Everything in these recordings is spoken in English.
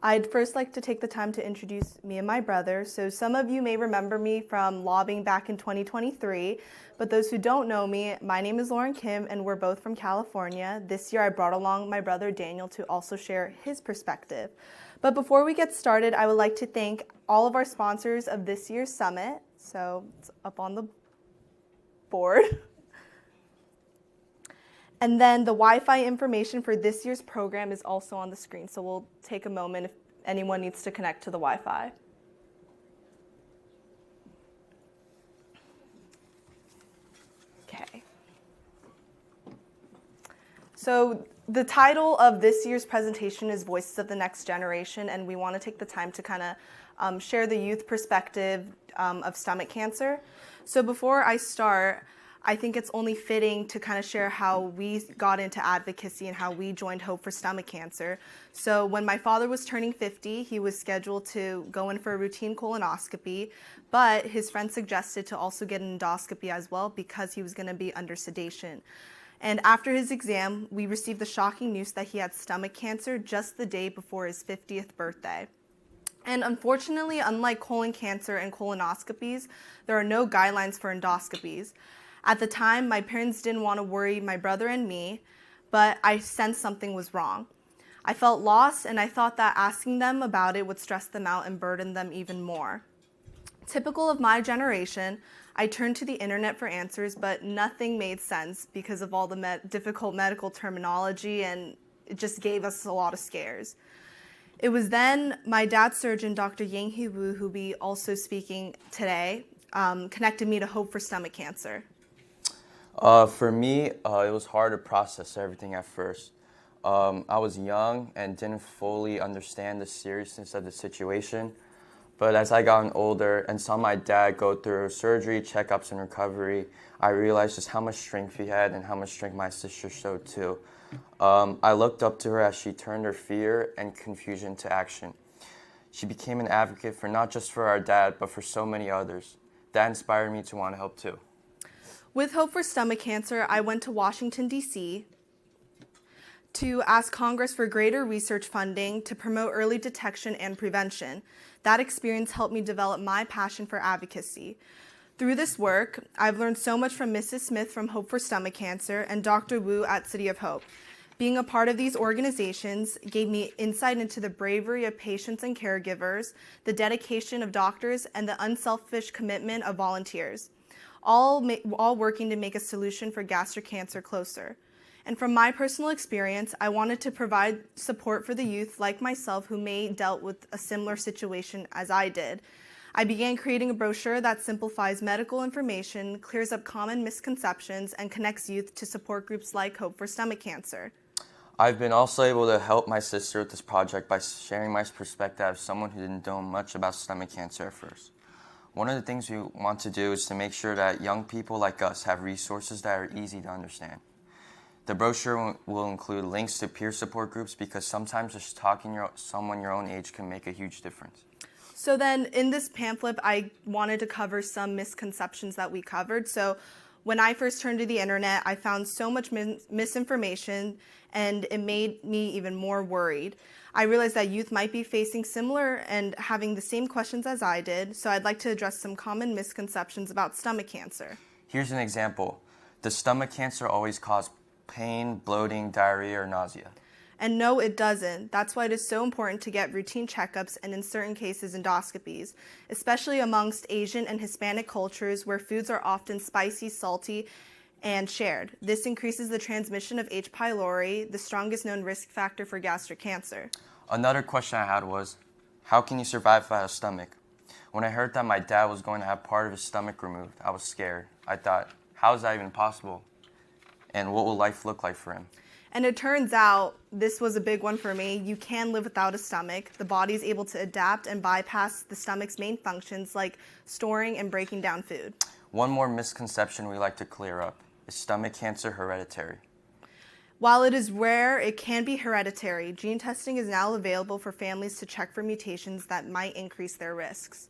I'd first like to take the time to introduce me and my brother. So some of you may remember me from lobbying back in 2023, but those who don't know me, my name is Lauren Kim and we're both from California. This year I brought along my brother Daniel to also share his perspective. But before we get started, I would like to thank all of our sponsors of this year's summit. So it's up on the board. And then the Wi-Fi information for this year's program is also on the screen. So we'll take a moment if anyone needs to connect to the Wi-Fi. Okay. So the title of this year's presentation is Voices of the Next Generation, and we want to take the time to kind of share the youth perspective of stomach cancer. So before I start, I think it's only fitting to kind of share how we got into advocacy and how we joined Hope for Stomach Cancer. So when my father was turning 50, he was scheduled to go in for a routine colonoscopy, but his friend suggested to also get an endoscopy as well because he was going to be under sedation. And after his exam, we received the shocking news that he had stomach cancer just the day before his 50th birthday. And unfortunately, unlike colon cancer and colonoscopies, there are no guidelines for endoscopies. At the time, my parents didn't want to worry my brother and me, but I sensed something was wrong. I felt lost, and I thought that asking them about it would stress them out and burden them even more. Typical of my generation, I turned to the internet for answers, but nothing made sense because of all the difficult medical terminology, and it just gave us a lot of scares. It was then my dad's surgeon, Dr. Yang-Hee Woo, who will be also speaking today, connected me to Hope for Stomach Cancer. For me, it was hard to process everything at first. I was young and didn't fully understand the seriousness of the situation. But as I got older and saw my dad go through surgery, checkups, and recovery, I realized just how much strength he had and how much strength my sister showed too. I looked up to her as she turned her fear and confusion to action. She became an advocate for not just for our dad, but for so many others. That inspired me to want to help too. With Hope for Stomach Cancer, I went to Washington, D.C. to ask Congress for greater research funding to promote early detection and prevention. That experience helped me develop my passion for advocacy. Through this work, I've learned so much from Mrs. Smith from Hope for Stomach Cancer and Dr. Wu at City of Hope. Being a part of these organizations gave me insight into the bravery of patients and caregivers, the dedication of doctors, and the unselfish commitment of volunteers. All working to make a solution for gastric cancer closer. And from my personal experience, I wanted to provide support for the youth like myself who may dealt with a similar situation as I did. I began creating a brochure that simplifies medical information, clears up common misconceptions, and connects youth to support groups like Hope for Stomach Cancer. I've been also able to help my sister with this project by sharing my perspective as someone who didn't know much about stomach cancer at first. One of the things we want to do is to make sure that young people like us have resources that are easy to understand. The brochure will include links to peer support groups because sometimes just talking to someone your own age can make a huge difference. So then in this pamphlet, I wanted to cover some misconceptions that we covered. So when I first turned to the internet, I found so much misinformation and it made me even more worried. I realized that youth might be facing similar and having the same questions as I did, so I'd like to address some common misconceptions about stomach cancer. Here's an example. Does stomach cancer always cause pain, bloating, diarrhea, or nausea? And no, it doesn't. That's why it is so important to get routine checkups and in certain cases endoscopies, especially amongst Asian and Hispanic cultures where foods are often spicy, salty, and shared. This increases the transmission of H. pylori, the strongest known risk factor for gastric cancer. Another question I had was, how can you survive without a stomach? When I heard that my dad was going to have part of his stomach removed, I was scared. I thought, how is that even possible? And what will life look like for him? And it turns out, this was a big one for me, you can live without a stomach. The body is able to adapt and bypass the stomach's main functions like storing and breaking down food. One more misconception we like to clear up. Is stomach cancer hereditary? While it is rare, it can be hereditary. Gene testing is now available for families to check for mutations that might increase their risks.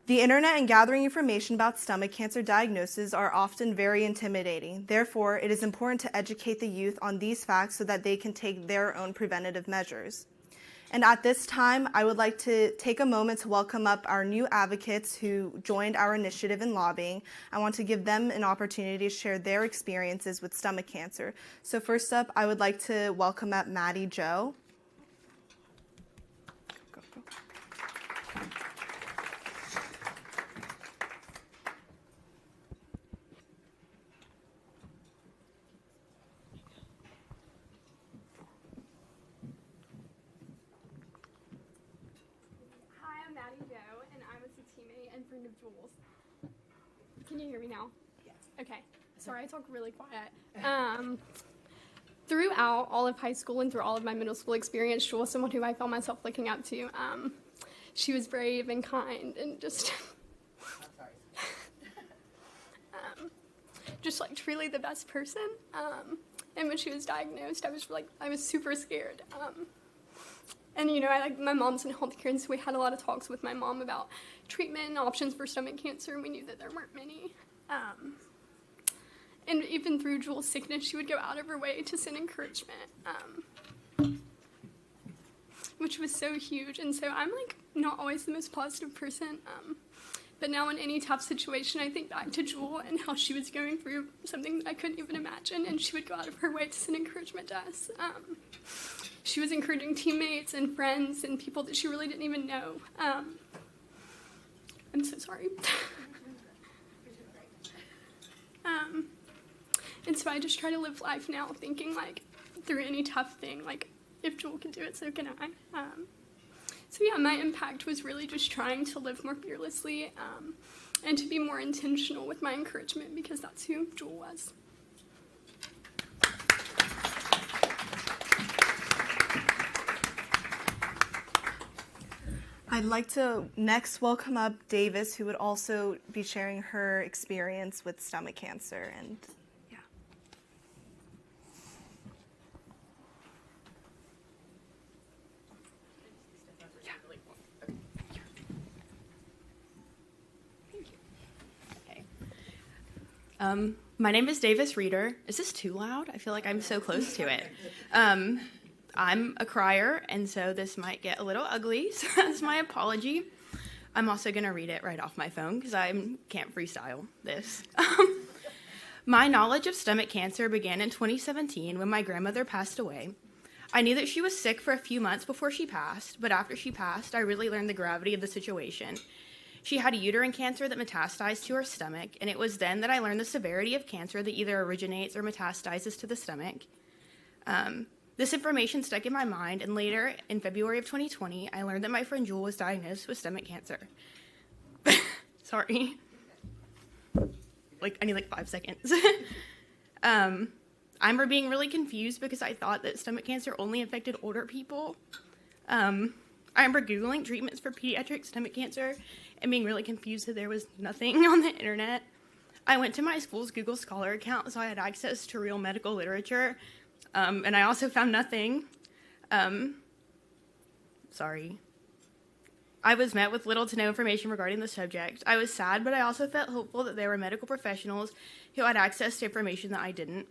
The internet and gathering information about stomach cancer diagnosis are often very intimidating. Therefore, it is important to educate the youth on these facts so that they can take their own preventative measures. And at this time, I would like to take a moment to welcome up our new advocates who joined our initiative in lobbying. I want to give them an opportunity to share their experiences with stomach cancer. So first up, I would like to welcome up Maddie Jo. Friend of Jules. Can you hear me now? Yes. Okay. Sorry, I talk really quiet. Throughout all of high school and through all of my middle school experience, Jules was someone who I found myself looking up to. She was brave and kind and just, just like truly the best person. And when she was diagnosed, I was super scared. And, you know, my mom's in healthcare, and so we had a lot of talks with my mom about treatment and options for stomach cancer, and we knew that there weren't many. And even through Jules' sickness, she would go out of her way to send encouragement, which was so huge. And so I'm, not always the most positive person, but now in any tough situation, I think back to Jules and how she was going through something that I couldn't even imagine, and she would go out of her way to send encouragement to us. She was encouraging teammates and friends and people that she really didn't even know. I'm so sorry. And so I just try to live life now thinking, through any tough thing, if Joel can do it, so can I. So yeah, my impact was really just trying to live more fearlessly and to be more intentional with my encouragement, because that's who Joel was. I'd like to next welcome up Davis, who would also be sharing her experience with stomach cancer. And yeah. Thank you. Okay. My name is Davis Reeder. Is this too loud? I feel like I'm so close to it. I'm a crier, and so this might get a little ugly, so that's my apology. I'm also going to read it right off my phone because I can't freestyle this. My knowledge of stomach cancer began in 2017 when my grandmother passed away. I knew that she was sick for a few months before she passed, but after she passed, I really learned the gravity of the situation. She had a uterine cancer that metastasized to her stomach, and it was then that I learned the severity of cancer that either originates or metastasizes to the stomach. This information stuck in my mind, and later, in February of 2020, I learned that my friend Jewel was diagnosed with stomach cancer. Sorry. I need 5 seconds. I remember being really confused because I thought that stomach cancer only affected older people. I remember Googling treatments for pediatric stomach cancer and being really confused that there was nothing on the internet. I went to my school's Google Scholar account, so I had access to real medical literature. And I also found nothing. Sorry. I was met with little to no information regarding the subject. I was sad, but I also felt hopeful that there were medical professionals who had access to information that I didn't.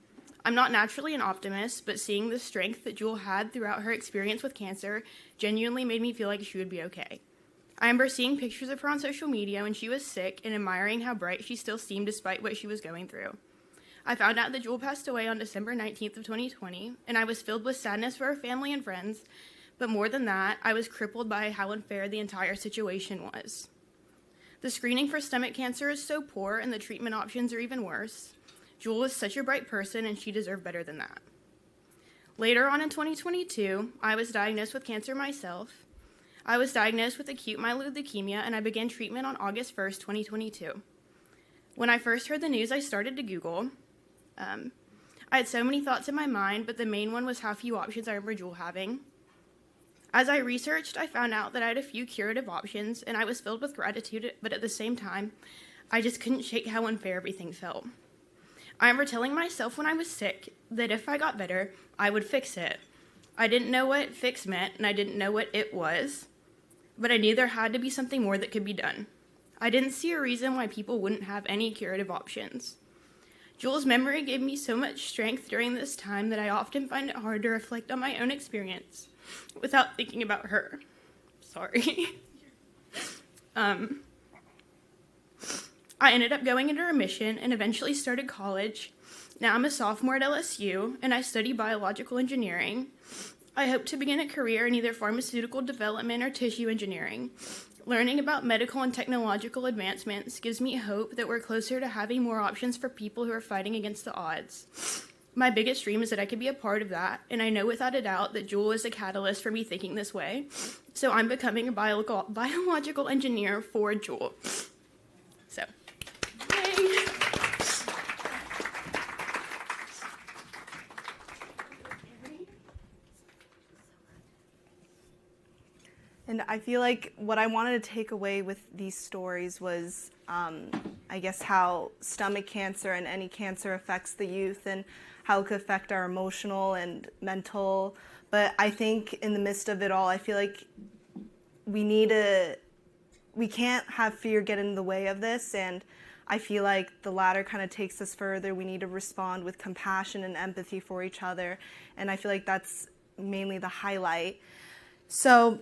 I'm not naturally an optimist, but seeing the strength that Jewel had throughout her experience with cancer genuinely made me feel like she would be okay. I remember seeing pictures of her on social media when she was sick and admiring how bright she still seemed despite what she was going through. I found out that Jewel passed away on December 19th of 2020, and I was filled with sadness for her family and friends, but more than that, I was crippled by how unfair the entire situation was. The screening for stomach cancer is so poor, and the treatment options are even worse. Jewel was such a bright person, and she deserved better than that. Later on in 2022, I was diagnosed with cancer myself. I was diagnosed with acute myeloid leukemia, and I began treatment on August 1st, 2022. When I first heard the news, I started to Google. I had so many thoughts in my mind, but the main one was how few options I remember Jewel having. As I researched, I found out that I had a few curative options, and I was filled with gratitude, but at the same time, I just couldn't shake how unfair everything felt. I remember telling myself when I was sick that if I got better, I would fix it. I didn't know what fix meant, and I didn't know what it was, but I knew there had to be something more that could be done. I didn't see a reason why people wouldn't have any curative options. Jewel's memory gave me so much strength during this time that I often find it hard to reflect on my own experience without thinking about her. Sorry. I ended up going into remission and eventually started college. Now I'm a sophomore at LSU, and I study biological engineering. I hope to begin a career in either pharmaceutical development or tissue engineering. Learning about medical and technological advancements gives me hope that we're closer to having more options for people who are fighting against the odds. My biggest dream is that I could be a part of that, and I know without a doubt that Jewel is a catalyst for me thinking this way. So I'm becoming a biological engineer for Jewel. So, yay! And I feel like what I wanted to take away with these stories was, I guess, how stomach cancer and any cancer affects the youth and how it could affect our emotional and mental. But I think in the midst of it all, I feel like we can't have fear get in the way of this. And I feel like the latter kind of takes us further. We need to respond with compassion and empathy for each other. And I feel like that's mainly the highlight. So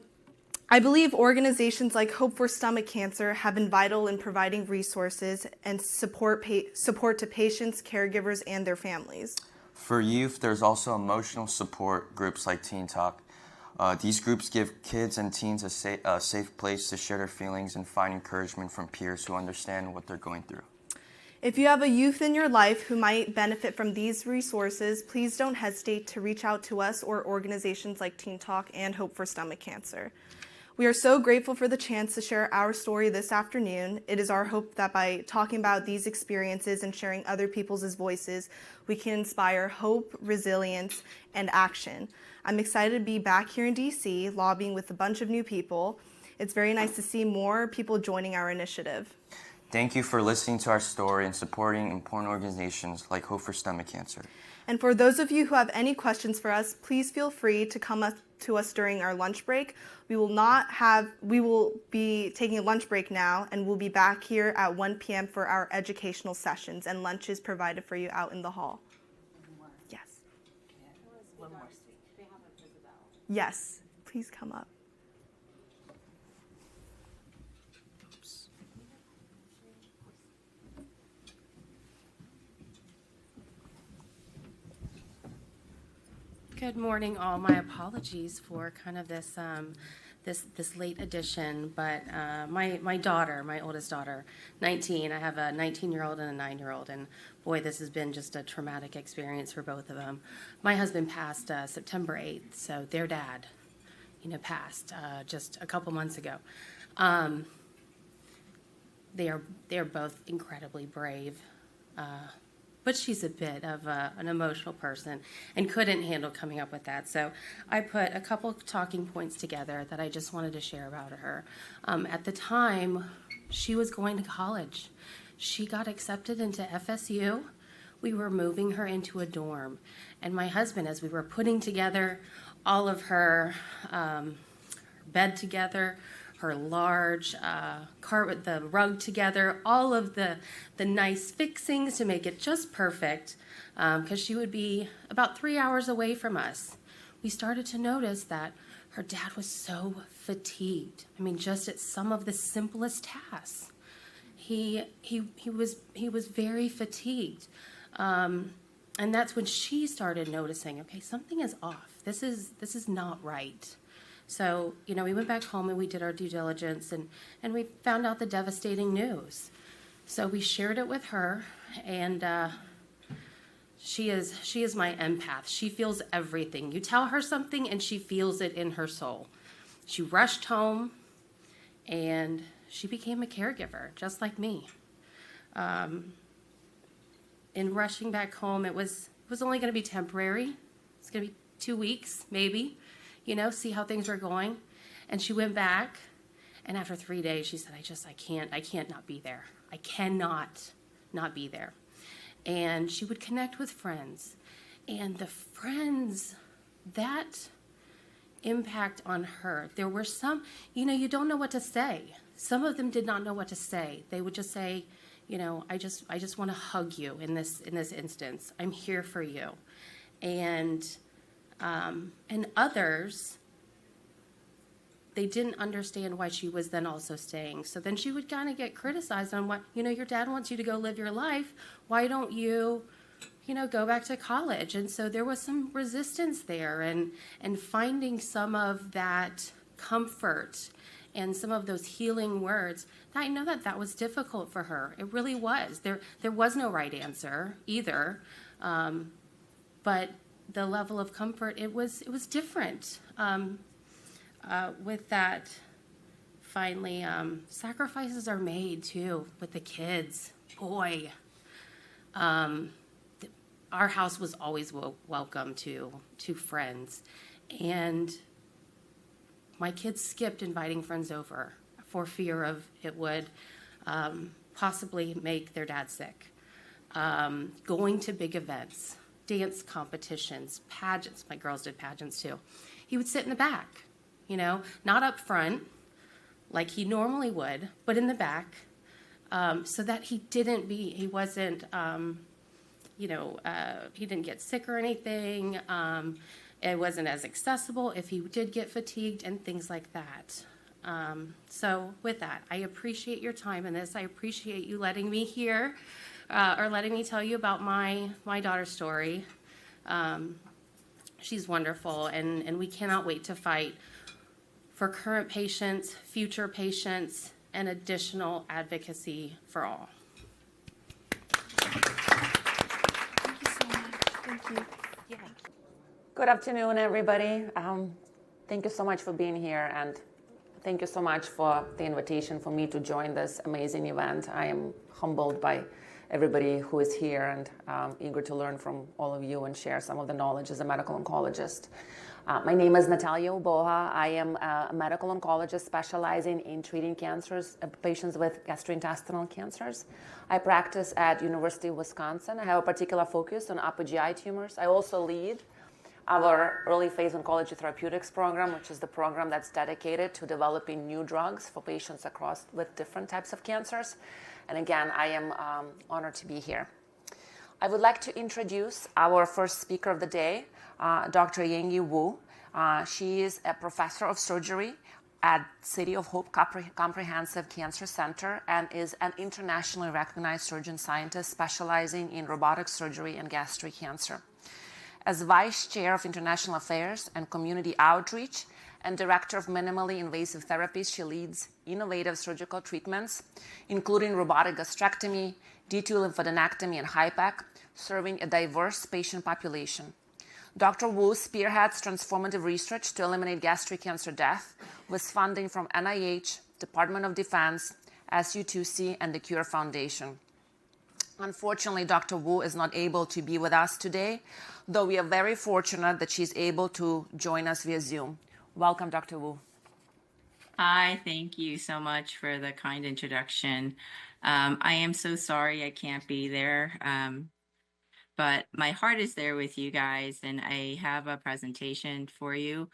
I believe organizations like Hope for Stomach Cancer have been vital in providing resources and support to patients, caregivers, and their families. For youth, there's also emotional support groups like Teen Talk. These groups give kids and teens a safe place to share their feelings and find encouragement from peers who understand what they're going through. If you have a youth in your life who might benefit from these resources, please don't hesitate to reach out to us or organizations like Teen Talk and Hope for Stomach Cancer. We are so grateful for the chance to share our story this afternoon. It is our hope that by talking about these experiences and sharing other people's voices, we can inspire hope, resilience, and action. I'm excited to be back here in DC, lobbying with a bunch of new people. It's very nice to see more people joining our initiative. Thank you for listening to our story and supporting important organizations like Hope for Stomach Cancer. And for those of you who have any questions for us, please feel free to come up to us during our lunch break. We will be taking a lunch break now, and we'll be back here at 1 p.m. for our educational sessions, and lunch is provided for you out in the hall. Yes. One more speak. Yes, please come up. Good morning, all. My apologies for kind of this this late addition, but my daughter, my oldest daughter, 19. I have a 19-year-old and a 9-year-old, and boy, this has been just a traumatic experience for both of them. My husband passed September 8th, so their dad, passed just a couple months ago. They are both incredibly brave. But she's a bit of an emotional person and couldn't handle coming up with that. So I put a couple of talking points together that I just wanted to share about her. At the time, she was going to college. She got accepted into FSU. We were moving her into a dorm. And my husband, as we were putting together all of her bed together, her large carpet, the rug together, all of the nice fixings to make it just perfect, because she would be about 3 hours away from us. We started to notice that her dad was so fatigued. I mean, just at some of the simplest tasks, he was very fatigued, and that's when she started noticing, okay, something is off. This is not right. So, we went back home and we did our due diligence, and we found out the devastating news. So we shared it with her, and she is my empath. She feels everything. You tell her something and she feels it in her soul. She rushed home and she became a caregiver, just like me. In rushing back home, it was only going to be temporary. It's going to be 2 weeks, maybe. See how things were going. And she went back, and after 3 days, she said, I can't not be there. I cannot not be there. And she would connect with friends. And the friends, that impact on her, there were some, you don't know what to say. Some of them did not know what to say. They would just say, I just want to hug you in this instance. I'm here for you. And others they didn't understand why she was then also staying. So then she would kind of get criticized on what, your dad wants you to go live your life. Why don't you, go back to college? And so there was some resistance there, and finding some of that comfort and some of those healing words. I know that was difficult for her. It really was. There was no right answer either, but the level of comfort, it was different. With that, finally, sacrifices are made too with the kids. Boy, our house was always welcome to friends, and my kids skipped inviting friends over for fear of it would possibly make their dad sick. Going to big events, dance competitions, pageants. My girls did pageants too. He would sit in the back, not up front like he normally would, but in the back, so that he wasn't, he didn't get sick or anything. It wasn't as accessible if he did get fatigued and things like that. So with that, I appreciate your time in this. I appreciate you letting me hear or letting me tell you about my daughter's story. She's wonderful, and we cannot wait to fight for current patients, future patients, and additional advocacy for all. Thank you so much. Thank you. Yeah. Good afternoon, everybody. Thank you so much for being here, and thank you so much for the invitation for me to join this amazing event. I am humbled by everybody who is here, and eager to learn from all of you and share some of the knowledge as a medical oncologist. My name is Natalia Uboha. I am a medical oncologist specializing in treating patients with gastrointestinal cancers. I practice at University of Wisconsin. I have a particular focus on upper GI tumors. I also lead our early phase oncology therapeutics program, which is the program that's dedicated to developing new drugs for patients with different types of cancers. And again, I am honored to be here. I would like to introduce our first speaker of the day, Dr. Yingyi Wu. She is a professor of surgery at City of Hope Comprehensive Cancer Center and is an internationally recognized surgeon scientist specializing in robotic surgery and gastric cancer. As Vice Chair of International Affairs and Community Outreach and Director of Minimally Invasive Therapies, she leads innovative surgical treatments, including robotic gastrectomy, D2 lymphadenectomy, and HIPEC, serving a diverse patient population. Dr. Wu spearheads transformative research to eliminate gastric cancer death with funding from NIH, Department of Defense, SU2C, and the Cure Foundation. Unfortunately, Dr. Wu is not able to be with us today, though we are very fortunate that she's able to join us via Zoom. Welcome, Dr. Wu. Hi, thank you so much for the kind introduction. I am so sorry I can't be there, but my heart is there with you guys, and I have a presentation for you.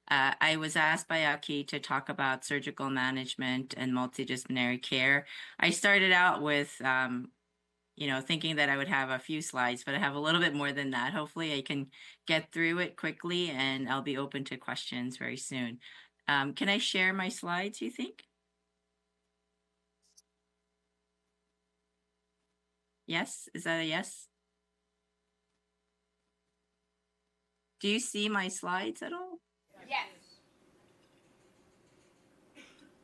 I was asked by Aki to talk about surgical management and multidisciplinary care. I started out with thinking that I would have a few slides, but I have a little bit more than that. Hopefully I can get through it quickly, and I'll be open to questions very soon. Can I share my slides, you think? Yes? Is that a yes? Do you see my slides at all? Yes.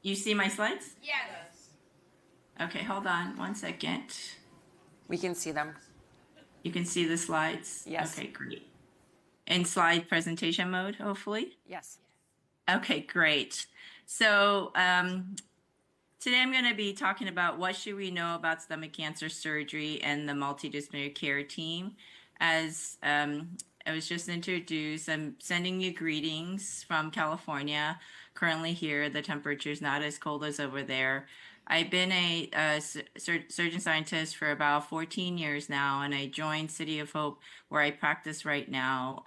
You see my slides? Yes. Okay, hold on one second. We can see them. You can see the slides? Yes. Okay, great. In slide presentation mode, hopefully? Yes. Okay, great. So today I'm going to be talking about what should we know about stomach cancer surgery and the multidisciplinary care team. As I was just introduced, I'm sending you greetings from California. Currently here, the temperature is not as cold as over there. I've been a surgeon scientist for about 14 years now, and I joined City of Hope, where I practice right now,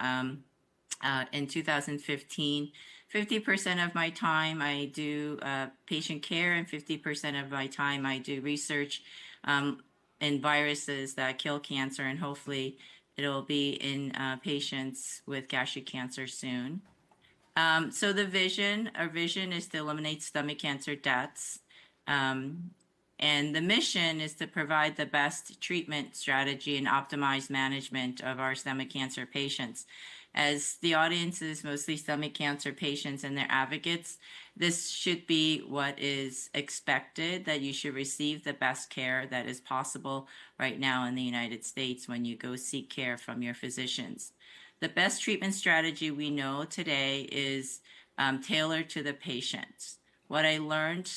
in 2015. 50% of my time I do patient care, and 50% of my time I do research in viruses that kill cancer, and hopefully it'll be in patients with gastric cancer soon. So our vision is to eliminate stomach cancer deaths. And the mission is to provide the best treatment strategy and optimize management of our stomach cancer patients. As the audience is mostly stomach cancer patients and their advocates, this should be what is expected, that you should receive the best care that is possible right now in the United States when you go seek care from your physicians. The best treatment strategy we know today is tailored to the patient. What I learned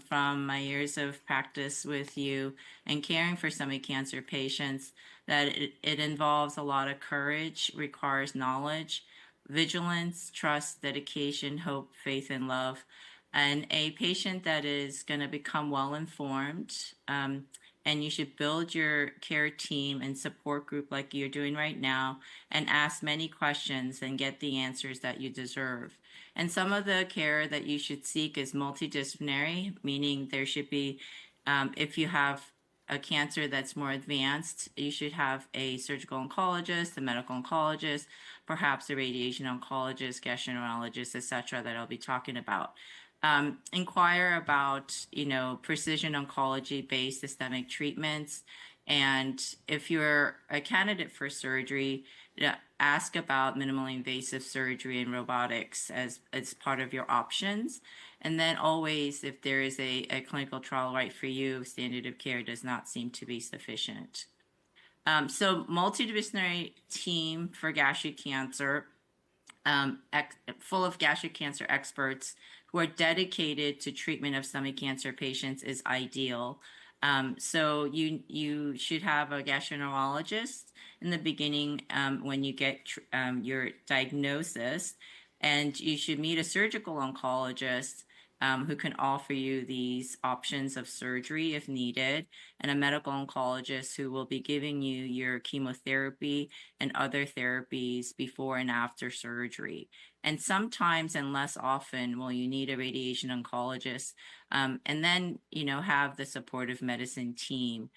from my years of practice with you and caring for stomach cancer patients, that it involves a lot of courage, requires knowledge, vigilance, trust, dedication, hope, faith, and love. And a patient that is going to become well informed, and you should build your care team and support group like you're doing right now, and ask many questions and get the answers that you deserve. And some of the care that you should seek is multidisciplinary, meaning there should be, if you have a cancer that's more advanced, you should have a surgical oncologist, a medical oncologist, perhaps a radiation oncologist, gastroenterologist, etc., that I'll be talking about. Inquire about, precision oncology-based systemic treatments. And if you're a candidate for surgery, ask about minimally invasive surgery and robotics as part of your options. And then always, if there is a clinical trial right for you, standard of care does not seem to be sufficient. So multidisciplinary team for gastric cancer, full of gastric cancer experts who are dedicated to treatment of stomach cancer patients is ideal. So you should have a gastroenterologist in the beginning when you get your diagnosis, and you should meet a surgical oncologist who can offer you these options of surgery if needed, and a medical oncologist who will be giving you your chemotherapy and other therapies before and after surgery. And sometimes, and less often, will you need a radiation oncologist, and then, have the supportive medicine team,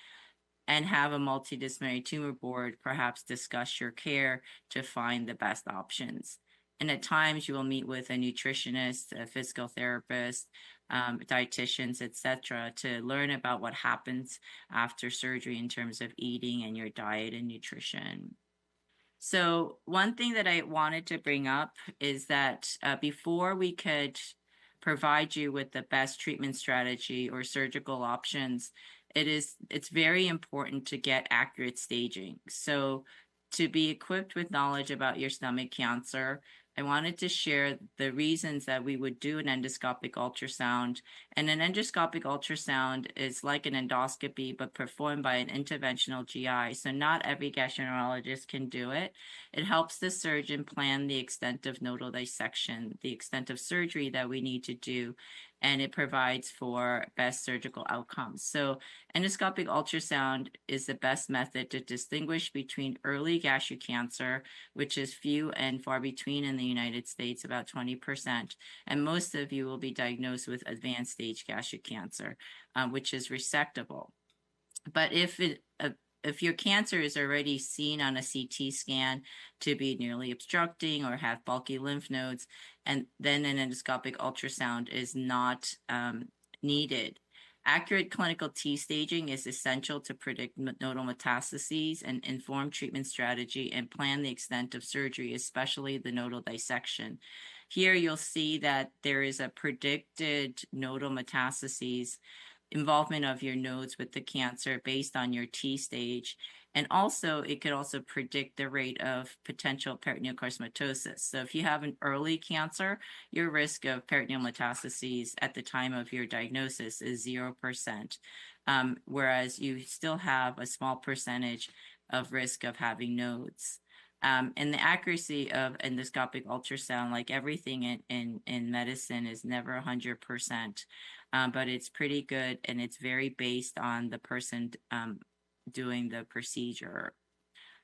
and have a multidisciplinary tumor board perhaps discuss your care to find the best options. And at times you will meet with a nutritionist, a physical therapist, dietitians, etc., to learn about what happens after surgery in terms of eating and your diet and nutrition. So one thing that I wanted to bring up is that before we could provide you with the best treatment strategy or surgical options, it's very important to get accurate staging. So to be equipped with knowledge about your stomach cancer, I wanted to share the reasons that we would do an endoscopic ultrasound. And an endoscopic ultrasound is like an endoscopy, but performed by an interventional GI. So not every gastroenterologist can do it. It helps the surgeon plan the extent of nodal dissection, the extent of surgery that we need to do, and it provides for best surgical outcomes. So endoscopic ultrasound is the best method to distinguish between early gastric cancer, which is few and far between in the United States, about 20%. And most of you will be diagnosed with advanced stage gastric cancer, which is resectable. But if your cancer is already seen on a CT scan to be nearly obstructing or have bulky lymph nodes, and then an endoscopic ultrasound is not needed. Accurate clinical T staging is essential to predict nodal metastases and inform treatment strategy and plan the extent of surgery, especially the nodal dissection. Here you'll see that there is a predicted nodal metastases involvement of your nodes with the cancer based on your T stage. And also, it could also predict the rate of potential peritoneal carcinomatosis. So if you have an early cancer, your risk of peritoneal metastases at the time of your diagnosis is 0%, whereas you still have a small percentage of risk of having nodes. And the accuracy of endoscopic ultrasound, like everything in medicine, is never 100%, but it's pretty good, and it's very based on the person doing the procedure.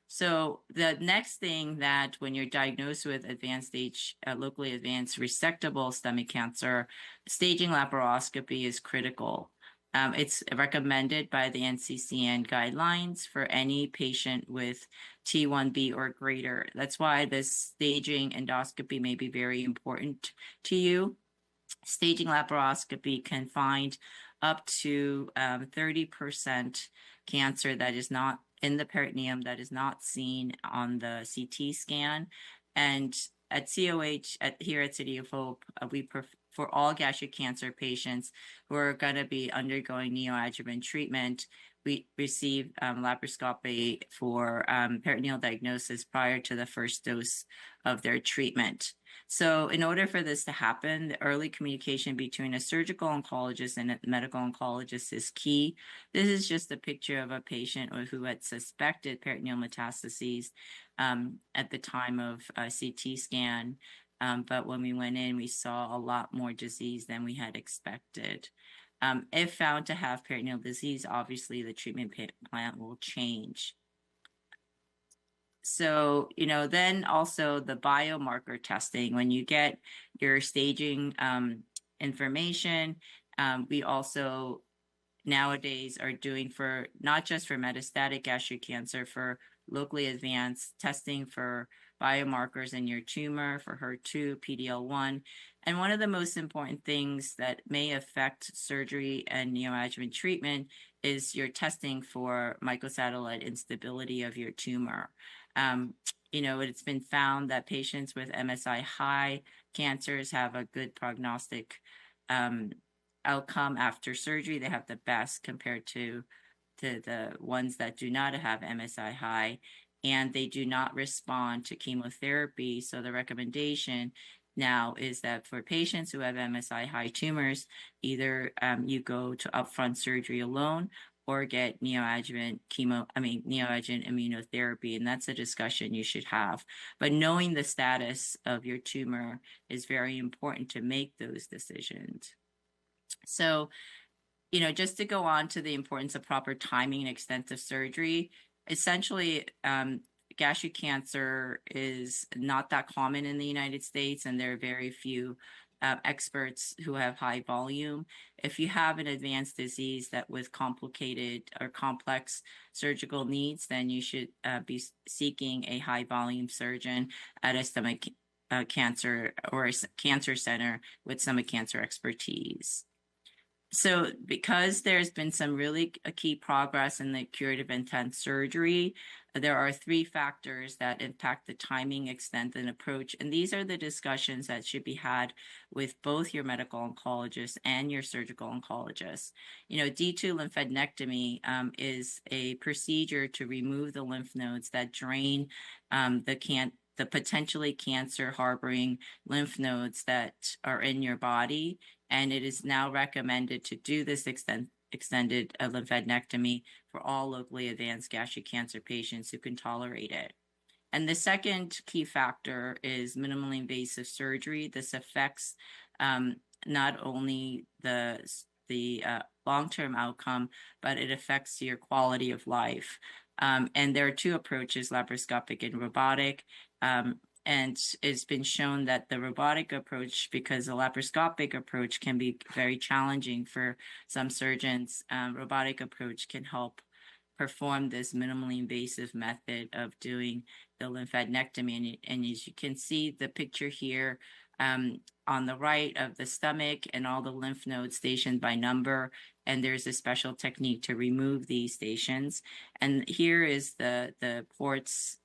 So the next thing, that when you're diagnosed with advanced stage, locally advanced resectable stomach cancer, staging laparoscopy is critical. It's recommended by the NCCN guidelines for any patient with T1b or greater. That's why this staging endoscopy may be very important to you. Staging laparoscopy can find up to 30% cancer that is not in the peritoneum, that is not seen on the CT scan. And at COH, here at City of Hope, for all gastric cancer patients who are going to be undergoing neoadjuvant treatment, we receive laparoscopy for peritoneal diagnosis prior to the first dose of their treatment. So in order for this to happen, the early communication between a surgical oncologist and a medical oncologist is key. This is just a picture of a patient who had suspected peritoneal metastases at the time of CT scan. But when we went in, we saw a lot more disease than we had expected. If found to have peritoneal disease, obviously the treatment plan will change. So, then also the biomarker testing, when you get your staging information, we also nowadays are doing for not just for metastatic gastric cancer, for locally advanced testing for biomarkers in your tumor, for HER2, PD-L1. And one of the most important things that may affect surgery and neoadjuvant treatment is your testing for microsatellite instability of your tumor. It's been found that patients with MSI high cancers have a good prognostic outcome after surgery. They have the best compared to the ones that do not have MSI high, and they do not respond to chemotherapy. So the recommendation now is that for patients who have MSI high tumors, either you go to upfront surgery alone or get neoadjuvant immunotherapy. And that's a discussion you should have. But knowing the status of your tumor is very important to make those decisions. So, just to go on to the importance of proper timing and extent of surgery, essentially, gastric cancer is not that common in the United States, and there are very few experts who have high volume. If you have an advanced disease that with complicated or complex surgical needs, then you should be seeking a high volume surgeon at a stomach cancer or a cancer center with stomach cancer expertise. So because there's been some really key progress in the curative intent surgery, there are 3 factors that impact the timing, extent, and approach. And these are the discussions that should be had with both your medical oncologist and your surgical oncologist. D2 lymphadenectomy is a procedure to remove the lymph nodes that drain the potentially cancer harboring lymph nodes that are in your body. And it is now recommended to do this extended lymphadenectomy for all locally advanced gastric cancer patients who can tolerate it. And the second key factor is minimally invasive surgery. This affects not only the long-term outcome, but it affects your quality of life. And there are 2 approaches, laparoscopic and robotic. And it's been shown that the robotic approach, because the laparoscopic approach can be very challenging for some surgeons, robotic approach can help perform this minimally invasive method of doing the lymphadenectomy. And as you can see the picture here on the right of the stomach and all the lymph nodes stationed by number, and there's a special technique to remove these stations. And here is the ports,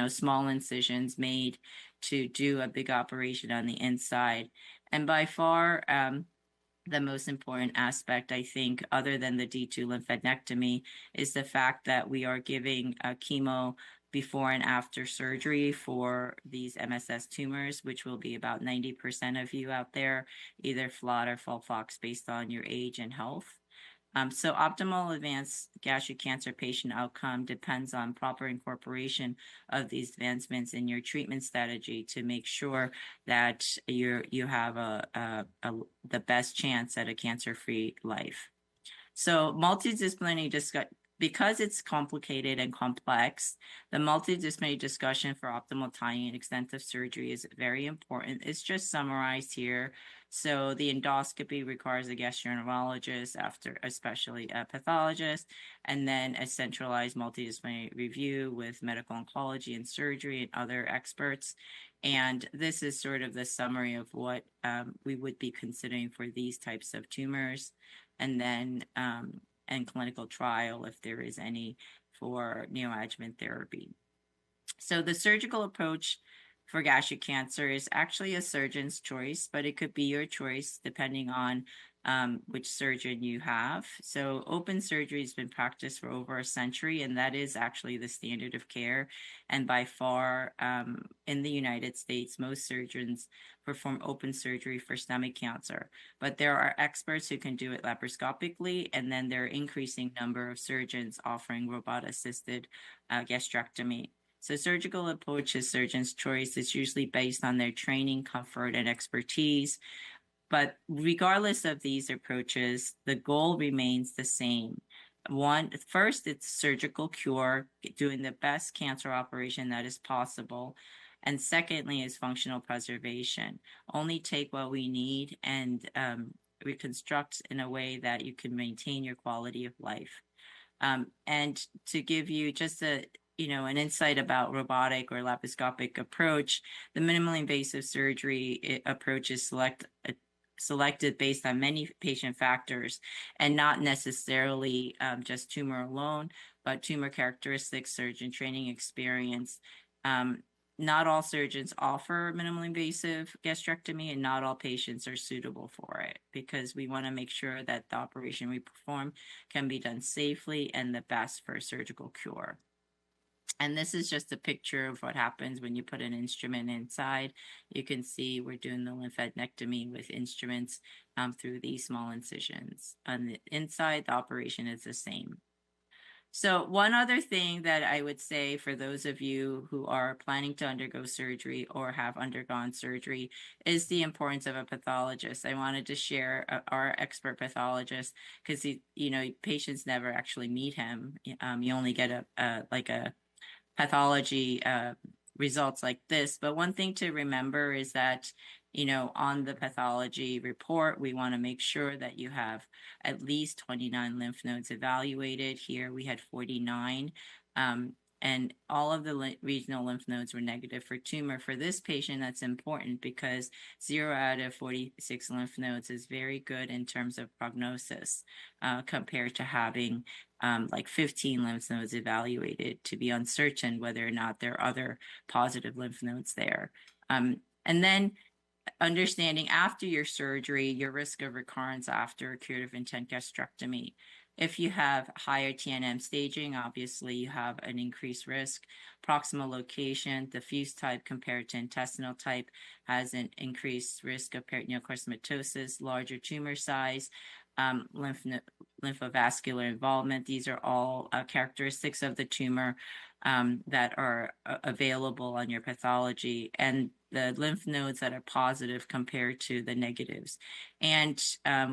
small incisions made to do a big operation on the inside. And by far, the most important aspect, I think, other than the D2 lymphadenectomy, is the fact that we are giving chemo before and after surgery for these MSS tumors, which will be about 90% of you out there, either FLOT or FOLFOX based on your age and health. So optimal advanced gastric cancer patient outcome depends on proper incorporation of these advancements in your treatment strategy to make sure that you have the best chance at a cancer-free life. So multidisciplinary because it's complicated and complex, the multidisciplinary discussion for optimal timing and extent of surgery is very important. It's just summarized here So the endoscopy requires a gastroenterologist, after especially a pathologist, and then a centralized multidisciplinary review with medical oncology and surgery and other experts. And this is sort of the summary of what we would be considering for these types of tumors, and then and clinical trial, if there is any, for neoadjuvant therapy. So the surgical approach for gastric cancer is actually a surgeon's choice, but it could be your choice depending on which surgeon you have. So open surgery has been practiced for over a century, and that is actually the standard of care. And by far, in the United States, most surgeons perform open surgery for stomach cancer. But there are experts who can do it laparoscopically, and then there are increasing number of surgeons offering robot-assisted gastrectomy. So surgical approach is surgeon's choice. It's usually based on their training, comfort, and expertise. But regardless of these approaches, the goal remains the same. First, it's surgical cure, doing the best cancer operation that is possible. And secondly is functional preservation. Only take what we need and reconstruct in a way that you can maintain your quality of life. And to give you just an insight about robotic or laparoscopic approach, the minimally invasive surgery approach is selected based on many patient factors, and not necessarily just tumor alone, but tumor characteristics, surgeon training experience. Not all surgeons offer minimally invasive gastrectomy, and not all patients are suitable for it, because we want to make sure that the operation we perform can be done safely and the best for surgical cure. And this is just a picture of what happens when you put an instrument inside. You can see we're doing the lymphadenectomy with instruments through these small incisions. On the inside, the operation is the same. So one other thing that I would say for those of you who are planning to undergo surgery or have undergone surgery is the importance of a pathologist. I wanted to share our expert pathologist, because patients never actually meet him. You only get a pathology results like this. But one thing to remember is that, on the pathology report, we want to make sure that you have at least 29 lymph nodes evaluated. Here we had 49. And all of the regional lymph nodes were negative for tumor. For this patient, that's important because 0 out of 46 lymph nodes is very good in terms of prognosis, compared to having 15 lymph nodes evaluated to be uncertain whether or not there are other positive lymph nodes there. And then understanding after your surgery, your risk of recurrence after a curative intent gastrectomy. If you have higher TNM staging, obviously you have an increased risk. Proximal location, diffuse type compared to intestinal type has an increased risk of peritoneal carcinomatosis, larger tumor size, lymphovascular involvement. These are all characteristics of the tumor that are available on your pathology, and the lymph nodes that are positive compared to the negatives. And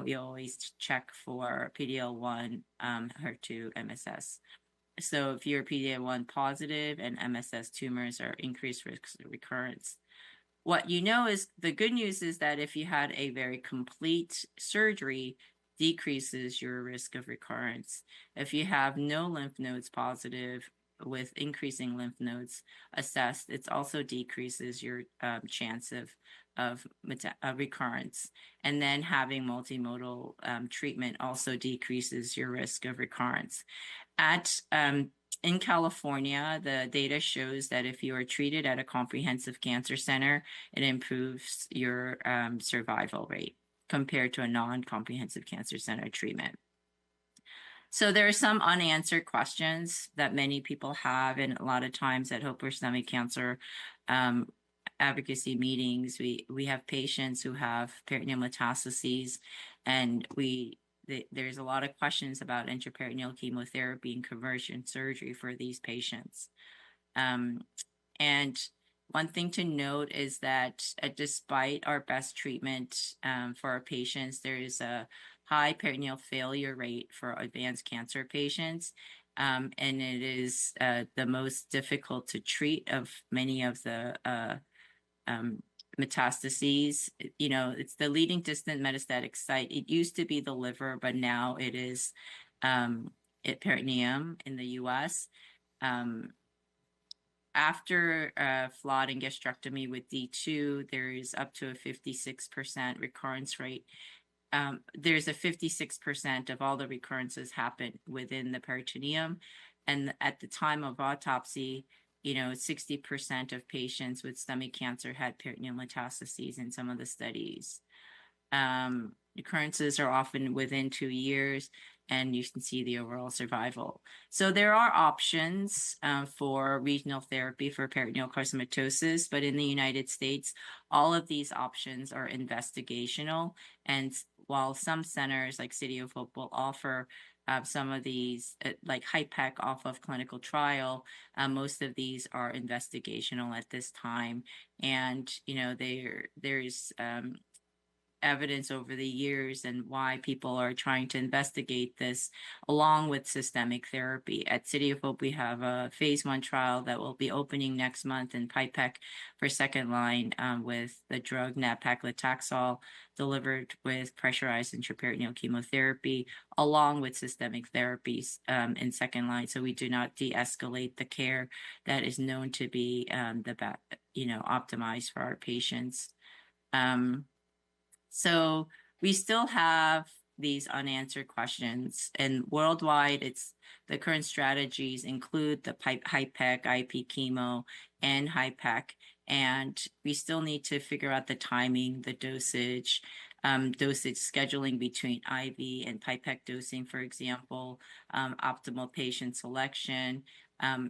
we always check for PD-L1, HER2, MSS. So if you're PD-L1 positive and MSS tumors are increased risk of recurrence. What is the good news is that if you had a very complete surgery, decreases your risk of recurrence. If you have no lymph nodes positive with increasing lymph nodes assessed, it also decreases your chance of recurrence. And then having multimodal treatment also decreases your risk of recurrence. In California, the data shows that if you are treated at a comprehensive cancer center, it improves your survival rate compared to a non-comprehensive cancer center treatment. So there are some unanswered questions that many people have, and a lot of times at Hope for Stomach Cancer advocacy meetings, we have patients who have peritoneal metastases, and there's a lot of questions about intraperitoneal chemotherapy and conversion surgery for these patients. And one thing to note is that despite our best treatment for our patients, there is a high peritoneal failure rate for advanced cancer patients. And it is the most difficult to treat of many of the metastases. It's the leading distant metastatic site. It used to be the liver, but now it is peritoneum in the U.S. After flawed and gastrectomy with D2, there is up to a 56% recurrence rate. There's a 56% of all the recurrences happen within the peritoneum. And at the time of autopsy, 60% of patients with stomach cancer had peritoneal metastases in some of the studies. Recurrences are often within 2 years, and you can see the overall survival. So there are options for regional therapy for peritoneal carcinomatosis, but in the United States, all of these options are investigational. And while some centers like City of Hope will offer some of these, like HIPEC off of clinical trial, most of these are investigational at this time. And, there's evidence over the years and why people are trying to investigate this along with systemic therapy. At City of Hope, we have a phase 1 trial that will be opening next month in HIPEC for second line with the drug nab-paclitaxel delivered with pressurized intraperitoneal chemotherapy along with systemic therapies in second line. So we do not de-escalate the care that is known to be optimized for our patients. So we still have these unanswered questions, and worldwide, the current strategies include the HIPEC, IP chemo, and HIPEC, and we still need to figure out the timing, the dosage scheduling between IV and HIPEC dosing, for example, optimal patient selection.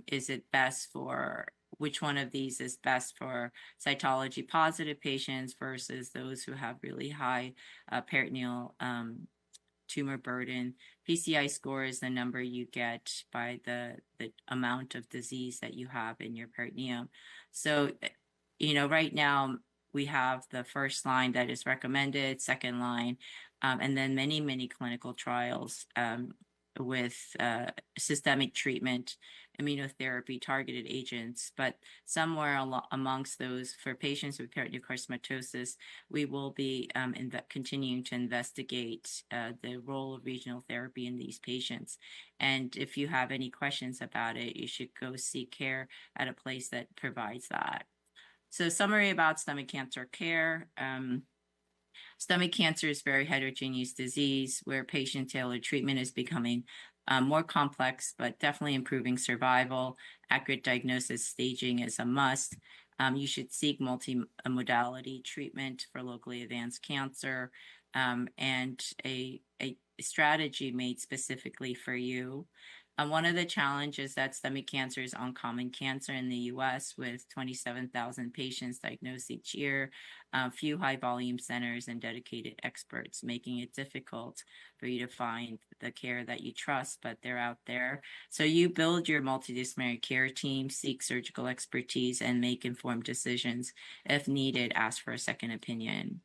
Is it best for which one of these is best for cytology positive patients versus those who have really high peritoneal tumor burden? PCI score is the number you get by the amount of disease that you have in your peritoneum. So, right now we have the first line that is recommended, second line, and then many, many clinical trials with systemic treatment, immunotherapy, targeted agents, but somewhere amongst those, for patients with peritoneal carcinomatosis, we will be continuing to investigate the role of regional therapy in these patients. And if you have any questions about it, you should go seek care at a place that provides that. So summary about stomach cancer care. Stomach cancer is very heterogeneous disease where patient-tailored treatment is becoming more complex, but definitely improving survival. Accurate diagnosis staging is a must. You should seek multimodality treatment for locally advanced cancer and a strategy made specifically for you. One of the challenges that stomach cancer is uncommon cancer in the U.S. with 27,000 patients diagnosed each year, few high-volume centers and dedicated experts, making it difficult for you to find the care that you trust, but they're out there. So you build your multidisciplinary care team, seek surgical expertise, and make informed decisions. If needed, ask for a second opinion.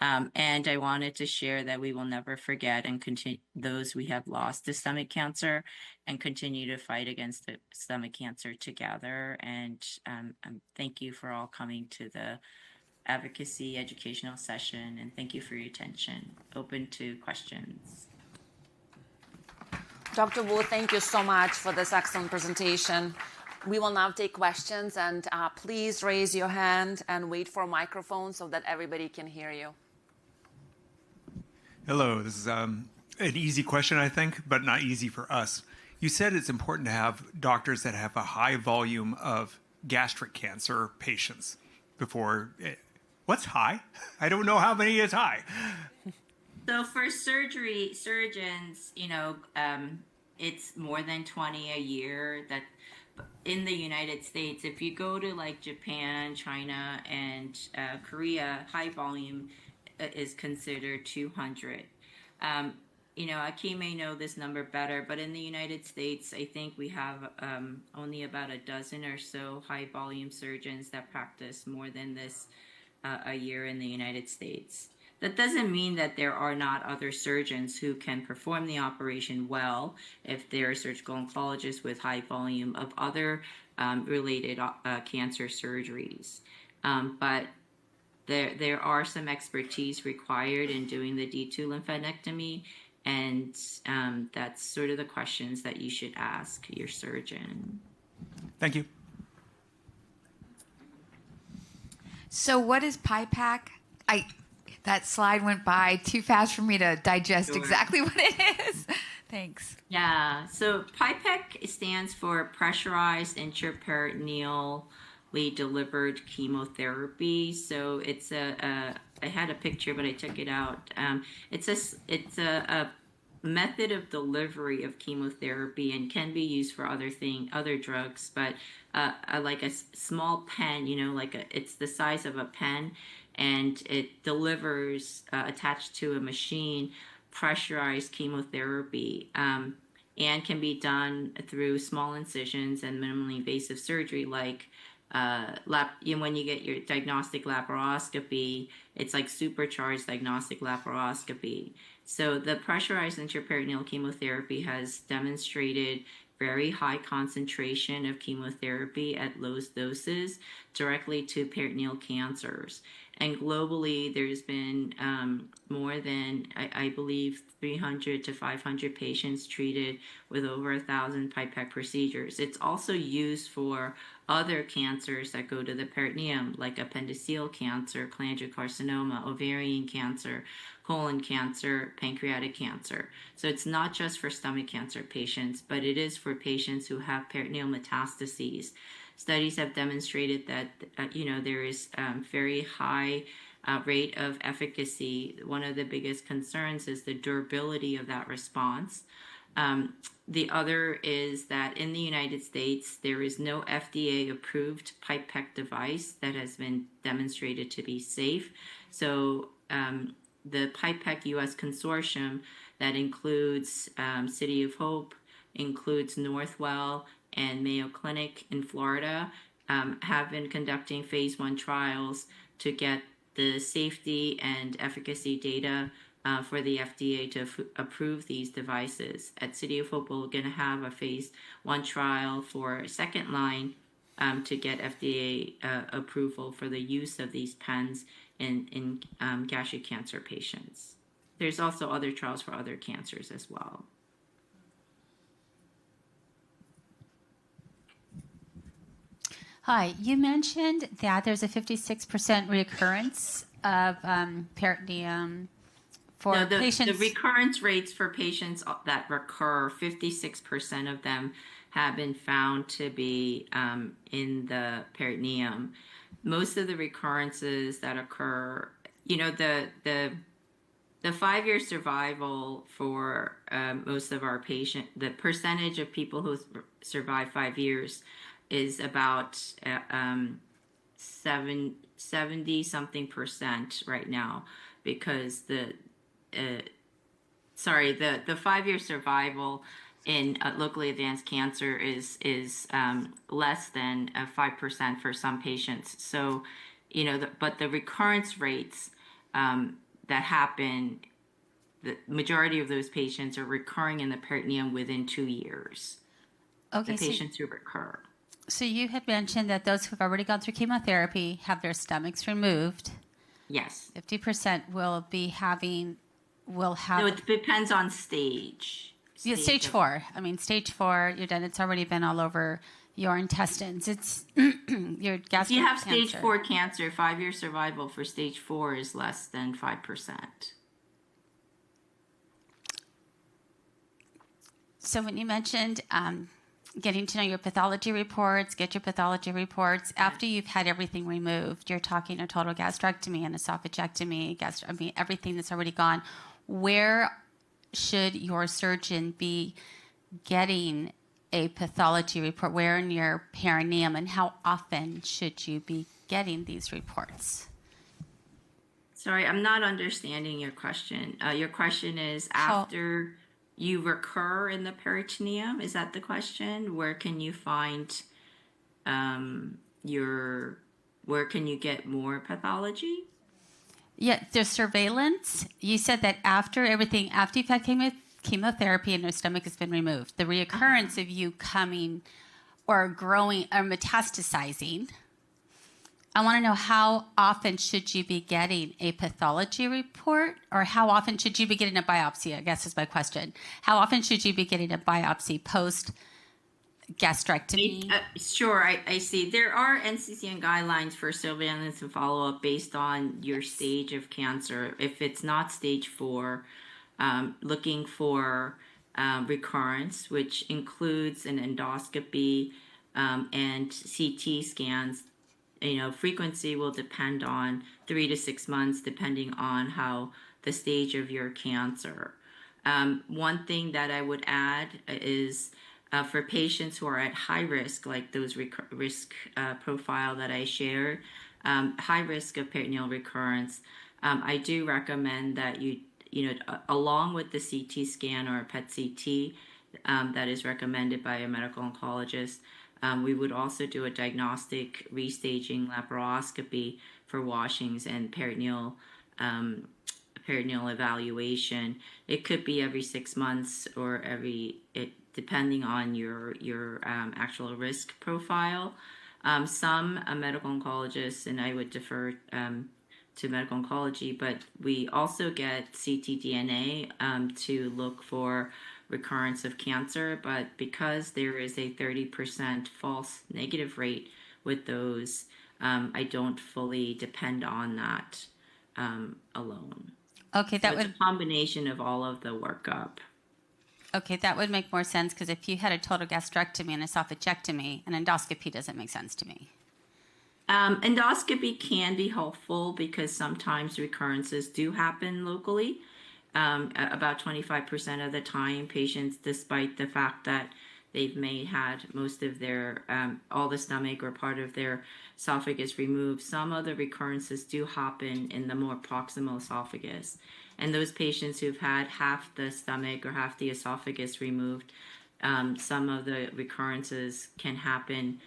And I wanted to share that we will never forget and continue those we have lost to stomach cancer and continue to fight against the stomach cancer together. And thank you for all coming to the advocacy educational session, and thank you for your attention. Open to questions. Dr. Wu, thank you so much for this excellent presentation. We will now take questions, and please raise your hand and wait for a microphone so that everybody can hear you. Hello, this is an easy question, I think, but not easy for us. You said it's important to have doctors that have a high volume of gastric cancer patients before. What's high? I don't know how many is high. So for surgeons, it's more than 20 a year. That in the United States, if you go to like Japan, China, and Korea, high volume is considered 200. Aki may know this number better, but in the United States, I think we have only about a dozen or so high volume surgeons that practice more than this a year in the United States. That doesn't mean that there are not other surgeons who can perform the operation well if they're surgical oncologists with high volume of other related cancer surgeries. But there are some expertise required in doing the D2 lymphadenectomy, and that's sort of the questions that you should ask your surgeon. Thank you. So what is HIPEC? That slide went by too fast for me to digest exactly what it is. Thanks. Yeah, so HIPEC stands for Pressurized Intraperitoneally Delivered Chemotherapy. So it's I had a picture, but I took it out. It's a method of delivery of chemotherapy and can be used for other drugs, but like a small pen, it's the size of a pen, and it delivers attached to a machine pressurized chemotherapy, and can be done through small incisions and minimally invasive surgery, like when you get your diagnostic laparoscopy, it's like supercharged diagnostic laparoscopy. So the pressurized intraperitoneal chemotherapy has demonstrated very high concentration of chemotherapy at low doses directly to peritoneal cancers. And globally, there's been more than, I believe, 300 to 500 patients treated with over 1,000 HIPEC procedures. It's also used for other cancers that go to the peritoneum, like appendiceal cancer, cholangiocarcinoma, ovarian cancer, colon cancer, pancreatic cancer. So it's not just for stomach cancer patients, but it is for patients who have peritoneal metastases. Studies have demonstrated that there is very high rate of efficacy. One of the biggest concerns is the durability of that response. The other is that in the United States, there is no FDA-approved HIPEC device that has been demonstrated to be safe. So the HIPEC U.S. consortium that includes City of Hope, includes Northwell, and Mayo Clinic in Florida have been conducting phase 1 trials to get the safety and efficacy data for the FDA to approve these devices. At City of Hope, we're going to have a phase 1 trial for second line to get FDA approval for the use of these pens in gastric cancer patients. There's also other trials for other cancers as well. Hi, you mentioned that there's a 56% recurrence of peritoneum for patients. The recurrence rates for patients that recur, 56% of them have been found to be in the peritoneum. Most of the recurrences that occur, the 5-year survival for most of our patients, the percentage of people who survive 5 years is about 70-something percent right now, because the 5-year survival in locally advanced cancer is less than 5% for some patients. So, but the recurrence rates that happen, the majority of those patients are recurring in the peritoneum within 2 years. Okay, the patients who recur. So you had mentioned that those who've already gone through chemotherapy have their stomachs removed. Yes. 50% will have. No, it depends on stage. Yeah, stage 4. I mean, stage 4, you're done. It's already been all over your intestines. It's your gastric cancer. If you have stage 4 cancer, 5-year survival for stage 4 is less than 5%. So when you mentioned getting to know your pathology reports, get your pathology reports after you've had everything removed, you're talking a total gastrectomy and esophagectomy, everything that's already gone. Where should your surgeon be getting a pathology report? Where in your perineum, and how often should you be getting these reports? Sorry, I'm not understanding your question. Your question is after you recur in the peritoneum? Is that the question? Where can you find where can you get more pathology? Yeah, there's surveillance. You said that after you've had chemotherapy and your stomach has been removed, the reoccurrence of you coming or growing or metastasizing, I want to know how often should you be getting a pathology report, or how often should you be getting a biopsy, I guess is my question. How often should you be getting a biopsy post-gastrectomy? Sure, I see. There are NCCN guidelines for surveillance and follow-up based on your stage of cancer. If it's not stage 4, looking for recurrence, which includes an endoscopy and CT scans. Frequency will depend on 3 to 6 months, depending on how the stage of your cancer. One thing that I would add is for patients who are at high risk, like those risk profile that I shared, high risk of peritoneal recurrence, I do recommend that along with the CT scan or a PET-CT that is recommended by a medical oncologist, we would also do a diagnostic restaging laparoscopy for washings and peritoneal evaluation. It could be every 6 months or depending on your actual risk profile. Some medical oncologists, and I would defer to medical oncology, but we also get ctDNA to look for recurrence of cancer, but because there is a 30% false negative rate with those, I don't fully depend on that alone. Okay, so it's a combination of all of the workup. Okay, that would make more sense, because if you had a total gastrectomy and esophagectomy, an endoscopy doesn't make sense to me. Endoscopy can be helpful because sometimes recurrences do happen locally. About 25% of the time, patients, despite the fact that they've had most of their, all the stomach or part of their esophagus removed, some of the recurrences do happen in the more proximal esophagus. And those patients who've had half the stomach or half the esophagus removed, some of the recurrences can happen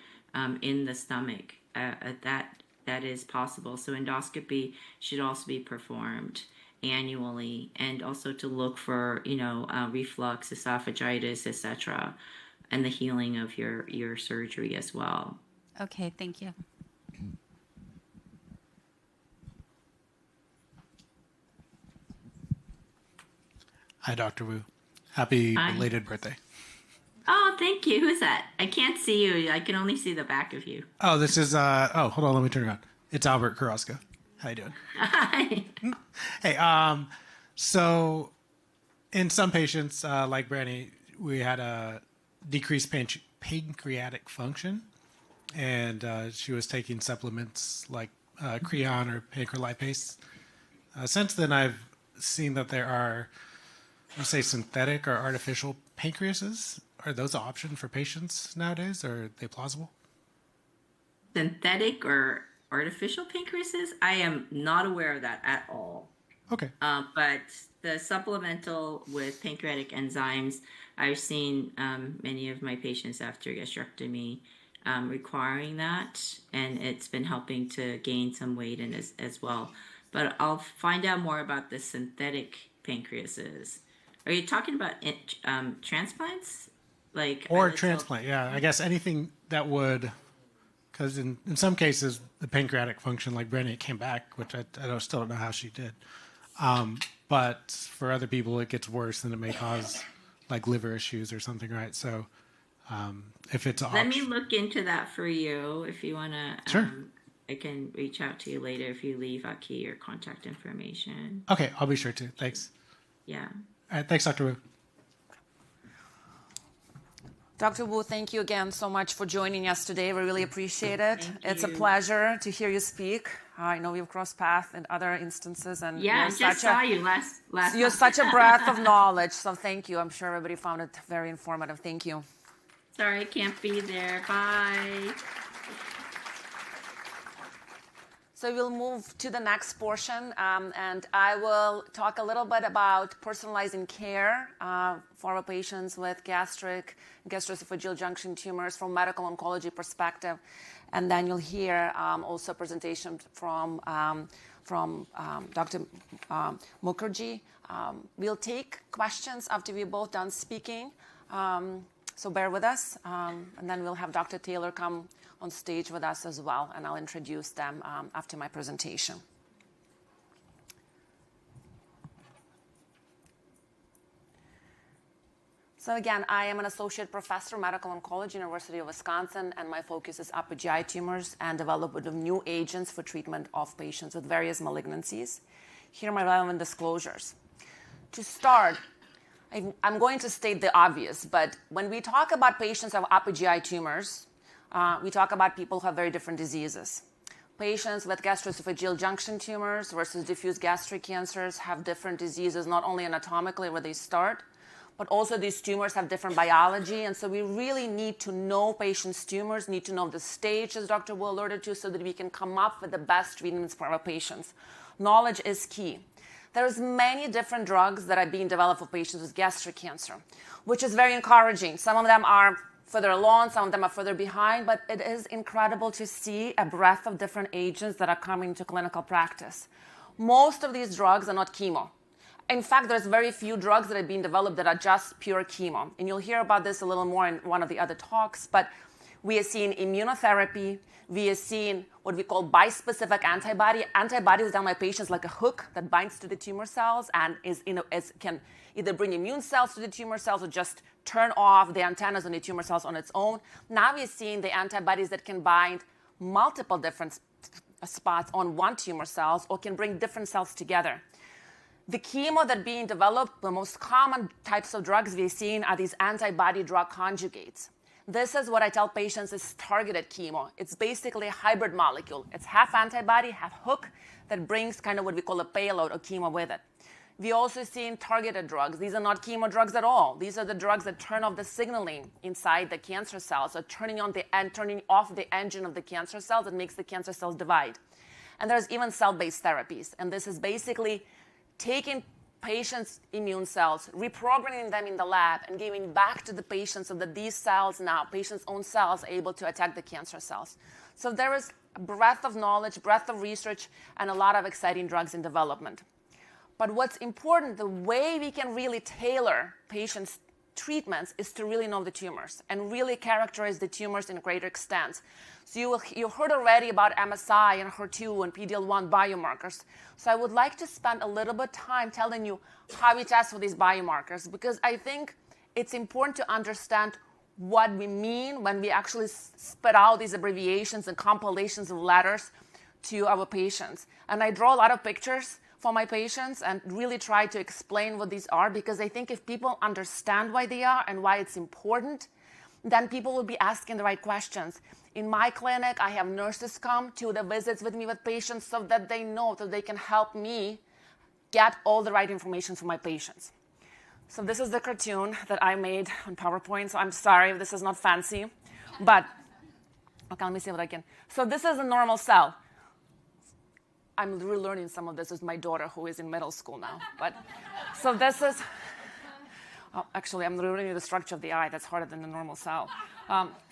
in the stomach. That is possible. So endoscopy should also be performed annually, and also to look for reflux, esophagitis, etc., and the healing of your surgery as well. Okay, thank you. Hi, Dr. Wu. Happy belated birthday. Oh, thank you. Who's that? I can't see you. I can only see the back of you. Oh, this is hold on, let me turn it on. It's Albert Carrasco. How you doing? Hi. Hey, so in some patients, like Brandy, we had a decreased pancreatic function, and she was taking supplements like Creon or pancreolipase. Since then, I've seen that there are, let's say, synthetic or artificial pancreases. Are those an option for patients nowadays, or are they plausible? Synthetic or artificial pancreases? I am not aware of that at all. Okay. But the supplemental with pancreatic enzymes, I've seen many of my patients after gastrectomy requiring that, and it's been helping to gain some weight in as well. But I'll find out more about the synthetic pancreases. Are you talking about transplants? Or transplant, yeah. I guess anything that would, because in some cases, the pancreatic function, like Brandy, it came back, which I still don't know how she did. But for other people, it gets worse, and it may cause like liver issues or something, right? So if it's an Let me look into that for you if you want to. Sure. I can reach out to you later if you leave Aki your contact information. Okay, I'll be sure to. Thanks. Yeah. All right, thanks, Dr. Wu. Dr. Wu, thank you again so much for joining us today. We really appreciate it. Thank It's a you. pleasure to hear you speak. I know we've crossed paths in other instances, and Yeah, I just saw you last you're month. such a breadth of knowledge. So thank you. I'm sure everybody found it very informative. Thank you. Sorry I can't be there. Bye. So we'll move to the next portion, and I will talk a little bit about personalizing care for our patients with gastric, gastroesophageal junction tumors from medical oncology perspective. And then you'll hear also a presentation from Dr. Mukherjee. We'll take questions after we're both done speaking, so bear with us, and then we'll have Dr. Taylor come on stage with us as well, and I'll introduce them after my presentation. So again, I am an associate professor of medical oncology, University of Wisconsin, and my focus is upper GI tumors and development of new agents for treatment of patients with various malignancies. Here are my relevant disclosures. To start, I'm going to state the obvious, but when we talk about patients who have upper GI tumors, we talk about people who have very different diseases. Patients with gastroesophageal junction tumors versus diffuse gastric cancers have different diseases, not only anatomically where they start, but also these tumors have different biology. And so we really need to know patients' tumors, need to know the stage, as Dr. Wu alluded to, so that we can come up with the best treatments for our patients. Knowledge is key. There's many different drugs that are being developed for patients with gastric cancer, which is very encouraging. Some of them are further along, some of them are further behind, but it is incredible to see a breadth of different agents that are coming to clinical practice. Most of these drugs are not chemo. In fact, there's very few drugs that are being developed that are just pure chemo. And you'll hear about this a little more in one of the other talks, but we are seeing immunotherapy. We are seeing what we call bispecific antibody. Antibodies done by patients like a hook that binds to the tumor cells and can either bring immune cells to the tumor cells or just turn off the antennas on the tumor cells on its own. Now we're seeing the antibodies that can bind multiple different spots on one tumor cells or can bring different cells together. The chemo that being developed, the most common types of drugs we're seeing are these antibody drug conjugates. This is what I tell patients is targeted chemo. It's basically a hybrid molecule. It's half antibody, half hook that brings kind of what we call a payload or chemo with it. We also seeing targeted drugs. These are not chemo drugs at all. These are the drugs that turn off the signaling inside the cancer cells, or turning off the engine of the cancer cells that makes the cancer cells divide. And there's even cell-based therapies. And this is basically taking patients' immune cells, reprogramming them in the lab, and giving back to the patient so that these cells now, patients' own cells, are able to attack the cancer cells. So there is a breadth of knowledge, breadth of research, and a lot of exciting drugs in development. But what's important, the way we can really tailor patients' treatments is to really know the tumors and really characterize the tumors in greater extent. So you heard already about MSI and HER2 and PD-L1 biomarkers. So I would like to spend a little bit of time telling you how we test for these biomarkers, because I think it's important to understand what we mean when we actually spit out these abbreviations and compilations of letters to our patients. And I draw a lot of pictures for my patients and really try to explain what these are, because I think if people understand why they are and why it's important, then people will be asking the right questions. In my clinic, I have nurses come to the visits with me with patients so that they know that they can help me get all the right information for my patients. So this is the cartoon that I made on PowerPoint. So I'm sorry if this is not fancy, but okay, let me see what I can. So this is a normal cell. I'm relearning some of this with my daughter, who is in middle school now. But so this is, oh, actually, I'm relearning the structure of the eye. That's harder than the normal cell.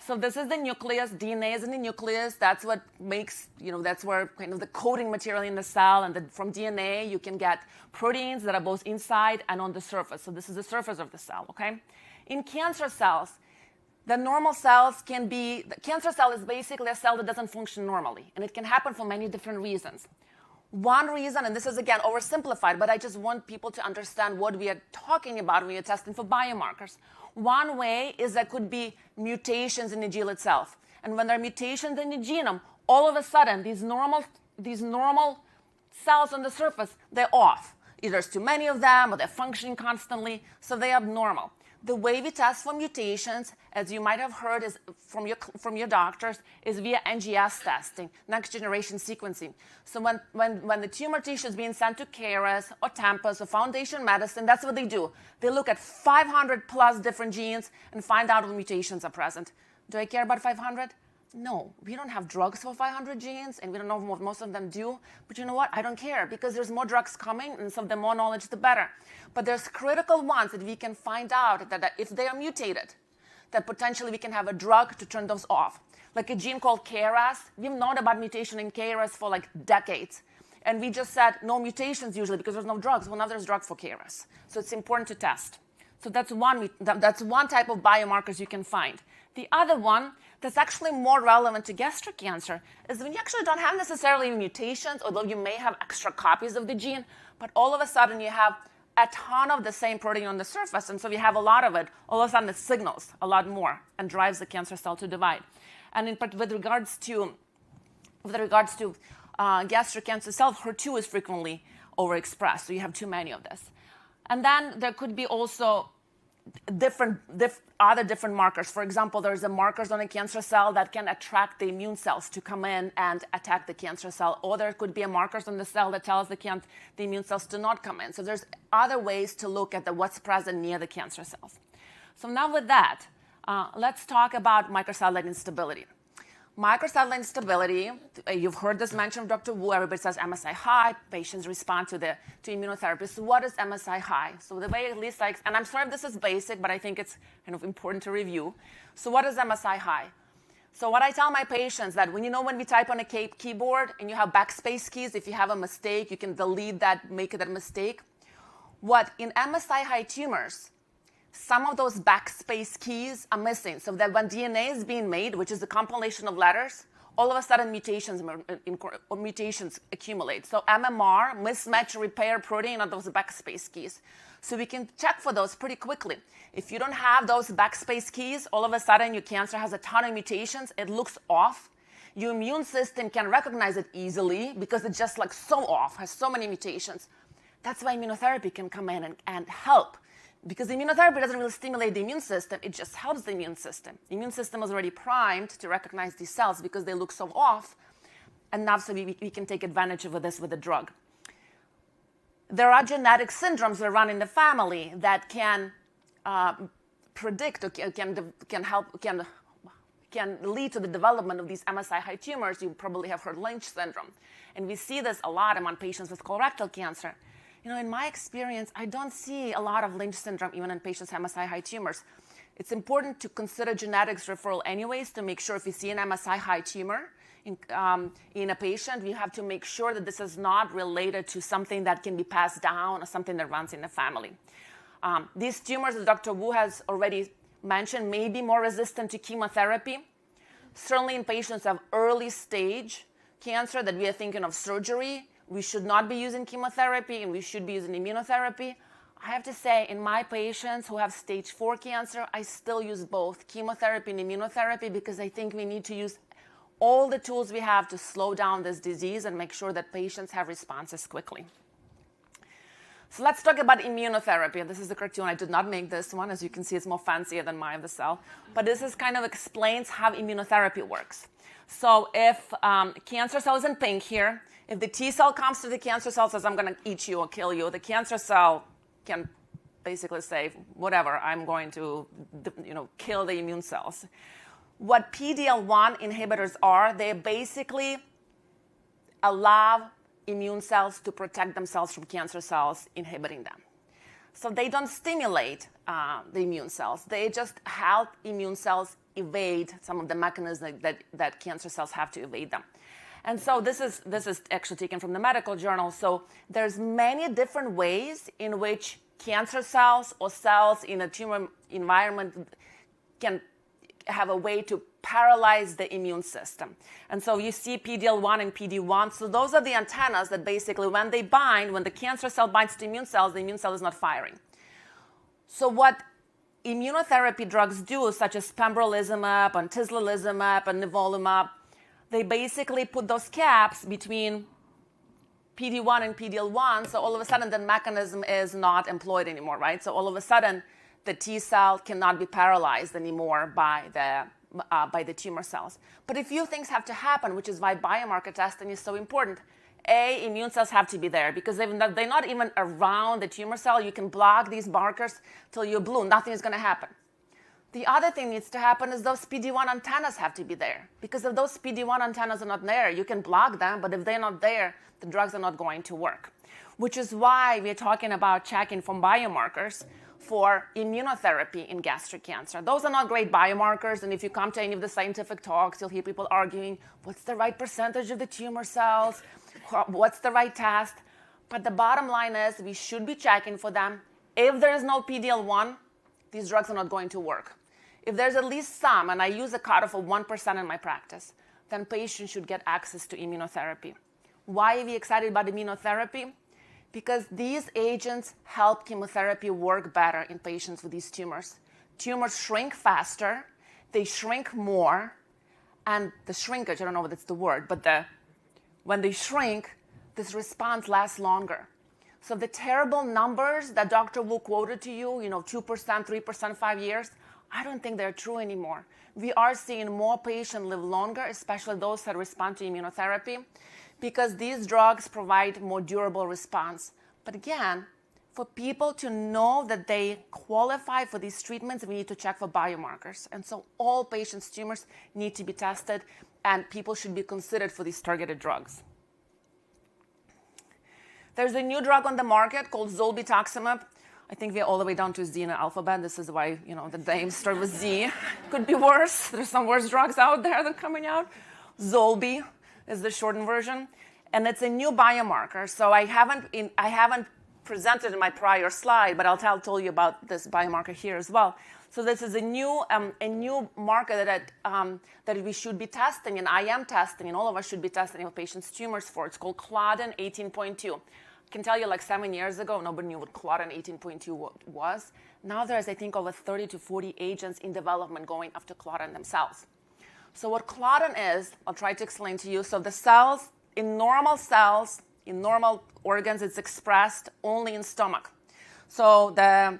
So this is the nucleus. DNA is in the nucleus. That's what makes, that's where kind of the coding material in the cell. And from DNA, you can get proteins that are both inside and on the surface. So this is the surface of the cell, okay? In cancer cells, the normal cells can be, the cancer cell is basically a cell that doesn't function normally. And it can happen for many different reasons. One reason, and this is again oversimplified, but I just want people to understand what we are talking about when we are testing for biomarkers. One way is there could be mutations in the gene itself. And when there are mutations in the genome, all of a sudden, these normal cells on the surface, they're off. Either there's too many of them or they're functioning constantly, so they're abnormal. The way we test for mutations, as you might have heard is from your doctors, is via NGS testing, next generation sequencing. So when the tumor tissue is being sent to KRAS or Tempus or Foundation Medicine, that's what they do. They look at 500 plus different genes and find out when mutations are present. Do I care about 500? No, we don't have drugs for 500 genes, and we don't know what most of them do. But you know what? I don't care, because there's more drugs coming, and so the more knowledge, the better. But there's critical ones that we can find out that if they are mutated, that potentially we can have a drug to turn those off. Like a gene called KRAS. We've known about mutation in KRAS for like decades. And we just said no mutations usually because there's no drugs. Well, now there's drugs for KRAS. So it's important to test. So that's one type of biomarkers you can find. The other one that's actually more relevant to gastric cancer is when you actually don't have necessarily mutations, although you may have extra copies of the gene, but all of a sudden you have a ton of the same protein on the surface, and so you have a lot of it. All of a sudden it signals a lot more and drives the cancer cell to divide. And with regards to gastric cancer cells, HER2 is frequently overexpressed, so you have too many of this. And then there could be also other different markers. For example, there's a markers on a cancer cell that can attract the immune cells to come in and attack the cancer cell, or there could be a markers on the cell that tells the immune cells to not come in. So there's other ways to look at what's present near the cancer cells. So now with that, let's talk about microsatellite instability. Microsatellite instability, you've heard this mentioned from Dr. Wu. Everybody says MSI high, patients respond to immunotherapy. So what is MSI high? So the way at least and I'm sorry if this is basic, but I think it's kind of important to review. So what is MSI high? So what I tell my patients that when we type on a keyboard and you have backspace keys, if you have a mistake, you can delete that, make that mistake. What in MSI high tumors, some of those backspace keys are missing. So that when DNA is being made, which is a compilation of letters, all of a sudden mutations accumulate. So MMR, mismatch repair protein, are those backspace keys. So we can check for those pretty quickly. If you don't have those backspace keys, all of a sudden your cancer has a ton of mutations. It looks off. Your immune system can recognize it easily because it's just like so off, has so many mutations. That's why immunotherapy can come in and help. Because immunotherapy doesn't really stimulate the immune system, it just helps the immune system. The immune system is already primed to recognize these cells because they look so off, and now so we can take advantage of this with the drug. There are genetic syndromes that run in the family that can predict or can lead to the development of these MSI high tumors. You probably have heard Lynch syndrome. And we see this a lot among patients with colorectal cancer. In my experience, I don't see a lot of Lynch syndrome even in patients with MSI high tumors. It's important to consider genetics referral anyways to make sure if you see an MSI high tumor in a patient, we have to make sure that this is not related to something that can be passed down or something that runs in the family. These tumors, as Dr. Wu has already mentioned, may be more resistant to chemotherapy. Certainly in patients who have early stage cancer that we are thinking of surgery, we should not be using chemotherapy and we should be using immunotherapy. I have to say, in my patients who have stage 4 cancer, I still use both chemotherapy and immunotherapy because I think we need to use all the tools we have to slow down this disease and make sure that patients have responses quickly. So let's talk about immunotherapy. This is the cartoon. I did not make this one. As you can see, it's more fancier than mine of the cell. But this is kind of explains how immunotherapy works. So if cancer cell is in pink here, if the T cell comes to the cancer cell, says, I'm going to eat you or kill you, the cancer cell can basically say, whatever, I'm going to kill the immune cells. What PD-L1 inhibitors are, they basically allow immune cells to protect themselves from cancer cells, inhibiting them. So they don't stimulate the immune cells. They just help immune cells evade some of the mechanisms that cancer cells have to evade them. And so this is actually taken from the medical journal. So there's many different ways in which cancer cells or cells in a tumor environment can have a way to paralyze the immune system. And so you see PD-L1 and PD-1. So those are the antennas that basically when they bind, when the cancer cell binds to immune cells, the immune cell is not firing. So what immunotherapy drugs do, such as pembrolizumab and tislelizumab and nivolumab, they basically put those caps between PD-1 and PD-L1, so all of a sudden the mechanism is not employed anymore, right? So all of a sudden the T cell cannot be paralyzed anymore by the tumor cells. But a few things have to happen, which is why biomarker testing is so important. A, immune cells have to be there because they're not even around the tumor cell. You can block these markers till you're blue. Nothing is going to happen. The other thing needs to happen is those PD-1 antennas have to be there. Because if those PD-1 antennas are not there, you can block them, but if they're not there, the drugs are not going to work. Which is why we're talking about checking for biomarkers for immunotherapy in gastric cancer. Those are not great biomarkers, and if you come to any of the scientific talks, you'll hear people arguing, what's the right percentage of the tumor cells? What's the right test? But the bottom line is we should be checking for them. If there is no PD-L1, these drugs are not going to work. If there's at least some, and I use a cutoff of 1% in my practice, then patients should get access to immunotherapy. Why are we excited about immunotherapy? Because these agents help chemotherapy work better in patients with these tumors. Tumors shrink faster, they shrink more, and the shrinkage, I don't know if that's the word, but when they shrink, this response lasts longer. So the terrible numbers that Dr. Wu quoted to you, 2%, 3%, 5 years, I don't think they're true anymore. We are seeing more patients live longer, especially those that respond to immunotherapy, because these drugs provide more durable response. But again, for people to know that they qualify for these treatments, we need to check for biomarkers. And so all patients' tumors need to be tested, and people should be considered for these targeted drugs. There's a new drug on the market called zolbetuximab. I think we're all the way down to Z in the alphabet. This is why, the names start with Z. Could be worse. There's some worse drugs out there that are coming out. Zolbe is the shortened version. And it's a new biomarker. So I haven't presented in my prior slide, but I'll tell you about this biomarker here as well. So this is a new marker that we should be testing, and I am testing, and all of us should be testing our patients' tumors for. It's called Claudin 18.2. I can tell you, 7 years ago, nobody knew what Claudin 18.2 was. Now there's, I think, over 30 to 40 agents in development going after Claudin themselves. So what Claudin is, I'll try to explain to you. So the cells, in normal organs, it's expressed only in stomach. So the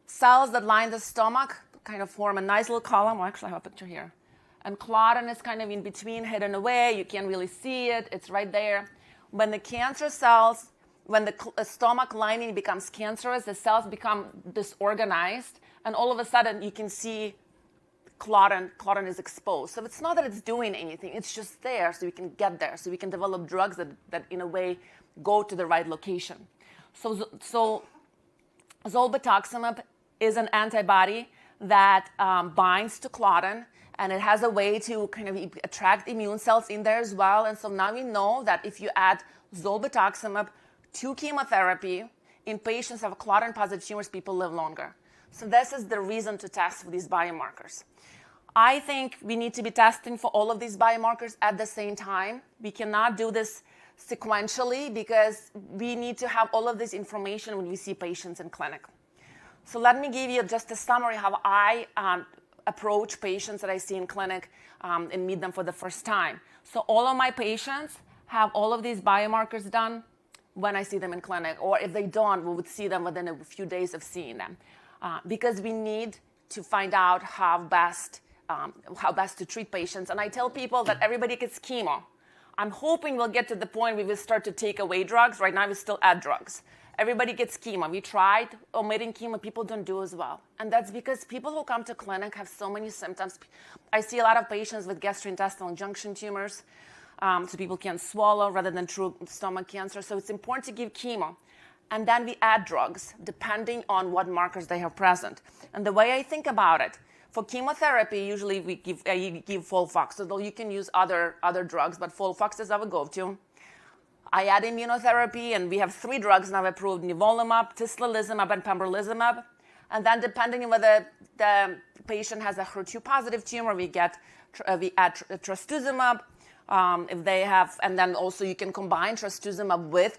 cells that line the stomach kind of form a nice little column. Well, actually, I have a picture here. And Claudin is kind of in between, hidden away. You can't really see it. It's right there. When the cancer cells, when the stomach lining becomes cancerous, the cells become disorganized. And all of a sudden, you can see Claudin is exposed. So it's not that it's doing anything. It's just there so we can get there. So we can develop drugs that in a way, go to the right location. So zolbetuximab is an antibody that binds to Claudin, and it has a way to kind of attract immune cells in there as well. And so now we know that if you add zolbetuximab to chemotherapy in patients who have Claudin-positive tumors, people live longer. So this is the reason to test for these biomarkers. I think we need to be testing for all of these biomarkers at the same time. We cannot do this sequentially because we need to have all of this information when we see patients in clinic. So let me give you just a summary how I approach patients that I see in clinic and meet them for the first time. So all of my patients have all of these biomarkers done when I see them in clinic, or if they don't, we would see them within a few days of seeing them, because we need to find out how best to treat patients. And I tell people that everybody gets chemo. I'm hoping we'll get to the point where we start to take away drugs. Right now, we still add drugs. Everybody gets chemo. We tried omitting chemo. People don't do as well. And that's because people who come to clinic have so many symptoms. I see a lot of patients with gastrointestinal junction tumors, so people can't swallow rather than true stomach cancer. So it's important to give chemo. And then we add drugs depending on what markers they have present. And the way I think about it, for chemotherapy, usually we give FOLFOX, although you can use other drugs, but FOLFOX is our go-to. I add immunotherapy, and we have 3 drugs now approved: nivolumab, tislelizumab, and pembrolizumab. And then depending on whether the patient has a HER2-positive tumor, we add trastuzumab. If they have, and then also you can combine trastuzumab with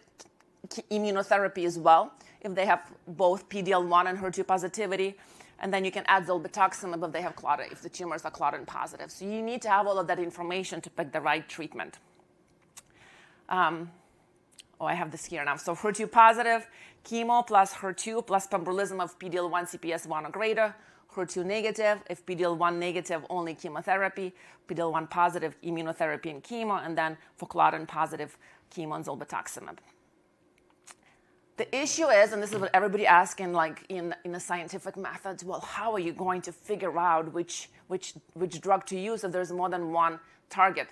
immunotherapy as well if they have both PD-L1 and HER2 positivity. And then you can add zolbetuximab if they have Claudin, if the tumors are Claudin positive. So you need to have all of that information to pick the right treatment. I have this here now. So HER2 positive, chemo plus HER2 plus pembrolizumab, PD-L1, CPS1 or greater. HER2 negative, if PD-L1 negative, only chemotherapy. PD-L1 positive, immunotherapy and chemo. And then for Claudin positive, chemo and zolbetuximab. The issue is, and this is what everybody asking, in a scientific method, well, how are you going to figure out which drug to use if there's more than one target?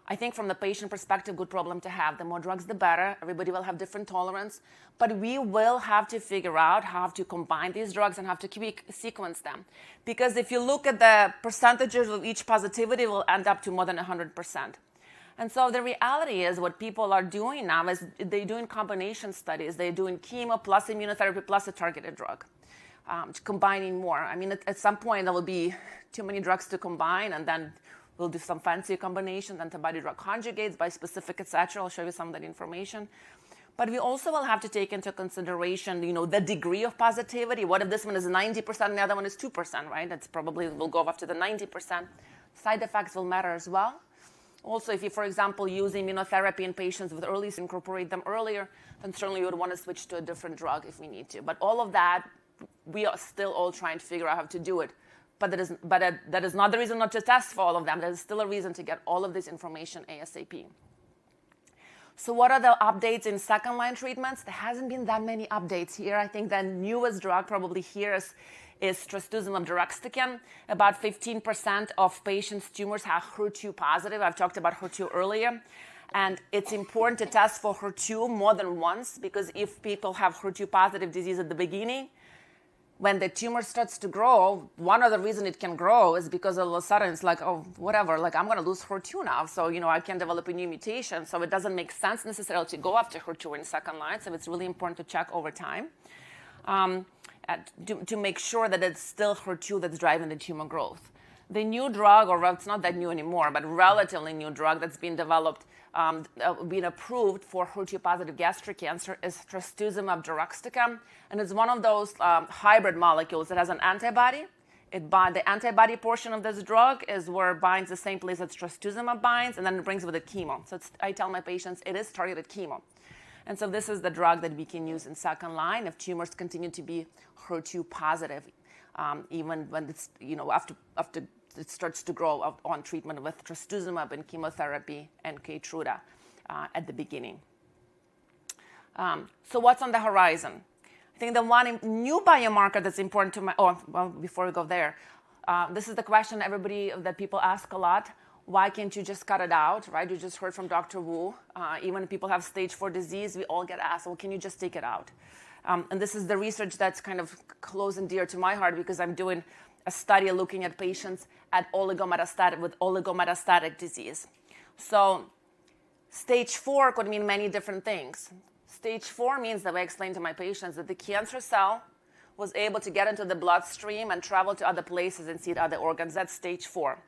I think from the patient perspective, good problem to have. The more drugs, the better. Everybody will have different tolerance. But we will have to figure out how to combine these drugs and how to sequence them. Because if you look at the percentages of each positivity, it will end up to more than 100%. And so the reality is what people are doing now is they're doing combination studies. They're doing chemo plus immunotherapy plus a targeted drug. combining more. I mean, at some point, there will be too many drugs to combine, and then we'll do some fancy combinations, antibody drug conjugates, bispecific, et cetera. I'll show you some of that information. But we also will have to take into consideration, the degree of positivity. What if this one is 90% and the other one is 2%, right? That's probably will go up to the 90%. Side effects will matter as well. Also, if you, for example, use immunotherapy in patients with early, incorporate them earlier, then certainly you would want to switch to a different drug if we need to. But all of that, we are still all trying to figure out how to do it. But that is not the reason not to test for all of them. There is still a reason to get all of this information ASAP. So what are the updates in second-line treatments? There hasn't been that many updates here. I think the newest drug probably here is trastuzumab deruxtecan. About 15% of patients' tumors have HER2 positive. I've talked about HER2 earlier. And it's important to test for HER2 more than once, because if people have HER2 positive disease at the beginning, when the tumor starts to grow, one of the reasons it can grow is because all of a sudden it's like, oh, whatever, like I'm going to lose HER2 now. So, I can develop a new mutation. So it doesn't make sense necessarily to go after HER2 in second line. So it's really important to check over time to make sure that it's still HER2 that's driving the tumor growth. The new drug, or it's not that new anymore, but relatively new drug that's been developed, been approved for HER2-positive gastric cancer is trastuzumab deruxtecan. And it's one of those hybrid molecules that has an antibody. The antibody portion of this drug is where it binds the same place that trastuzumab binds, and then it brings with it chemo. So I tell my patients it is targeted chemo. And so this is the drug that we can use in second line if tumors continue to be HER2 positive, even when it's, after it starts to grow on treatment with trastuzumab and chemotherapy and Keytruda at the beginning. So what's on the horizon? I think the one new biomarker that's important to before we go there, this is the question that people ask a lot. Why can't you just cut it out, right? You just heard from Dr. Wu. Even if people have stage 4 disease, we all get asked, well, can you just take it out? And this is the research that's kind of close and dear to my heart, because I'm doing a study looking at patients with oligometastatic disease. So stage 4 could mean many different things. Stage 4 means, that I explain to my patients, that the cancer cell was able to get into the bloodstream and travel to other places and seed other organs. That's stage 4.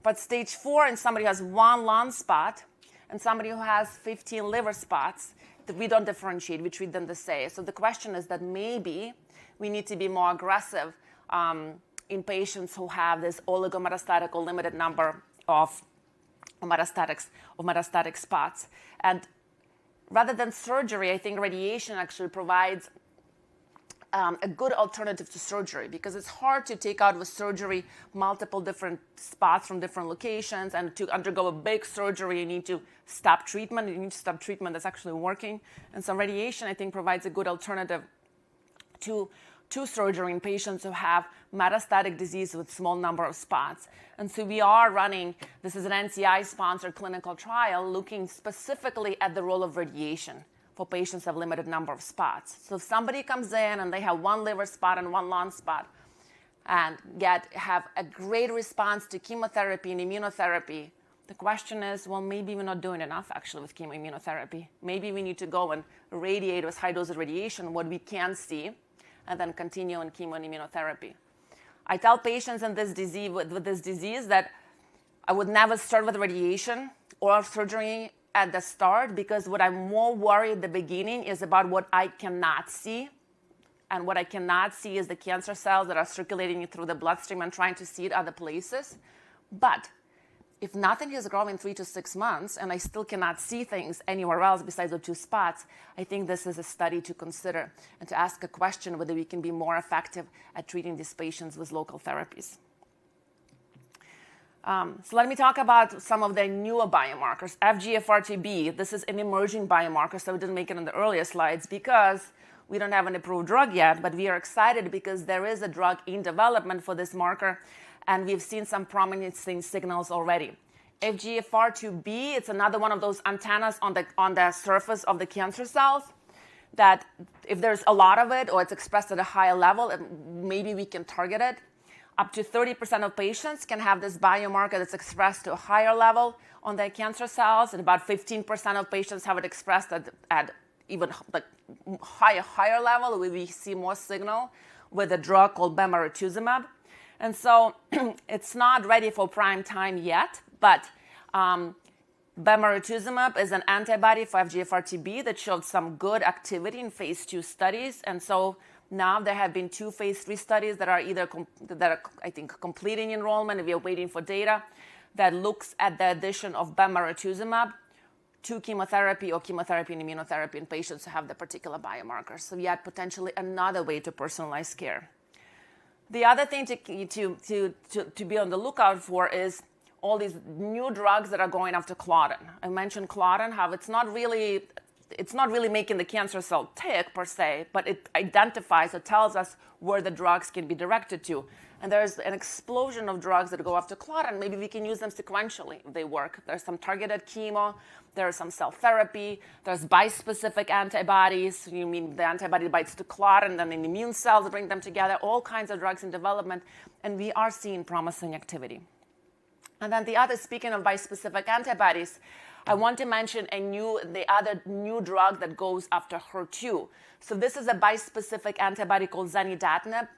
But stage 4 in somebody who has 1 lung spot and somebody who has 15 liver spots, that we don't differentiate. We treat them the same. So the question is that maybe we need to be more aggressive in patients who have this oligometastatic or limited number of metastatic spots. And rather than surgery, I think radiation actually provides a good alternative to surgery, because it's hard to take out with surgery multiple different spots from different locations, and to undergo a big surgery, you need to stop treatment. You need to stop treatment that's actually working. And so radiation, I think, provides a good alternative to surgery in patients who have metastatic disease with small number of spots. And so we are running, this is an NCI-sponsored clinical trial looking specifically at the role of radiation for patients who have limited number of spots. So if somebody comes in and they have 1 liver spot and 1 lung spot and have a great response to chemotherapy and immunotherapy, the question is, well, maybe we're not doing enough actually with chemoimmunotherapy. Maybe we need to go and radiate with high dose of radiation what we can see, and then continue in chemo and immunotherapy. I tell patients in this disease, with this disease, that I would never start with radiation or surgery at the start, because what I'm more worried at the beginning is about what I cannot see. And what I cannot see is the cancer cells that are circulating through the bloodstream and trying to seed other places. But if nothing is growing 3 to 6 months and I still cannot see things anywhere else besides the 2 spots, I think this is a study to consider and to ask a question whether we can be more effective at treating these patients with local therapies. So let me talk about some of the newer biomarkers. FGFR2b, this is an emerging biomarker, so we didn't make it in the earlier slides because we don't have an approved drug yet, but we are excited because there is a drug in development for this marker, and we've seen some promising signals already. FGFR2b, it's another one of those antennas on the surface of the cancer cells that if there's a lot of it or it's expressed at a higher level, maybe we can target it. Up to 30% of patients can have this biomarker that's expressed to a higher level on their cancer cells, and about 15% of patients have it expressed at even like higher level, where we see more signal. with a drug called bemarituzumab. And so it's not ready for prime time yet, but bemarituzumab is an antibody for FGFR-TB that showed some good activity in phase 2 studies. And so now there have been 2 phase 3 studies that are I think, completing enrollment, and we are waiting for data that looks at the addition of bemarituzumab to chemotherapy or chemotherapy and immunotherapy in patients who have the particular biomarkers. So yet potentially another way to personalize care. The other thing to be on the lookout for is all these new drugs that are going after claudin. I mentioned claudin, how it's not really making the cancer cell tick per se, but it identifies or tells us where the drugs can be directed to. And there's an explosion of drugs that go after claudin. Maybe we can use them sequentially if they work. There's some targeted chemo, there's some cell therapy, there's bispecific antibodies. You mean the antibody binds to claudin, then the immune cells bring them together, all kinds of drugs in development, and we are seeing promising activity. And then speaking of bispecific antibodies, I want to mention the other new drug that goes after HER2. So this is a bispecific antibody called zanidatamab.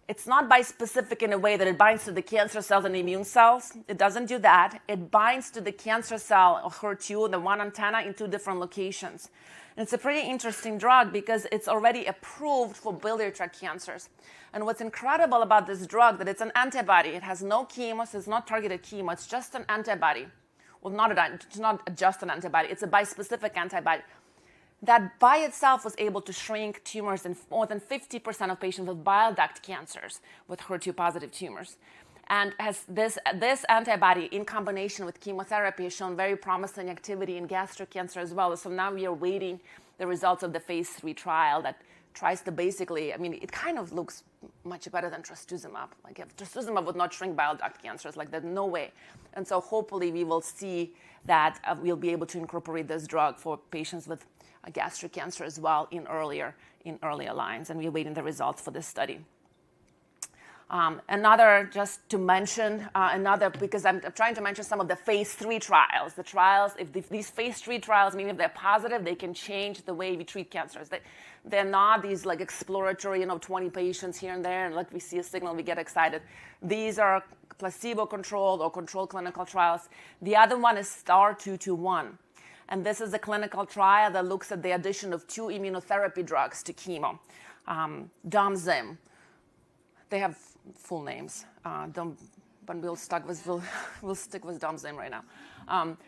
It's not bispecific in a way that it binds to the cancer cells and immune cells. It doesn't do that. It binds to the cancer cell of HER2, the one antenna, in 2 different locations. And it's a pretty interesting drug because it's already approved for biliary tract cancers. And what's incredible about this drug, that it's an antibody. It has no chemo, so it's not targeted chemo. It's just an antibody. Well, it's not just an antibody. It's a bispecific antibody that by itself was able to shrink tumors in more than 50% of patients with bile duct cancers with HER2-positive tumors. And has this antibody, in combination with chemotherapy, has shown very promising activity in gastric cancer as well. So now we are waiting the results of the phase 3 trial that tries to basically, it kind of looks much better than trastuzumab. Like if trastuzumab would not shrink bile duct cancers, like there's no way. And so hopefully we will see that we'll be able to incorporate this drug for patients with gastric cancer as well in earlier lines. And we're waiting the results for this study. Just to mention because I'm trying to mention some of the phase 3 trials. The trials, if these phase 3 trials, if they're positive, they can change the way we treat cancers. They're not these like exploratory, 20 patients here and there, and like we see a signal, we get excited. These are placebo-controlled or controlled clinical trials. The other one is STAR 221. And this is a clinical trial that looks at the addition of 2 immunotherapy drugs to chemo. Domzim. They have full names, but we'll stick with Domzim right now.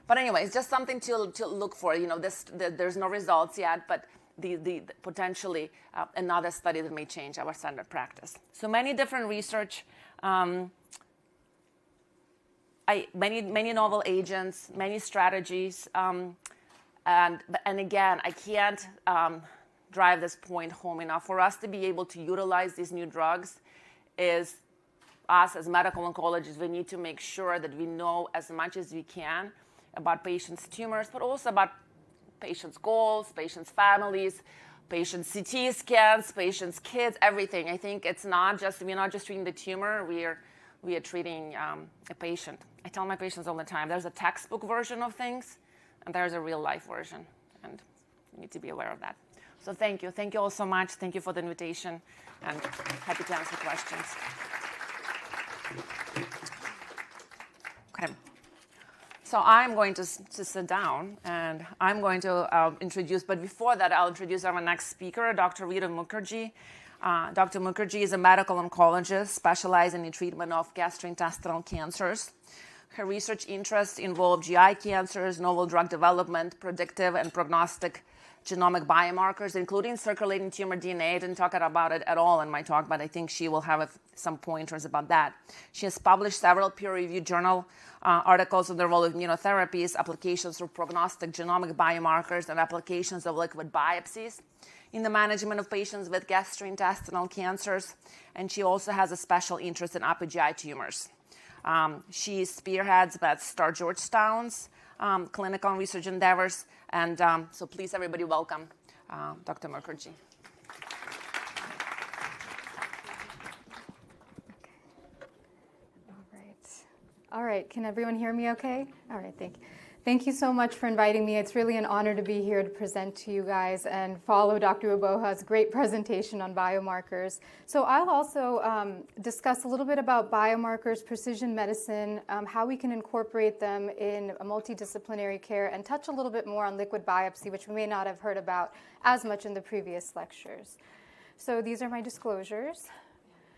But anyway, it's just something to look for. There's no results yet, but the potentially another study that may change our standard practice. So many different research, many novel agents, many strategies. And again, I can't drive this point home enough. For us to be able to utilize these new drugs is us as medical oncologists, we need to make sure that we know as much as we can about patients' tumors, but also about patients' goals, patients' families, patients' CT scans, patients' kids, everything. I think we're not just treating the tumor, we are treating a patient. I tell my patients all the time, there's a textbook version of things, and there's a real life version, and you need to be aware of that. So thank you. Thank you all so much. Thank you for the invitation, and happy to answer questions. Okay. So I'm going to sit down, and I'm going to introduce, but before that, I'll introduce our next speaker, Dr. Rita Mukherjee. Dr. Mukherjee is a medical oncologist specializing in the treatment of gastrointestinal cancers. Her research interests involve GI cancers, novel drug development, predictive and prognostic genomic biomarkers, including circulating tumor DNA. I didn't talk about it at all in my talk, but I think she will have some pointers about that. She has published several peer-reviewed journal articles on the role of immunotherapies, applications of prognostic genomic biomarkers, and applications of liquid biopsies in the management of patients with gastrointestinal cancers. And she also has a special interest in upper GI tumors. She spearheads Beth Starr Georgetown's clinical and research endeavors. And so please, everybody, welcome Dr. Mukherjee. All right. Can everyone hear me okay? All right, Thank you so much for inviting me. It's really an honor to be here to present to you guys and follow Dr. Oboha's great presentation on biomarkers. So I'll also discuss a little bit about biomarkers, precision medicine, how we can incorporate them in a multidisciplinary care, and touch a little bit more on liquid biopsy, which we may not have heard about as much in the previous lectures. So these are my disclosures.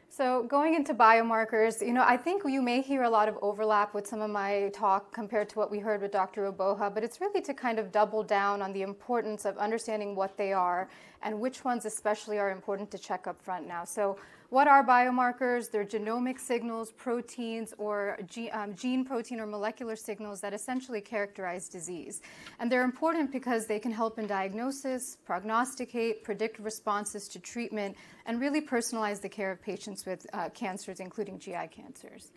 So going into biomarkers, I think you may hear a lot of overlap with some of my talk compared to what we heard with Dr. Oboha, but it's really to kind of double down on the importance of understanding what they are and which ones especially are important to check up front now. So what are biomarkers? They're genomic signals, proteins, or gene, protein, or molecular signals that essentially characterize disease. And they're important because they can help in diagnosis, prognosticate, predict responses to treatment, and really personalize the care of patients with cancers, including GI cancers.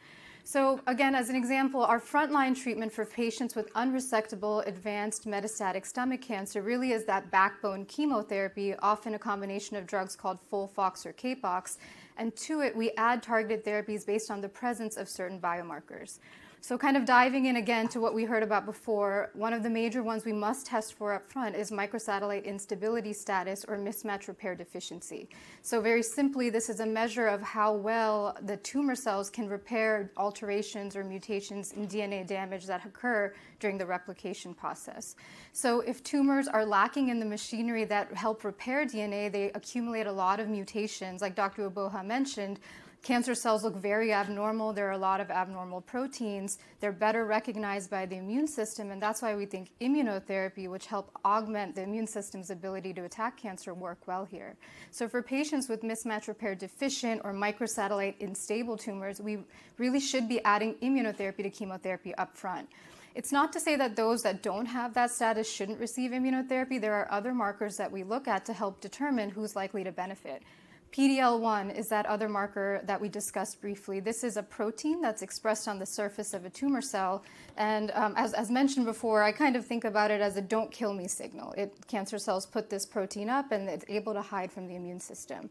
So again, as an example, our frontline treatment for patients with unresectable advanced metastatic stomach cancer really is that backbone chemotherapy, often a combination of drugs called FOLFOX or CAPOX. And to it, we add targeted therapies based on the presence of certain biomarkers. So kind of diving in again to what we heard about before, one of the major ones we must test for up front is microsatellite instability status or mismatch repair deficiency. So very simply, this is a measure of how well the tumor cells can repair alterations or mutations in DNA damage that occur during the replication process. So if tumors are lacking in the machinery that help repair DNA, they accumulate a lot of mutations. Like Dr. Oboha mentioned, cancer cells look very abnormal. There are a lot of abnormal proteins. They're better recognized by the immune system, and that's why we think immunotherapy, which help augment the immune system's ability to attack cancer, work well here. So for patients with mismatch repair deficient or microsatellite unstable tumors, we really should be adding immunotherapy to chemotherapy up front. It's not to say that those that don't have that status shouldn't receive immunotherapy. There are other markers that we look at to help determine who's likely to benefit. PD-L1 is that other marker that we discussed briefly. This is a protein that's expressed on the surface of a tumor cell. And as mentioned before, I kind of think about it as a don't kill me signal. Cancer cells put this protein up and it's able to hide from the immune system.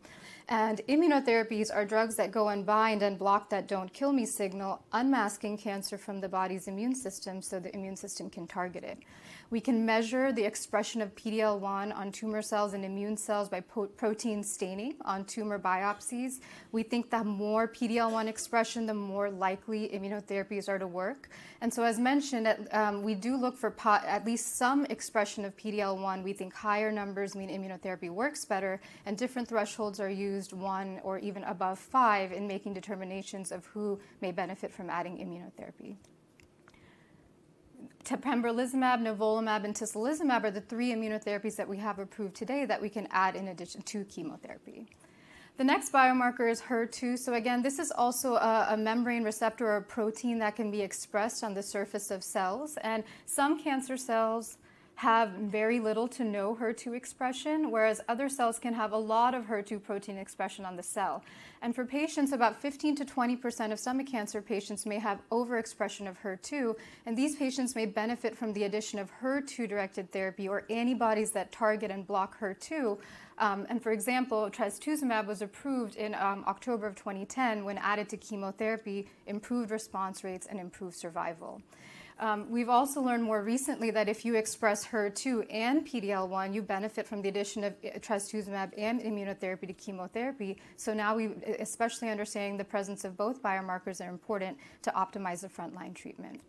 And immunotherapies are drugs that go and bind and block that don't kill me signal, unmasking cancer from the body's immune system so the immune system can target it. We can measure the expression of PD-L1 on tumor cells and immune cells by protein staining on tumor biopsies. We think the more PD-L1 expression, the more likely immunotherapies are to work. And so as mentioned, we do look for at least some expression of PD-L1. We think higher numbers mean immunotherapy works better, and different thresholds are used, 1 or even above 5, in making determinations of who may benefit from adding immunotherapy. Pembrolizumab, nivolumab, and tislelizumab are the 3 immunotherapies that we have approved today that we can add in addition to chemotherapy. The next biomarker is HER2. So again, this is also a membrane receptor or a protein that can be expressed on the surface of cells. And some cancer cells have very little to no HER2 expression, whereas other cells can have a lot of HER2 protein expression on the cell. And for patients, about 15 to 20% of stomach cancer patients may have overexpression of HER2, and these patients may benefit from the addition of HER2-directed therapy or antibodies that target and block HER2. And for example, trastuzumab was approved in October of 2010 when added to chemotherapy, improved response rates, and improved survival. We've also learned more recently that if you express HER2 and PD-L1, you benefit from the addition of trastuzumab and immunotherapy to chemotherapy. So now especially understanding the presence of both biomarkers are important to optimize the frontline treatment.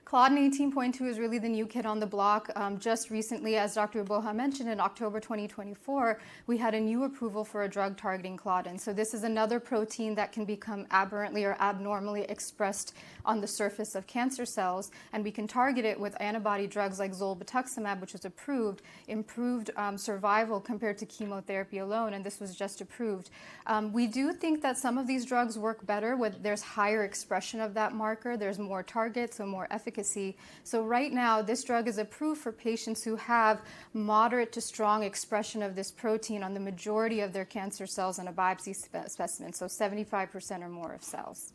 Claudin 18.2 is really the new kid on the block. Just recently, as Dr. Oboha mentioned, in October 2024, we had a new approval for a drug targeting Claudin. So this is another protein that can become aberrantly or abnormally expressed on the surface of cancer cells, and we can target it with antibody drugs like zolbetuximab, which was approved, improved survival compared to chemotherapy alone, and this was just approved. We do think that some of these drugs work better when there's higher expression of that marker. There's more targets, so more efficacy. So right now, this drug is approved for patients who have moderate to strong expression of this protein on the majority of their cancer cells in a biopsy specimen, so 75% or more of cells.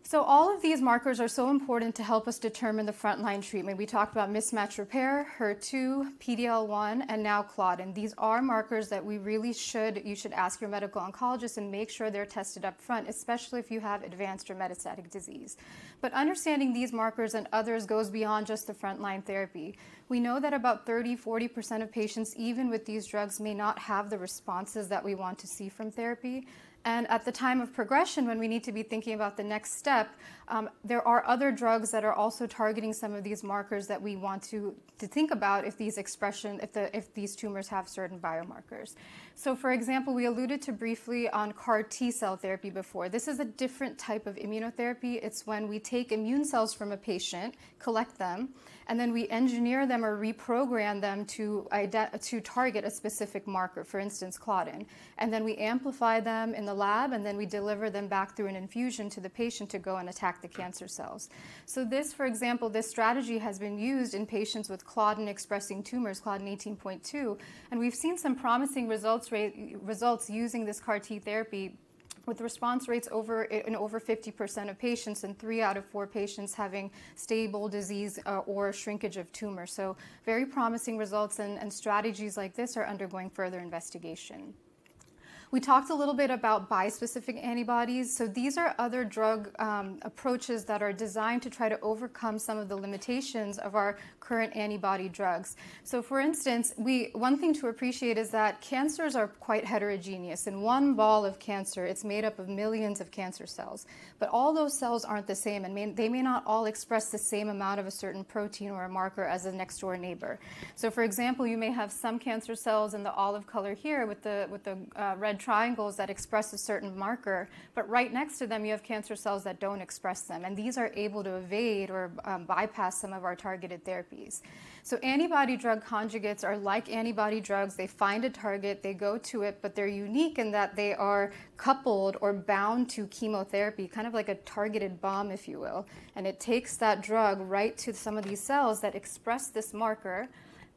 So all of these markers are so important to help us determine the frontline treatment. We talked about mismatch repair, HER2, PD-L1, and now Claudin. These are markers that you should ask your medical oncologist and make sure they're tested up front, especially if you have advanced or metastatic disease. But understanding these markers and others goes beyond just the frontline therapy. We know that about 30-40% of patients, even with these drugs, may not have the responses that we want to see from therapy. And at the time of progression, when we need to be thinking about the next step, there are other drugs that are also targeting some of these markers that we want to think about if these tumors have certain biomarkers. So for example, we alluded to briefly on CAR T cell therapy before. This is a different type of immunotherapy. It's when we take immune cells from a patient, collect them, and then we engineer them or reprogram them to target a specific marker, for instance, Claudin. And then we amplify them in the lab, and then we deliver them back through an infusion to the patient to go and attack the cancer cells. So this, for example, this strategy has been used in patients with Claudin-expressing tumors, Claudin 18.2, and we've seen some promising results using this CAR T therapy, with response rates in over 50% of patients and 3 out of 4 patients having stable disease or shrinkage of tumor. So very promising results, and strategies like this are undergoing further investigation. We talked a little bit about bispecific antibodies. So these are other drug approaches that are designed to try to overcome some of the limitations of our current antibody drugs. So for instance, one thing to appreciate is that cancers are quite heterogeneous. In one ball of cancer, it's made up of millions of cancer cells. But all those cells aren't the same, and they may not all express the same amount of a certain protein or a marker as a next door neighbor. So for example, you may have some cancer cells in the olive color here with the red triangles that express a certain marker, but right next to them you have cancer cells that don't express them, and these are able to evade or bypass some of our targeted therapies. So antibody drug conjugates are like antibody drugs. They find a target, they go to it, but they're unique in that they are coupled or bound to chemotherapy, kind of like a targeted bomb, if you will, and it takes that drug right to some of these cells that express this marker.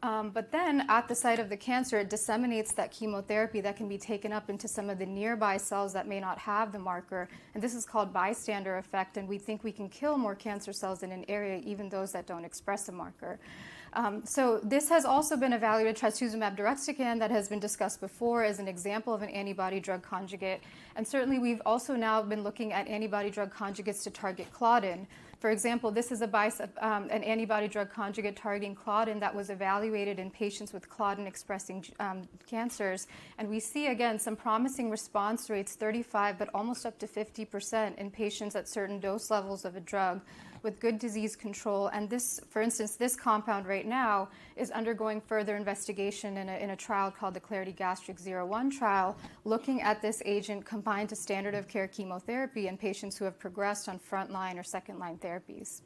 But then at the site of the cancer, it disseminates that chemotherapy that can be taken up into some of the nearby cells that may not have the marker. And this is called bystander effect, and we think we can kill more cancer cells in an area, even those that don't express a marker. So this has also been evaluated. Trastuzumab deruxtecan, that has been discussed before, as an example of an antibody-drug conjugate. And certainly we've also now been looking at antibody-drug conjugates to target Claudin. For example, this is an antibody-drug conjugate targeting Claudin that was evaluated in patients with Claudin-expressing cancers. And we see, again, some promising response rates, 35, but almost up to 50% in patients at certain dose levels of a drug with good disease control. And this, for instance, this compound right now is undergoing further investigation in a trial called the Clarity Gastric 01 trial, looking at this agent combined to standard of care chemotherapy in patients who have progressed on frontline or second-line therapies.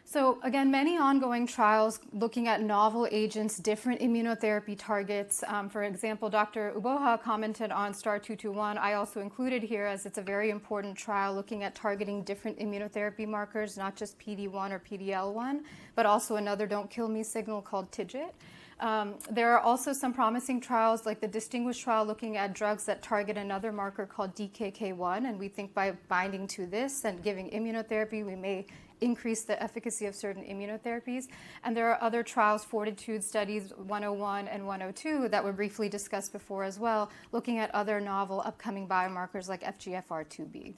So again, many ongoing trials looking at novel agents, different immunotherapy targets. For example, Dr. Uboha commented on STAR 221. I also included here, as it's a very important trial looking at targeting different immunotherapy markers, not just PD-1 or PD-L1, but also another don't kill me signal called TIGIT. There are also some promising trials like the Distinguished trial looking at drugs that target another marker called DKK1, and we think by binding to this and giving immunotherapy, we may increase the efficacy of certain immunotherapies. And there are other trials, Fortitude studies 101 and 102, that were briefly discussed before as well, looking at other novel upcoming biomarkers like FGFR2b.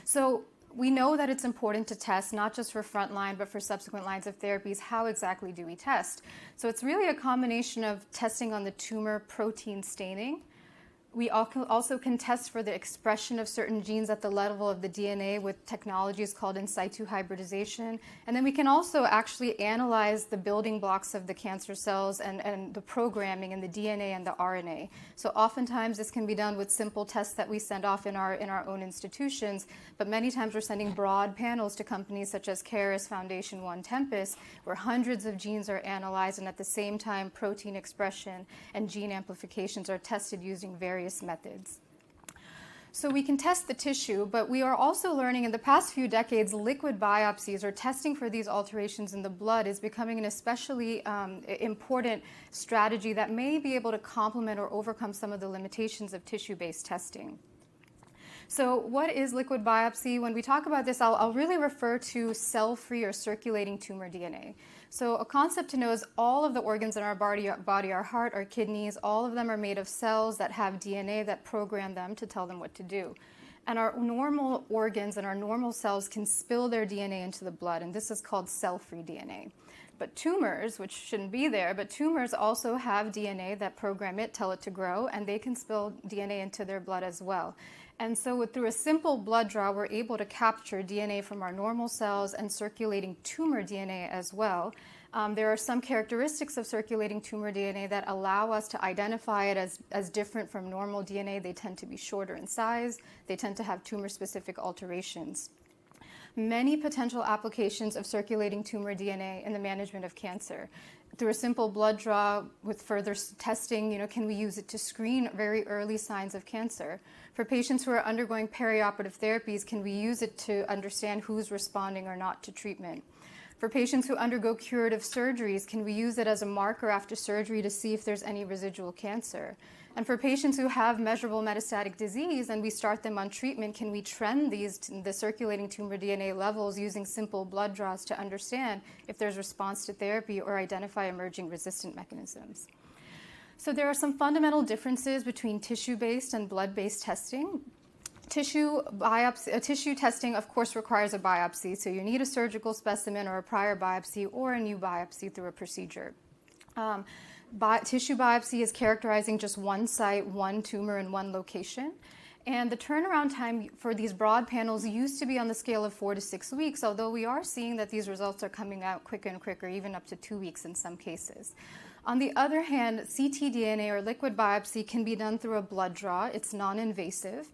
So we know that it's important to test, not just for frontline, but for subsequent lines of therapies. How exactly do we test? So it's really a combination of testing on the tumor protein staining. We also can test for the expression of certain genes at the level of the DNA with technologies called in situ hybridization. And then we can also actually analyze the building blocks of the cancer cells and the programming in the DNA and the RNA. So oftentimes this can be done with simple tests that we send off in our own institutions, but many times we're sending broad panels to companies such as Caris, Foundation One, Tempus, where hundreds of genes are analyzed, and at the same time protein expression and gene amplifications are tested using various methods. So we can test the tissue, but we are also learning in the past few decades, liquid biopsies or testing for these alterations in the blood is becoming an especially important strategy that may be able to complement or overcome some of the limitations of tissue-based testing. So what is liquid biopsy? When we talk about this, I'll really refer to cell-free or circulating tumor DNA. So a concept to know is all of the organs in our body, our heart, our kidneys, all of them are made of cells that have DNA that program them to tell them what to do. And our normal organs and our normal cells can spill their DNA into the blood, and this is called cell-free DNA. But tumors, which shouldn't be there, but tumors also have DNA that program it, tell it to grow, and they can spill DNA into their blood as well. And so through a simple blood draw, we're able to capture DNA from our normal cells and circulating tumor DNA as well. There are some characteristics of circulating tumor DNA that allow us to identify it as different from normal DNA. They tend to be shorter in size. They tend to have tumor-specific alterations. Many potential applications of circulating tumor DNA in the management of cancer. Through a simple blood draw with further testing, can we use it to screen very early signs of cancer? For patients who are undergoing perioperative therapies, can we use it to understand who's responding or not to treatment? For patients who undergo curative surgeries, can we use it as a marker after surgery to see if there's any residual cancer? And for patients who have measurable metastatic disease and we start them on treatment, can we trend the circulating tumor DNA levels using simple blood draws to understand if there's response to therapy or identify emerging resistant mechanisms? So there are some fundamental differences between tissue-based and blood-based testing. Tissue testing, of course, requires a biopsy, so you need a surgical specimen or a prior biopsy or a new biopsy through a procedure. Tissue biopsy is characterizing just one site, one tumor in one location. And the turnaround time for these broad panels used to be on the scale of 4 to 6 weeks, although we are seeing that these results are coming out quicker and quicker, even up to 2 weeks in some cases. On the other hand, ctDNA or liquid biopsy can be done through a blood draw. It's non-invasive.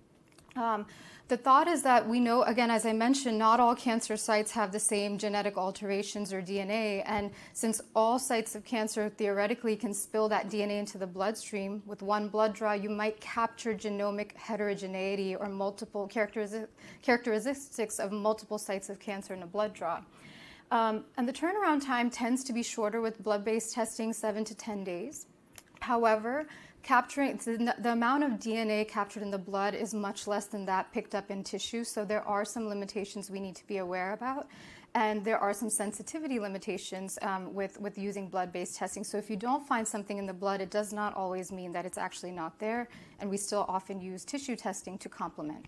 The thought is that we know, again, as I mentioned, not all cancer sites have the same genetic alterations or DNA, and since all sites of cancer theoretically can spill that DNA into the bloodstream, with one blood draw, you might capture genomic heterogeneity or multiple characteristics of multiple sites of cancer in a blood draw. And the turnaround time tends to be shorter with blood-based testing, 7 to 10 days. However, the amount of DNA captured in the blood is much less than that picked up in tissue, so there are some limitations we need to be aware about, and there are some sensitivity limitations with using blood-based testing. So if you don't find something in the blood, it does not always mean that it's actually not there, and we still often use tissue testing to complement.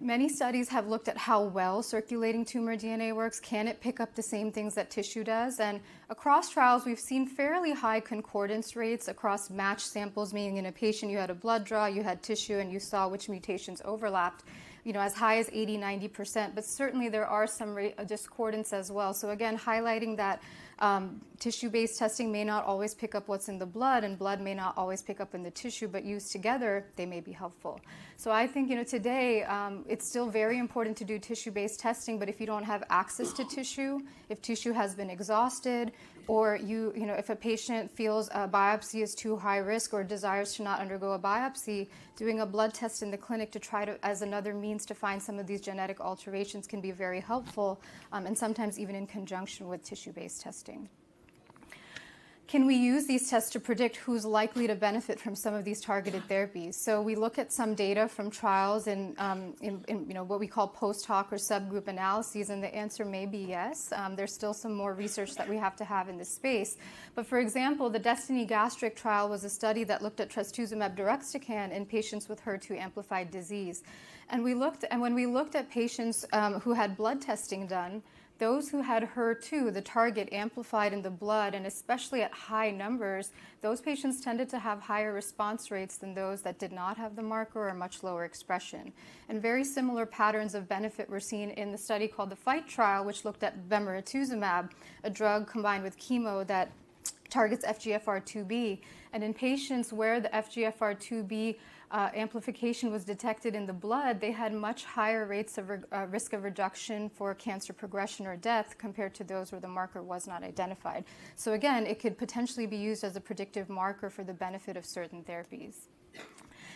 Many studies have looked at how well circulating tumor DNA works. Can it pick up the same things that tissue does? And across trials, we've seen fairly high concordance rates across matched samples, meaning in a patient you had a blood draw, you had tissue, and you saw which mutations overlapped, as high as 80, 90%. But certainly there are some discordance as well. So again, highlighting that tissue-based testing may not always pick up what's in the blood, and blood may not always pick up in the tissue, but used together, they may be helpful. So I think, today, it's still very important to do tissue-based testing, but if you don't have access to tissue, if tissue has been exhausted, or if a patient feels a biopsy is too high risk or desires to not undergo a biopsy, doing a blood test in the clinic to try to, as another means to find some of these genetic alterations can be very helpful, and sometimes even in conjunction with tissue-based testing. Can we use these tests to predict who's likely to benefit from some of these targeted therapies? So we look at some data from trials in what we call post hoc or subgroup analyses, and the answer may be yes. There's still some more research that we have to have in this space. But for example, the Destiny Gastric trial was a study that looked at trastuzumab deruxtecan in patients with HER2 amplified disease. And when we looked at patients who had blood testing done, those who had HER2, the target, amplified in the blood, and especially at high numbers, those patients tended to have higher response rates than those that did not have the marker or much lower expression. And very similar patterns of benefit were seen in the study called the FIGHT trial, which looked at bemarituzumab, a drug combined with chemo that targets FGFR2b. And in patients where the FGFR2b amplification was detected in the blood, they had much higher rates of risk of reduction for cancer progression or death compared to those where the marker was not identified. So again, it could potentially be used as a predictive marker for the benefit of certain therapies.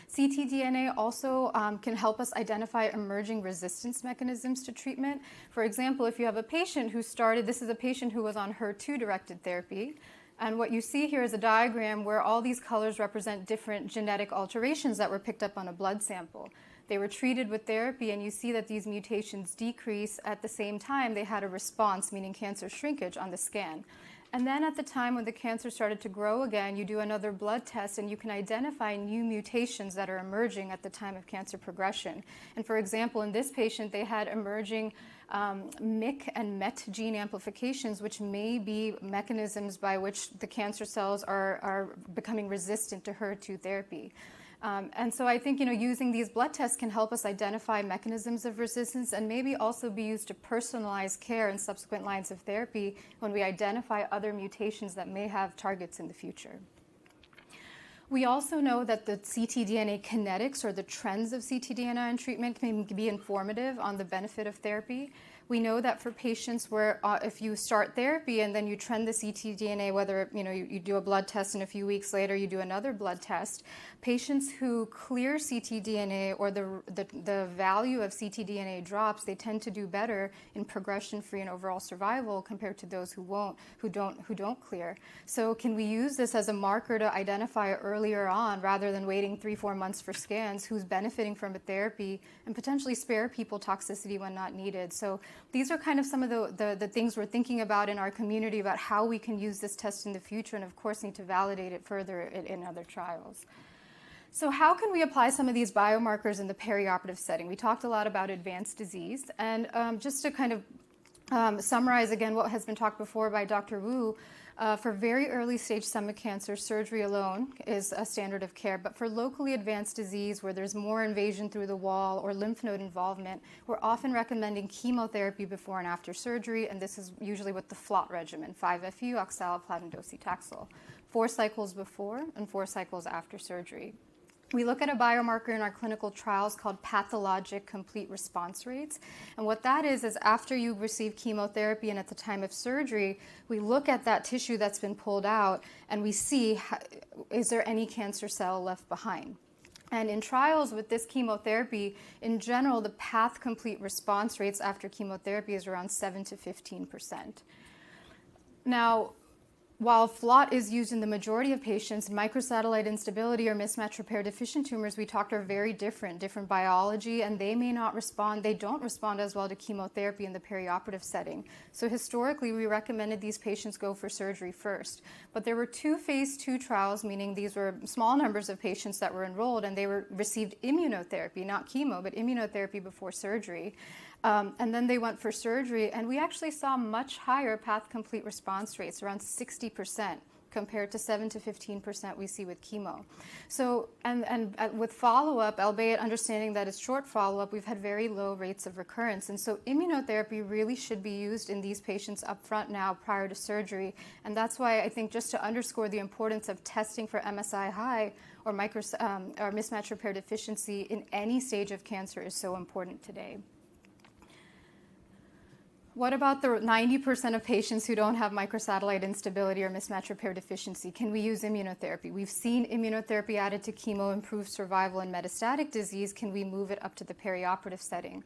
ctDNA also can help us identify emerging resistance mechanisms to treatment. For example, if you have a patient who this is a patient who was on HER2-directed therapy, And what you see here is a diagram where all these colors represent different genetic alterations that were picked up on a blood sample. They were treated with therapy, and you see that these mutations decrease. At the same time, they had a response, meaning cancer shrinkage, on the scan. And then at the time when the cancer started to grow again, you do another blood test, and you can identify new mutations that are emerging at the time of cancer progression. And for example, in this patient, they had emerging MYC and MET gene amplifications, which may be mechanisms by which the cancer cells are becoming resistant to HER2 therapy. And so I think, using these blood tests can help us identify mechanisms of resistance and maybe also be used to personalize care in subsequent lines of therapy when we identify other mutations that may have targets in the future. We also know that the ctDNA kinetics, or the trends of ctDNA in treatment, can be informative on the benefit of therapy. We know that for patients where if you start therapy and then you trend the ctDNA, whether you do a blood test and a few weeks later you do another blood test, patients who clear ctDNA or the value of ctDNA drops, they tend to do better in progression-free and overall survival compared to those who don't clear. So can we use this as a marker to identify earlier on, rather than waiting 3-4 months for scans, who's benefiting from a therapy and potentially spare people toxicity when not needed? So these are kind of some of the things we're thinking about in our community about how we can use this test in the future, and of course need to validate it further in other trials. So how can we apply some of these biomarkers in the perioperative setting? We talked a lot about advanced disease, and just to kind of summarize again what has been talked before by Dr. Wu, for very early stage stomach cancer, surgery alone is a standard of care. But for locally advanced disease where there's more invasion through the wall or lymph node involvement, we're often recommending chemotherapy before and after surgery, and this is usually with the FLOT regimen, 5-FU, oxaliplatin, docetaxel, 4 cycles before and 4 cycles after surgery. We look at a biomarker in our clinical trials called pathologic complete response rates. And what that is after you receive chemotherapy and at the time of surgery, we look at that tissue that's been pulled out and we see, is there any cancer cell left behind? And in trials with this chemotherapy, in general, the path complete response rates after chemotherapy is around 7 to 15%. Now, while FLOT is used in the majority of patients, microsatellite instability or mismatch repair deficient tumors we talked are very different biology, and they may not respond, they don't respond as well to chemotherapy in the perioperative setting. So historically, we recommended these patients go for surgery first. But there were 2 phase 2 trials, meaning these were small numbers of patients that were enrolled, and they received immunotherapy, not chemo, but immunotherapy before surgery. And then they went for surgery, and we actually saw much higher path complete response rates, around 60%, compared to 7 to 15% we see with chemo. So, and with follow-up, albeit understanding that it's short follow-up, we've had very low rates of recurrence. And so immunotherapy really should be used in these patients up front now prior to surgery. And that's why I think, just to underscore the importance of testing for MSI high or mismatch repair deficiency in any stage of cancer is so important today. What about the 90% of patients who don't have microsatellite instability or mismatch repair deficiency? Can we use immunotherapy? We've seen immunotherapy added to chemo improve survival in metastatic disease. Can we move it up to the perioperative setting?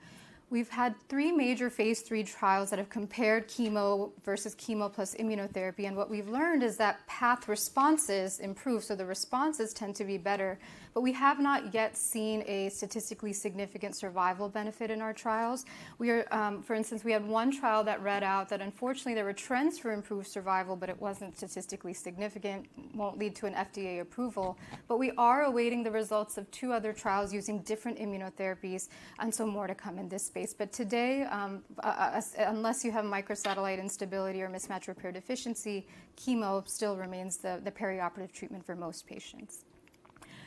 We've had 3 major phase 3 trials that have compared chemo versus chemo plus immunotherapy, and what we've learned is that path responses improve, so the responses tend to be better, but we have not yet seen a statistically significant survival benefit in our trials. For instance, we had one trial that read out that unfortunately there were trends for improved survival, but it wasn't statistically significant, won't lead to an FDA approval, but we are awaiting the results of 2 other trials using different immunotherapies, and so more to come in this space. But today, unless you have microsatellite instability or mismatch repair deficiency, chemo still remains the perioperative treatment for most patients.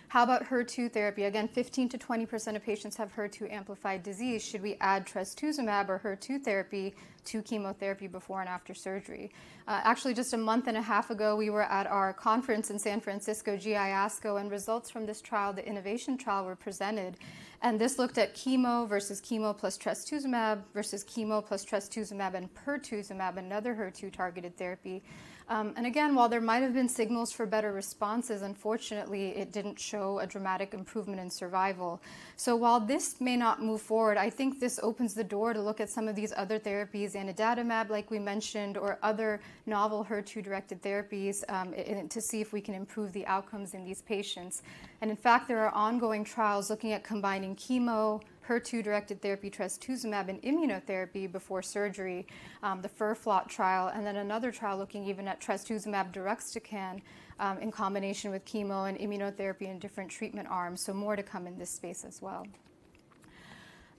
How about HER2 therapy? Again, 15 to 20% of patients have HER2 amplified disease. Should we add trastuzumab or HER2 therapy to chemotherapy before and after surgery? Actually, just a month and a half ago, we were at our conference in San Francisco, GI ASCO, and results from this trial, the innovation trial, were presented. And this looked at chemo versus chemo plus trastuzumab versus chemo plus trastuzumab and pertuzumab, another HER2 targeted therapy. And again, while there might have been signals for better responses, unfortunately, it didn't show a dramatic improvement in survival. So while this may not move forward, I think this opens the door to look at some of these other therapies, anidatamab, like we mentioned, or other novel HER2-directed therapies to see if we can improve the outcomes in these patients. And in fact, there are ongoing trials looking at combining chemo, HER2-directed therapy, trastuzumab, and immunotherapy before surgery, the FERFLOT trial, and then another trial looking even at trastuzumab deruxtecan in combination with chemo and immunotherapy in different treatment arms, so more to come in this space as well.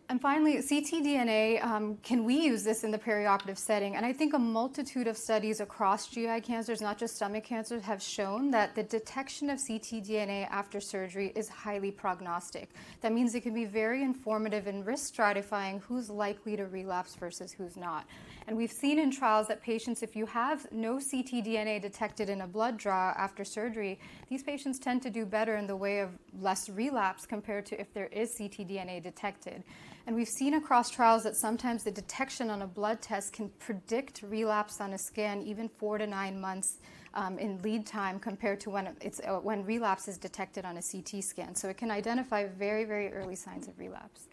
And finally, ctDNA, can we use this in the perioperative setting? And I think a multitude of studies across GI cancers, not just stomach cancers, have shown that the detection of ctDNA after surgery is highly prognostic. That means it can be very informative in risk stratifying who's likely to relapse versus who's not. And we've seen in trials that patients, if you have no ctDNA detected in a blood draw after surgery, these patients tend to do better in the way of less relapse compared to if there is ctDNA detected. And we've seen across trials that sometimes the detection on a blood test can predict relapse on a scan even 4 to 9 months in lead time compared to when relapse is detected on a CT scan. So it can identify very, very early signs of relapse.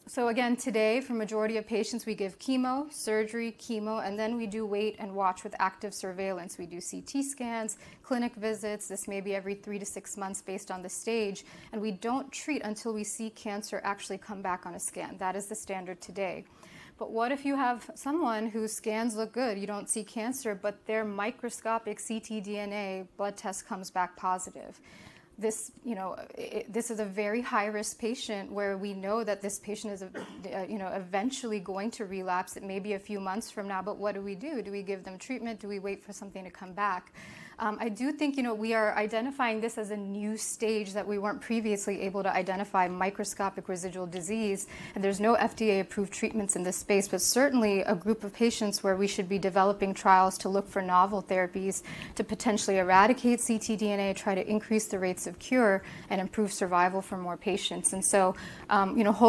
So again, today, for majority of patients, we give chemo, surgery, chemo, and then we do wait and watch with active surveillance. We do CT scans, clinic visits. This may be every 3 to 6 months based on the stage. And we don't treat until we see cancer actually come back on a scan. That is the standard today. But what if you have someone whose scans look good, you don't see cancer, but their microscopic ctDNA blood test comes back positive? This is a very high-risk patient where we know that this patient is, eventually going to relapse. It may be a few months from now, but what do we do? Do we give them treatment? Do we wait for something to come back? I do think, we are identifying this as a new stage that we weren't previously able to identify, microscopic residual disease, and there's no FDA-approved treatments in this space, but certainly a group of patients where we should be developing trials to look for novel therapies to potentially eradicate ctDNA, try to increase the rates of cure, and improve survival for more patients. And so,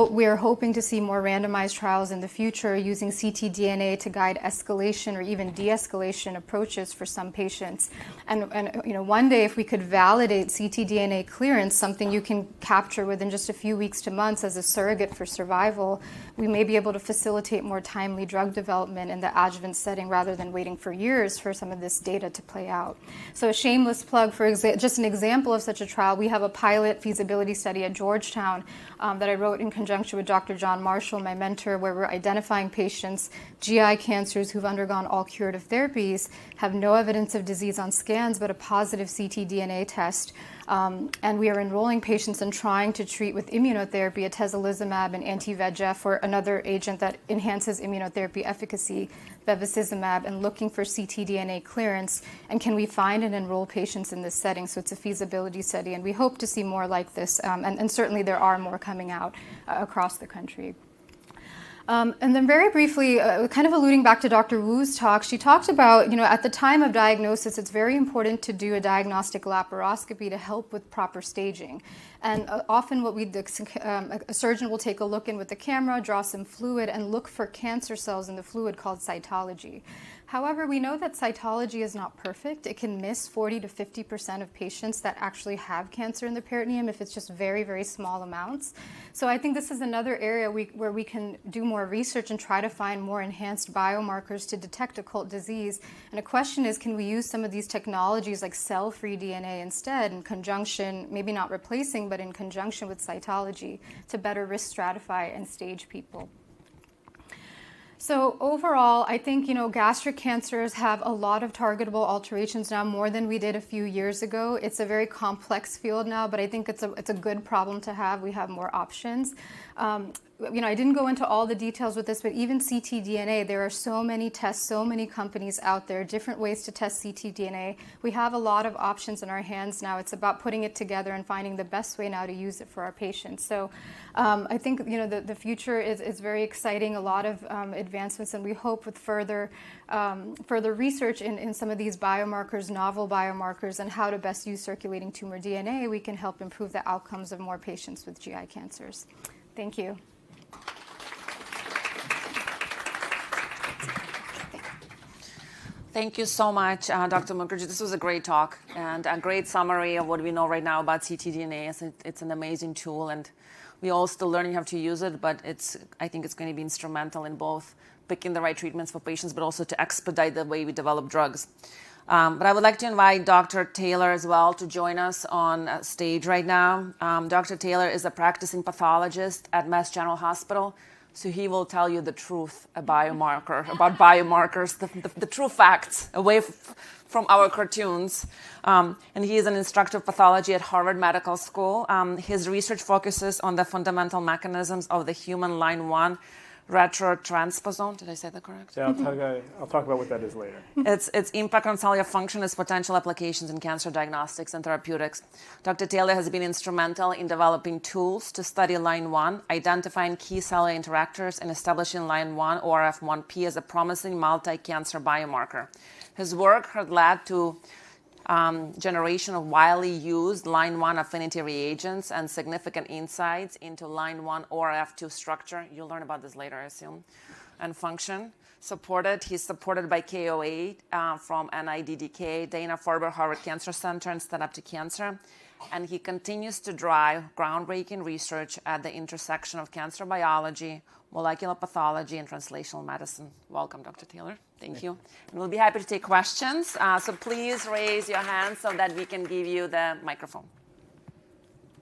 we are hoping to see more randomized trials in the future using ctDNA to guide escalation or even de-escalation approaches for some patients. And one day, if we could validate ctDNA clearance, something you can capture within just a few weeks to months as a surrogate for survival, we may be able to facilitate more timely drug development in the adjuvant setting rather than waiting for years for some of this data to play out. So a shameless plug for just an example of such a trial, we have a pilot feasibility study at Georgetown that I wrote in conjunction with Dr. John Marshall, my mentor, where we're identifying patients, GI cancers who've undergone all curative therapies, have no evidence of disease on scans, but a positive ctDNA test. And we are enrolling patients and trying to treat with immunotherapy, atezolizumab, and anti-VEGF, or another agent that enhances immunotherapy efficacy, bevacizumab, and looking for ctDNA clearance. And can we find and enroll patients in this setting? So it's a feasibility study, and we hope to see more like this. And certainly there are more coming out across the country. And then very briefly, kind of alluding back to Dr. Wu's talk, she talked about, at the time of diagnosis, it's very important to do a diagnostic laparoscopy to help with proper staging. And often what a surgeon will take a look in with the camera, draw some fluid, and look for cancer cells in the fluid called cytology. However, we know that cytology is not perfect. It can miss 40 to 50% of patients that actually have cancer in the peritoneum if it's just very, very small amounts. So I think this is another area where we can do more research and try to find more enhanced biomarkers to detect occult disease. And a question is, can we use some of these technologies like cell-free DNA instead in conjunction, maybe not replacing, but in conjunction with cytology to better risk stratify and stage people? So overall, I think, gastric cancers have a lot of targetable alterations now, more than we did a few years ago. It's a very complex field now, but I think it's a good problem to have. We have more options. I didn't go into all the details with this, but even ctDNA, there are so many tests, so many companies out there, different ways to test ctDNA. We have a lot of options in our hands now. It's about putting it together and finding the best way now to use it for our patients. So I think, the future is very exciting, a lot of advancements, and we hope with further research in some of these biomarkers, novel biomarkers, and how to best use circulating tumor DNA, we can help improve the outcomes of more patients with GI cancers. Thank you. Thank you so much, Dr. Mukherjee. This was a great talk and a great summary of what we know right now about ctDNA. It's an amazing tool, and we're all still learning how to use it, but I think it's going to be instrumental in both picking the right treatments for patients, but also to expedite the way we develop drugs. But I would like to invite Dr. Taylor as well to join us on stage right now. Dr. Taylor is a practicing pathologist at Mass General Hospital, so he will tell you the truth about biomarkers, the true facts away from our cartoons. And he is an instructor of pathology at Harvard Medical School. His research focuses on the fundamental mechanisms of the human line 1 retrotransposon. Did I say that correct? Yeah, I'll talk about what that is later. Its impact on cellular function is potential applications in cancer diagnostics and therapeutics. Dr. Taylor has been instrumental in developing tools to study line 1, identifying key cellular interactors, and establishing line 1 ORF1p as a promising multi-cancer biomarker. His work has led to generation of widely used line 1 affinity reagents and significant insights into line 1 ORF2 structure. You'll learn about this later, I assume, and function. He's supported by KO8 from NIDDK, Dana-Farber Harvard Cancer Center, and Stand Up to Cancer. And he continues to drive groundbreaking research at the intersection of cancer biology, molecular pathology, and translational medicine. Welcome, Dr. Taylor. Thank you. And we'll be happy to take questions. So please raise your hand so that we can give you the microphone.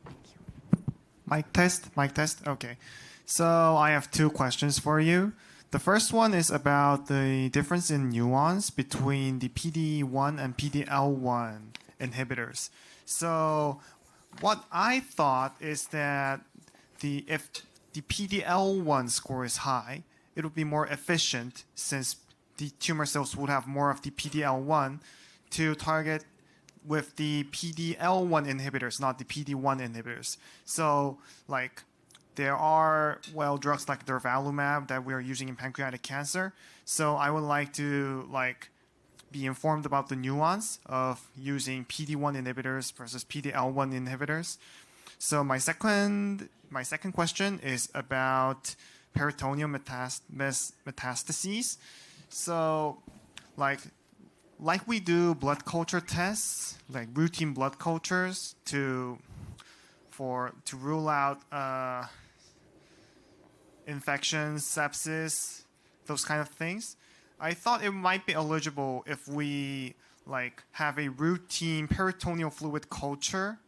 Thank you. Mic test. Okay. So I have 2 questions for you. The first one is about the difference in nuance between the PD-1 and PD-L1 inhibitors. So what I thought is that if the PD-L1 score is high, it would be more efficient since the tumor cells would have more of the PD-L1 to target with the PD-L1 inhibitors, not the PD-1 inhibitors. So there are, drugs like durvalumab that we are using in pancreatic cancer. So I would like to be informed about the nuance of using PD-1 inhibitors versus PD-L1 inhibitors. So my second question is about peritoneal metastases. So like we do blood culture tests, like routine blood cultures to rule out infections, sepsis, those kind of things. I thought it might be eligible if we have a routine peritoneal fluid culture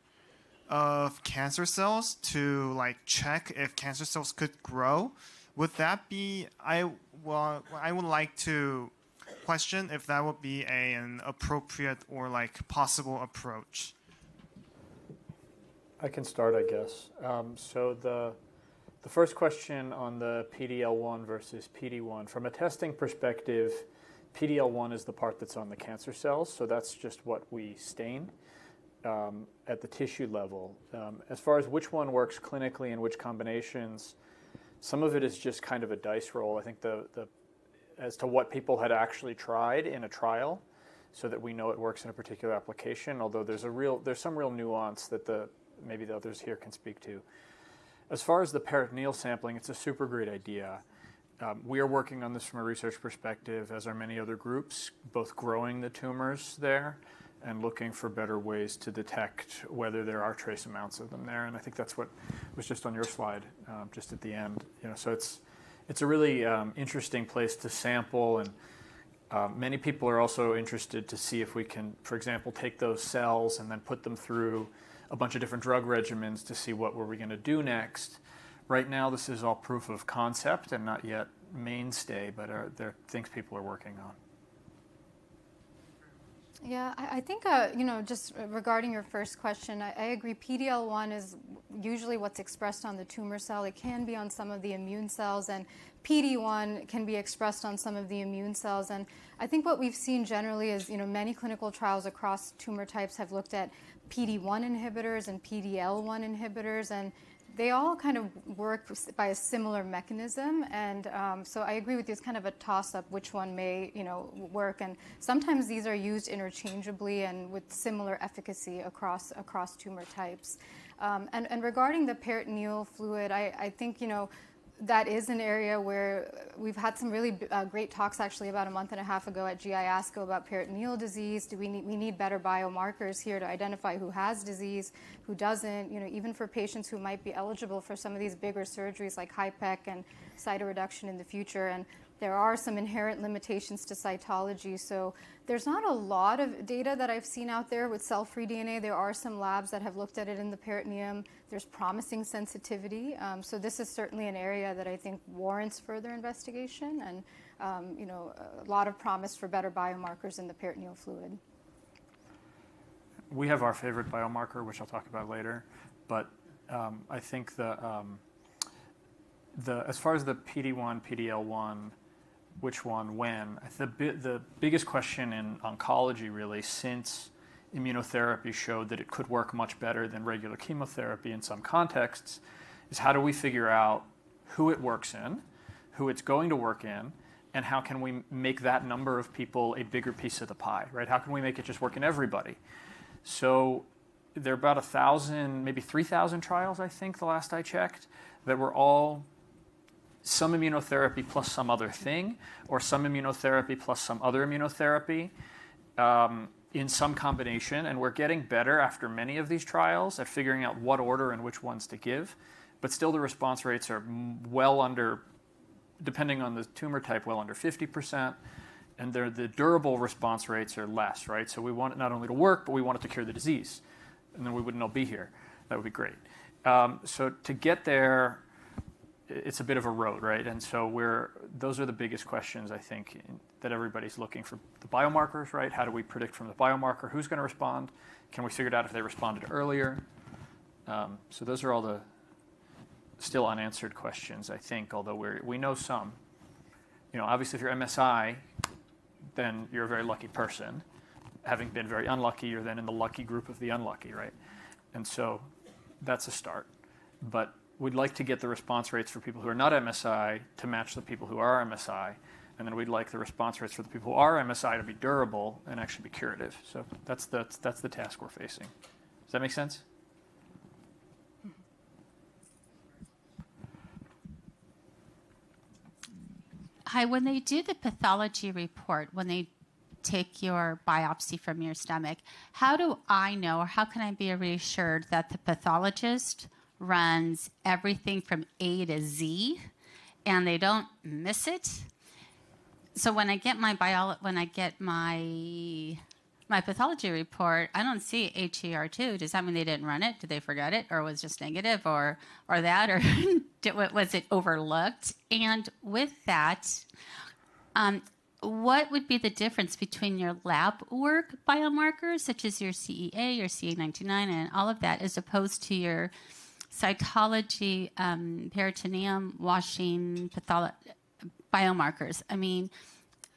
of cancer cells to check if cancer cells could grow. Would that be? I would like to question if that would be an appropriate or possible approach. I can start, I guess. So the first question on the PD-L1 versus PD-1, from a testing perspective, PD-L1 is the part that's on the cancer cells, so that's just what we stain at the tissue level. As far as which one works clinically and which combinations, some of it is just kind of a dice roll. I think as to what people had actually tried in a trial, so that we know it works in a particular application. Although there's some real nuance that maybe the others here can speak to. As far as the peritoneal sampling, it's a super great idea. We are working on this from a research perspective, as are many other groups, both growing the tumors there and looking for better ways to detect whether there are trace amounts of them there. And I think that's what was just on your slide, just at the end. So it's a really interesting place to sample, and many people are also interested to see if we can, for example, take those cells and then put them through a bunch of different drug regimens to see what were we going to do next. Right now, this is all proof of concept and not yet mainstay, but they're things people are working on. Yeah, I think, just regarding your first question, I agree. PD-L1 is usually what's expressed on the tumor cell. It can be on some of the immune cells, and PD-1 can be expressed on some of the immune cells. And I think what we've seen generally is, many clinical trials across tumor types have looked at PD-1 inhibitors and PD-L1 inhibitors, and they all kind of work by a similar mechanism, and so I agree with you. It's kind of a toss-up which one may, work, and sometimes these are used interchangeably and with similar efficacy across tumor types. And regarding the peritoneal fluid, I think that is an area where we've had some really great talks actually about a month and a half ago at GI ASCO about peritoneal disease. We need better biomarkers here to identify who has disease, who doesn't, even for patients who might be eligible for some of these bigger surgeries like HIPEC and cytoreduction in the future. And there are some inherent limitations to cytology. So there's not a lot of data that I've seen out there with cell-free DNA. There are some labs that have looked at it in the peritoneum. There's promising sensitivity. So this is certainly an area that I think warrants further investigation and a lot of promise for better biomarkers in the peritoneal fluid. We have our favorite biomarker, which I'll talk about later. But I think as far as the PD-1, PD-L1, which one, when, the biggest question in oncology really, since immunotherapy showed that it could work much better than regular chemotherapy in some contexts, is how do we figure out who it works in, who it's going to work in, and how can we make that number of people a bigger piece of the pie, right? How can we make it just work in everybody? So there are about 1,000, maybe 3,000 trials, I think, the last I checked, that were all some immunotherapy plus some other thing, or some immunotherapy plus some other immunotherapy in some combination. And we're getting better after many of these trials at figuring out what order and which ones to give. But still the response rates are well under, depending on the tumor type, well under 50%. And the durable response rates are less, right? So we want it not only to work, but we want it to cure the disease. And then we wouldn't all be here. That would be great. So to get there, it's a bit of a road, right? And so those are the biggest questions, I think, that everybody's looking for. The biomarkers, right? How do we predict from the biomarker who's going to respond? Can we figure it out if they responded earlier? So those are all the still unanswered questions, I think, although we know some. Obviously, if you're MSI, then you're a very lucky person. Having been very unlucky, you're then in the lucky group of the unlucky, right? And so that's a start. But we'd like to get the response rates for people who are not MSI to match the people who are MSI. And then we'd like the response rates for the people who are MSI to be durable and actually be curative. So that's the task we're facing. Does that make sense? Hi, when they do the pathology report, when they take your biopsy from your stomach, how do I know, or how can I be reassured that the pathologist runs everything from A to Z and they don't miss it? So when I get my my pathology report, I don't see HER2. Does that mean they didn't run it? Did they forget it, or was just negative, or that, or was it overlooked? And with that, what would be the difference between your lab work biomarkers, such as your CEA, your CA19-9, and all of that, as opposed to your cytology, peritoneum, washing, biomarkers? I mean,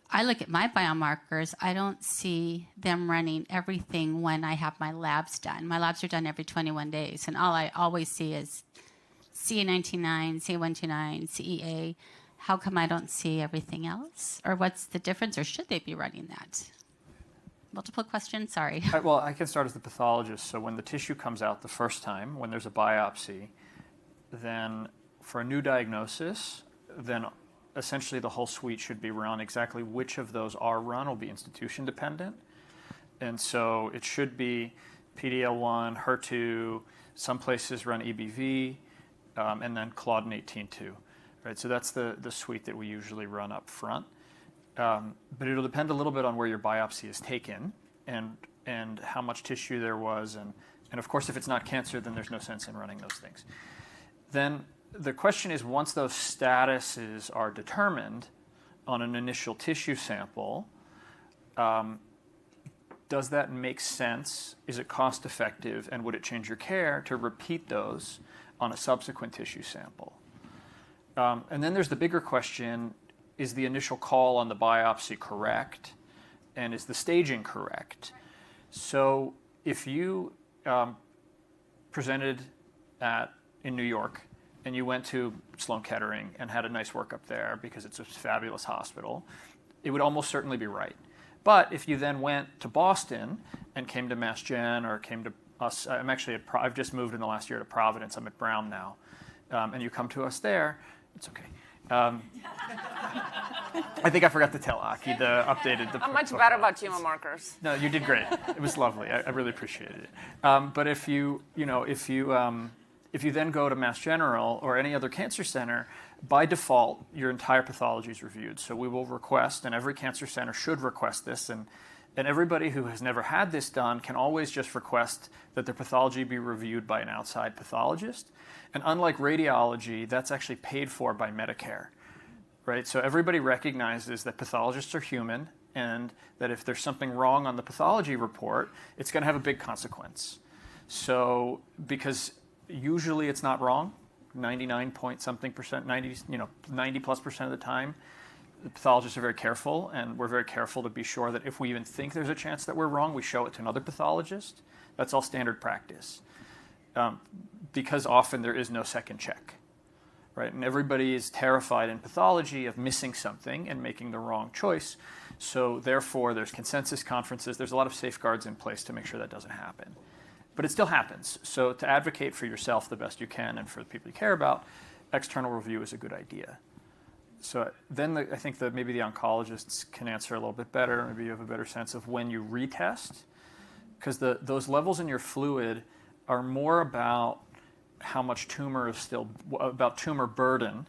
I look at my biomarkers, I don't see them running everything when I have my labs done. My labs are done every 21 days, and all I always see is CA19-9, CA129, CEA. How come I don't see everything else? Or what's the difference, or should they be running that? Multiple questions, sorry. Well, I can start as the pathologist. So when the tissue comes out the first time, when there's a biopsy, then for a new diagnosis, then essentially the whole suite should be run. Exactly which of those are run will be institution dependent. And so it should be PD-L1, HER2, some places run EBV, and then Claudin 18.2. Right? So that's the suite that we usually run up front. But it'll depend a little bit on where your biopsy is taken and how much tissue there was. And of course, if it's not cancer, then there's no sense in running those things. Then the question is, once those statuses are determined on an initial tissue sample, does that make sense? Is it cost effective? And would it change your care to repeat those on a subsequent tissue sample? And then there's the bigger question, is the initial call on the biopsy correct? And is the staging correct? So if you presented in New York and you went to Sloan Kettering and had a nice workup there because it's a fabulous hospital, it would almost certainly be right. But if you then went to Boston and came to Mass Gen or came to us, I've just moved in the last year to Providence. I'm at Brown now. And you come to us there, It's okay. I think I forgot to tell Aki updated the. I'm much better about tumor markers. No, you did great. It was lovely. I really appreciated it. But if you then go to Mass General or any other cancer center, by default, your entire pathology is reviewed. So we will request, and every cancer center should request this, and everybody who has never had this done can always just request that their pathology be reviewed by an outside pathologist. And unlike radiology, that's actually paid for by Medicare, right? So everybody recognizes that pathologists are human and that if there's something wrong on the pathology report, it's going to have a big consequence. So because usually it's not wrong, 99 point something percent, 90+% of the time, the pathologists are very careful, and we're very careful to be sure that if we even think there's a chance that we're wrong, we show it to another pathologist. That's all standard practice. Because often there is no second check, right? And everybody is terrified in pathology of missing something and making the wrong choice. So therefore, there's consensus conferences. There's a lot of safeguards in place to make sure that doesn't happen. But it still happens. So to advocate for yourself the best you can and for the people you care about, external review is a good idea. So then I think that maybe the oncologists can answer a little bit better. Maybe you have a better sense of when you retest, because those levels in your fluid are more about how much tumor is still, about tumor burden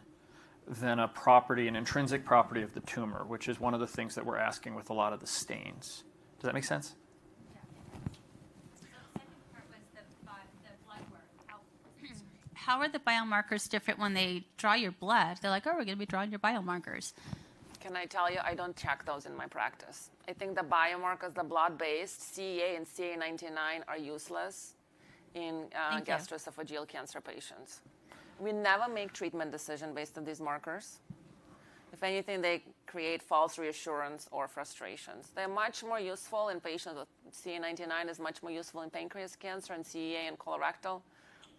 than a property, an intrinsic property of the tumor, which is one of the things that we're asking with a lot of the stains. Does that make sense? How are the biomarkers different when they draw your blood? They're like, oh, we're going to be drawing your biomarkers. Can I tell you, I don't check those in my practice. I think the biomarkers, the blood-based CEA and CA99 are useless in gastroesophageal cancer patients. We never make treatment decision based on these markers. If anything, they create false reassurance or frustrations. They're much more useful in patients with CA99 is much more useful in pancreas cancer and CEA and colorectal,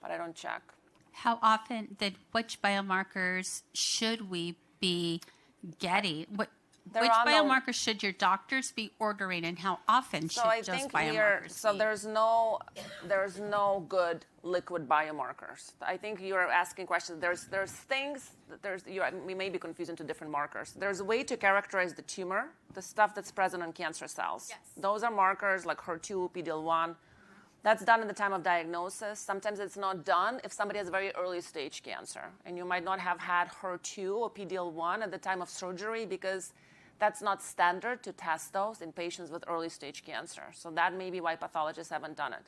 but I don't check. How often, which biomarkers should we be getting? Which biomarkers should your doctors be ordering, and how often should those biomarkers be? There's no good liquid biomarkers. I think you're asking questions. There's things, we may be confusing two different markers. There's a way to characterize the tumor, the stuff that's present on cancer cells. Yes. Those are markers like HER2, PD-L1. That's done at the time of diagnosis. Sometimes it's not done if somebody has very early stage cancer, and you might not have had HER2 or PD-L1 at the time of surgery because that's not standard to test those in patients with early stage cancer. So that may be why pathologists haven't done it.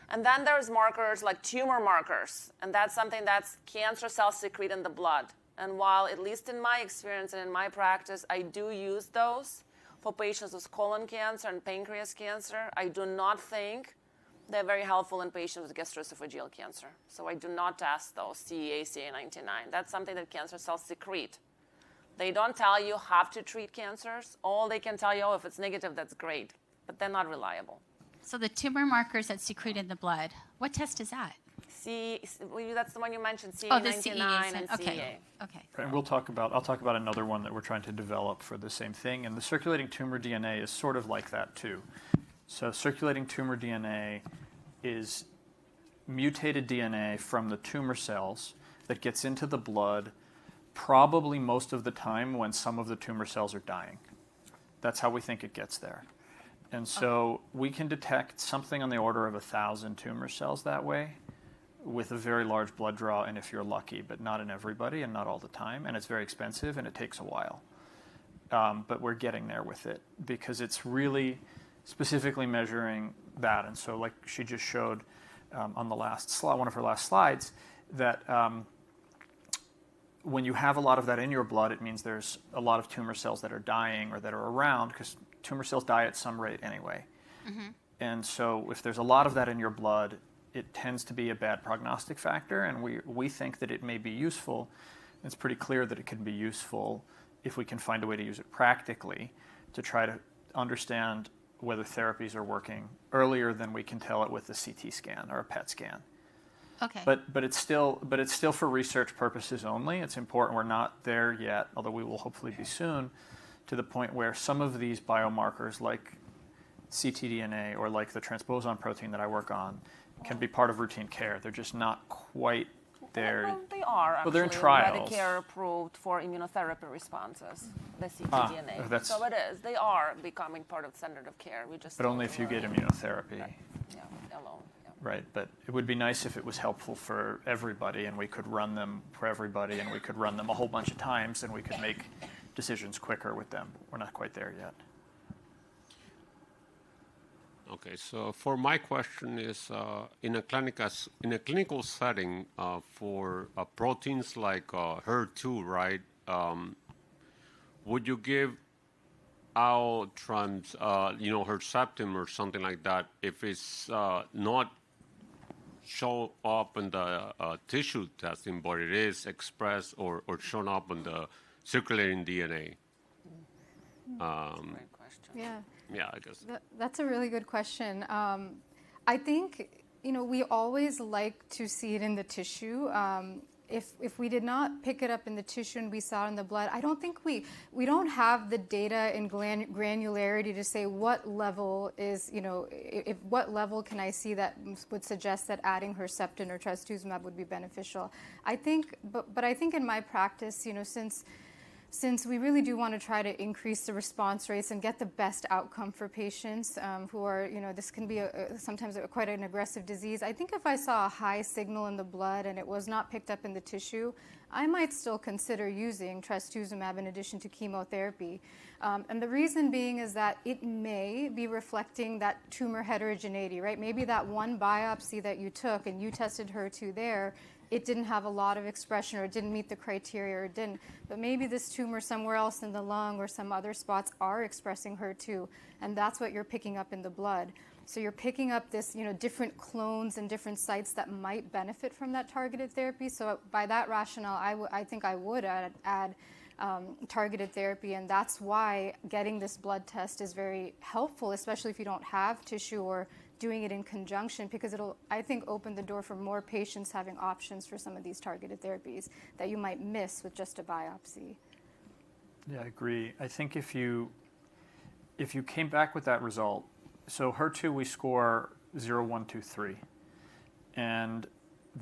And then there's markers like tumor markers, and that's something that's cancer cells secrete in the blood. And while, at least in my experience and in my practice, I do use those for patients with colon cancer and pancreas cancer, I do not think they're very helpful in patients with gastroesophageal cancer. So I do not test those CEA, CA99. That's something that cancer cells secrete. They don't tell you how to treat cancers. All they can tell you, oh, if it's negative, that's great. But they're not reliable. So the tumor markers that secrete in the blood, what test is that? That's the one you mentioned, CA99 and okay. CEA. Okay. And I'll talk about another one that we're trying to develop for the same thing. And the circulating tumor DNA is sort of like that too. So circulating tumor DNA is mutated DNA from the tumor cells that gets into the blood probably most of the time when some of the tumor cells are dying. That's how we think it gets there. And so we can detect something on the order of 1,000 tumor cells that way with a very large blood draw, and if you're lucky, but not in everybody and not all the time. And it's very expensive and it takes a while. But we're getting there with it because it's really specifically measuring that. And so like she just showed on the last slide, one of her last slides, that when you have a lot of that in your blood, it means there's a lot of tumor cells that are dying or that are around, because tumor cells die at some rate anyway. Mm-hmm. And so if there's a lot of that in your blood, it tends to be a bad prognostic factor, and we think that it may be useful. It's pretty clear that it can be useful if we can find a way to use it practically to try to understand whether therapies are working earlier than we can tell it with a CT scan or a PET scan. Okay. But it's still for research purposes only. It's important. We're not there yet, although we will hopefully be soon, to the point where some of these biomarkers like ctDNA or like the transposon protein that I work on can be part of routine care. They're just not quite they're... Well, they are actually they're in trials. Medicare approved for immunotherapy responses, the ctDNA. That's... So it is. They are becoming part of standard of care. We just But only if you get immunotherapy. Yeah, alone. Yeah. Right, but it would be nice if it was helpful for everybody and we could run them for everybody and we could run them a whole bunch of times and we could make decisions quicker with them. We're not quite there yet. Okay, so for my question is, in a clinical setting for proteins like HER2, right? Would you give out Herceptin or something like that if it's not show up in the tissue testing, but it is expressed or shown up in the circulating DNA? Great question. Yeah. Yeah, I guess. That's a really good question. I think, we always like to see it in the tissue. If we did not pick it up in the tissue and we saw it in the blood, I don't think we don't have the data in granularity to say what level is, what level can I see that would suggest that adding Herceptin or trastuzumab would be beneficial. I think, but I think in my practice, since we really do want to try to increase the response rates and get the best outcome for patients who are, this can be sometimes quite an aggressive disease. I think if I saw a high signal in the blood and it was not picked up in the tissue, I might still consider using trastuzumab in addition to chemotherapy. And the reason being is that it may be reflecting that tumor heterogeneity, right? Maybe that one biopsy that you took and you tested HER2 there, it didn't have a lot of expression or it didn't meet the criteria or it didn't. But maybe this tumor somewhere else in the lung or some other spots are expressing HER2, and that's what you're picking up in the blood. So you're picking up this, different clones and different sites that might benefit from that targeted therapy. So by that rationale, I think I would add targeted therapy, and that's why getting this blood test is very helpful, especially if you don't have tissue or doing it in conjunction, because it'll, I think, open the door for more patients having options for some of these targeted therapies that you might miss with just a biopsy. Yeah, I agree. I think if you came back with that result, so HER2 we score 0, 1, 2, 3, and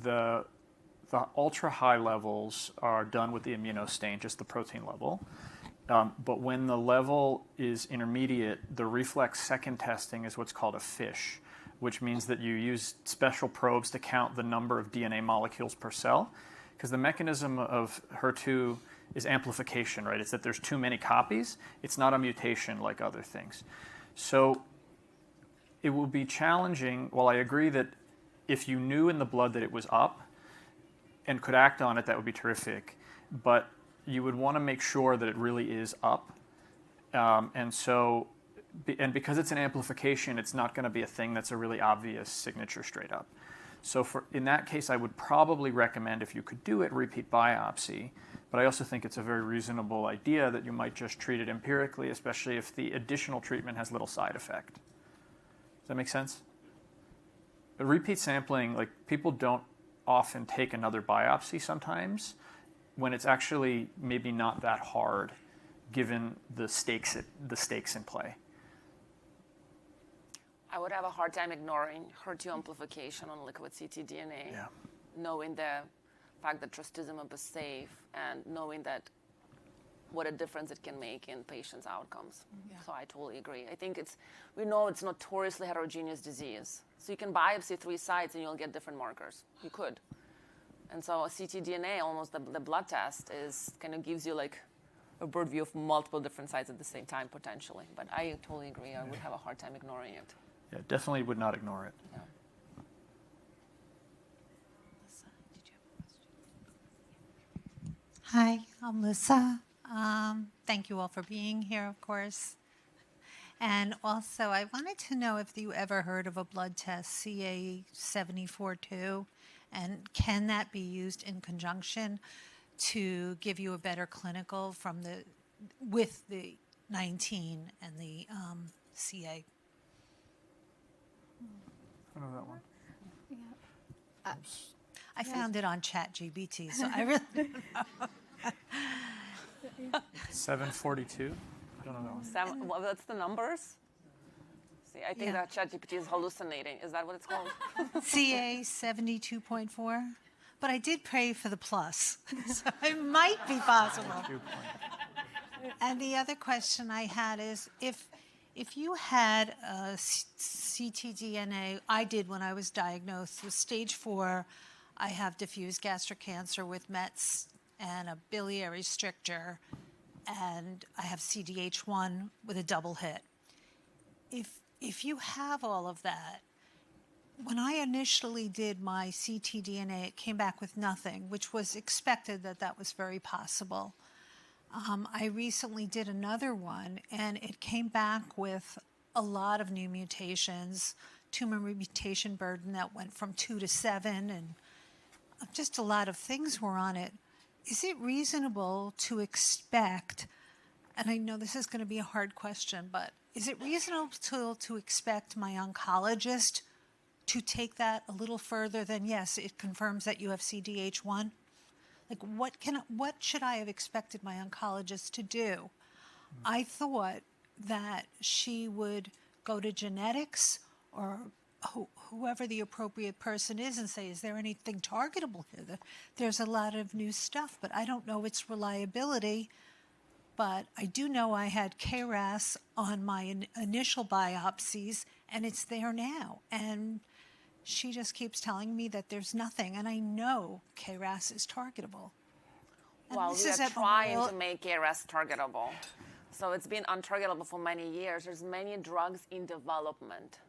the ultra high levels are done with the immunostain, just the protein level. But when the level is intermediate, the reflex second testing is what's called a FISH, which means that you use special probes to count the number of DNA molecules per cell. Because the mechanism of HER2 is amplification, right? It's that there's too many copies. It's not a mutation like other things. So it will be challenging. Well, I agree that if you knew in the blood that it was up and could act on it, that would be terrific. But you would want to make sure that it really is up. And because it's an amplification, it's not going to be a thing that's a really obvious signature straight up. So in that case, I would probably recommend, if you could do it, repeat biopsy. But I also think it's a very reasonable idea that you might just treat it empirically, especially if the additional treatment has little side effect. Does that make sense? But repeat sampling, like, people don't often take another biopsy sometimes when it's actually maybe not that hard, given the stakes in play. I would have a hard time ignoring HER2 amplification on liquid ctDNA, knowing the fact that trastuzumab is safe and knowing that what a difference it can make in patients' outcomes. Yeah. So I totally agree. I think we know it's notoriously heterogeneous disease. So you can biopsy 3 sites and you'll get different markers. You could. And so a ctDNA, almost the blood test, kind of gives you like a bird view of multiple different sites at the same time, potentially. But I totally agree. I would have a hard time ignoring it. Yeah, definitely would not ignore it. Yeah. Hi, I'm Lisa. Thank you all for being here, of course. And also, I wanted to know if you ever heard of a blood test, CA74-2, and can that be used in conjunction to give you a better clinical with the 19 and the CA? I don't know that one. Yeah. I found it on ChatGPT, so I really don't know. 742? I don't know that one. Well, that's the numbers? See, I think that ChatGPT is hallucinating. Is that what it's called? CA 72.4. but I did pray for the plus, so it might be possible. And the other question I had is, if you had a ctDNA, I did when I was diagnosed with stage 4, I have diffuse gastric cancer with METs and a biliary stricture, and I have CDH1 with a double hit. If you have all of that, when I initially did my ctDNA, it came back with nothing, which was expected that was very possible. I recently did another one, and it came back with a lot of new mutations, tumor mutation burden that went from 2 to 7, and just a lot of things were on it. Is it reasonable to expect, and I know this is going to be a hard question, but is it reasonable to expect my oncologist to take that a little further than, yes, it confirms that you have CDH1? Like, what should I have expected my oncologist to do? I thought that she would go to genetics or whoever the appropriate person is and say, is there anything targetable here? There's a lot of new stuff, but I don't know its reliability. But I do know I had KRAS on my initial biopsies, and it's there now. And she just keeps telling me that there's nothing, and I know KRAS is targetable. And well, we are trying to make KRAS targetable. So it's been untargetable for many years. There's many drugs in development.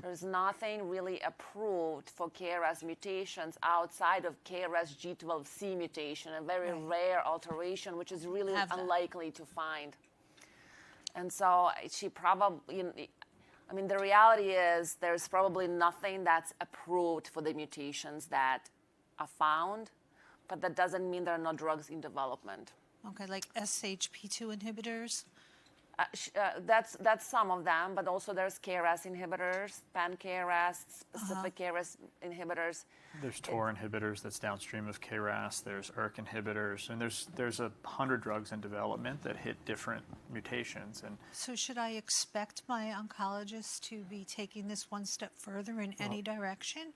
There's nothing really approved for KRAS mutations outside of KRAS G12C mutation, a very rare alteration, which is really unlikely to find. And so she probably, I mean, the reality is there's probably nothing that's approved for the mutations that are found, but that doesn't mean there are no drugs in development. Okay, like SHP2 inhibitors? That's some of them, but also there's KRAS inhibitors, pan-KRAS, specific KRAS inhibitors. There's TOR inhibitors that's downstream of KRAS. There's ERK inhibitors, and there's 100 drugs in development that hit different mutations. And so should I expect my oncologist to be taking this one step further in any direction?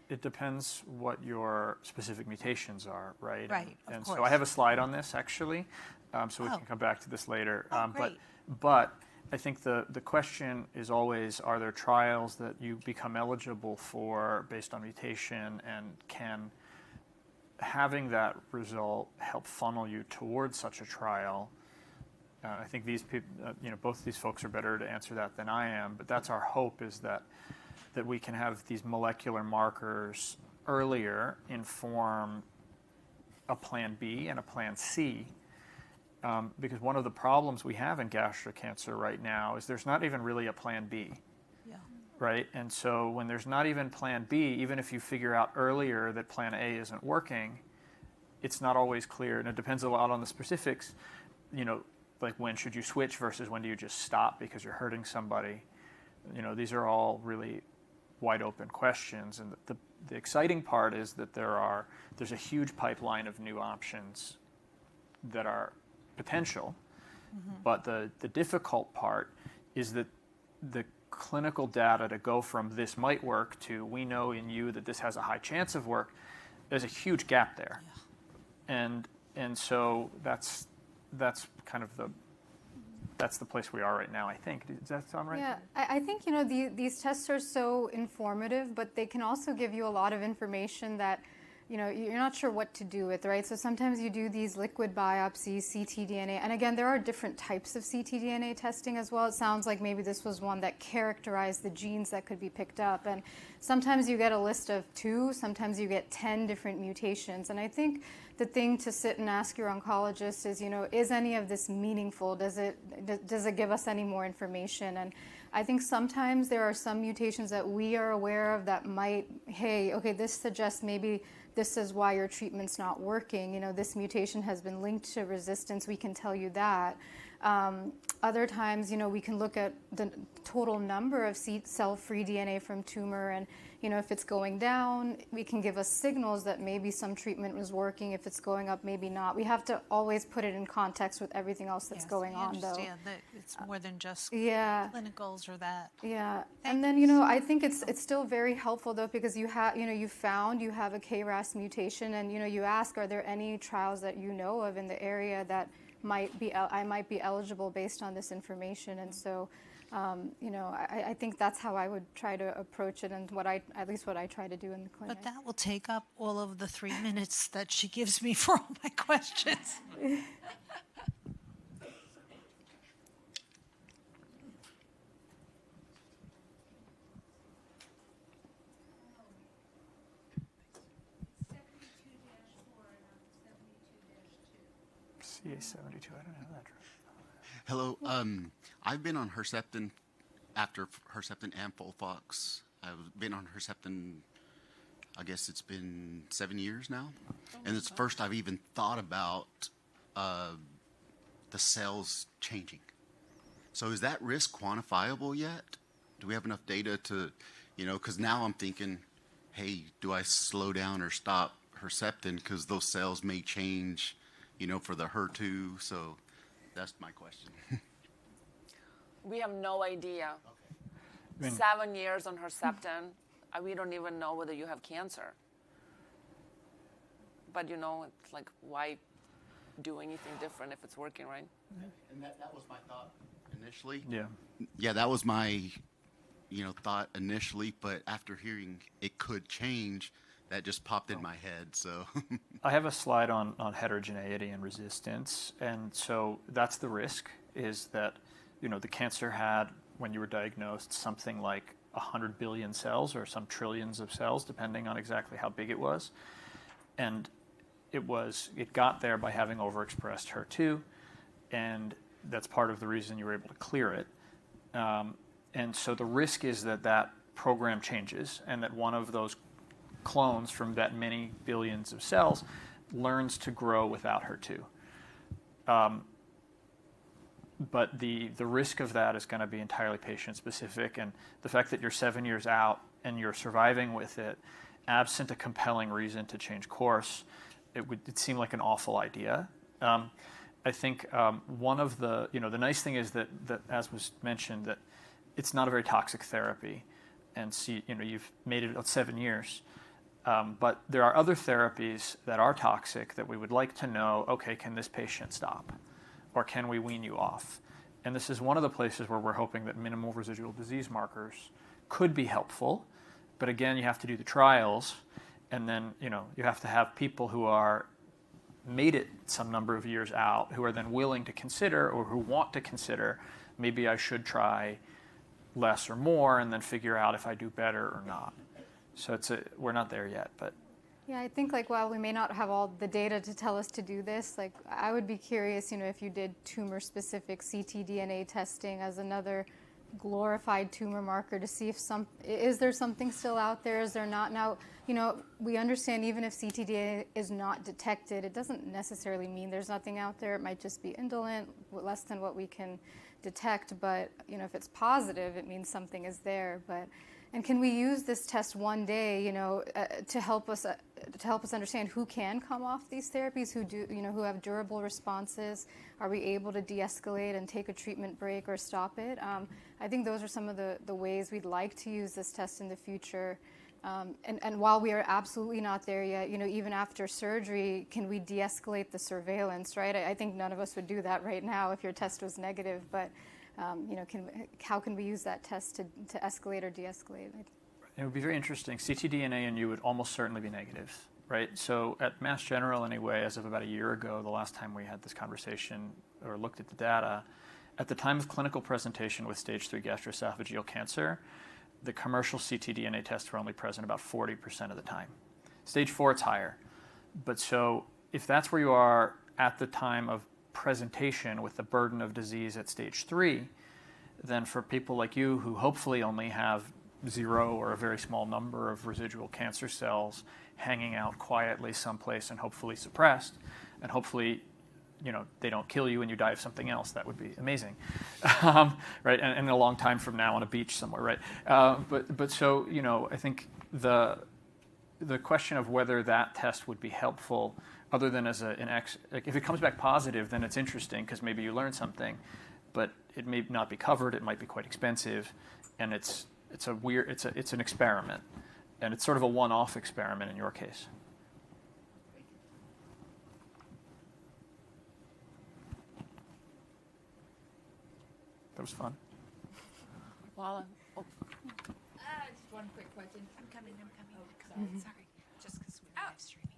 It depends what your specific mutations are, right? Right, and of course. So I have a slide on this, actually, so we can come back to this later. Great. But I think the question is always, are there trials that you become eligible for based on mutation, and can having that result help funnel you towards such a trial? I think these people, both these folks are better to answer that than I am, but that's our hope, is that we can have these molecular markers earlier inform a plan B and a plan C. Because one of the problems we have in gastric cancer right now is there's not even really a plan B, right? And so when there's not even plan B, even if you figure out earlier that plan A isn't working, it's not always clear, and it depends a lot on the specifics, like when should you switch versus when do you just stop because you're hurting somebody. These are all really wide open questions, and the exciting part is that there's a huge pipeline of new options that are potential, but the difficult part is that the clinical data to go from this might work to we know in you that this has a high chance of work, there's a huge gap there. And so that's kind of that's the place we are right now, I think. Does that sound right? Yeah, I think these tests are so informative, but they can also give you a lot of information that you're not sure what to do with, right? So sometimes you do these liquid biopsies, ctDNA, and again, there are different types of ctDNA testing as well. It sounds like maybe this was one that characterized the genes that could be picked up, and sometimes you get a list of 2, sometimes you get 10 different mutations, and I think the thing to sit and ask your oncologist is any of this meaningful? Does it give us any more information? And I think sometimes there are some mutations that we are aware of that might, this suggests maybe this is why your treatment's not working. This mutation has been linked to resistance. We can tell you that. Other times, we can look at the total number of cell-free DNA from tumor, and if it's going down, it can give us signals that maybe some treatment was working. If it's going up, maybe not. We have to always put it in context with everything else that's going on, though. I understand that it's more than just clinicals or that. Yeah, and then I think it's still very helpful though, because you have you have a KRAS mutation, and you ask, are there any trials that you know of in the area that I might be eligible based on this information, and so. I think that's how I would try to approach it, and at least what I try to do in the clinic. But that will take up all of the 3 minutes that she gives me for all my questions. CA72, I don't know that. Hello, I've been on Herceptin after Herceptin and Folfox. I've been on Herceptin, I guess it's been 7 years now. And it's the first I've even thought about the cells changing. So is that risk quantifiable yet? Do we have enough data to, because now I'm thinking, hey, do I slow down or stop Herceptin because those cells may change, for the HER2, so that's my question. We have no idea. Okay. 7 years on Herceptin, we don't even know whether you have cancer. But it's like, why do anything different if it's working, right? And that was my thought initially. Yeah. Yeah, that was my, thought initially, but after hearing it could change, that just popped in my head, so. I have a slide on heterogeneity and resistance, and so that's the risk, is that, the cancer had, when you were diagnosed, something like 100 billion cells or some trillions of cells, depending on exactly how big it was. And it got there by having overexpressed HER2, and that's part of the reason you were able to clear it. And so the risk is that program changes, and that one of those clones from that many billions of cells learns to grow without HER2. But the risk of that is going to be entirely patient-specific, and the fact that you're 7 years out and you're surviving with it, absent a compelling reason to change course, it seemed like an awful idea. I think one of the nice thing is that as was mentioned, that it's not a very toxic therapy, and you've made it 7 years. But there are other therapies that are toxic that we would like to know, okay, can this patient stop? Or can we wean you off? And this is one of the places where we're hoping that minimal residual disease markers could be helpful. But again, you have to do the trials, and then you have to have people who are made it some number of years out, who are then willing to consider, or who want to consider, maybe I should try less or more, and then figure out if I do better or not. So we're not there yet, but. Yeah, I think while we may not have all the data to tell us to do this, I would be curious, if you did tumor-specific ctDNA testing as another glorified tumor marker to see if is there something still out there, is there not? Now, we understand even if ctDNA is not detected, it doesn't necessarily mean there's nothing out there. It might just be indolent, less than what we can detect, but if it's positive, it means something is there. And can we use this test one day, to help us understand who can come off these therapies, who have durable responses? Are we able to de-escalate and take a treatment break or stop it? I think those are some of the ways we'd like to use this test in the future. And while we are absolutely not there yet, even after surgery, can we de-escalate the surveillance, right? I think none of us would do that right now if your test was negative, but. How can we use that test to escalate or de-escalate? It would be very interesting. ctDNA in you would almost certainly be negative, right? So at Mass General anyway, as of about a year ago, the last time we had this conversation or looked at the data, at the time of clinical presentation with stage 3 gastroesophageal cancer, the commercial ctDNA tests were only present about 40% of the time. Stage 4, it's higher. But so if that's where you are at the time of presentation with the burden of disease at stage 3, then for people like you who hopefully only have 0 or a very small number of residual cancer cells hanging out quietly someplace and hopefully suppressed, and hopefully they don't kill you and you die of something else, that would be amazing, right? And a long time from now on a beach somewhere, right? But so I think the question of whether that test would be helpful, other than as like if it comes back positive, then it's interesting because maybe you learned something, but it may not be covered. It might be quite expensive, and it's an experiment, and it's sort of a one-off experiment in your case. That was fun. Well, just one quick question. I'm coming. Sorry. Just because we're live streaming.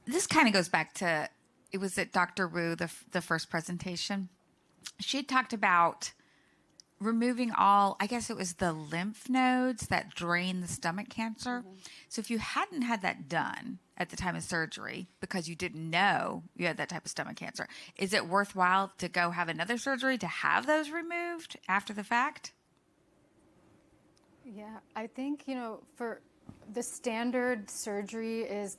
This kind of goes back to, it was at Dr. Wu, the first presentation. She had talked about removing all, I guess it was the lymph nodes that drain the stomach cancer. Mm-hmm. So if you hadn't had that done at the time of surgery because you didn't know you had that type of stomach cancer, is it worthwhile to go have another surgery to have those removed after the fact? Yeah, I think, for the standard surgery is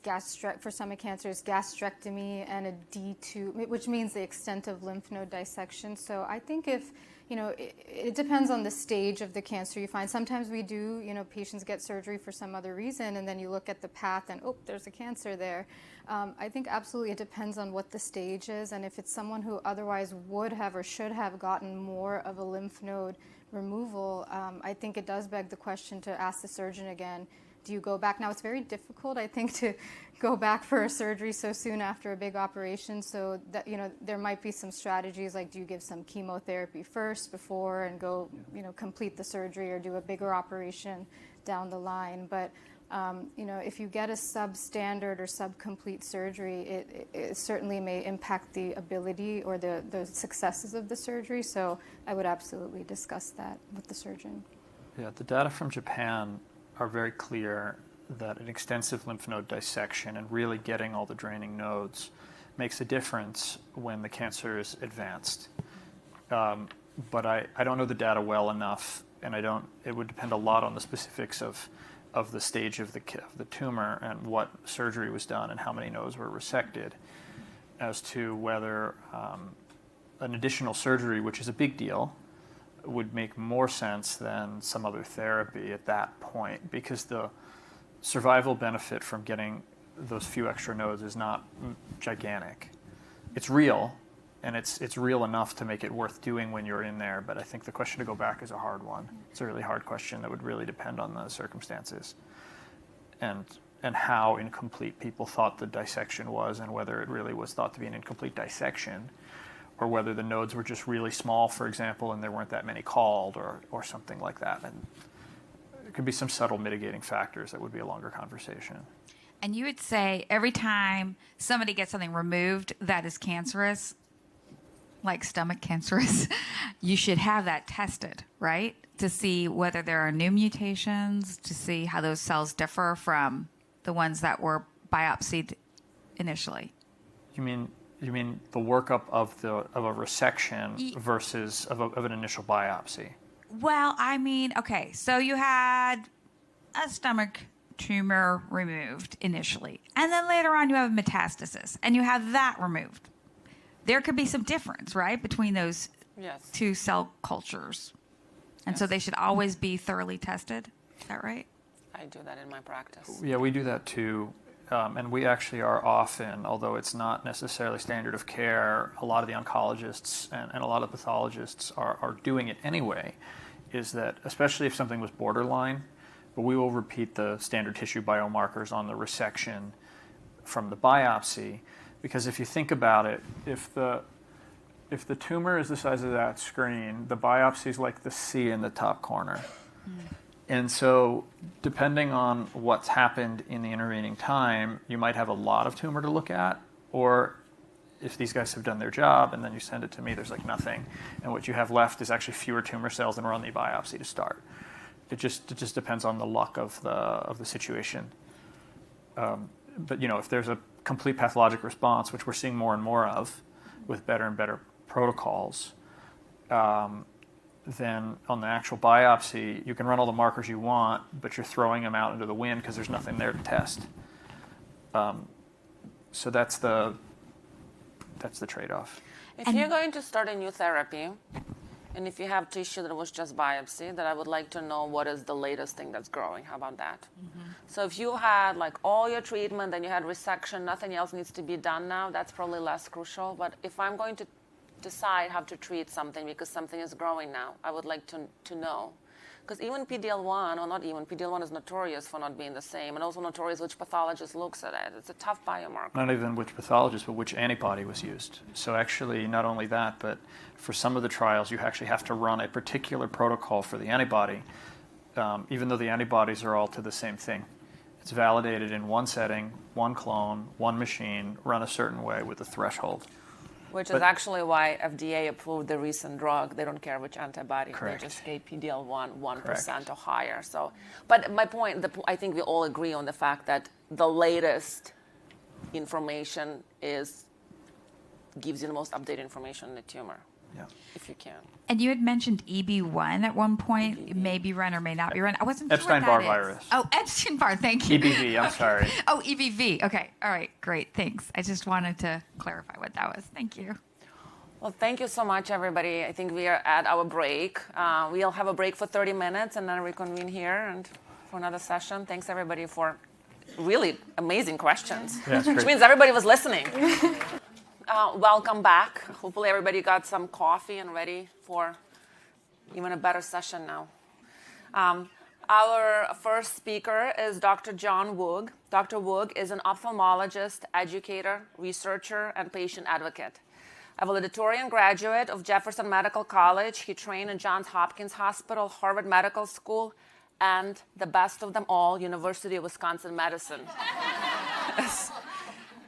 for stomach cancer is gastrectomy and a D2, which means the extent of lymph node dissection. So I think if, it depends on the stage of the cancer you find. Sometimes we do, patients get surgery for some other reason, and then you look at the path and, there's a cancer there. I think absolutely it depends on what the stage is, and if it's someone who otherwise would have or should have gotten more of a lymph node removal, I think it does beg the question to ask the surgeon again, do you go back? Now, it's very difficult, I think, to go back for a surgery so soon after a big operation. So that, there might be some strategies like, do you give some chemotherapy first before and go, complete the surgery, or do a bigger operation down the line? But, if you get a substandard or subcomplete surgery, it certainly may impact the ability or the successes of the surgery. So I would absolutely discuss that with the surgeon. Yeah, the data from Japan are very clear that an extensive lymph node dissection and really getting all the draining nodes makes a difference when the cancer is advanced. But I don't know the data well enough, and it would depend a lot on the specifics of the stage of the tumor and what surgery was done and how many nodes were resected as to whether an additional surgery, which is a big deal, would make more sense than some other therapy at that point, because the survival benefit from getting those few extra nodes is not gigantic. It's real, and it's real enough to make it worth doing when you're in there, but I think the question to go back is a hard one. It's a really hard question that would really depend on the circumstances and how incomplete people thought the dissection was, and whether it really was thought to be an incomplete dissection, or whether the nodes were just really small, for example, and there weren't that many called, or something like that. And there could be some subtle mitigating factors that would be a longer conversation. And you would say every time somebody gets something removed that is cancerous, like stomach cancerous, you should have that tested, right? To see whether there are new mutations, to see how those cells differ from the ones that were biopsied initially. You mean the workup of a resection versus of an initial biopsy? Well, okay, so you had a stomach tumor removed initially, and then later on you have metastasis, and you have that removed. There could be some difference, right, between those two cell cultures. And so they should always be thoroughly tested. Is that right? I do that in my practice. Yeah, we do that too. And we actually are often, although it's not necessarily standard of care, a lot of the oncologists and a lot of pathologists are doing it anyway, is that especially if something was borderline, but we will repeat the standard tissue biomarkers on the resection from the biopsy, because if you think about it, if the tumor is the size of that screen, the biopsy is like the C in the top corner. And so depending on what's happened in the intervening time, you might have a lot of tumor to look at, or if these guys have done their job and then you send it to me, there's like nothing. And what you have left is actually fewer tumor cells than were on the biopsy to start. It just depends on the luck of the situation. But if there's a complete pathologic response, which we're seeing more and more of with better and better protocols, then on the actual biopsy, you can run all the markers you want, but you're throwing them out into the wind because there's nothing there to test. So that's the trade-off. If you're going to start a new therapy And if you have tissue that was just biopsy, that I would like to know what is the latest thing that's growing. How about that? So if you had like all your treatment, then you had resection, nothing else needs to be done now, that's probably less crucial. But if I'm going to decide how to treat something because something is growing now, I would like to know. Because even PD-L1, or not even, PD-L1 is notorious for not being the same, and also notorious which pathologist looks at it. It's a tough biomarker. Not even which pathologist, but which antibody was used. So actually, not only that, but for some of the trials, you actually have to run a particular protocol for the antibody, even though the antibodies are all to the same thing. It's validated in one setting, one clone, one machine, run a certain way with a threshold. Which is actually why FDA approved the recent drug. They don't care which antibody. Correct. They just gave PD-L1 1% Correct. or higher. So, but my point, I think we all agree on the fact that the latest information gives you the most updated information on the tumor. Yeah. If you can. And you had mentioned EB1 at one point. It may be run or may not be run. I wasn't sure what Epstein-Barr that virus. is. Oh, Epstein-Barr. Thank you. EBV, I'm sorry. Oh, EBV. Okay. All right. Great. Thanks. I just wanted to clarify what that was. Thank you. Well, thank you so much, everybody. I think we are at our break. We'll have a break for 30 minutes and then reconvene here and for another session. Thanks, everybody, for really amazing questions, Yeah, which means everybody was listening. Welcome back. Hopefully everybody got some coffee and ready for even a better session now. Our first speaker is Dr. John Woog. Dr. Woog is an ophthalmologist, educator, researcher, and patient advocate. A valedictorian graduate of Jefferson Medical College, he trained in Johns Hopkins Hospital, Harvard Medical School, and the best of them all, University of Wisconsin Madison.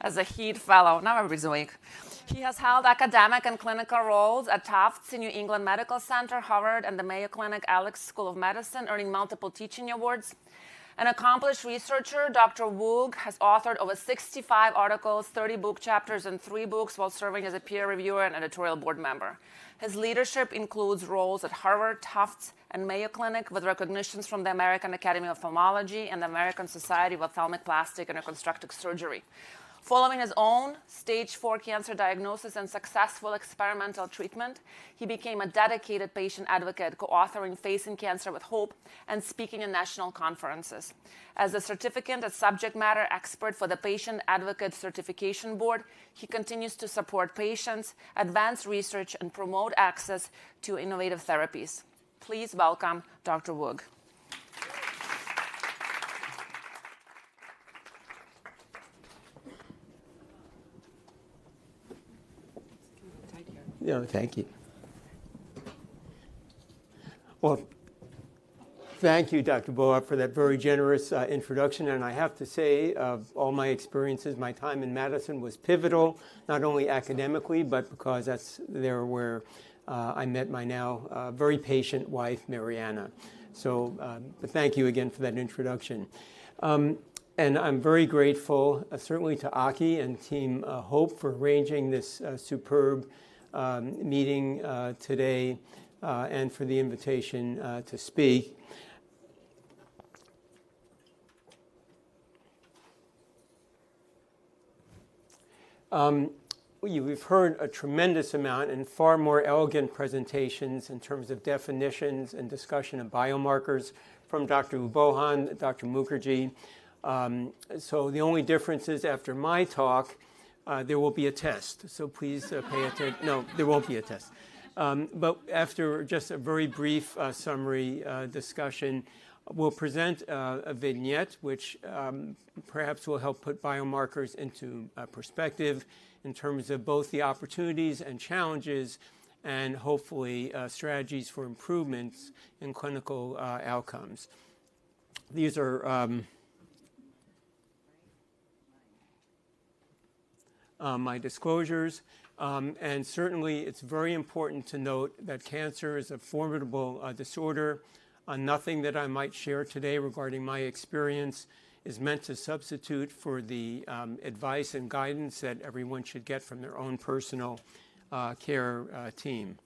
As a Heed Fellow. Now everybody's awake. He has held academic and clinical roles at Tufts, New England Medical Center, Harvard, and the Mayo Clinic Alex School of Medicine, earning multiple teaching awards. An accomplished researcher, Dr. Woog has authored over 65 articles, 30 book chapters, and 3 books while serving as a peer reviewer and editorial board member. His leadership includes roles at Harvard, Tufts, and Mayo Clinic with recognitions from the American Academy of Ophthalmology and the American Society of Ophthalmic Plastic and Reconstructive Surgery. Following his own stage 4 cancer diagnosis and successful experimental treatment, he became a dedicated patient advocate, co-authoring Facing Cancer with Hope and speaking in national conferences. As a certificate and subject matter expert for the Patient Advocate Certification Board, he continues to support patients, advance research, and promote access to innovative therapies. Please welcome Dr. Woog. Yeah, thank you. Well, thank you, Dr. Boa, for that very generous introduction. And I have to say, of all my experiences, my time in Madison was pivotal, not only academically, but because that's there where I met my now very patient wife, Mariana. So, but thank you again for that introduction. And I'm very grateful, certainly to Aki and Team Hope for arranging this superb meeting today and for the invitation to speak. We've heard a tremendous amount and far more elegant presentations in terms of definitions and discussion of biomarkers from Dr. Ubohan, Dr. Mukherjee. So the only difference is after my talk, there will be a test, so please pay attention. No, there won't be a test. But after just a very brief summary discussion, we'll present a vignette which perhaps will help put biomarkers into perspective in terms of both the opportunities and challenges and hopefully strategies for improvements in clinical outcomes. These are my disclosures. And certainly it's very important to note that cancer is a formidable disorder. Nothing that I might share today regarding my experience is meant to substitute for the advice and guidance that everyone should get from their own personal care team.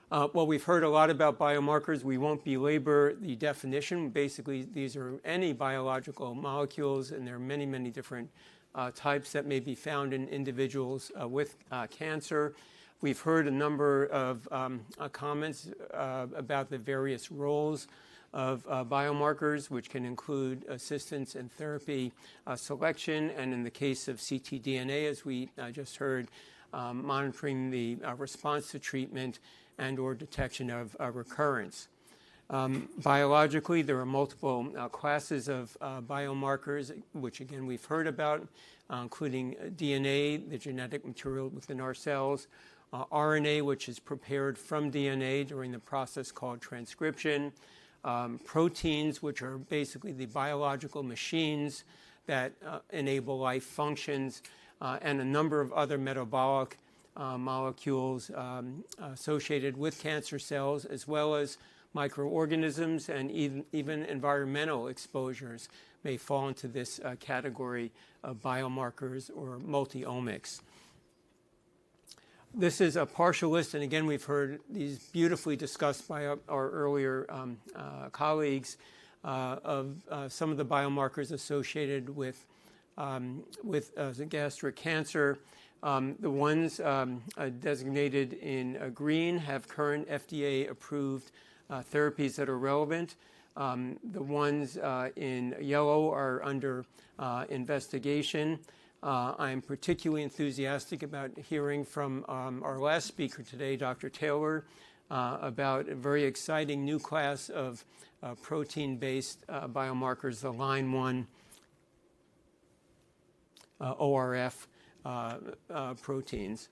Well, we've heard a lot about biomarkers. We won't belabor the definition. Basically, these are any biological molecules, and there are many, many different types that may be found in individuals with cancer. We've heard a number of comments about the various roles of biomarkers, which can include assistance in therapy selection, and in the case of ctDNA, as we just heard, monitoring the response to treatment and or detection of recurrence. Biologically, there are multiple classes of biomarkers, which again we've heard about, including DNA, the genetic material within our cells, RNA, which is prepared from DNA during the process called transcription, proteins, which are basically the biological machines that enable life functions, and a number of other metabolic molecules associated with cancer cells, as well as microorganisms and even environmental exposures may fall into this category of biomarkers or multi-omics. This is a partial list, and again, we've heard these beautifully discussed by our earlier colleagues of some of the biomarkers associated with gastric cancer. The ones designated in green have current FDA-approved therapies that are relevant. The ones in yellow are under investigation. I'm particularly enthusiastic about hearing from our last speaker today, Dr. Taylor, about a very exciting new class of protein-based biomarkers, the line 1 ORF proteins.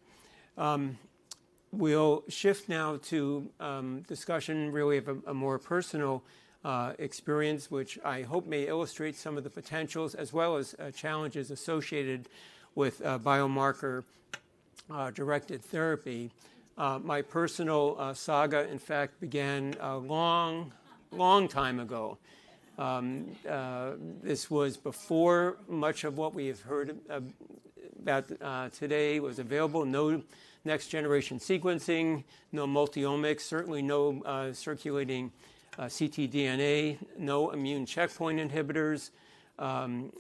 We'll shift now to discussion really of a more personal experience, which I hope may illustrate some of the potentials as well as challenges associated with biomarker directed therapy. My personal saga, in fact, began a long time ago. This was before much of what we have heard about today was available. No next generation sequencing, no multi-omics, certainly no circulating ctDNA, no immune checkpoint inhibitors,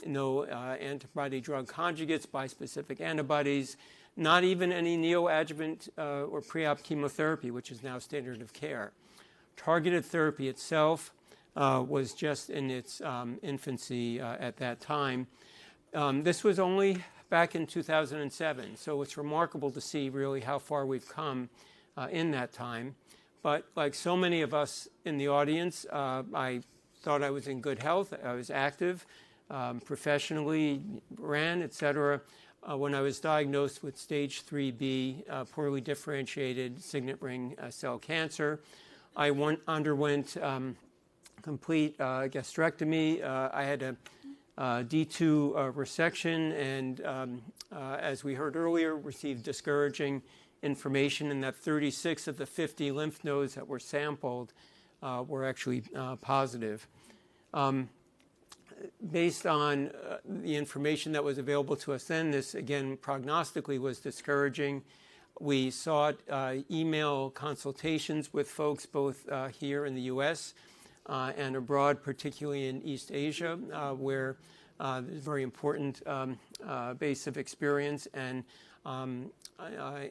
no antibody drug conjugates, bispecific antibodies, not even any neoadjuvant or pre-op chemotherapy, which is now standard of care. Targeted therapy itself was just in its infancy at that time. This was only back in 2007, so it's remarkable to see really how far we've come in that time. But like so many of us in the audience, I thought I was in good health. I was active, professionally, ran, etc. When I was diagnosed with stage 3B, poorly differentiated signet ring cell cancer, I underwent complete gastrectomy. I had a D2 resection, and as we heard earlier, received discouraging information in that 36 of the 50 lymph nodes that were sampled were actually positive. Based on the information that was available to us then, this again prognostically was discouraging. We sought email consultations with folks both here in the US and abroad, particularly in East Asia, where there's a very important base of experience. And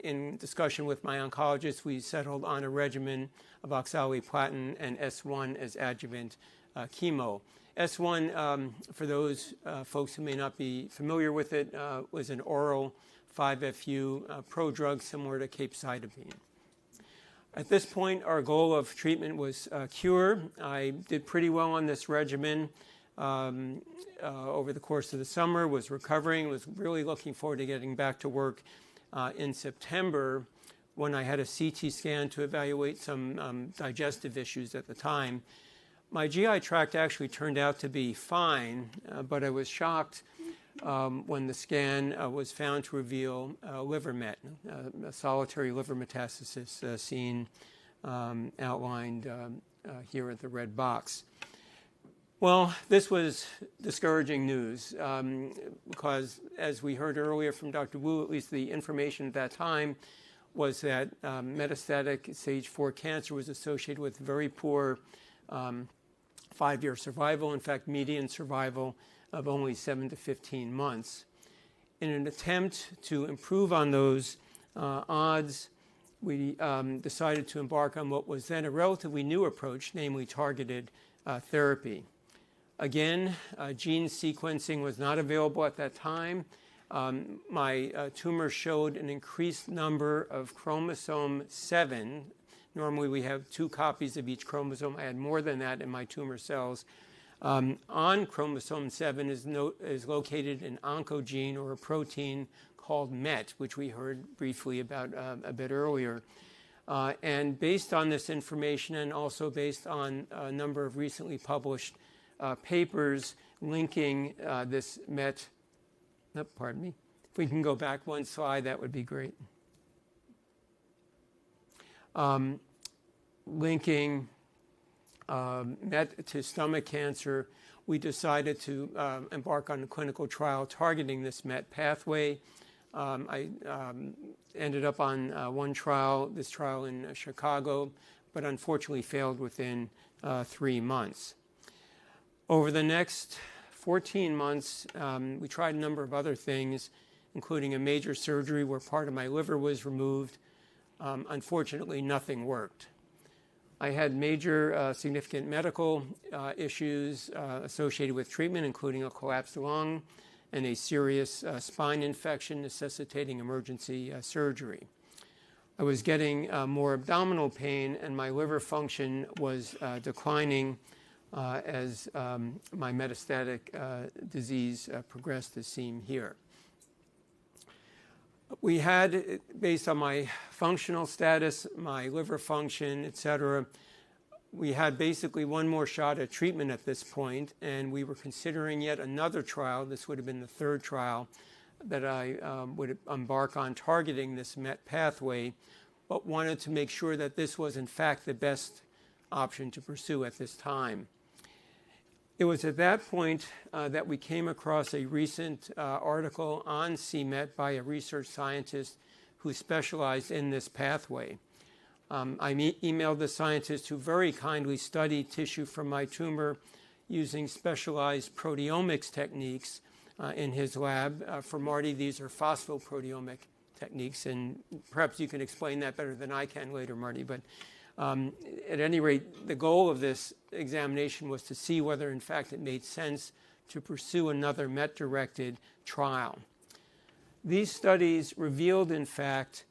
in discussion with my oncologist, we settled on a regimen of oxaliplatin and S1 as adjuvant chemo. S1, for those folks who may not be familiar with it, was an oral 5-FU prodrug similar to capecitabine. At this point, our goal of treatment was cure. I did pretty well on this regimen over the course of the summer, was recovering, was really looking forward to getting back to work in September when I had a CT scan to evaluate some digestive issues at the time. My GI tract actually turned out to be fine, but I was shocked when the scan was found to reveal liver met, a solitary liver metastasis seen outlined here at the red box. Well, this was discouraging news because, as we heard earlier from Dr. Wu, at least the information at that time was that metastatic stage 4 cancer was associated with very poor 5-year survival, in fact, median survival of only 7 to 15 months. In an attempt to improve on those odds, we decided to embark on what was then a relatively new approach, namely targeted therapy. Again, gene sequencing was not available at that time. My tumor showed an increased number of chromosome 7. Normally we have 2 copies of each chromosome. I had more than that in my tumor cells. On chromosome 7 is located an oncogene, or a protein called MET, which we heard briefly about a bit earlier. And based on this information, and also based on a number of recently published papers linking this MET, pardon me, if we can go back one slide, that would be great. Linking MET to stomach cancer, we decided to embark on a clinical trial targeting this MET pathway. I ended up on one trial, this trial in Chicago, but unfortunately failed within 3 months. Over the next 14 months, we tried a number of other things, including a major surgery where part of my liver was removed. Unfortunately, nothing worked. I had major significant medical issues associated with treatment, including a collapsed lung and a serious spine infection necessitating emergency surgery. I was getting more abdominal pain, and my liver function was declining as my metastatic disease progressed, as seen here. We had, based on my functional status, my liver function, et cetera, we had basically one more shot at treatment at this point, and we were considering yet another trial. This would have been the 3rd trial that I would embark on targeting this MET pathway, but wanted to make sure that this was in fact the best option to pursue at this time. It was at that point that we came across a recent article on c-MET by a research scientist who specialized in this pathway. I emailed the scientist, who very kindly studied tissue from my tumor using specialized proteomics techniques in his lab. For Marty, these are phosphoproteomic techniques, and perhaps you can explain that better than I can later, Marty. But at any rate, the goal of this examination was to see whether, in fact, it made sense to pursue another MET-directed trial. These studies revealed, in fact,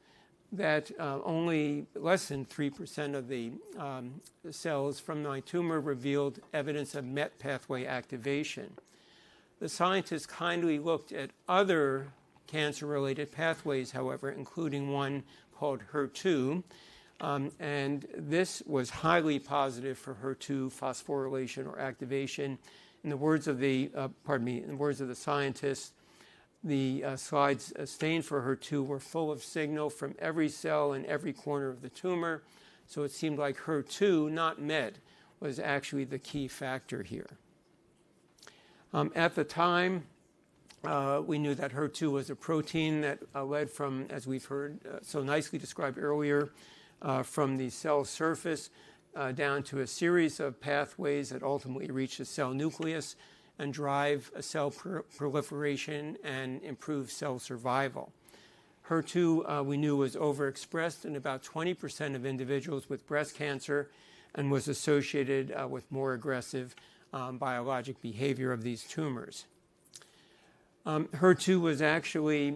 that only less than 3% of the cells from my tumor revealed evidence of MET pathway activation. The scientists kindly looked at other cancer-related pathways, however, including one called HER2, and this was highly positive for HER2 phosphorylation or activation. In the words of the, in the words of the scientists, the slides stained for HER2 were full of signal from every cell in every corner of the tumor. So it seemed like HER2, not MET, was actually the key factor here. At the time, we knew that HER2 was a protein that led from, as we've heard so nicely described earlier, from the cell surface down to a series of pathways that ultimately reach the cell nucleus and drive a cell proliferation and improve cell survival. HER2, we knew, was overexpressed in about 20% of individuals with breast cancer and was associated with more aggressive biologic behavior of these tumors. HER2 was actually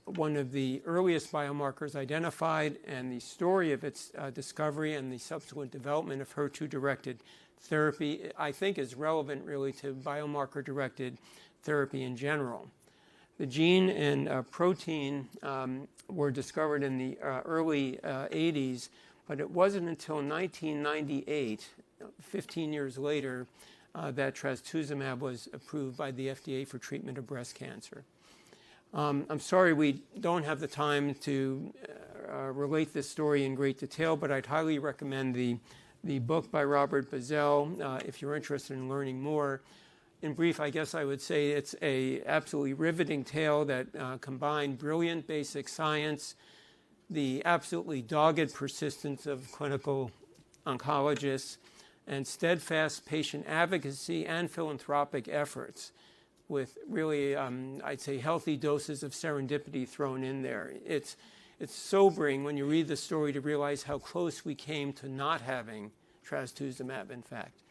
one of the earliest biomarkers identified, and the story of its discovery and the subsequent development of HER2-directed therapy, I think, is relevant really to biomarker-directed therapy in general. The gene and protein were discovered in the early 80s, but it wasn't until 1998, 15 years later, that trastuzumab was approved by the FDA for treatment of breast cancer. I'm sorry we don't have the time to relate this story in great detail, but I'd highly recommend the book by Robert Bazell if you're interested in learning more. In brief, I guess I would say it's an absolutely riveting tale that combined brilliant basic science, the absolutely dogged persistence of clinical oncologists, and steadfast patient advocacy and philanthropic efforts with really, I'd say, healthy doses of serendipity thrown in there. It's it's sobering when you read the story to realize how close we came to not having trastuzumab, in fact.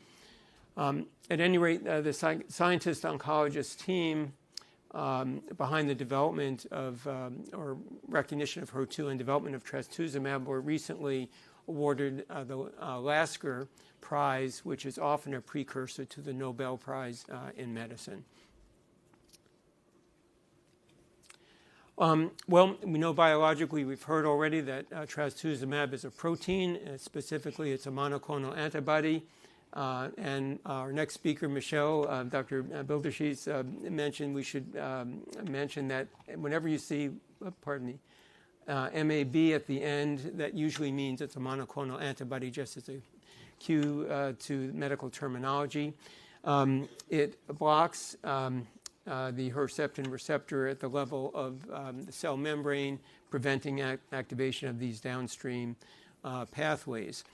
At any rate, the scientist oncologist team behind the development of or recognition of HER2 and development of trastuzumab were recently awarded the Lasker Prize, which is often a precursor to the Nobel Prize in medicine. Well, we know biologically, we've heard already that trastuzumab is a protein. Specifically, it's a monoclonal antibody. And our next speaker, Michelle, Dr. Bildersheets, mentioned we should mention that whenever you see, MAB at the end, that usually means it's a monoclonal antibody, just as a cue to medical terminology. It blocks the Herceptin receptor at the level of the cell membrane, preventing activation of these downstream pathways.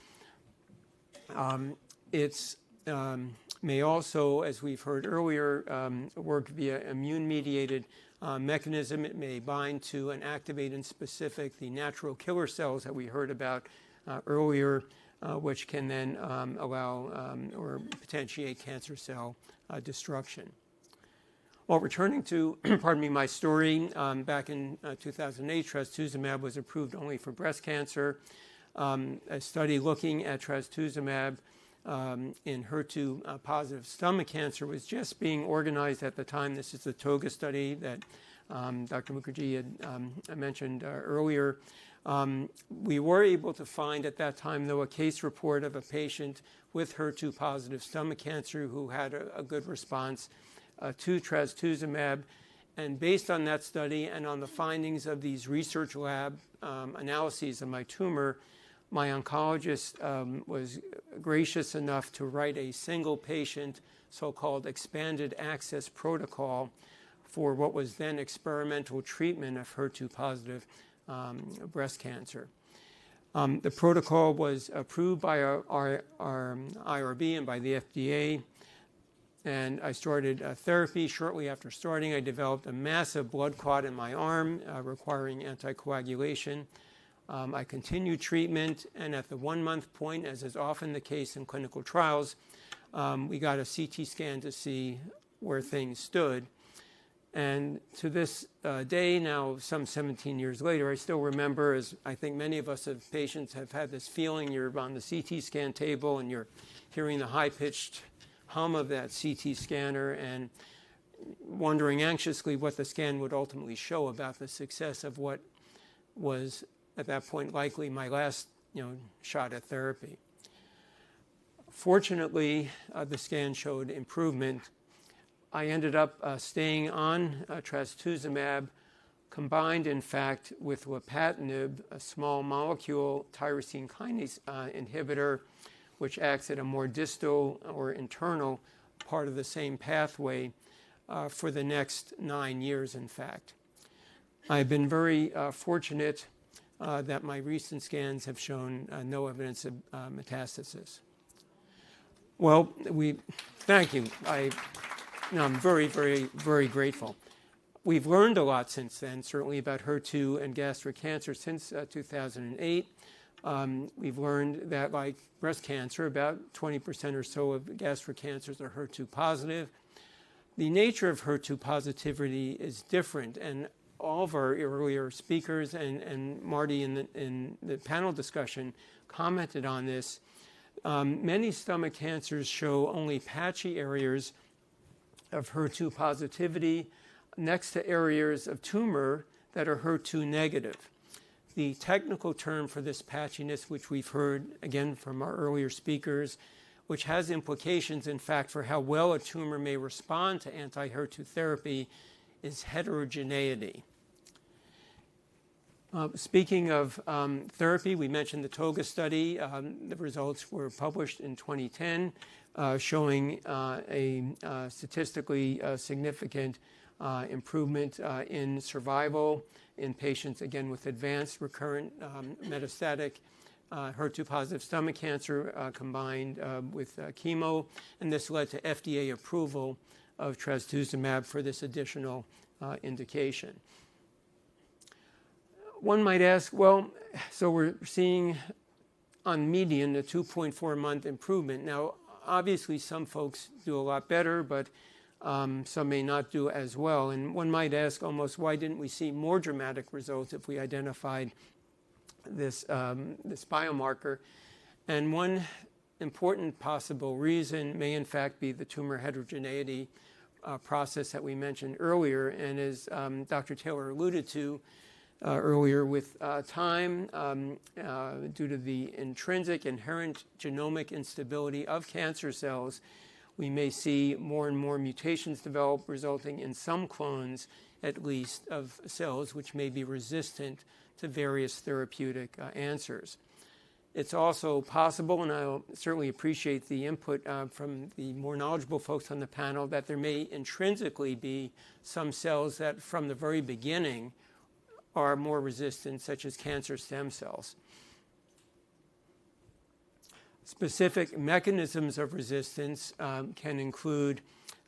It may also, as we've heard earlier, work via immune-mediated mechanism. It may bind to and activate in specific the natural killer cells that we heard about earlier, which can then allow or potentiate cancer cell destruction. Well, returning to, my story, back in 2008, trastuzumab was approved only for breast cancer. A study looking at trastuzumab in HER2 positive stomach cancer was just being organized at the time. This is the TOGA study that Dr. Mukherjee had mentioned earlier. We were able to find at that time, though, a case report of a patient with HER2 positive stomach cancer who had a good response to trastuzumab. And based on that study and on the findings of these research lab analyses of my tumor, my oncologist was gracious enough to write a single patient, so-called expanded access protocol for what was then experimental treatment of HER2 positive breast cancer. The protocol was approved by our IRB and by the FDA. And I started therapy. Shortly after starting, I developed a massive blood clot in my arm requiring anticoagulation. I continued treatment, and at the 1-month point, as is often the case in clinical trials, we got a CT scan to see where things stood. And to this day, now some 17 years later, I still remember, as I think many of us as patients have had this feeling, you're on the CT scan table and you're hearing the high-pitched hum of that CT scanner and wondering anxiously what the scan would ultimately show about the success of what was at that point likely my last shot at therapy. Fortunately, the scan showed improvement. I ended up staying on trastuzumab, combined in fact with lapatinib, a small molecule tyrosine kinase inhibitor, which acts at a more distal or internal part of the same pathway for the next 9 years, in fact. I've been very fortunate that my recent scans have shown no evidence of metastasis. Well, thank you. I'm very, very, very grateful. We've learned a lot since then, certainly about HER2 and gastric cancer since 2008. We've learned that, like breast cancer, about 20% or so of gastric cancers are HER2 positive. The nature of HER2 positivity is different, and all of our earlier speakers and Marty in the panel discussion commented on this. Many stomach cancers show only patchy areas of HER2 positivity next to areas of tumor that are HER2 negative. The technical term for this patchiness, which we've heard again from our earlier speakers, which has implications, in fact, for how well a tumor may respond to anti-HER2 therapy, is heterogeneity. Speaking of therapy, we mentioned the TOGA study. The results were published in 2010, showing a statistically significant improvement in survival in patients, again, with advanced recurrent metastatic HER2-positive stomach cancer combined with chemo. And this led to FDA approval of trastuzumab for this additional indication. One might ask, well, so we're seeing on median a 2.4-month improvement. Now, obviously, some folks do a lot better, but some may not do as well. And one might ask almost, why didn't we see more dramatic results if we identified this biomarker? And one important possible reason may in fact be the tumor heterogeneity process that we mentioned earlier. And as Dr. Taylor alluded to earlier, with time, due to the intrinsic inherent genomic instability of cancer cells, we may see more and more mutations develop, resulting in some clones, at least, of cells which may be resistant to various therapeutic answers. It's also possible, and I certainly appreciate the input from the more knowledgeable folks on the panel, that there may intrinsically be some cells that from the very beginning are more resistant, such as cancer stem cells. Specific mechanisms of resistance can include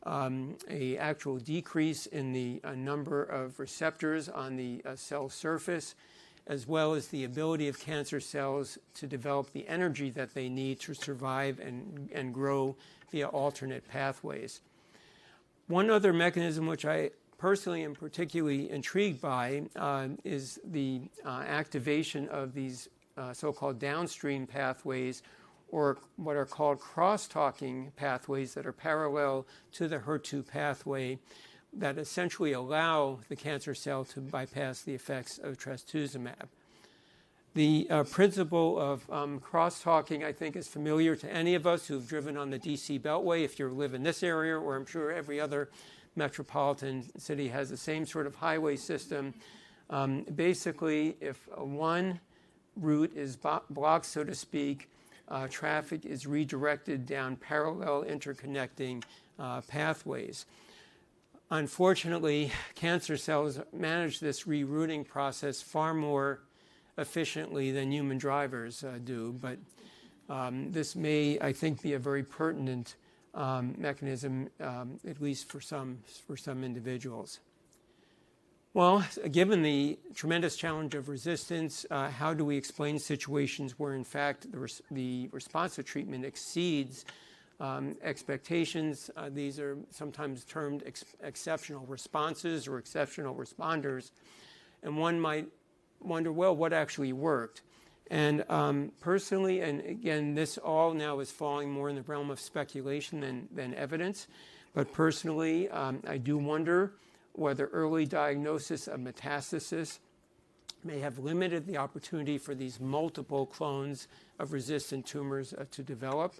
an actual decrease in the number of receptors on the cell surface, as well as the ability of cancer cells to develop the energy that they need to survive and grow via alternate pathways. One other mechanism which I personally am particularly intrigued by is the activation of these so-called downstream pathways, or what are called cross-talking pathways that are parallel to the HER2 pathway, that essentially allow the cancer cell to bypass the effects of trastuzumab. The principle of cross-talking, I think, is familiar to any of us who've driven on the DC Beltway, if you live in this area, or I'm sure every other metropolitan city has the same sort of highway system. Basically, if one route is blocked, so to speak, traffic is redirected down parallel interconnecting pathways. Unfortunately, cancer cells manage this rerouting process far more efficiently than human drivers do, but this may, I think, be a very pertinent mechanism, at least for some individuals. Well, given the tremendous challenge of resistance, how do we explain situations where, in fact, the response to treatment exceeds expectations? These are sometimes termed exceptional responses or exceptional responders. And one might wonder, well, what actually worked? And personally, and again, this all now is falling more in the realm of speculation than evidence, but personally, I do wonder whether early diagnosis of metastasis may have limited the opportunity for these multiple clones of resistant tumors to develop.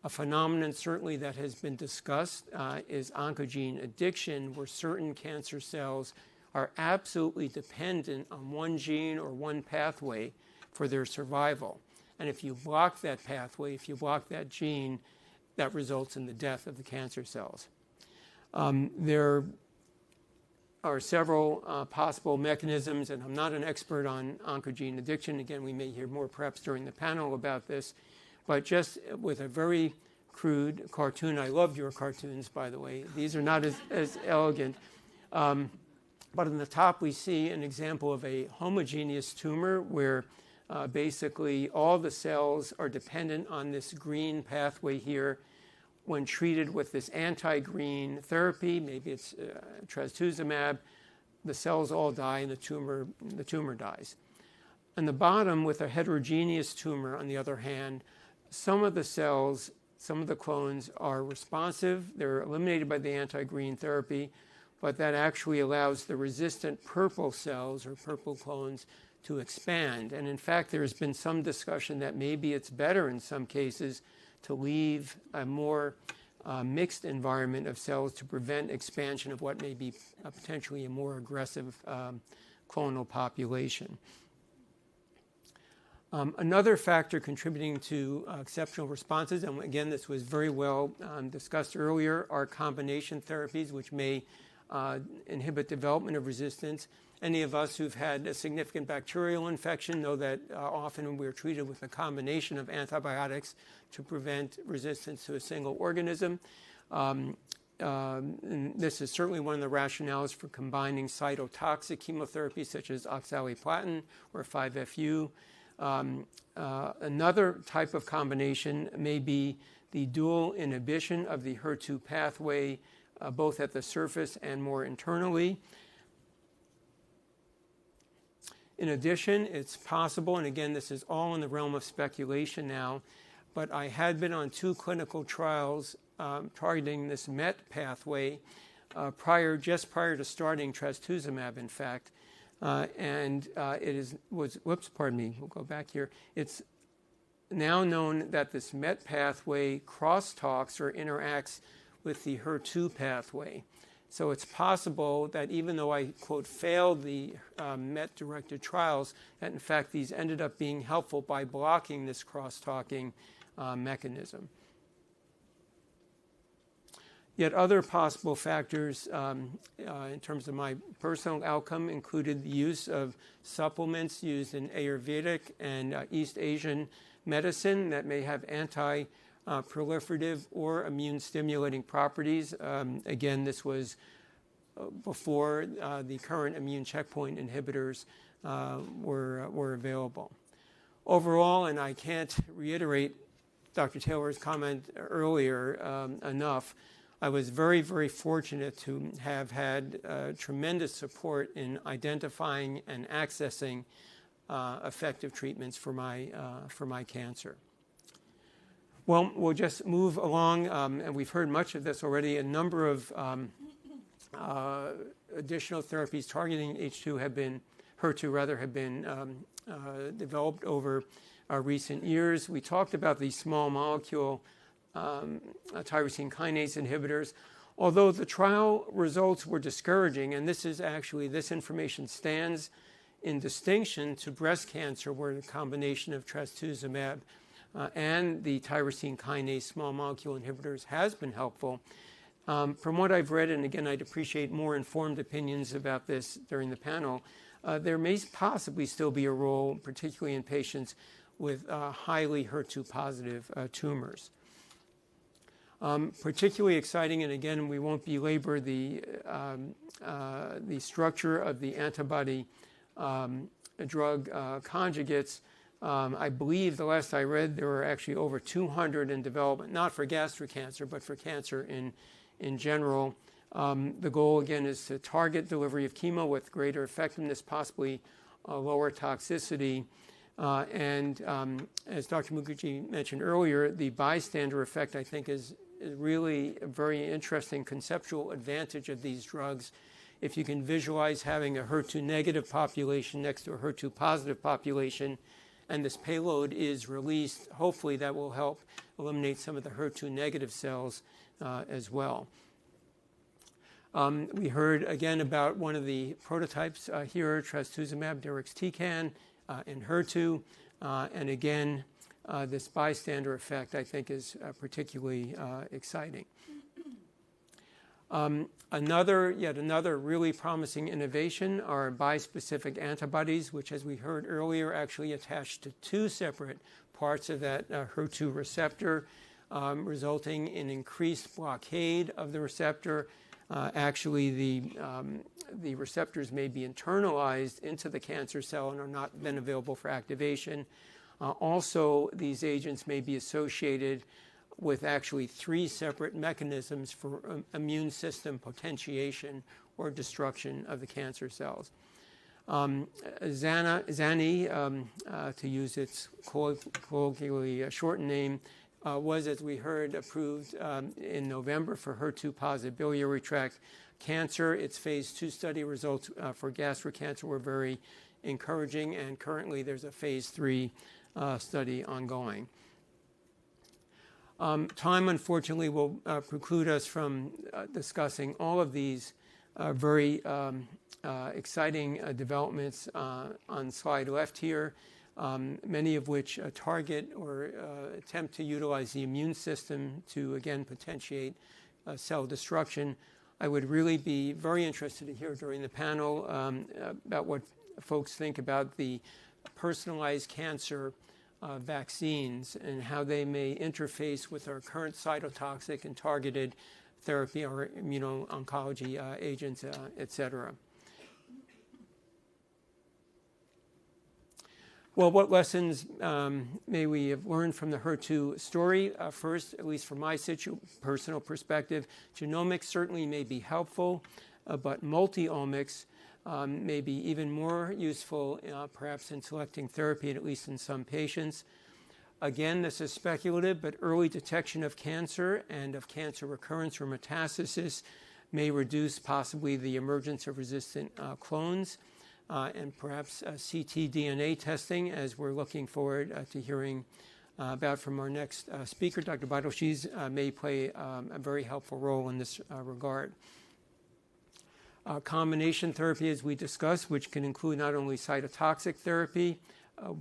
A phenomenon certainly that has been discussed is oncogene addiction, where certain cancer cells are absolutely dependent on one gene or one pathway for their survival. And if you block that pathway, if you block that gene, that results in the death of the cancer cells. There are several possible mechanisms, and I'm not an expert on oncogene addiction. Again, we may hear more perhaps during the panel about this. But just with a very crude cartoon, I love your cartoons, by the way. These are not as elegant. But on the top, we see an example of a homogeneous tumor where basically all the cells are dependent on this green pathway here. When treated with this anti-green therapy, maybe it's trastuzumab, the cells all die and the tumor dies. On the bottom, with a heterogeneous tumor, on the other hand, some of the cells, some of the clones are responsive. They're eliminated by the anti-green therapy, but that actually allows the resistant purple cells or purple clones to expand. And in fact, there's been some discussion that maybe it's better in some cases to leave a more mixed environment of cells to prevent expansion of what may be potentially a more aggressive clonal population. Another factor contributing to exceptional responses, and again, this was very well discussed earlier, are combination therapies, which may inhibit development of resistance. Any of us who've had a significant bacterial infection know that often we're treated with a combination of antibiotics to prevent resistance to a single organism. And this is certainly one of the rationales for combining cytotoxic chemotherapy such as oxaliplatin or 5-FU. Another type of combination may be the dual inhibition of the HER2 pathway, both at the surface and more internally. In addition, it's possible, and again, this is all in the realm of speculation now, but I had been on 2 clinical trials targeting this MET pathway just prior to starting trastuzumab, in fact. We'll go back here. It's now known that this MET pathway crosstalks or interacts with the HER2 pathway. So it's possible that even though I, quote, failed the MET-directed trials, that in fact these ended up being helpful by blocking this crosstalking mechanism. Yet other possible factors in terms of my personal outcome included the use of supplements used in Ayurvedic and East Asian medicine that may have anti-proliferative or immune-stimulating properties. Again, this was before the current immune checkpoint inhibitors were available. Overall, and I can't reiterate Dr. Taylor's comment earlier enough, I was very, very fortunate to have had tremendous support in identifying and accessing effective treatments for my cancer. Well, we'll just move along, and we've heard much of this already. A number of additional therapies targeting HER2 have been developed over recent years. We talked about the small molecule tyrosine kinase inhibitors. Although the trial results were discouraging, and this information stands in distinction to breast cancer, where the combination of trastuzumab and the tyrosine kinase small molecule inhibitors has been helpful. From what I've read, and again, I'd appreciate more informed opinions about this during the panel, there may possibly still be a role, particularly in patients with highly HER2 positive tumors. Particularly exciting, and again, we won't belabor the structure of the antibody drug conjugates. I believe the last I read, there were actually over 200 in development, not for gastric cancer, but for cancer in general. The goal, again, is to target delivery of chemo with greater effectiveness, possibly lower toxicity. And as Dr. Mukherjee mentioned earlier, the bystander effect, I think, is really a very interesting conceptual advantage of these drugs. If you can visualize having a HER2 negative population next to a HER2 positive population, and this payload is released, hopefully that will help eliminate some of the HER2 negative cells as well. We heard again about one of the prototypes here, trastuzumab deruxtecan in HER2, and again, this bystander effect, I think, is particularly exciting. Yet another really promising innovation are bispecific antibodies, which, as we heard earlier, actually attach to 2 separate parts of that HER2 receptor, resulting in increased blockade of the receptor. Actually, the receptors may be internalized into the cancer cell and are not then available for activation. Also, these agents may be associated with actually 3 separate mechanisms for immune system potentiation or destruction of the cancer cells. Zani, to use its colloquially shortened name, was, as we heard, approved in November for HER2 positive biliary tract cancer. Its phase 2 study results for gastric cancer were very encouraging, and currently there's a phase 3 study ongoing. Time, unfortunately, will preclude us from discussing all of these very exciting developments on slide left here, many of which target or attempt to utilize the immune system to, again, potentiate cell destruction. I would really be very interested to hear during the panel about what folks think about the personalized cancer vaccines and how they may interface with our current cytotoxic and targeted therapy or immuno-oncology agents, et cetera. Well, what lessons may we have learned from the HER2 story? First, at least from my personal perspective, genomics certainly may be helpful, but multi-omics may be even more useful, perhaps in selecting therapy, at least in some patients. Again, this is speculative, but early detection of cancer and of cancer recurrence or metastasis may reduce possibly the emergence of resistant clones. And perhaps ctDNA testing, as we're looking forward to hearing about from our next speaker, Dr. Biopsies, may play a very helpful role in this regard. Combination therapy, as we discussed, which can include not only cytotoxic therapy,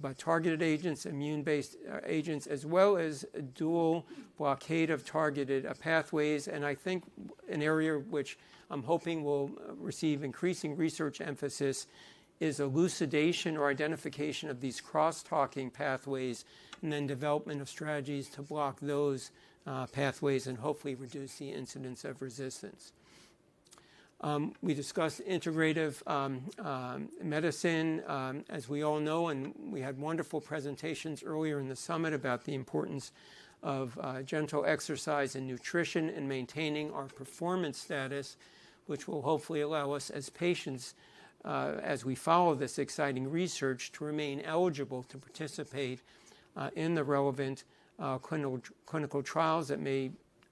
but targeted agents, immune-based agents, as well as dual blockade of targeted pathways. And I think an area which I'm hoping will receive increasing research emphasis is elucidation or identification of these cross-talking pathways, and then development of strategies to block those pathways and hopefully reduce the incidence of resistance. We discussed integrative medicine, as we all know, and we had wonderful presentations earlier in the summit about the importance of gentle exercise and nutrition in maintaining our performance status, which will hopefully allow us as patients, as we follow this exciting research, to remain eligible to participate in the relevant clinical trials that may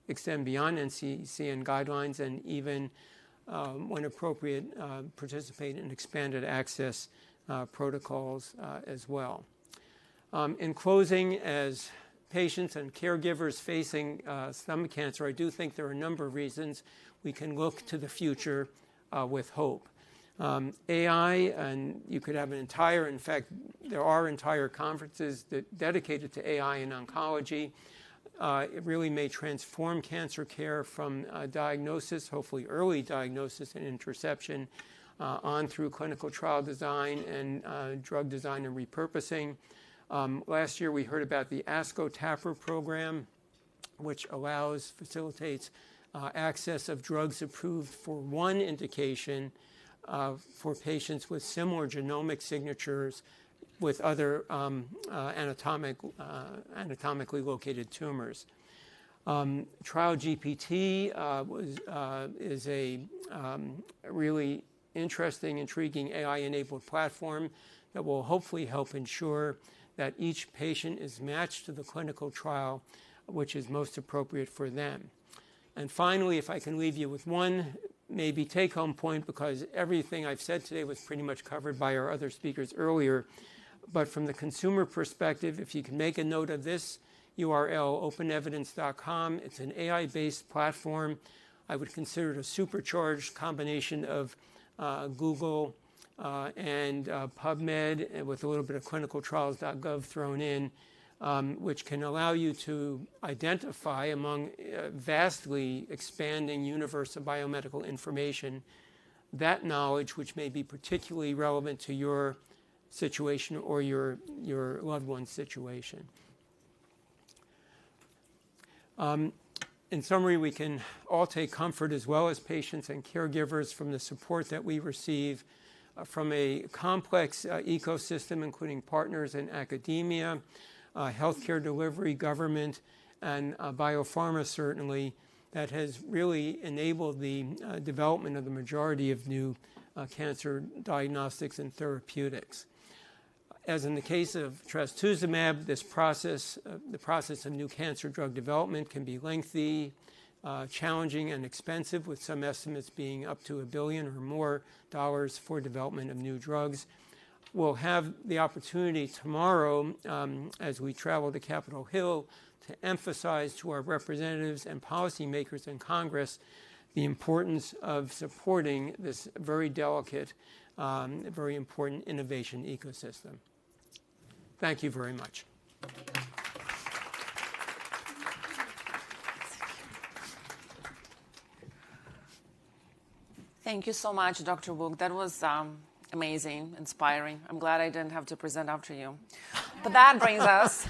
extend beyond NCCN guidelines and even, when appropriate, participate in expanded access protocols as well. In closing, as patients and caregivers facing stomach cancer, I do think there are a number of reasons we can look to the future with hope. AI, and you could have an entire, in fact, there are entire conferences dedicated to AI in oncology. It really may transform cancer care from diagnosis, hopefully early diagnosis and interception, on through clinical trial design and drug design and repurposing. Last year we heard about the ASCO-TAPR program, which facilitates access of drugs approved for one indication for patients with similar genomic signatures with other anatomically located tumors. Trial GPT is a really interesting, intriguing AI-enabled platform that will hopefully help ensure that each patient is matched to the clinical trial which is most appropriate for them. And finally, if I can leave you with one maybe take-home point, because everything I've said today was pretty much covered by our other speakers earlier, but from the consumer perspective, if you can make a note of this URL, openevidence.com, it's an AI-based platform. I would consider it a supercharged combination of Google and PubMed, with a little bit of clinicaltrials.gov thrown in, which can allow you to identify among vastly expanding universe of biomedical information that knowledge which may be particularly relevant to your situation or your loved one's situation. In summary, we can all take comfort, as well as patients and caregivers, from the support that we receive from a complex ecosystem, including partners in academia, healthcare delivery, government, and biopharma, certainly, that has really enabled the development of the majority of new cancer diagnostics and therapeutics. As in the case of trastuzumab, this process, the process of new cancer drug development, can be lengthy, challenging, and expensive, with some estimates being up to $1 billion or more for development of new drugs. We'll have the opportunity tomorrow, as we travel to Capitol Hill, to emphasize to our representatives and policymakers in Congress the importance of supporting this very delicate, very important innovation ecosystem. Thank you very much. Thank you so much, Dr. Book. That was amazing, inspiring. I'm glad I didn't have to present after you. But that brings us...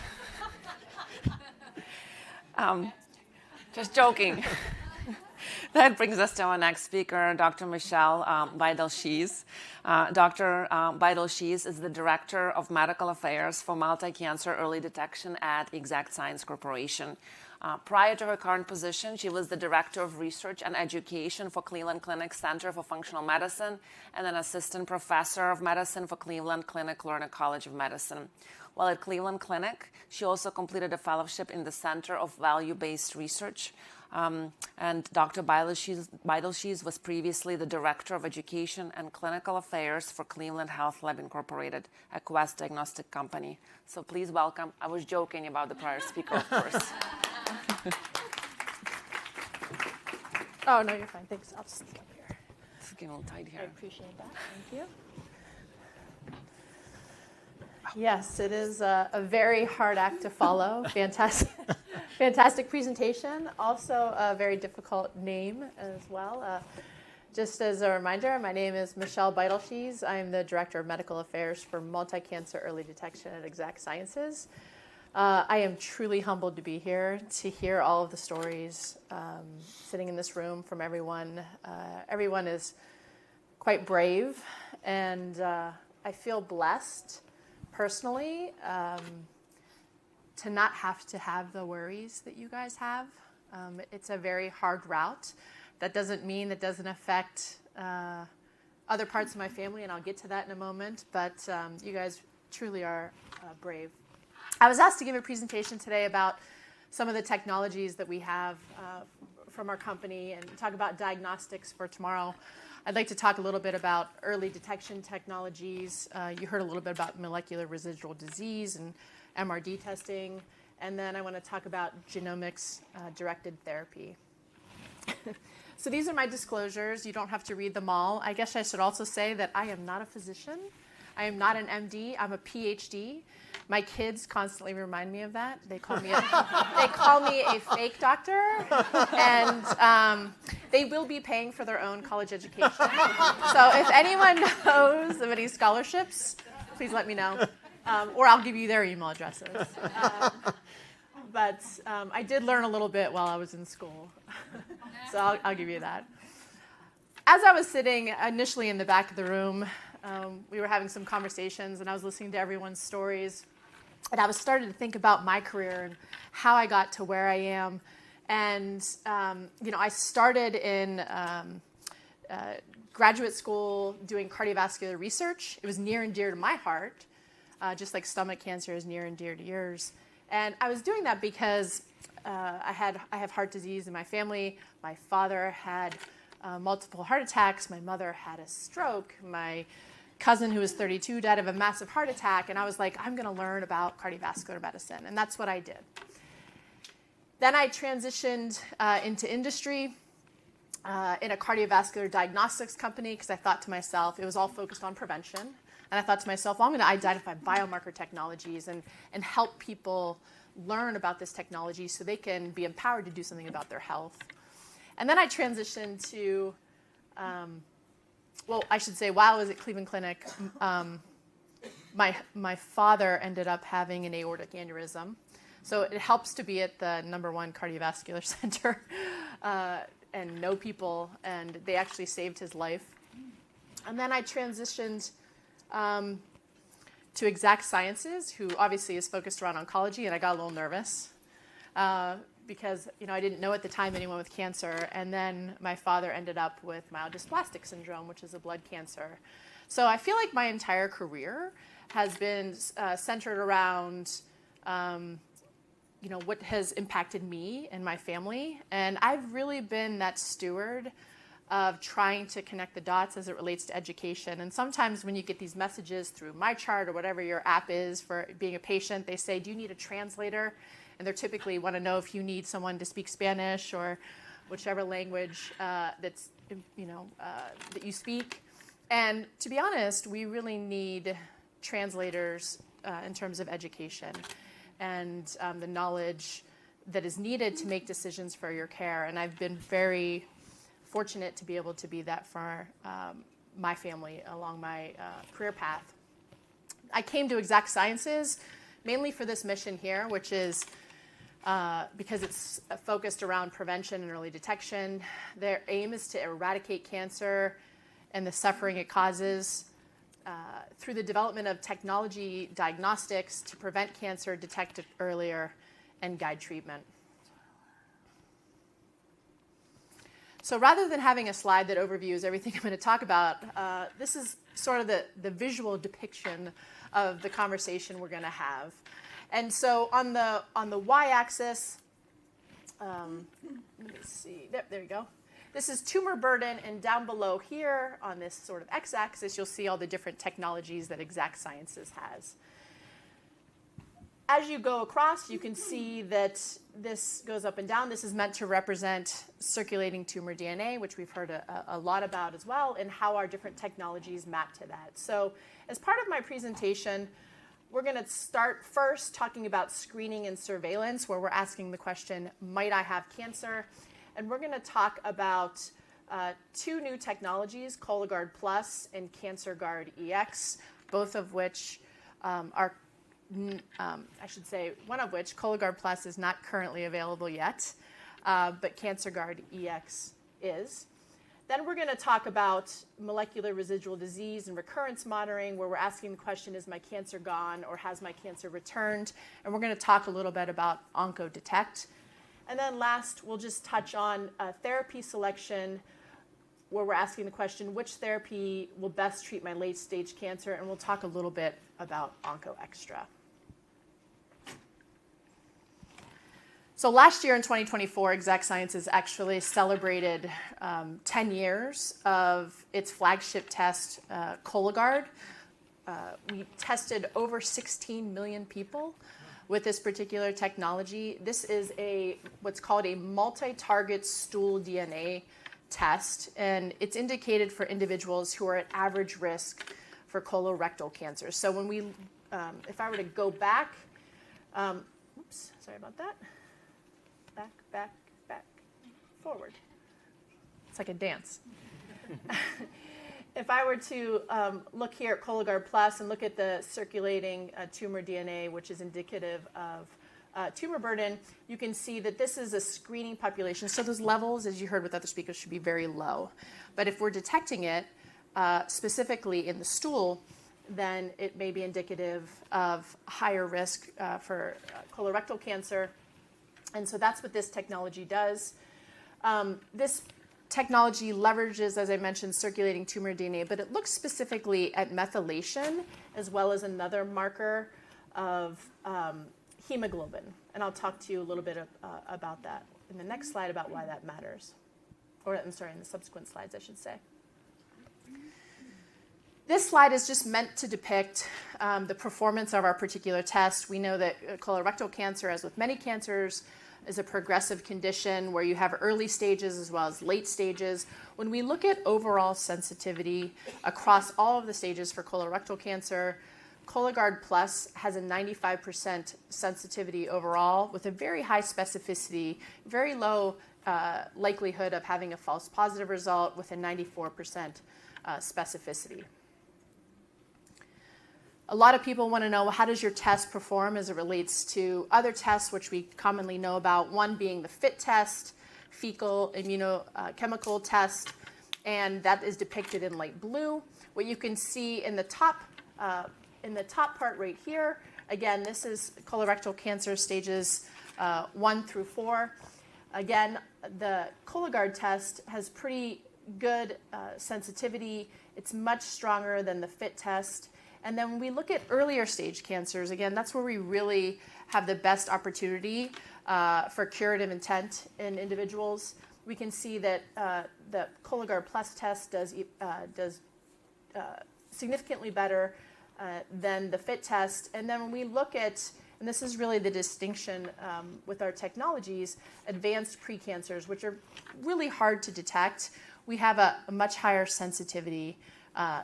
just joking. That brings us to our next speaker, Dr. Michelle Beidel-Schiess. Dr. Beidel-Schiess is the Director of Medical Affairs for Multi-Cancer Early Detection at Exact Sciences Corporation. Prior to her current position, she was the Director of Research and Education for Cleveland Clinic Center for Functional Medicine and an Assistant Professor of Medicine for Cleveland Clinic Lerner College of Medicine. While at Cleveland Clinic, she also completed a fellowship in the Center of Value-Based Research. And Dr. Beidel-Schiess was previously the Director of Education and Clinical Affairs for Cleveland Health Lab Incorporated, a Quest diagnostic company. So please welcome. I was joking about the prior speaker, of course. Oh, no, you're fine. Thanks. I'll just stick up here. It's getting a little tight here. I appreciate that. Thank you. Yes, it is a very hard act to follow. Fantastic presentation. Also a very difficult name as well. Just as a reminder, my name is Michelle Beidel-Schiess. I'm the Director of Medical Affairs for Multi-Cancer Early Detection at Exact Sciences. I am truly humbled to be here to hear all of the stories sitting in this room from everyone. Everyone is quite brave, and I feel blessed personally to not have to have the worries that you guys have. It's a very hard route. That doesn't mean it doesn't affect other parts of my family, and I'll get to that in a moment, but you guys truly are brave. I was asked to give a presentation today about some of the technologies that we have from our company and talk about diagnostics for tomorrow. I'd like to talk a little bit about early detection technologies. You heard a little bit about molecular residual disease and MRD testing. And then I want to talk about genomics directed therapy. So these are my disclosures. You don't have to read them all. I guess I should also say that I am not a physician. I am not an MD. I'm a PhD. My kids constantly remind me of that. They call me a fake doctor, and they will be paying for their own college education. So if anyone knows of any scholarships, please let me know, or I'll give you their email addresses. But I did learn a little bit while I was in school, so I'll give you that. As I was sitting initially in the back of the room, we were having some conversations, and I was listening to everyone's stories. And I was starting to think about my career and how I got to where I am. And, I started in graduate school doing cardiovascular research. It was near and dear to my heart, just like stomach cancer is near and dear to yours. And I was doing that because I have heart disease in my family. My father had multiple heart attacks. My mother had a stroke. My cousin, who was 32, died of a massive heart attack, and I was like, I'm going to learn about cardiovascular medicine, and that's what I did. Then I transitioned into industry in a cardiovascular diagnostics company because I thought to myself, it was all focused on prevention, and I thought to myself, well, I'm going to identify biomarker technologies and help people learn about this technology so they can be empowered to do something about their health. And then I transitioned to well, I should say, while I was at Cleveland Clinic, my father ended up having an aortic aneurysm. So it helps to be at the #1 cardiovascular center and know people, and they actually saved his life. And then I transitioned to Exact Sciences, who obviously is focused around oncology, and I got a little nervous. Because I didn't know at the time anyone with cancer, and then my father ended up with myelodysplastic syndrome, which is a blood cancer. So I feel like my entire career has been centered around what has impacted me and my family, and I've really been that steward of trying to connect the dots as it relates to education. And sometimes when you get these messages through MyChart or whatever your app is for being a patient, they say, do you need a translator? And they typically want to know if you need someone to speak Spanish or whichever language that you speak. And to be honest, we really need translators in terms of education and the knowledge that is needed to make decisions for your care. And I've been very fortunate to be able to be that for my family along my career path. I came to Exact Sciences mainly for this mission here, which is because it's focused around prevention and early detection. Their aim is to eradicate cancer and the suffering it causes through the development of technology diagnostics to prevent cancer, detect it earlier, and guide treatment. So rather than having a slide that overviews everything I'm going to talk about, this is sort of the visual depiction of the conversation we're going to have. And so on the y-axis, let me see, there you go. This is tumor burden, and down below here on this sort of x-axis, you'll see all the different technologies that Exact Sciences has. As you go across, you can see that this goes up and down. This is meant to represent circulating tumor DNA, which we've heard a lot about as well, and how our different technologies map to that. So as part of my presentation, we're going to start first talking about screening and surveillance, where we're asking the question, might I have cancer? And we're going to talk about two new technologies, Cologuard Plus and CancerGuard EX, both of which are, I should say, one of which, Cologuard Plus, is not currently available yet, but CancerGuard EX is. Then we're going to talk about molecular residual disease and recurrence monitoring, where we're asking the question, is my cancer gone or has my cancer returned? And we're going to talk a little bit about OncoDetect. And then last, we'll just touch on therapy selection, where we're asking the question, which therapy will best treat my late-stage cancer? And we'll talk a little bit about OncoExtra. So last year in 2024, Exact Sciences actually celebrated 10 years of its flagship test, Cologuard. We tested over 16 million people with this particular technology. This is what's called a multi-target stool DNA test, and it's indicated for individuals who are at average risk for colorectal cancer. So when we, if I were to go back, oops, sorry about that. Back, forward. It's like a dance. If I were to look here at Cologuard Plus and look at the circulating tumor DNA, which is indicative of tumor burden, you can see that this is a screening population. So those levels, as you heard with other speakers, should be very low. But if we're detecting it specifically in the stool, then it may be indicative of higher risk for colorectal cancer. And so that's what this technology does. This technology leverages, as I mentioned, circulating tumor DNA, but it looks specifically at methylation as well as another marker of hemoglobin. And I'll talk to you a little bit about that in the next slide about why that matters. Or I'm sorry, in the subsequent slides, I should say. This slide is just meant to depict the performance of our particular test. We know that colorectal cancer, as with many cancers, is a progressive condition where you have early stages as well as late stages. When we look at overall sensitivity across all of the stages for colorectal cancer, Cologuard Plus has a 95% sensitivity overall with a very high specificity, very low likelihood of having a false positive result with a 94% specificity. A lot of people want to know, how does your test perform as it relates to other tests, which we commonly know about, one being the FIT test, fecal immunochemical test, and that is depicted in light blue. What you can see in the top part right here, again, this is colorectal cancer stages 1 through 4. Again, the Cologuard test has pretty good sensitivity. It's much stronger than the FIT test. And then when we look at earlier stage cancers, again, that's where we really have the best opportunity for curative intent in individuals. We can see that the Cologuard Plus test does significantly better than the FIT test. And then when we look at, and this is really the distinction with our technologies, advanced precancers, which are really hard to detect, we have a much higher sensitivity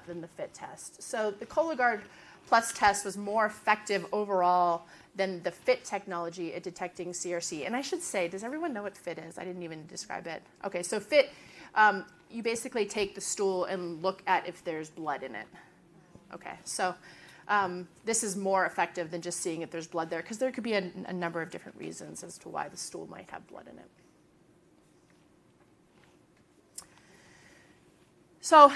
than the FIT test. So the Cologuard Plus test was more effective overall than the FIT technology at detecting CRC. And I should say, does everyone know what FIT is? I didn't even describe it. Okay, so FIT, you basically take the stool and look at if there's blood in it. Okay, so this is more effective than just seeing if there's blood there, because there could be a number of different reasons as to why the stool might have blood in it. So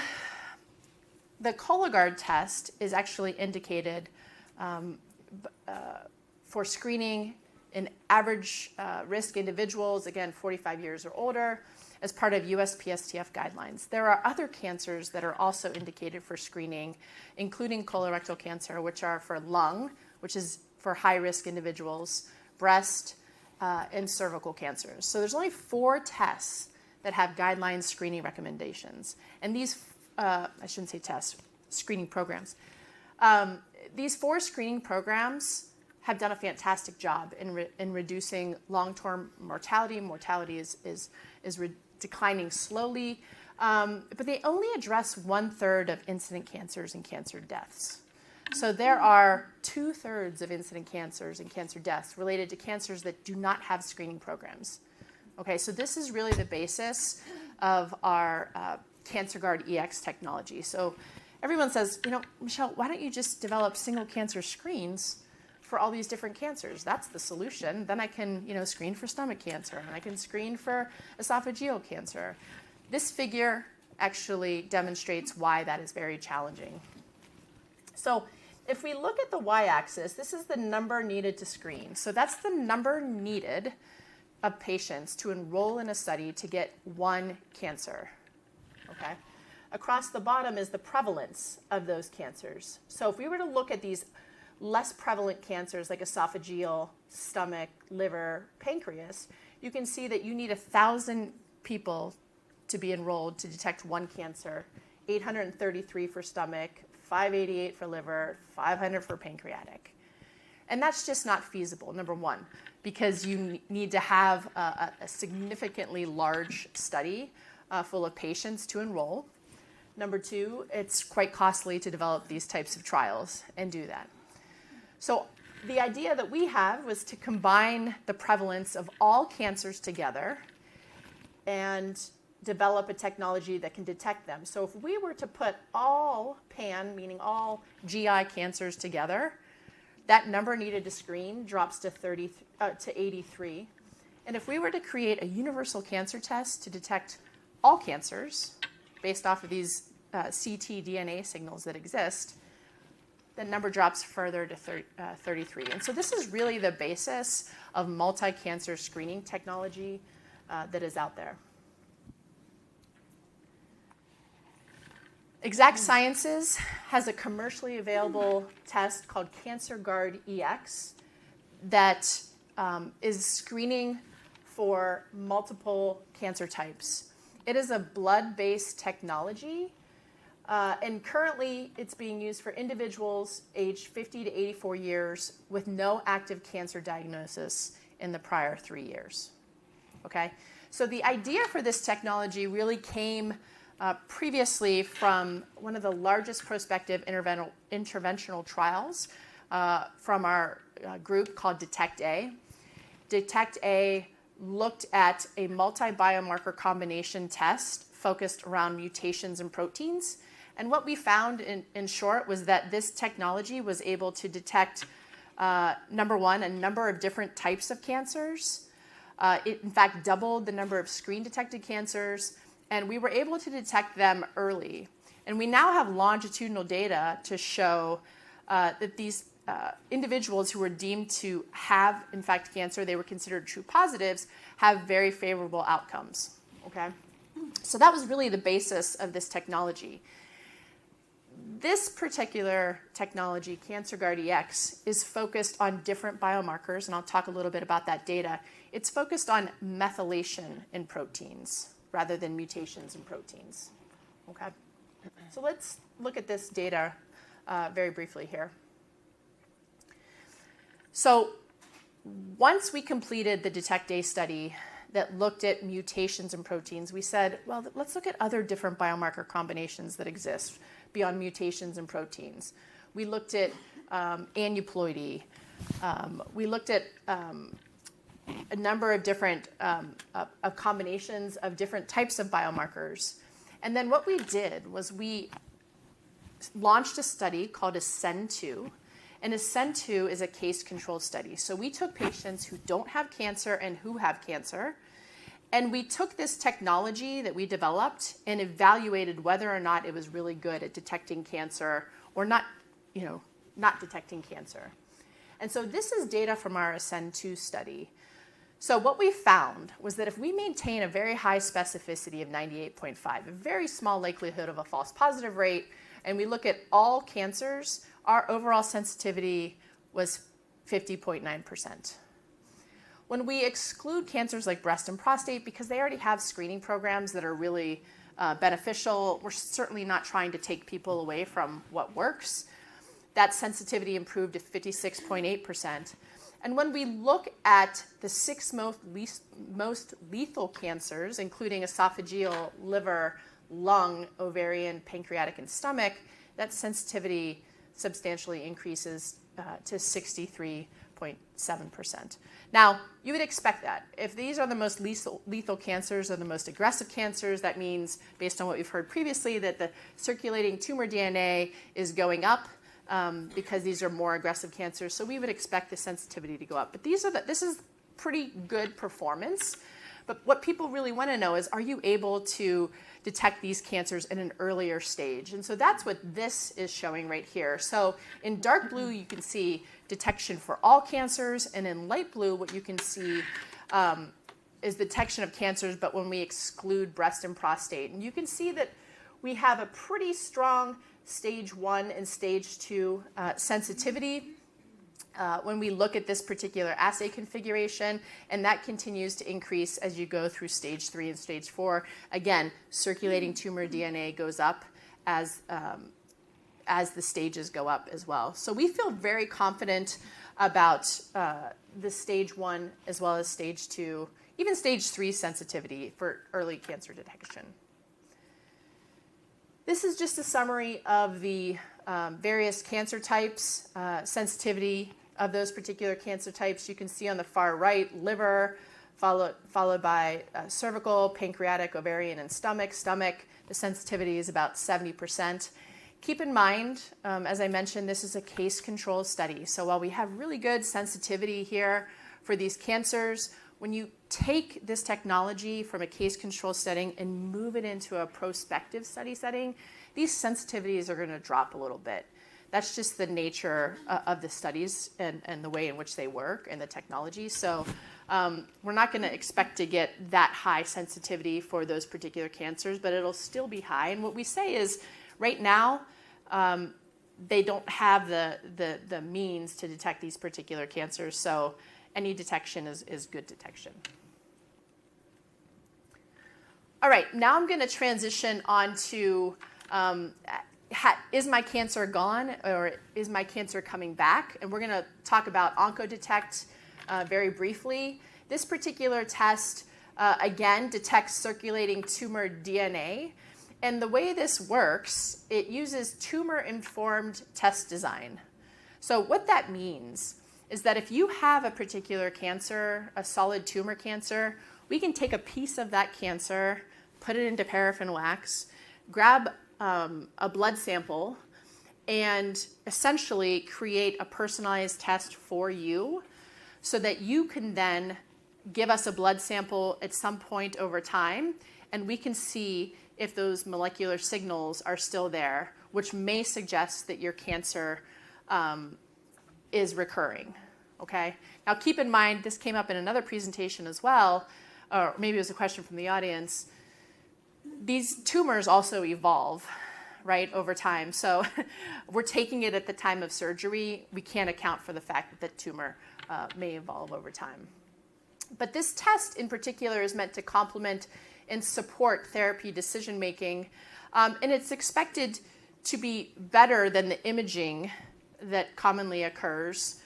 the Cologuard test is actually indicated for screening in average risk individuals, again, 45 years or older, as part of USPSTF guidelines. There are other cancers that are also indicated for screening, including colorectal cancer, which are for lung, which is for high-risk individuals, breast, and cervical cancers. So there's only 4 tests that have guideline screening recommendations. And these, I shouldn't say tests, screening programs. These 4 screening programs have done a fantastic job in reducing long-term mortality. Mortality is declining slowly, but they only address 1/3 of incident cancers and cancer deaths. So there are 2/3 of incident cancers and cancer deaths related to cancers that do not have screening programs. Okay, so this is really the basis of our CancerGuard EX technology. So everyone says, Michelle, why don't you just develop single cancer screens for all these different cancers? That's the solution. Then I can, screen for stomach cancer, and I can screen for esophageal cancer. This figure actually demonstrates why that is very challenging. So if we look at the y-axis, this is the number needed to screen. So that's the number needed of patients to enroll in a study to get one cancer. Okay? Across the bottom is the prevalence of those cancers. So if we were to look at these less prevalent cancers like esophageal, stomach, liver, pancreas, you can see that you need 1,000 people to be enrolled to detect one cancer, 833 for stomach, 588 for liver, 500 for pancreatic. And that's just not feasible, number one, because you need to have a significantly large study full of patients to enroll. Number two, it's quite costly to develop these types of trials and do that. So the idea that we had was to combine the prevalence of all cancers together and develop a technology that can detect them. So if we were to put all PAN, meaning all GI cancers together, that number needed to screen drops to 83. And if we were to create a universal cancer test to detect all cancers based off of these ctDNA signals that exist, the number drops further to 33. And so this is really the basis of multi-cancer screening technology that is out there. Exact Sciences has a commercially available test called CancerGuard EX that is screening for multiple cancer types. It is a blood-based technology, and currently it's being used for individuals aged 50 to 84 years with no active cancer diagnosis in the prior 3 years. Okay? So the idea for this technology really came previously from one of the largest prospective interventional trials from our group called DETECT-A. DETECT-A looked at a multi-biomarker combination test focused around mutations and proteins. And what we found in short was that this technology was able to detect, number one, a number of different types of cancers. It, in fact, doubled the number of screen-detected cancers, and we were able to detect them early. And we now have longitudinal data to show that these individuals who were deemed to have, in fact, cancer, they were considered true positives, have very favorable outcomes. Okay? So that was really the basis of this technology. This particular technology, CancerGuard EX, is focused on different biomarkers, and I'll talk a little bit about that data. It's focused on methylation in proteins rather than mutations in proteins. Okay? So let's look at this data very briefly here. So once we completed the DETECT-A study that looked at mutations in proteins, we said, well, let's look at other different biomarker combinations that exist beyond mutations in proteins. We looked at aneuploidy. We looked at a number of different of combinations of different types of biomarkers. And then what we did was we launched a study called ASCEND-2. And ASCEND-2 is a case-controlled study. So we took patients who don't have cancer and who have cancer, and we took this technology that we developed and evaluated whether or not it was really good at detecting cancer or not, not detecting cancer. And so this is data from our ASCEND-2 study. So what we found was that if we maintain a very high specificity of 98.5, a very small likelihood of a false positive rate, and we look at all cancers, our overall sensitivity was 50.9%. When we exclude cancers like breast and prostate, because they already have screening programs that are really beneficial, we're certainly not trying to take people away from what works. That sensitivity improved to 56.8%. And when we look at the 6 most lethal cancers, including esophageal, liver, lung, ovarian, pancreatic, and stomach, that sensitivity substantially increases to 63.7%. Now, you would expect that. If these are the most lethal cancers or the most aggressive cancers, that means, based on what we've heard previously, that the circulating tumor DNA is going up because these are more aggressive cancers. So we would expect the sensitivity to go up. But this is pretty good performance. But what people really want to know is, are you able to detect these cancers in an earlier stage? And so that's what this is showing right here. So in dark blue, you can see detection for all cancers. And in light blue, what you can see is detection of cancers, but when we exclude breast and prostate. And you can see that we have a pretty strong stage 1 and stage 2 sensitivity when we look at this particular assay configuration, and that continues to increase as you go through stage 3 and stage 4. Again, circulating tumor DNA goes up as the stages go up as well. So we feel very confident about the stage 1 as well as stage 2, even stage 3 sensitivity for early cancer detection. This is just a summary of the various cancer types, sensitivity of those particular cancer types. You can see on the far right, liver, followed by cervical, pancreatic, ovarian, and stomach. Stomach, the sensitivity is about 70%. Keep in mind, as I mentioned, this is a case-control study. So while we have really good sensitivity here for these cancers, when you take this technology from a case-control setting and move it into a prospective study setting, these sensitivities are going to drop a little bit. That's just the nature of the studies and the way in which they work and the technology. So we're not going to expect to get that high sensitivity for those particular cancers, but it'll still be high. And what we say is, right now, they don't have the means to detect these particular cancers, so any detection is good detection. All right, now I'm going to transition on to is my cancer gone or is my cancer coming back? And we're going to talk about OncoDetect very briefly. This particular test, again, detects circulating tumor DNA. And the way this works, it uses tumor-informed test design. So what that means is that if you have a particular cancer, a solid tumor cancer, we can take a piece of that cancer, put it into paraffin wax, grab a blood sample, and essentially create a personalized test for you so that you can then give us a blood sample at some point over time, and we can see if those molecular signals are still there, which may suggest that your cancer is recurring, okay? Now keep in mind, this came up in another presentation as well, or maybe it was a question from the audience. These tumors also evolve, right, over time. So we're taking it at the time of surgery. We can't account for the fact that the tumor may evolve over time. But this test in particular is meant to complement and support therapy decision-making, and it's expected to be better than the imaging that commonly occurs.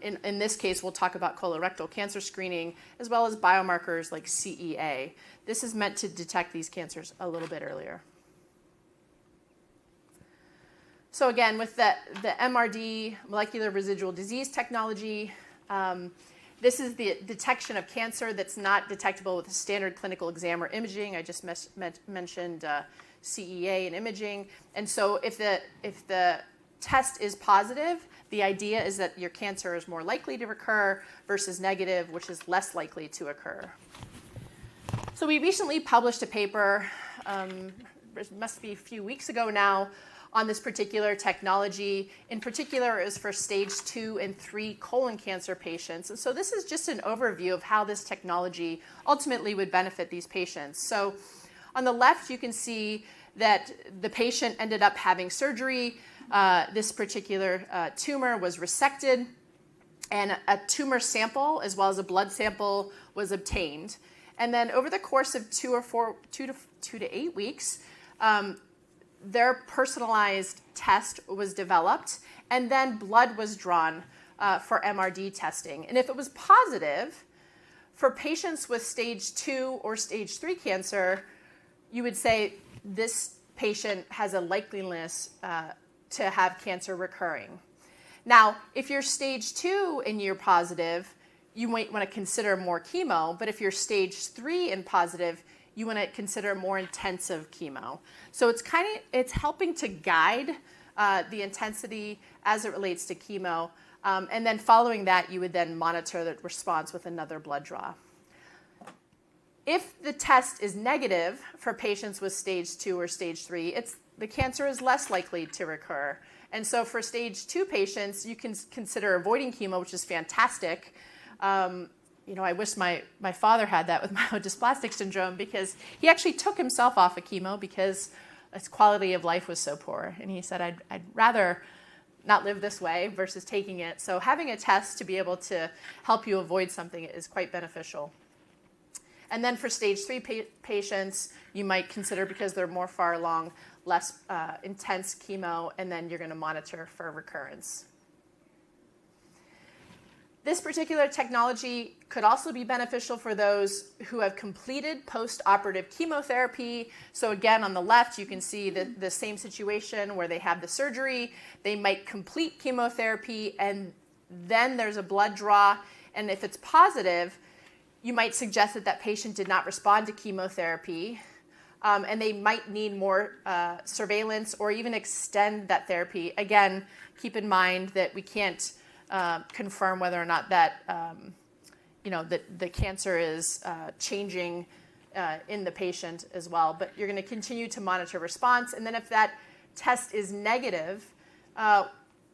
In this case, we'll talk about colorectal cancer screening, as well as biomarkers like CEA. This is meant to detect these cancers a little bit earlier. So again, with the MRD, molecular residual disease technology, this is the detection of cancer that's not detectable with a standard clinical exam or imaging. I just mentioned CEA and imaging. And so if the test is positive, the idea is that your cancer is more likely to recur versus negative, which is less likely to occur. So we recently published a paper, it must be a few weeks ago now, on this particular technology. In particular, it was for stage 2 and 3 colon cancer patients. And so this is just an overview of how this technology ultimately would benefit these patients. So on the left, you can see that the patient ended up having surgery. This particular tumor was resected, and a tumor sample as well as a blood sample was obtained. And then over the course of 2 to 8 weeks, their personalized test was developed, and then blood was drawn for MRD testing. And if it was positive, for patients with stage 2 or stage 3 cancer, you would say this patient has a likeliness to have cancer recurring. Now, if you're stage 2 and you're positive, you might want to consider more chemo, but if you're stage 3 and positive, you want to consider more intensive chemo. So it's helping to guide the intensity as it relates to chemo, and then following that, you would then monitor the response with another blood draw. If the test is negative for patients with stage 2 or stage 3, the cancer is less likely to recur. And so for stage 2 patients, you can consider avoiding chemo, which is fantastic. I wish my father had that with myelodysplastic syndrome, because he actually took himself off of chemo because his quality of life was so poor. And he said, I'd rather not live this way versus taking it. So having a test to be able to help you avoid something is quite beneficial. And then for stage 3 patients, you might consider, because they're more far along, less intense chemo, and then you're going to monitor for recurrence. This particular technology could also be beneficial for those who have completed post-operative chemotherapy. So again, on the left, you can see the same situation where they have the surgery. They might complete chemotherapy, and then there's a blood draw. And if it's positive, you might suggest that that patient did not respond to chemotherapy, and they might need more surveillance or even extend that therapy. Again, keep in mind that we can't confirm whether or not that the cancer is changing in the patient as well. But you're going to continue to monitor response. And then if that test is negative,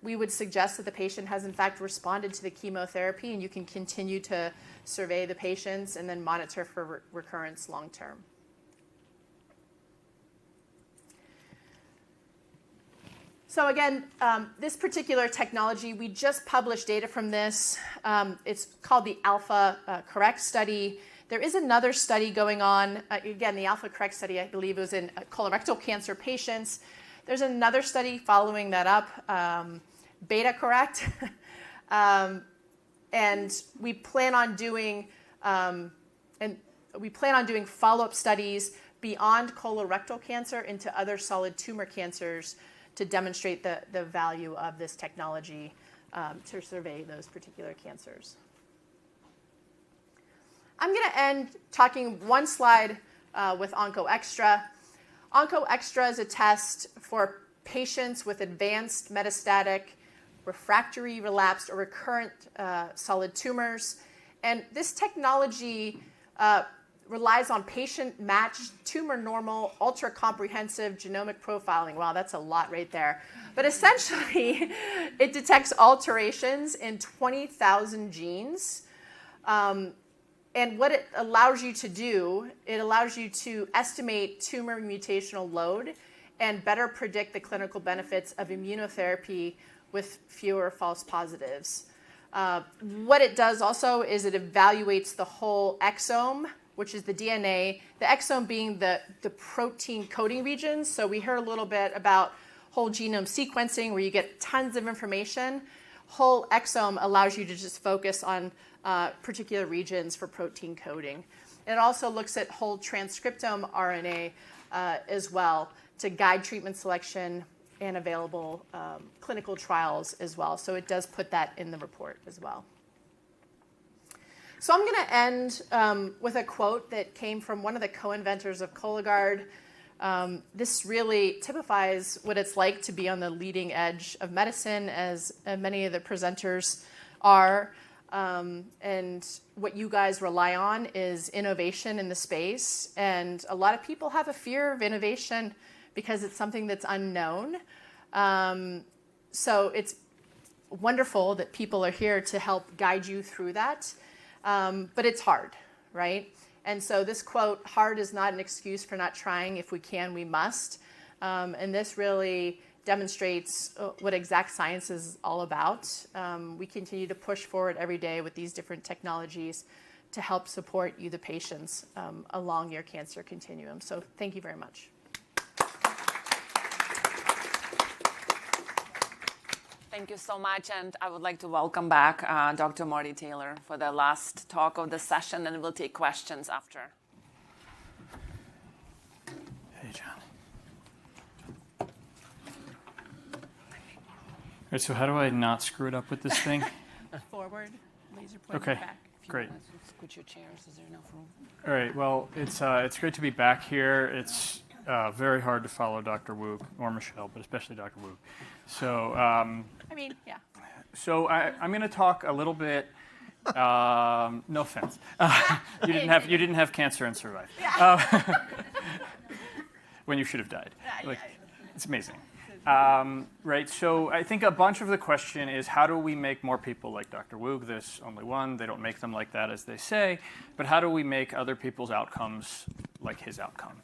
we would suggest that the patient has in fact responded to the chemotherapy, and you can continue to survey the patients and then monitor for recurrence long term. So again, this particular technology, we just published data from this. It's called the Alpha Correct study. There is another study going on. Again, the Alpha Correct study, I believe, was in colorectal cancer patients. There's another study following that up, Beta Correct. And we plan on doing follow-up studies beyond colorectal cancer into other solid tumor cancers to demonstrate the value of this technology to survey those particular cancers. I'm going to end talking one slide with OncoExtra. OncoExtra is a test for patients with advanced metastatic, refractory, relapsed, or recurrent solid tumors. And this technology relies on patient-matched, tumor-normal, ultra-comprehensive genomic profiling. Wow, that's a lot right there. But essentially, it detects alterations in 20,000 genes. And what it allows you to do, it allows you to estimate tumor mutational load and better predict the clinical benefits of immunotherapy with fewer false positives. What it does also is it evaluates the whole exome, which is the DNA, the exome being the protein coding regions. So we heard a little bit about whole genome sequencing, where you get tons of information. Whole exome allows you to just focus on particular regions for protein coding. And it also looks at whole transcriptome RNA as well to guide treatment selection and available clinical trials as well. So it does put that in the report as well. So I'm going to end with a quote that came from one of the co-inventors of Cologuard. This really typifies what it's like to be on the leading edge of medicine, as many of the presenters are. And what you guys rely on is innovation in the space. And a lot of people have a fear of innovation because it's something that's unknown. So it's wonderful that people are here to help guide you through that. But it's hard, right? And so this quote, hard is not an excuse for not trying. If we can, we must. And this really demonstrates what exact science is all about. We continue to push forward every day with these different technologies to help support you, the patients, along your cancer continuum. So thank you very much. Thank you so much, and I would like to welcome back Dr. Marty Taylor for the last talk of the session, and we'll take questions after. Hey, John. All right, so how do I not screw it up with this thing? Forward, laser pointer Okay, back. great. Scoot your chairs. Is there enough room? All right, well, it's great to be back here. It's very hard to follow Dr. Wu, or Michelle, but especially Dr. Wu. So, I mean, yeah. So I'm going to talk a little bit. No offense, you didn't have cancer and survived when you should have died. Like, it's amazing, right? So I think a bunch of the question is, how do we make more people like Dr. Wu? There's only one. They don't make them like that, as they say. But how do we make other people's outcomes like his outcome?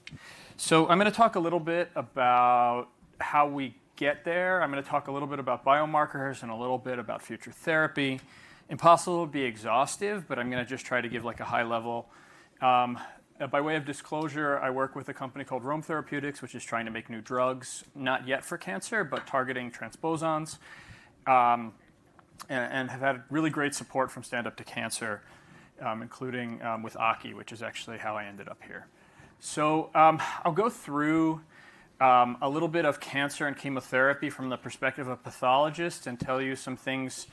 So I'm going to talk a little bit about how we get there. I'm going to talk a little bit about biomarkers and a little bit about future therapy. Impossible to be exhaustive, but I'm going to just try to give like a high level. By way of disclosure, I work with a company called Rome Therapeutics, which is trying to make new drugs, not yet for cancer, but targeting transposons, and have had really great support from Stand Up to Cancer, including with Aki, which is actually how I ended up here. So I'll go through a little bit of cancer and chemotherapy from the perspective of a pathologist and tell you some things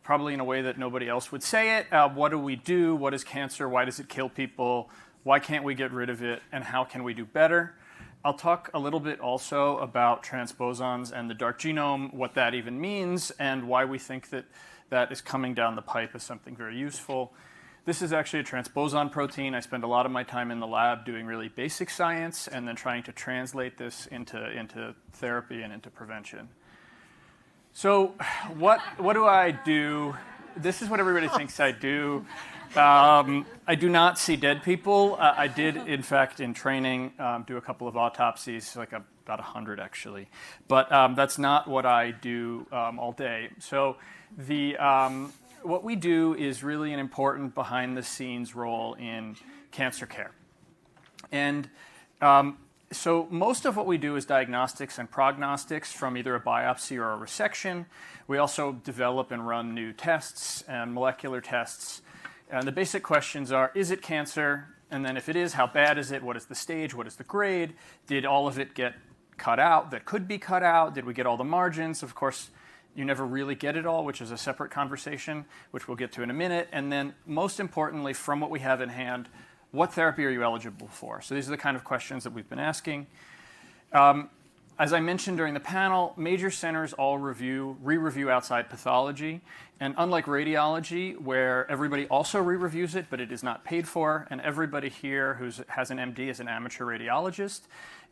probably in a way that nobody else would say it. What do we do? What is cancer? Why does it kill people? Why can't we get rid of it? And how can we do better? I'll talk a little bit also about transposons and the dark genome, what that even means, and why we think that that is coming down the pipe as something very useful. This is actually a transposon protein. I spend a lot of my time in the lab doing really basic science and then trying to translate this into therapy and into prevention. So what do I do? This is what everybody thinks I do. I do not see dead people. I did, in fact, in training, do a couple of autopsies, like about 100 actually. But that's not what I do all day. So what we do is really an important behind-the-scenes role in cancer care. And so most of what we do is diagnostics and prognostics from either a biopsy or a resection. We also develop and run new tests and molecular tests. And the basic questions are, is it cancer? And then if it is, how bad is it? What is the stage? What is the grade? Did all of it get cut out that could be cut out? Did we get all the margins? Of course, you never really get it all, which is a separate conversation, which we'll get to in a minute. And then most importantly, from what we have in hand, what therapy are you eligible for? So these are the kind of questions that we've been asking. As I mentioned during the panel, major centers all re-review outside pathology. And unlike radiology, where everybody also re-reviews it, but it is not paid for, and everybody here who has an MD is an amateur radiologist,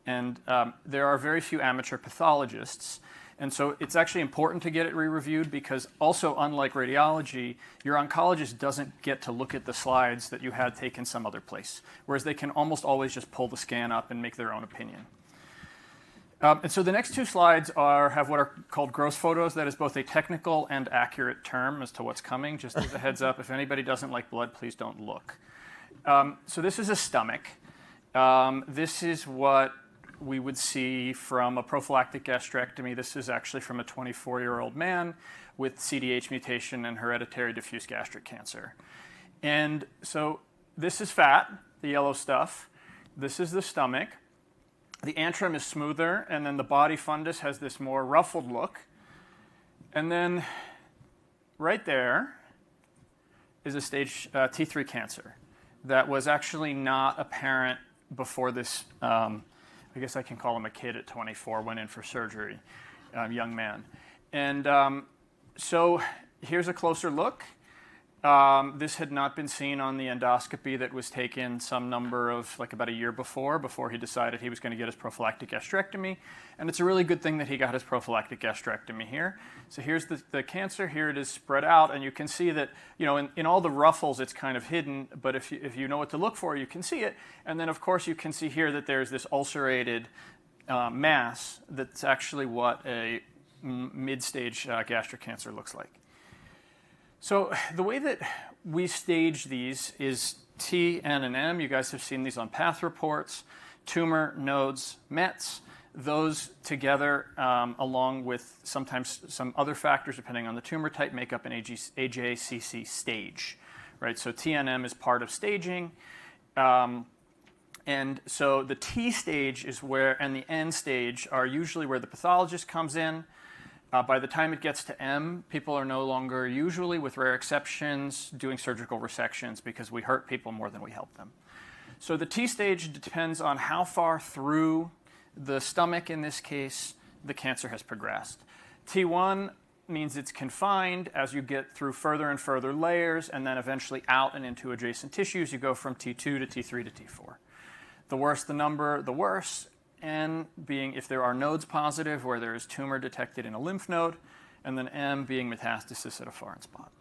and there are very few amateur pathologists. And so it's actually important to get it re-reviewed because also, unlike radiology, your oncologist doesn't get to look at the slides that you had taken some other place, whereas they can almost always just pull the scan up and make their own opinion. And so the next two slides have what are called gross photos. That is both a technical and accurate term as to what's coming. Just as a heads up, if anybody doesn't like blood, please don't look. So this is a stomach. This is what we would see from a prophylactic gastrectomy. This is actually from a 24-year-old man with CDH mutation and hereditary diffuse gastric cancer. And so this is fat, the yellow stuff. This is the stomach. The antrum is smoother, and then the body fundus has this more ruffled look. And then right there is a stage T3 cancer that was actually not apparent before this I guess I can call him a kid at 24, went in for surgery, young man. And so here's a closer look. This had not been seen on the endoscopy that was taken some number of, like about a year before he decided he was going to get his prophylactic gastrectomy. And it's a really good thing that he got his prophylactic gastrectomy here. So here's the cancer. Here it is spread out. And you can see that, in all the ruffles, it's kind of hidden. But if you know what to look for, you can see it. And then, of course, you can see here that there's this ulcerated mass that's actually what a mid-stage gastric cancer looks like. So the way that we stage these is T, N, and M. You guys have seen these on path reports. Tumor, nodes, METs. Those together, along with sometimes some other factors, depending on the tumor type, make up an AJCC stage, right? So TNM is part of staging. And so the T stage is where, and the N stage are usually where the pathologist comes in. By the time it gets to M, people are no longer, usually with rare exceptions, doing surgical resections because we hurt people more than we help them. So the T stage depends on how far through the stomach, in this case, the cancer has progressed. T1 means it's confined. As you get through further and further layers and then eventually out and into adjacent tissues, you go from T2 to T3 to T4. The worse the number, the worse. N being if there are nodes positive where there is tumor detected in a lymph node, and then M being metastasis at a foreign spot.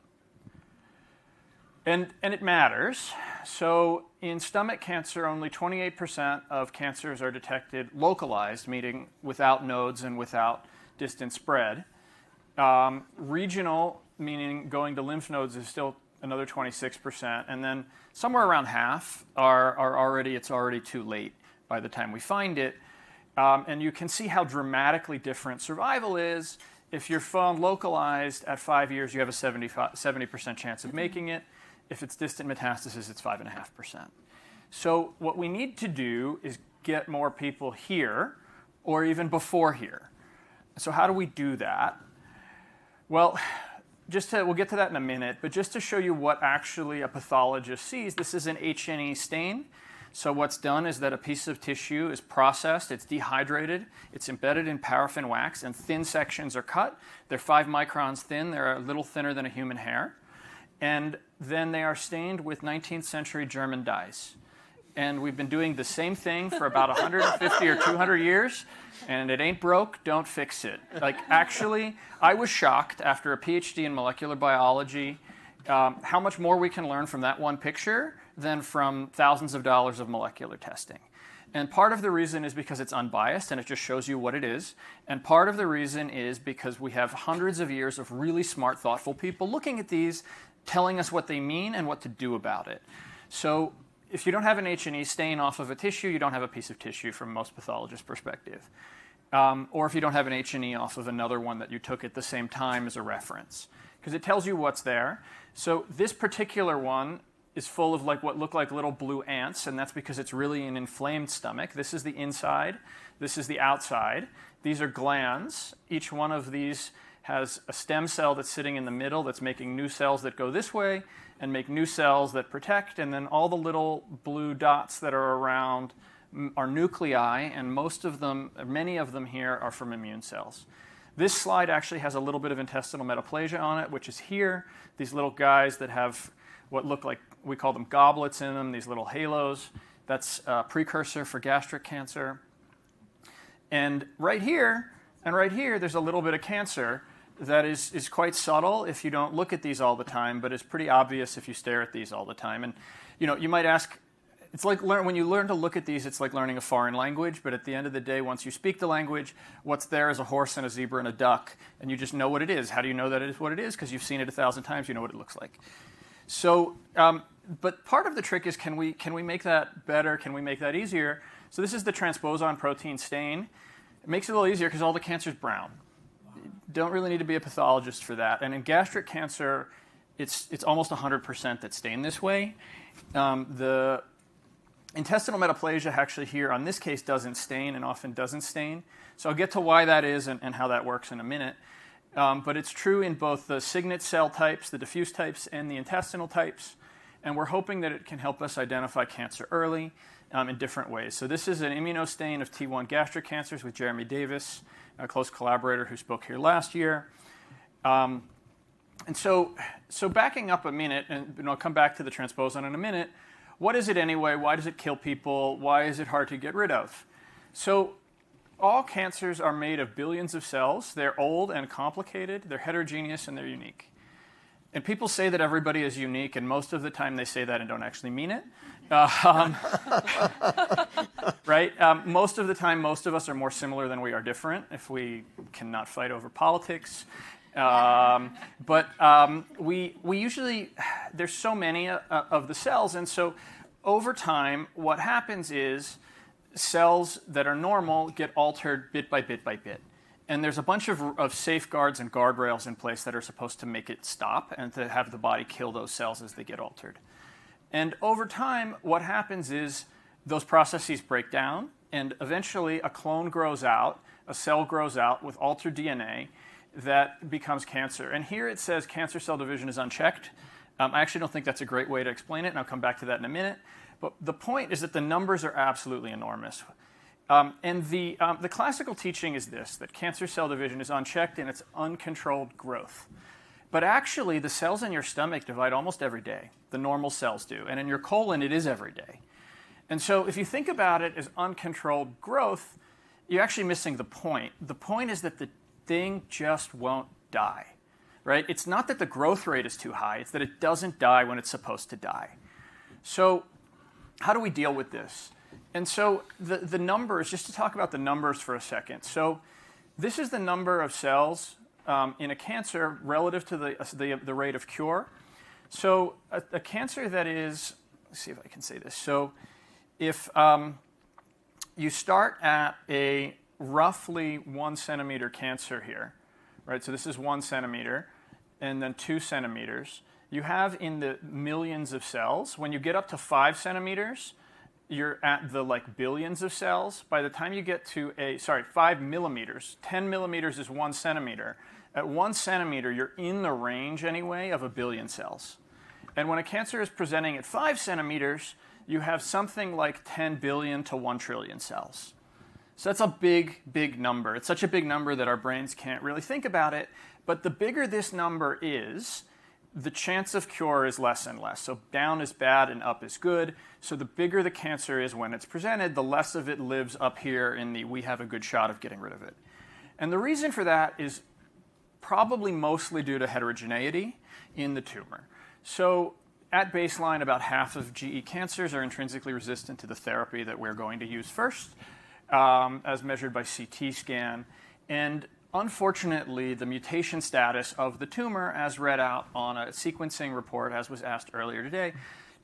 And it matters. So in stomach cancer, only 28% of cancers are detected localized, meaning without nodes and without distant spread. Regional, meaning going to lymph nodes, is still another 26%. And then somewhere around half are already, it's already too late by the time we find it. And you can see how dramatically different survival is. If you're found localized at 5 years, you have a 70% chance of making it. If it's distant metastasis, it's 5.5%. So what we need to do is get more people here or even before here. So how do we do that? Well, we'll get to that in a minute, but just to show you what actually a pathologist sees, this is an H&E stain. So what's done is that a piece of tissue is processed, it's dehydrated, it's embedded in paraffin wax, and thin sections are cut. They're 5 microns thin, they're a little thinner than a human hair. And then they are stained with 19th century German dyes. And we've been doing the same thing for about 150 or 200 years, and it ain't broke, don't fix it. Like, actually, I was shocked after a PhD in molecular biology how much more we can learn from that one picture than from thousands of dollars of molecular testing. And part of the reason is because it's unbiased and it just shows you what it is. And part of the reason is because we have hundreds of years of really smart, thoughtful people looking at these, telling us what they mean and what to do about it. So if you don't have an H&E stain off of a tissue, you don't have a piece of tissue from most pathologists' perspective. Or if you don't have an H&E off of another one that you took at the same time as a reference, because it tells you what's there. So this particular one is full of what look like little blue ants, and that's because it's really an inflamed stomach. This is the inside. This is the outside. These are glands. Each one of these has a stem cell that's sitting in the middle that's making new cells that go this way and make new cells that protect, and then all the little blue dots that are around are nuclei, and many of them here are from immune cells. This slide actually has a little bit of intestinal metaplasia on it, which is here. These little guys that have what look like, we call them goblets in them, these little halos. That's a precursor for gastric cancer. And right here, there's a little bit of cancer that is quite subtle if you don't look at these all the time, but it's pretty obvious if you stare at these all the time. And you might ask, it's like when you learn to look at these, it's like learning a foreign language, but at the end of the day, once you speak the language, what's there is a horse and a zebra and a duck, and you just know what it is. How do you know that it is what it is? Because you've seen it 1,000 times, you know what it looks like. So, but part of the trick is, can we make that better? Can we make that easier? So this is the transposon protein stain. It makes it a little easier because all the cancer is brown. You don't really need to be a pathologist for that. And in gastric cancer, it's almost 100% that's stained this way. The intestinal metaplasia actually here on this case doesn't stain and often doesn't stain. So I'll get to why that is and how that works in a minute. But it's true in both the signet cell types, the diffuse types, and the intestinal types. and we're hoping that it can help us identify cancer early in different ways. So this is an immunostain of T1 gastric cancers with Jeremy Davis, a close collaborator who spoke here last year. And so backing up a minute, and I'll come back to the transposon in a minute, what is it anyway? Why does it kill people? Why is it hard to get rid of? So all cancers are made of billions of cells. They're old and complicated. They're heterogeneous and they're unique. And people say that everybody is unique, and most of the time they say that and don't actually mean it. Right? Most of the time, most of us are more similar than we are different, if we cannot fight over politics. But we usually, there's so many of the cells, and so over time, what happens is cells that are normal get altered bit by bit by bit. And there's a bunch of safeguards and guardrails in place that are supposed to make it stop and to have the body kill those cells as they get altered. And over time, what happens is those processes break down, and eventually a clone grows out, a cell grows out with altered DNA that becomes cancer. And here it says cancer cell division is unchecked. I actually don't think that's a great way to explain it, and I'll come back to that in a minute. But the point is that the numbers are absolutely enormous. And the classical teaching is this, that cancer cell division is unchecked and it's uncontrolled growth. But actually, the cells in your stomach divide almost every day. The normal cells do. And in your colon, it is every day. And so if you think about it as uncontrolled growth, you're actually missing the point. The point is that the thing just won't die, right? It's not that the growth rate is too high. It's that it doesn't die when it's supposed to die. So how do we deal with this? And so the numbers, just to talk about the numbers for a second. So this is the number of cells in a cancer relative to the rate of cure. So a cancer that is, let's see if I can say this. So if you start at a roughly 1 centimeter cancer here, right? So this is 1 centimeter and then 2 centimeters. You have in the millions of cells. When you get up to 5 centimeters, you're at the billions of cells. By the time you get to 5 millimeters, 10 millimeters is 1 centimeter. At 1 centimeter, you're in the range anyway of 1 billion cells. And when a cancer is presenting at 5 centimeters, you have something like 10 billion to 1 trillion cells. So that's a big, big number. It's such a big number that our brains can't really think about it. But the bigger this number is, the chance of cure is less and less. So down is bad and up is good. So the bigger the cancer is when it's presented, the less of it lives up here in the we have a good shot of getting rid of it. And the reason for that is probably mostly due to heterogeneity in the tumor. So at baseline, about half of GE cancers are intrinsically resistant to the therapy that we're going to use first, as measured by CT scan. And unfortunately, the mutation status of the tumor, as read out on a sequencing report, as was asked earlier today,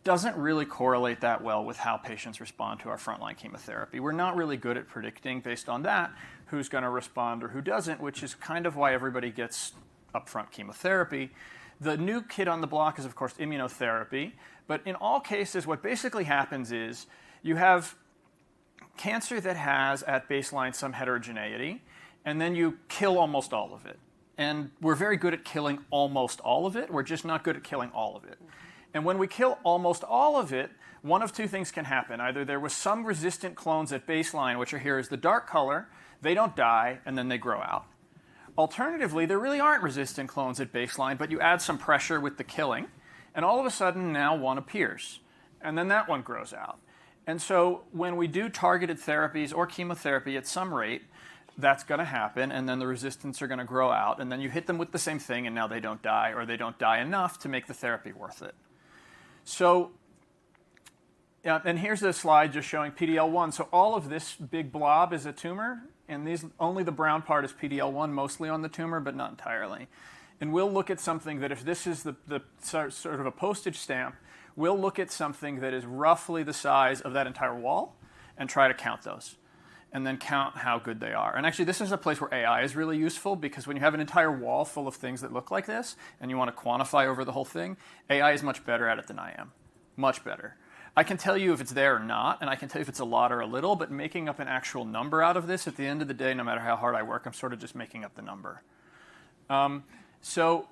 doesn't really correlate that well with how patients respond to our frontline chemotherapy. We're not really good at predicting, based on that, who's going to respond or who doesn't, which is kind of why everybody gets upfront chemotherapy. The new kid on the block is, of course, immunotherapy. But in all cases, what basically happens is you have cancer that has, at baseline, some heterogeneity, and then you kill almost all of it. And we're very good at killing almost all of it. We're just not good at killing all of it. And when we kill almost all of it, one of two things can happen. Either there was some resistant clones at baseline, which are here as the dark color, they don't die, and then they grow out. Alternatively, there really aren't resistant clones at baseline, but you add some pressure with the killing, and all of a sudden now one appears, and then that one grows out. And so when we do targeted therapies or chemotherapy at some rate, that's going to happen, and then the resistance are going to grow out, and then you hit them with the same thing, and now they don't die, or they don't die enough to make the therapy worth it. So, and here's a slide just showing PD-L1. So all of this big blob is a tumor, and only the brown part is PD-L1, mostly on the tumor, but not entirely. And we'll look at something that, if this is the sort of a postage stamp, we'll look at something that is roughly the size of that entire wall and try to count those, and then count how good they are. And actually, this is a place where AI is really useful, because when you have an entire wall full of things that look like this, and you want to quantify over the whole thing, AI is much better at it than I am. Much better. I can tell you if it's there or not, and I can tell you if it's a lot or a little, but making up an actual number out of this, at the end of the day, no matter how hard I work, I'm sort of just making up the number. So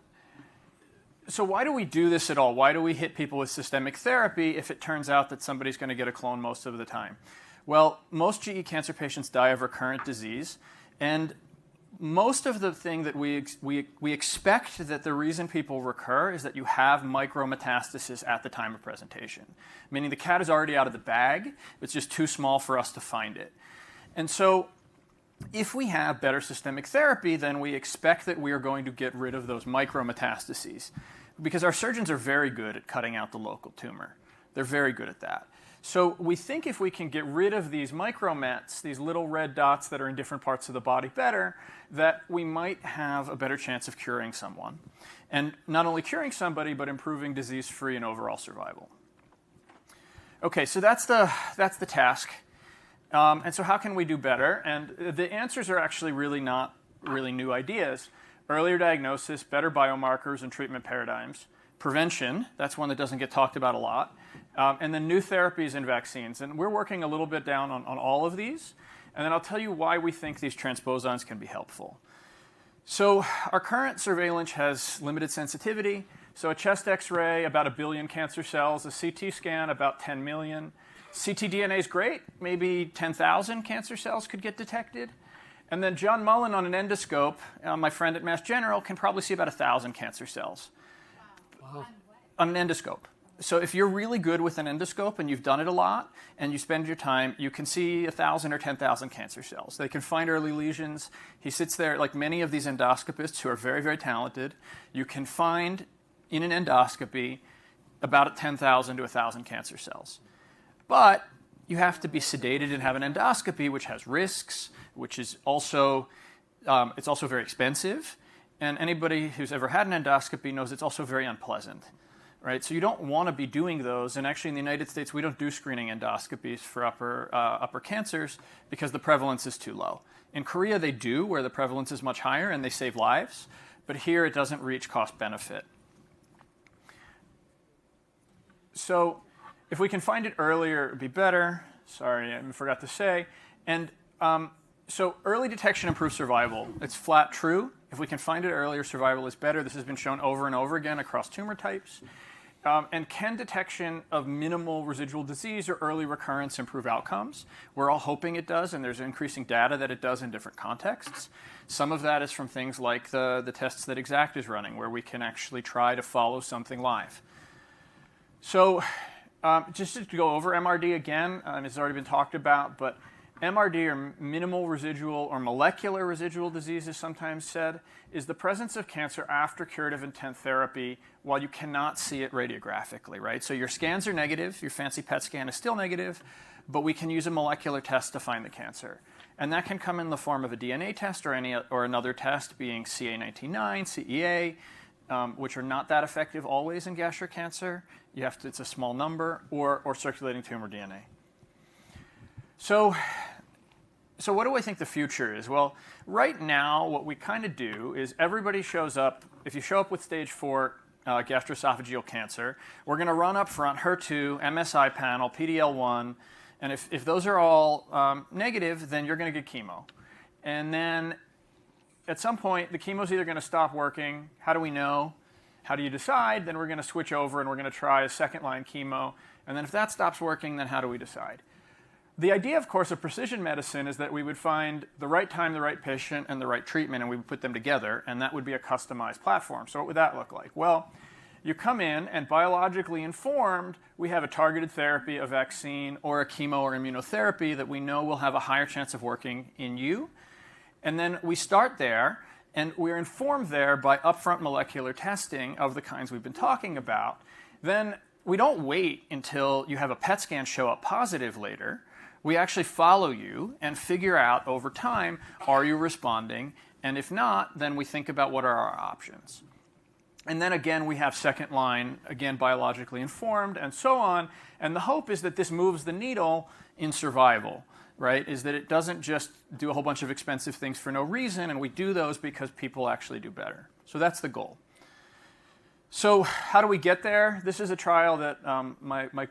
so why do we do this at all? Why do we hit people with systemic therapy if it turns out that somebody's going to get a clone most of the time? Well, most GE cancer patients die of recurrent disease, and most of the thing that we expect that the reason people recur is that you have micrometastasis at the time of presentation, meaning the cat is already out of the bag. It's just too small for us to find it. And so if we have better systemic therapy, then we expect that we are going to get rid of those micrometastases, because our surgeons are very good at cutting out the local tumor. They're very good at that. So we think if we can get rid of these micromets, these little red dots that are in different parts of the body better, that we might have a better chance of curing someone. And not only curing somebody, but improving disease-free and overall survival. Okay, so that's the task. And so how can we do better? And the answers are actually really not really new ideas. Earlier diagnosis, better biomarkers and treatment paradigms. Prevention, that's one that doesn't get talked about a lot. And then new therapies and vaccines. And we're working a little bit down on all of these. And then I'll tell you why we think these transposons can be helpful. So our current surveillance has limited sensitivity. So a chest X-ray, about 1 billion cancer cells. A CT scan, about 10 million. ctDNA is great. Maybe 10,000 cancer cells could get detected. And then John Mullen on an endoscope, my friend at Mass General, can probably see about 1,000 cancer cells. Wow. On an endoscope. So if you're really good with an endoscope and you've done it a lot and you spend your time, you can see 1,000 or 10,000 cancer cells. They can find early lesions. He sits there, like many of these endoscopists who are very, very talented. You can find in an endoscopy about 10,000 to 1,000 cancer cells. But you have to be sedated and have an endoscopy, which has risks, which is also, it's also very expensive. And anybody who's ever had an endoscopy knows it's also very unpleasant. Right? So you don't want to be doing those. And actually in the United States, we don't do screening endoscopies for upper cancers because the prevalence is too low. In Korea, they do, where the prevalence is much higher and they save lives. But here, it doesn't reach cost benefit. So if we can find it earlier, it would be better. Sorry, I forgot to say. And so early detection improves survival. It's flat true. If we can find it earlier, survival is better. This has been shown over and over again across tumor types. And can detection of minimal residual disease or early recurrence improve outcomes? We're all hoping it does, and there's increasing data that it does in different contexts. Some of that is from things like the tests that Exact is running, where we can actually try to follow something live. So just to go over MRD again, it's already been talked about, but MRD, or minimal residual or molecular residual disease is sometimes said, is the presence of cancer after curative intent therapy while you cannot see it radiographically, right? So your scans are negative, your fancy PET scan is still negative, but we can use a molecular test to find the cancer. And that can come in the form of a DNA test or another test, being CA19-9, CEA, which are not that effective always in gastric cancer. It's a small number, or circulating tumor DNA. So what do I think the future is? Well, right now, what we kind of do is everybody shows up. If you show up with stage 4 gastroesophageal cancer, we're going to run up front HER2, MSI panel, PD-L1, and if those are all negative, then you're going to get chemo. And then at some point, the chemo's either going to stop working. How do we know? How do you decide? Then we're going to switch over and we're going to try a second-line chemo. And then if that stops working, then how do we decide? The idea, of course, of precision medicine is that we would find the right time, the right patient, and the right treatment, and we would put them together, and that would be a customized platform. So what would that look like? Well, you come in, and biologically informed, we have a targeted therapy, a vaccine, or a chemo or immunotherapy that we know will have a higher chance of working in you. And then we start there, and we're informed there by upfront molecular testing of the kinds we've been talking about. Then we don't wait until you have a PET scan show up positive later. We actually follow you and figure out over time, are you responding? And if not, then we think about what are our options. And then again, we have second line, again, biologically informed, and so on. And the hope is that this moves the needle in survival, right? Is that it doesn't just do a whole bunch of expensive things for no reason, and we do those because people actually do better. So that's the goal. So how do we get there? This is a trial that my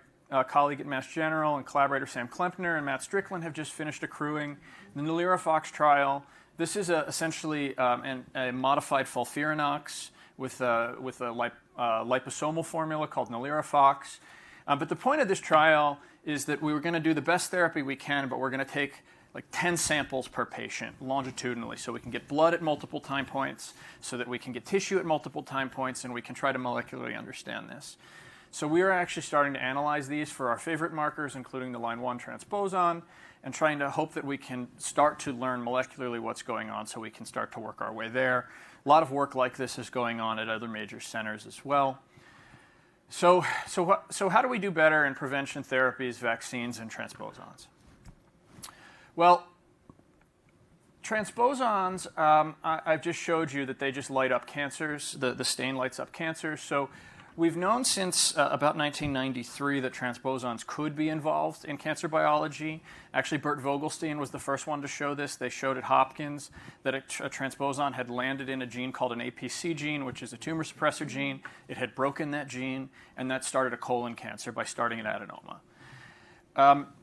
colleague at Mass General and collaborator Sam Klempner and Matt Strickland have just finished accruing. The NALIRA-FOX trial, this is essentially a modified FOLFIRINOX, with a liposomal formula called NALIRIFOX. But the point of this trial is that we were going to do the best therapy we can, but we're going to take like 10 samples per patient longitudinally, so we can get blood at multiple time points, so that we can get tissue at multiple time points, and we can try to molecularly understand this. So we are actually starting to analyze these for our favorite markers, including the line 1 transposon, and trying to hope that we can start to learn molecularly what's going on so we can start to work our way there. A lot of work like this is going on at other major centers as well. So how do we do better in prevention therapies, vaccines, and transposons? Well, transposons, I've just showed you that they just light up cancers. The stain lights up cancers. So we've known since about 1993 that transposons could be involved in cancer biology. Actually, Bert Vogelstein was the first one to show this. They showed at Hopkins that a transposon had landed in a gene called an APC gene, which is a tumor suppressor gene. It had broken that gene, and that started a colon cancer by starting an adenoma.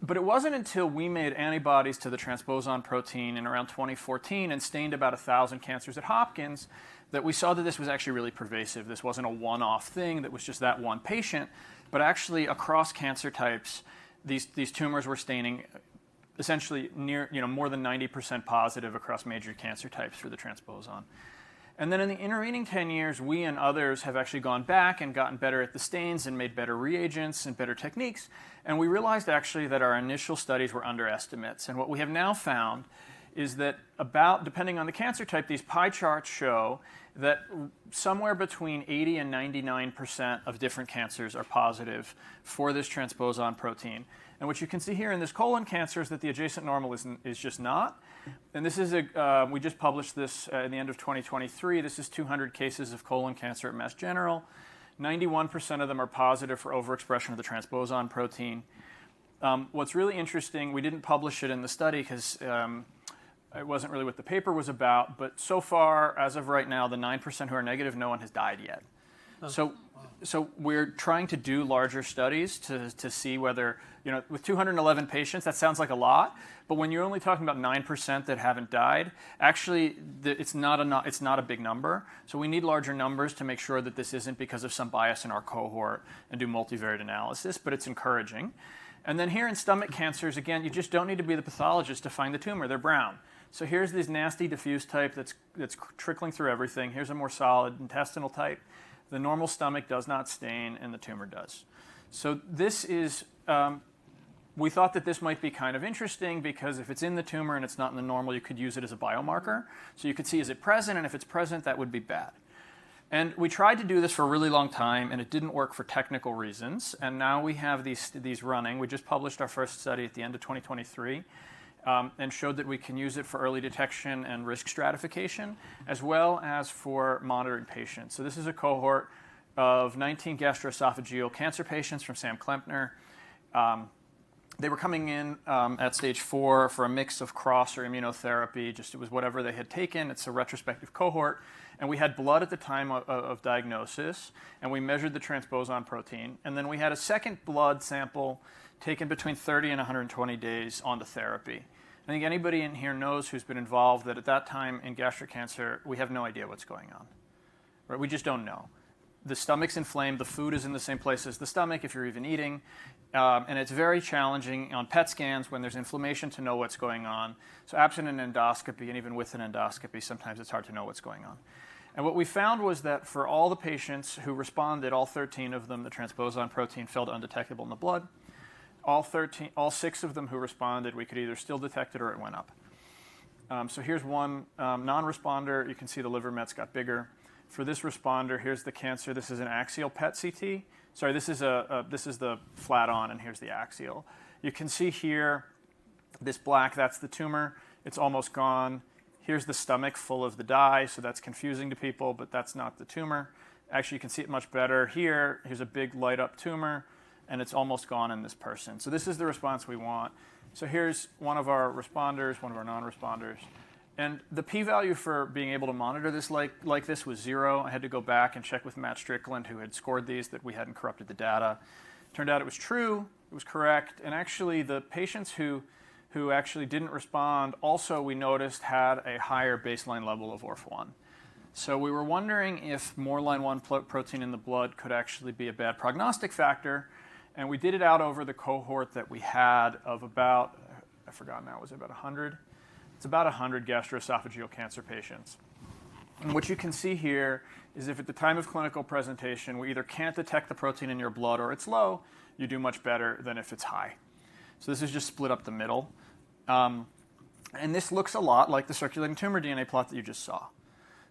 But it wasn't until we made antibodies to the transposon protein in around 2014 and stained about 1,000 cancers at Hopkins that we saw that this was actually really pervasive. This wasn't a one-off thing that was just that one patient, but actually across cancer types, these tumors were staining essentially more than 90% positive across major cancer types for the transposon. And then in the intervening 10 years, we and others have actually gone back and gotten better at the stains and made better reagents and better techniques. And we realized actually that our initial studies were underestimates. And what we have now found is that depending on the cancer type, these pie charts show that somewhere between 80 and 99% of different cancers are positive for this transposon protein. And what you can see here in this colon cancer is that the adjacent normal is just not. And this is we just published this at the end of 2023. This is 200 cases of colon cancer at Mass General. 91% of them are positive for overexpression of the transposon protein. What's really interesting, we didn't publish it in the study because it wasn't really what the paper was about, but so far, as of right now, the 9% who are negative, no one has died yet. Oh. So we're trying to do larger studies to see whether, with 211 patients, that sounds like a lot, but when you're only talking about 9% that haven't died, actually it's not a big number. So we need larger numbers to make sure that this isn't because of some bias in our cohort and do multivariate analysis, but it's encouraging. And then here in stomach cancers, again, you just don't need to be the pathologist to find the tumor. They're brown. So here's this nasty diffuse type that's trickling through everything. Here's a more solid intestinal type. The normal stomach does not stain, and the tumor does. So this is, we thought that this might be kind of interesting because if it's in the tumor and it's not in the normal, you could use it as a biomarker. So you could see, is it present? And if it's present, that would be bad. And we tried to do this for a really long time, and it didn't work for technical reasons. And now we have these running. We just published our first study at the end of 2023. And showed that we can use it for early detection and risk stratification, as well as for monitoring patients. So this is a cohort of 19 gastroesophageal cancer patients from Sam Klempner. They were coming in at stage 4 for a mix of cross or immunotherapy. It was whatever they had taken. It's a retrospective cohort. And we had blood at the time of diagnosis, and we measured the transposon protein. And then we had a second blood sample taken between 30 and 120 days onto therapy. I think anybody in here knows who's been involved that at that time in gastric cancer, we have no idea what's going on. Right? We just don't know. The stomach's inflamed. The food is in the same place as the stomach if you're even eating. And it's very challenging on PET scans when there's inflammation to know what's going on. So absent an endoscopy, and even with an endoscopy, sometimes it's hard to know what's going on. And what we found was that for all the patients who responded, all 13 of them, the transposon protein felt undetectable in the blood. All 6 of them who responded, we could either still detect it or it went up. So here's one non-responder. You can see the liver mets got bigger. For this responder, here's the cancer. This is an axial PET CT. Sorry, this is the flat on, and here's the axial. You can see here, this black, that's the tumor. It's almost gone. Here's the stomach full of the dye, so that's confusing to people, but that's not the tumor. Actually, you can see it much better here. Here's a big light-up tumor, and it's almost gone in this person. So this is the response we want. So here's one of our responders, one of our non-responders. And the p-value for being able to monitor this like this was 0. I had to go back and check with Matt Strickland, who had scored these, that we hadn't corrupted the data. Turned out it was true, it was correct, and actually the patients who actually didn't respond also, we noticed, had a higher baseline level of ORF1. So we were wondering if more line 1 protein in the blood could actually be a bad prognostic factor. And we did it out over the cohort that we had of about, I forgot now, was it about 100? It's about 100 gastroesophageal cancer patients. And what you can see here is if at the time of clinical presentation we either can't detect the protein in your blood or it's low, you do much better than if it's high. So this is just split up the middle. And this looks a lot like the circulating tumor DNA plot that you just saw.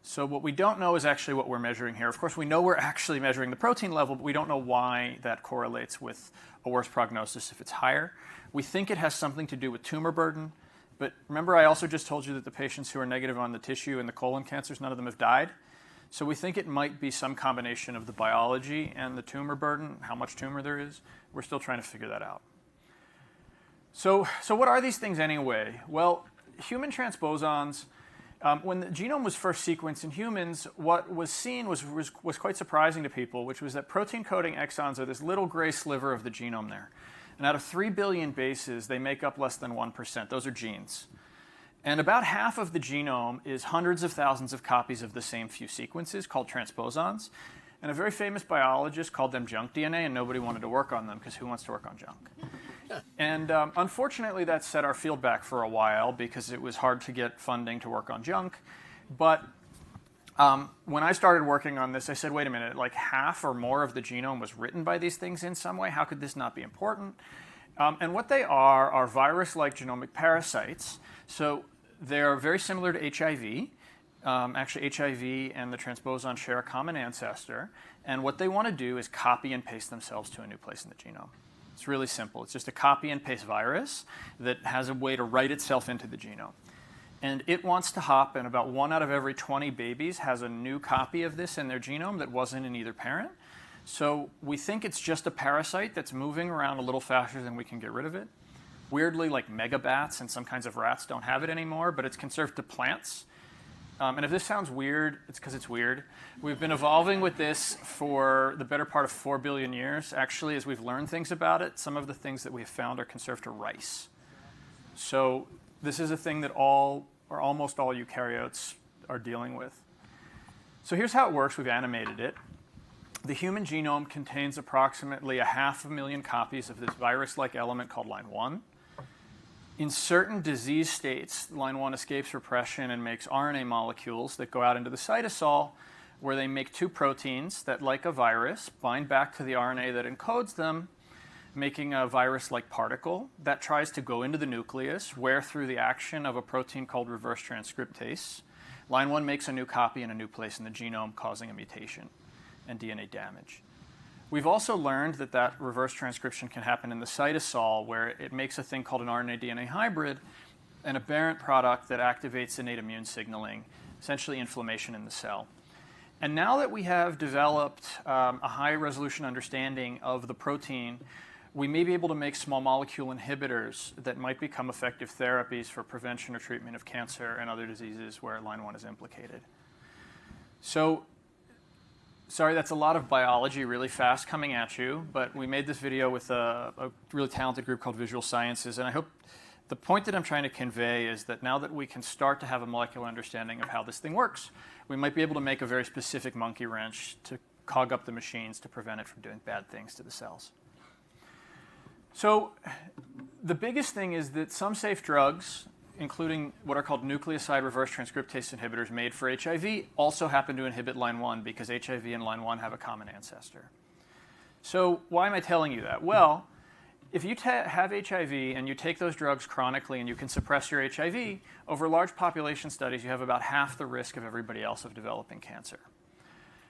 So what we don't know is actually what we're measuring here. Of course, we know we're actually measuring the protein level, but we don't know why that correlates with a worse prognosis if it's higher. We think it has something to do with tumor burden. But remember, I also just told you that the patients who are negative on the tissue and the colon cancers, none of them have died. So we think it might be some combination of the biology and the tumor burden, how much tumor there is. We're still trying to figure that out. So what are these things anyway? Well, human transposons, when the genome was first sequenced in humans, what was seen was quite surprising to people, which was that protein-coding exons are this little gray sliver of the genome there. And out of 3 billion bases, they make up less than 1%. Those are genes. And about half of the genome is hundreds of thousands of copies of the same few sequences called transposons. And a very famous biologist called them junk DNA, and nobody wanted to work on them because who wants to work on junk? And unfortunately, that set our field back for a while because it was hard to get funding to work on junk. But when I started working on this, I said, wait a minute, like half or more of the genome was written by these things in some way. How could this not be important? And what they are virus-like genomic parasites. So they're very similar to HIV. Actually, HIV and the transposon share a common ancestor. And what they want to do is copy and paste themselves to a new place in the genome. It's really simple. It's just a copy and paste virus that has a way to write itself into the genome. And it wants to hop, and about 1 out of every 20 babies has a new copy of this in their genome that wasn't in either parent. So we think it's just a parasite that's moving around a little faster than we can get rid of it. Weirdly, like megabats and some kinds of rats don't have it anymore, but it's conserved to plants. And if this sounds weird, it's because it's weird. We've been evolving with this for the better part of 4 billion years. Actually, as we've learned things about it, some of the things that we have found are conserved to rice. So this is a thing that all or almost all eukaryotes are dealing with. So here's how it works. We've animated it. The human genome contains approximately 500,000 copies of this virus-like element called line 1. In certain disease states, line 1 escapes repression and makes RNA molecules that go out into the cytosol, where they make 2 proteins that, like a virus, bind back to the RNA that encodes them, making a virus-like particle that tries to go into the nucleus, where through the action of a protein called reverse transcriptase, line 1 makes a new copy in a new place in the genome, causing a mutation and DNA damage. We've also learned that that reverse transcription can happen in the cytosol, where it makes a thing called an RNA-DNA hybrid, an aberrant product that activates innate immune signaling, essentially inflammation in the cell. And now that we have developed a high-resolution understanding of the protein, we may be able to make small molecule inhibitors that might become effective therapies for prevention or treatment of cancer and other diseases where line 1 is implicated. So, sorry, that's a lot of biology really fast coming at you, but we made this video with a really talented group called Visual Sciences, and I hope the point that I'm trying to convey is that now that we can start to have a molecular understanding of how this thing works, we might be able to make a very specific monkey wrench to cog up the machines to prevent it from doing bad things to the cells. So the biggest thing is that some safe drugs, including what are called nucleoside reverse transcriptase inhibitors made for HIV, also happen to inhibit line 1 because HIV and line 1 have a common ancestor. So why am I telling you that? Well, if you have HIV and you take those drugs chronically and you can suppress your HIV, over large population studies, you have about half the risk of everybody else of developing cancer.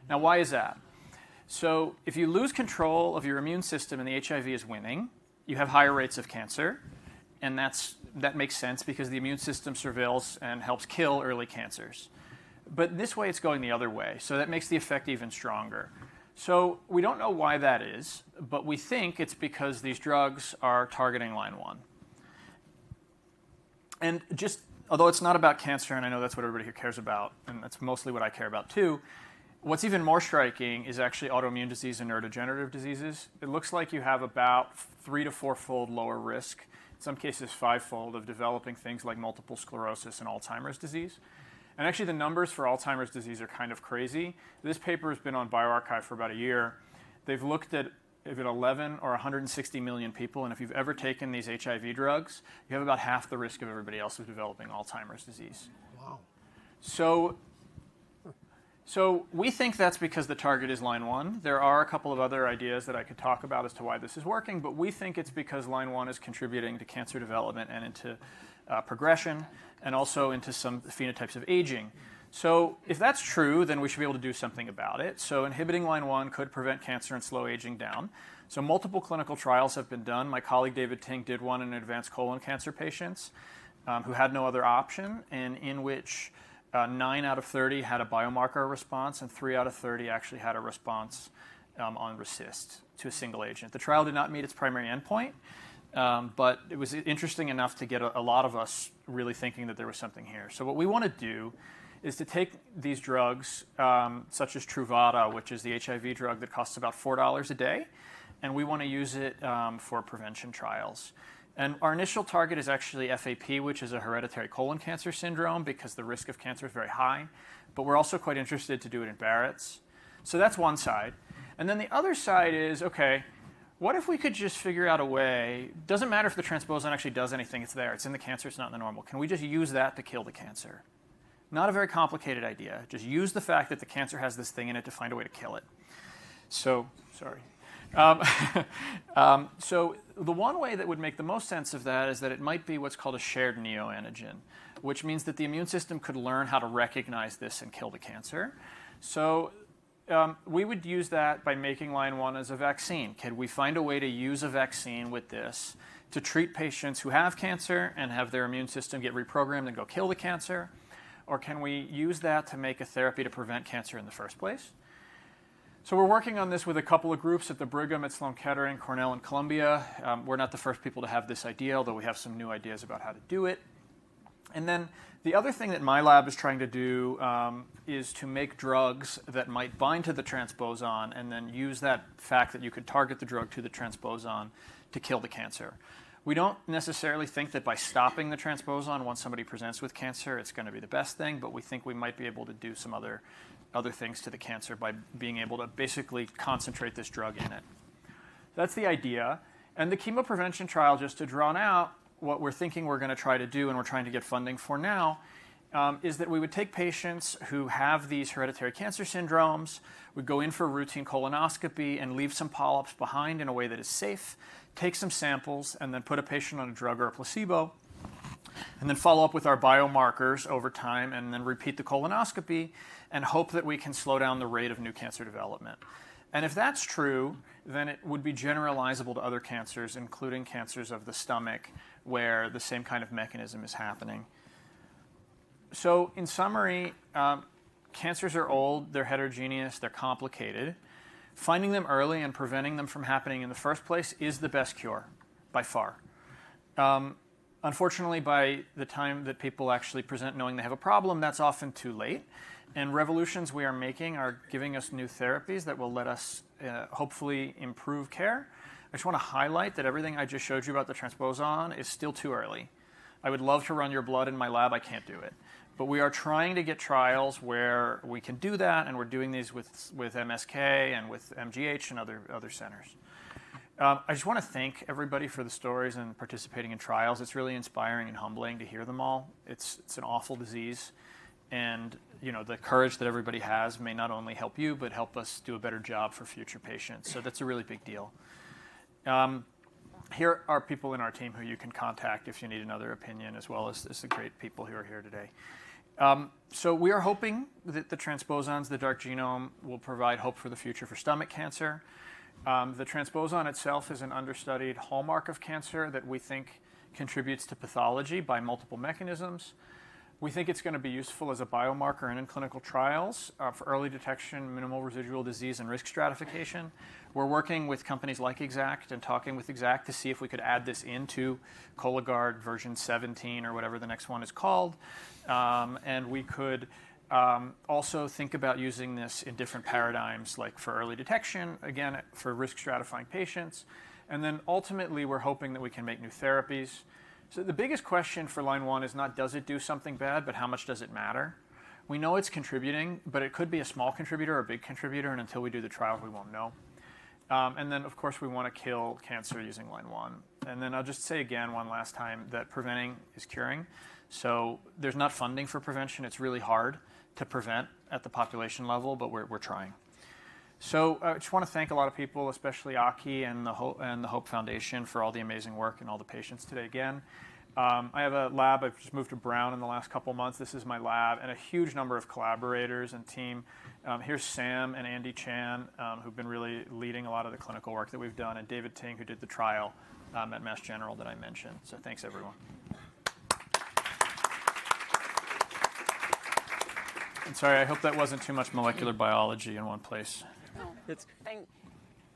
Now, why is that? So if you lose control of your immune system and the HIV is winning, you have higher rates of cancer. And that makes sense because the immune system surveils and helps kill early cancers. But this way, it's going the other way. So that makes the effect even stronger. So we don't know why that is, but we think it's because these drugs are targeting line 1. And just, although it's not about cancer, and I know that's what everybody here cares about, and that's mostly what I care about too, what's even more striking is actually autoimmune disease and neurodegenerative diseases. It looks like you have about 3 to 4-fold lower risk, in some cases 5-fold, of developing things like multiple sclerosis and Alzheimer's disease. And actually, the numbers for Alzheimer's disease are kind of crazy. This paper has been on bioRxiv for about a year. They've looked at 11 or 160 million people, and if you've ever taken these HIV drugs, you have about half the risk of everybody else of developing Alzheimer's disease. Wow. So we think that's because the target is line 1. There are a couple of other ideas that I could talk about as to why this is working, but we think it's because line 1 is contributing to cancer development and into progression, and also into some phenotypes of aging. So if that's true, then we should be able to do something about it. So inhibiting line 1 could prevent cancer and slow aging down. So multiple clinical trials have been done. My colleague David Tink did one in advanced colon cancer patients who had no other option, and in which 9 out of 30 had a biomarker response, and 3 out of 30 actually had a response on RECIST to a single agent. The trial did not meet its primary endpoint, but it was interesting enough to get a lot of us really thinking that there was something here. So what we want to do is to take these drugs, such as Truvada, which is the HIV drug that costs about $4 a day, and we want to use it for prevention trials. And our initial target is actually FAP, which is a hereditary colon cancer syndrome, because the risk of cancer is very high. But we're also quite interested to do it in Barrett's. So that's one side. And then the other side is, okay, what if we could just figure out a way, doesn't matter if the transposon actually does anything, it's there, it's in the cancer, it's not in the normal. Can we just use that to kill the cancer? Not a very complicated idea. Just use the fact that the cancer has this thing in it to find a way to kill it. So, sorry. So the one way that would make the most sense of that is that it might be what's called a shared neoantigen, which means that the immune system could learn how to recognize this and kill the cancer. So we would use that by making line 1 as a vaccine. Could we find a way to use a vaccine with this to treat patients who have cancer and have their immune system get reprogrammed and go kill the cancer? Or can we use that to make a therapy to prevent cancer in the first place? So we're working on this with a couple of groups at the Brigham, at Sloan Kettering, Cornell, and Columbia. We're not the first people to have this idea, although we have some new ideas about how to do it. And then the other thing that my lab is trying to do is to make drugs that might bind to the transposon and then use that fact that you could target the drug to the transposon to kill the cancer. We don't necessarily think that by stopping the transposon once somebody presents with cancer, it's going to be the best thing, but we think we might be able to do some other things to the cancer by being able to basically concentrate this drug in it. That's the idea. And the chemoprevention trial, just to draw out what we're thinking we're going to try to do and we're trying to get funding for now, is that we would take patients who have these hereditary cancer syndromes, would go in for routine colonoscopy and leave some polyps behind in a way that is safe, take some samples, and then put a patient on a drug or a placebo, and then follow up with our biomarkers over time, and then repeat the colonoscopy, and hope that we can slow down the rate of new cancer development. And if that's true, then it would be generalizable to other cancers, including cancers of the stomach, where the same kind of mechanism is happening. So in summary, cancers are old, they're heterogeneous, they're complicated. Finding them early and preventing them from happening in the first place is the best cure, by far. Unfortunately, by the time that people actually present knowing they have a problem, that's often too late. And revolutions we are making are giving us new therapies that will let us hopefully improve care. I just want to highlight that everything I just showed you about the transposon is still too early. I would love to run your blood in my lab. I can't do it. But we are trying to get trials where we can do that, and we're doing these with MSK and with MGH and other centers. I just want to thank everybody for the stories and participating in trials. It's really inspiring and humbling to hear them all. It's an awful disease, and the courage that everybody has may not only help you, but help us do a better job for future patients. So that's a really big deal. Here are people in our team who you can contact if you need another opinion, as well as the great people who are here today. So we are hoping that the transposons, the dark genome, will provide hope for the future for stomach cancer. The transposon itself is an understudied hallmark of cancer that we think contributes to pathology by multiple mechanisms. We think it's going to be useful as a biomarker and in clinical trials for early detection, minimal residual disease, and risk stratification. We're working with companies like Exact and talking with Exact to see if we could add this into Cologuard version 17 or whatever the next one is called. And we could also think about using this in different paradigms, like for early detection, again, for risk stratifying patients. And then ultimately, we're hoping that we can make new therapies. So the biggest question for line 1 is not does it do something bad, but how much does it matter? We know it's contributing, but it could be a small contributor or a big contributor, and until we do the trial, we won't know. And then, of course, we want to kill cancer using line 1. And then I'll just say again one last time that preventing is curing. So there's not funding for prevention. It's really hard to prevent at the population level, but we're trying. So I just want to thank a lot of people, especially Aki and the Hope Foundation, for all the amazing work and all the patients today again. I have a lab. I've just moved to Brown in the last couple months. This is my lab, and a huge number of collaborators and team. Here's Sam and Andy Chan, who've been really leading a lot of the clinical work that we've done, and David Ting, who did the trial at Mass General that I mentioned. So thanks, everyone. And sorry, I hope that wasn't too much molecular biology in one place. No.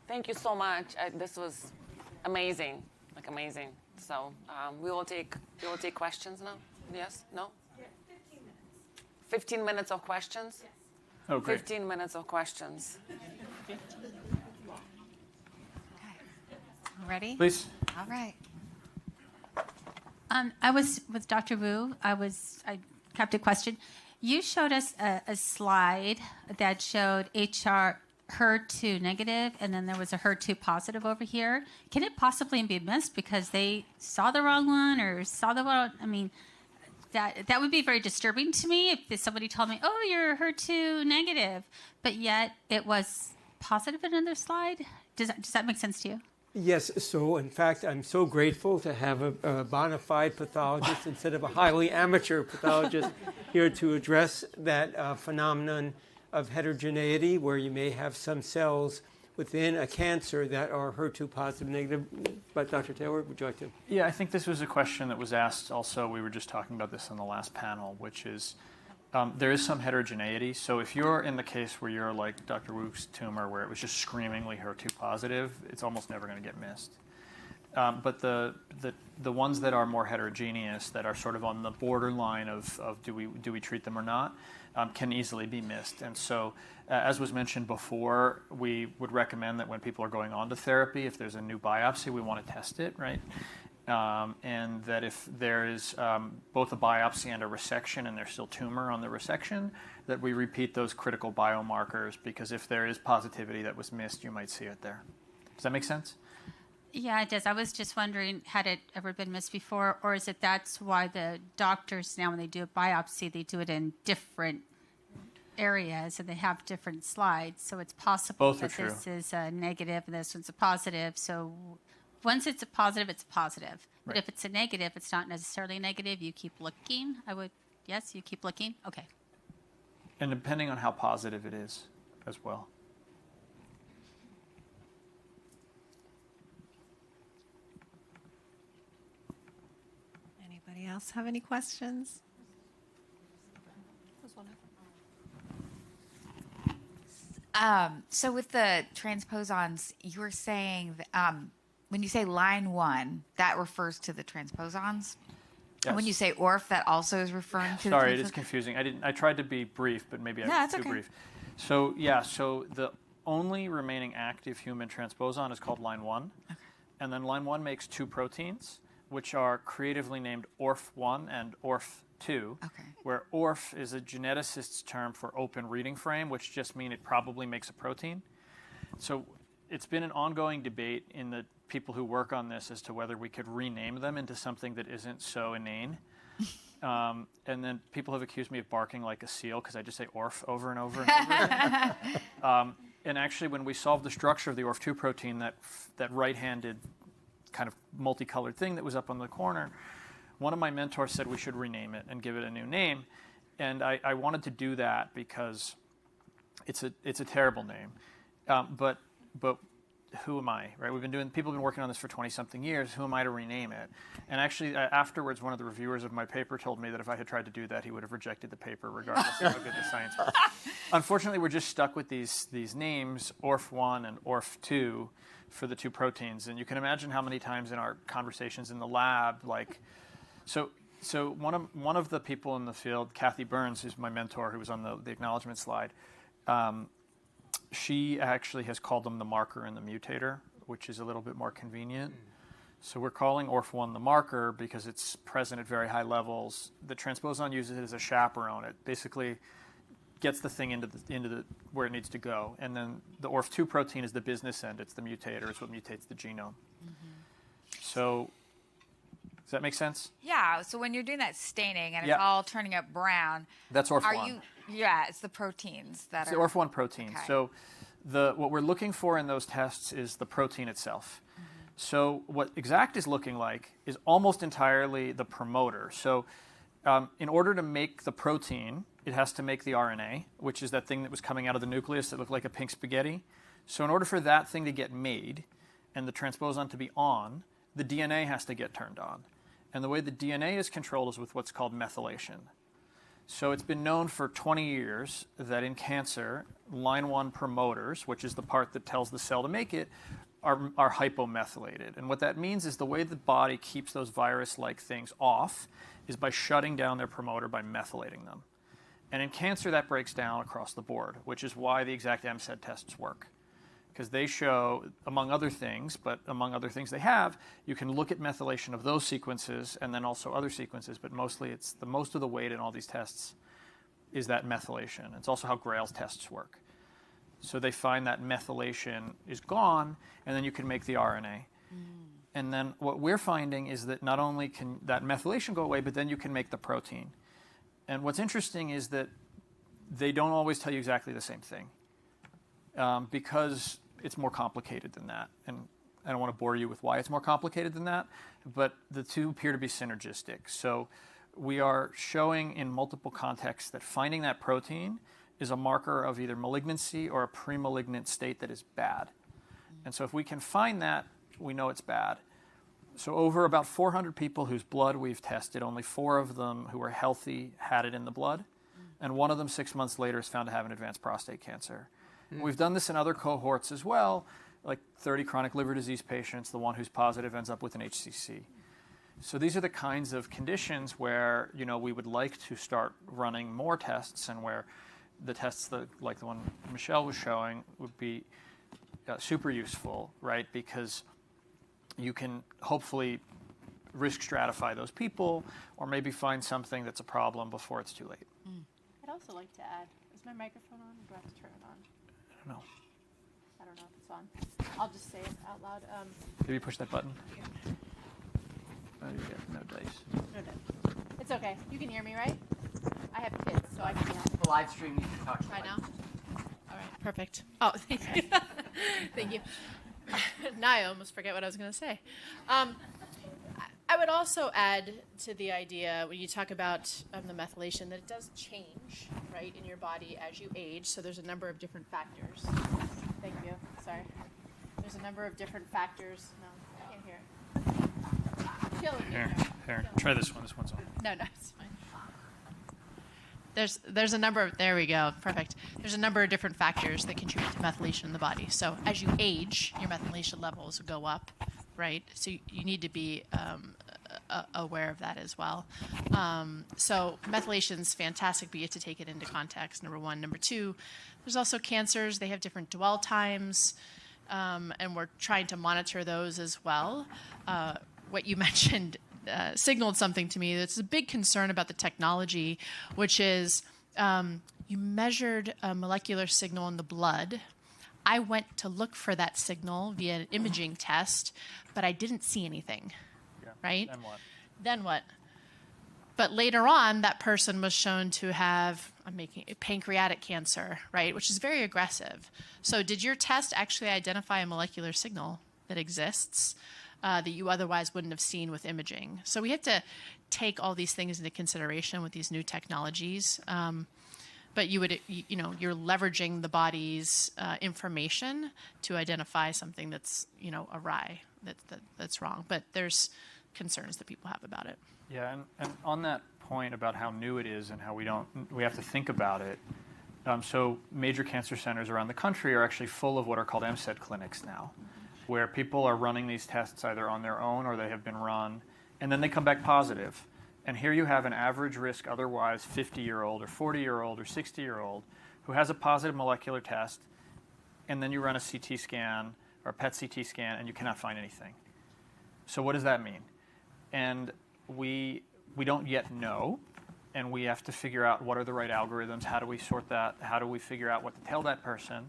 Thank you so much. This was amazing, amazing. So we will take questions now. Yes? No? Yeah, 15 minutes. 15 minutes of questions? Yes. Oh, great. 15 minutes of questions. Okay. Ready? Please. All right. I was with Dr. Wu. I kept a question. You showed us a slide that showed HER2 negative, and then there was a HER2 positive over here. Can it possibly be missed because they saw the wrong one or saw the wrong? I mean, that would be very disturbing to me if somebody told me, "Oh, you're HER2 negative," but yet it was positive in another slide. Does that make sense to you? Yes, so in fact, I'm so grateful to have a bona fide pathologist instead of a highly amateur pathologist here to address that phenomenon of heterogeneity, where you may have some cells within a cancer that are HER2 positive, negative. But Dr. Taylor, would you like to? Yeah, I think this was a question that was asked also. We were just talking about this on the last panel, which is there is some heterogeneity. So if you're in the case where you're like Dr. Wu's tumor, where it was just screamingly HER2 positive, it's almost never going to get missed. But the ones that are more heterogeneous, that are sort of on the borderline of do we treat them or not, can easily be missed. And so, as was mentioned before, we would recommend that when people are going on to therapy, if there's a new biopsy, we want to test it, right? And that if there is both a biopsy and a resection and there's still tumor on the resection, that we repeat those critical biomarkers, because if there is positivity that was missed, you might see it there. Does that make sense? Yeah, it does. I was just wondering, had it ever been missed before, or is it that's why the doctors now, when they do a biopsy, they do it in different areas and they have different slides, so it's possible Both are that true. this is a negative and this one's a positive. So once it's a positive, it's a positive. But Right. if it's a negative, it's not necessarily negative. You keep looking. Yes, you keep looking. Okay. And depending on how positive it is as well. Anybody else have any questions? So with the transposons, you were saying that, when you say line 1, that refers to the transposons? And when you say ORF, that also is referring to Sorry, the it is confusing. I tried to be brief, but maybe I No, was it's too okay. brief. So yeah, so the only remaining active human transposon is called line 1. Okay. And then line 1 makes 2 proteins, which are creatively named ORF1 and ORF2, where ORF is a geneticist's term for open reading frame, which just means it probably makes a protein. So it's been an ongoing debate in the people who work on this as to whether we could rename them into something that isn't so inane. And then people have accused me of barking like a seal because I just say ORF over and over and over again. And actually, when we solved the structure of the ORF2 protein, that right-handed kind of multicolored thing that was up on the corner, one of my mentors said we should rename it and give it a new name. And I wanted to do that because it's a terrible name. But who am I, right? People have been working on this for 20-something years. Who am I to rename it? And actually, afterwards, one of the reviewers of my paper told me that if I had tried to do that, he would have rejected the paper, regardless of how good the science was. Unfortunately, we're just stuck with these names, ORF1 and ORF2, for the 2 proteins. And you can imagine how many times in our conversations in the lab, so one of the people in the field, Kathy Burns, who's my mentor, who was on the acknowledgement slide, she actually has called them the marker and the mutator, which is a little bit more convenient. So we're calling ORF1 the marker because it's present at very high levels. The transposon uses it as a chaperone. It basically gets the thing into the where it needs to go. And then the ORF2 protein is the business end. It's the mutator. It's what mutates the genome. So does that make sense? Yeah. So when you're doing that staining and Yeah. it's all turning up brown, That's ORF1. Are you? Yeah, it's the proteins that It's are the ORF1 protein. Okay. So what we're looking for in those tests is the protein itself. So what EXACT is looking like is almost entirely the promoter. So in order to make the protein, it has to make the RNA, which is that thing that was coming out of the nucleus that looked like a pink spaghetti. So in order for that thing to get made and the transposon to be on, the DNA has to get turned on. And the way the DNA is controlled is with what's called methylation. So it's been known for 20 years that in cancer, line 1 promoters, which is the part that tells the cell to make it, are hypomethylated. And what that means is the way the body keeps those virus-like things off is by shutting down their promoter by methylating them. And in cancer, that breaks down across the board, which is why the EXACT MSED tests work. Because they show, among other things, but among other things they have, you can look at methylation of those sequences and then also other sequences, but mostly it's the most of the weight in all these tests is that methylation. It's also how Grail's tests work. So they find that methylation is gone, and then you can make the RNA. And then what we're finding is that not only can that methylation go away, but then you can make the protein. And what's interesting is that they don't always tell you exactly the same thing because it's more complicated than that. And I don't want to bore you with why it's more complicated than that, but the two appear to be synergistic. So we are showing in multiple contexts that finding that protein is a marker of either malignancy or a pre-malignant state that is bad. And so if we can find that, we know it's bad. So over about 400 people whose blood we've tested, only 4 of them who were healthy had it in the blood. And one of them 6 months later is found to have an advanced prostate cancer. We've done this in other cohorts as well, like 30 chronic liver disease patients. The one who's positive ends up with an HCC. So these are the kinds of conditions where we would like to start running more tests, and where the tests like the one Michelle was showing would be super useful, right? Because you can hopefully risk stratify those people or maybe find something that's a problem before it's too late. I'd also like to add, is my microphone on, or do I have to turn it on? I don't know. I don't know if it's on. I'll just say it out loud. Did you push that button? Oh, yeah, no dice. No dice. It's okay. You can hear me, right? I have kids, so I can hear. The live stream, you can talk. Right now? All right, perfect. Oh, thank you. Thank you. Now I almost forget what I was going to say. I would also add to the idea when you talk about the methylation that it does change, right, in your body as you age. So there's a number of different factors. Thank you. Sorry. There's a number of different factors. No, I can't hear it. Killing me. Here. Try this one. This one's on. No, it's fine. There's a number of, there we go, perfect. There's a number of different factors that contribute to methylation in the body. So as you age, your methylation levels go up, right? So you need to be aware of that as well. So methylation's fantastic, but you have to take it into context, number one. Number two, there's also cancers. They have different dwell times, and we're trying to monitor those as well. What you mentioned signaled something to me that's a big concern about the technology, which is you measured a molecular signal in the blood. I went to look for that signal via an imaging test, but I didn't see anything, right? Then what? Then what? But later on, that person was shown to have pancreatic cancer, right, which is very aggressive. So did your test actually identify a molecular signal that exists that you otherwise wouldn't have seen with imaging? So we have to take all these things into consideration with these new technologies. But you're leveraging the body's information to identify something that's awry, that's wrong. But there's concerns that people have about it. Yeah, and on that point about how new it is and how we have to think about it. So major cancer centers around the country are actually full of what are called MSED clinics now, where people are running these tests either on their own or they have been run, and then they come back positive. And here you have an average risk, otherwise 50-year-old or 40-year-old or 60-year-old who has a positive molecular test, and then you run a CT scan or a PET CT scan, and you cannot find anything. So what does that mean? And we don't yet know, and we have to figure out what are the right algorithms, how do we sort that, how do we figure out what to tell that person,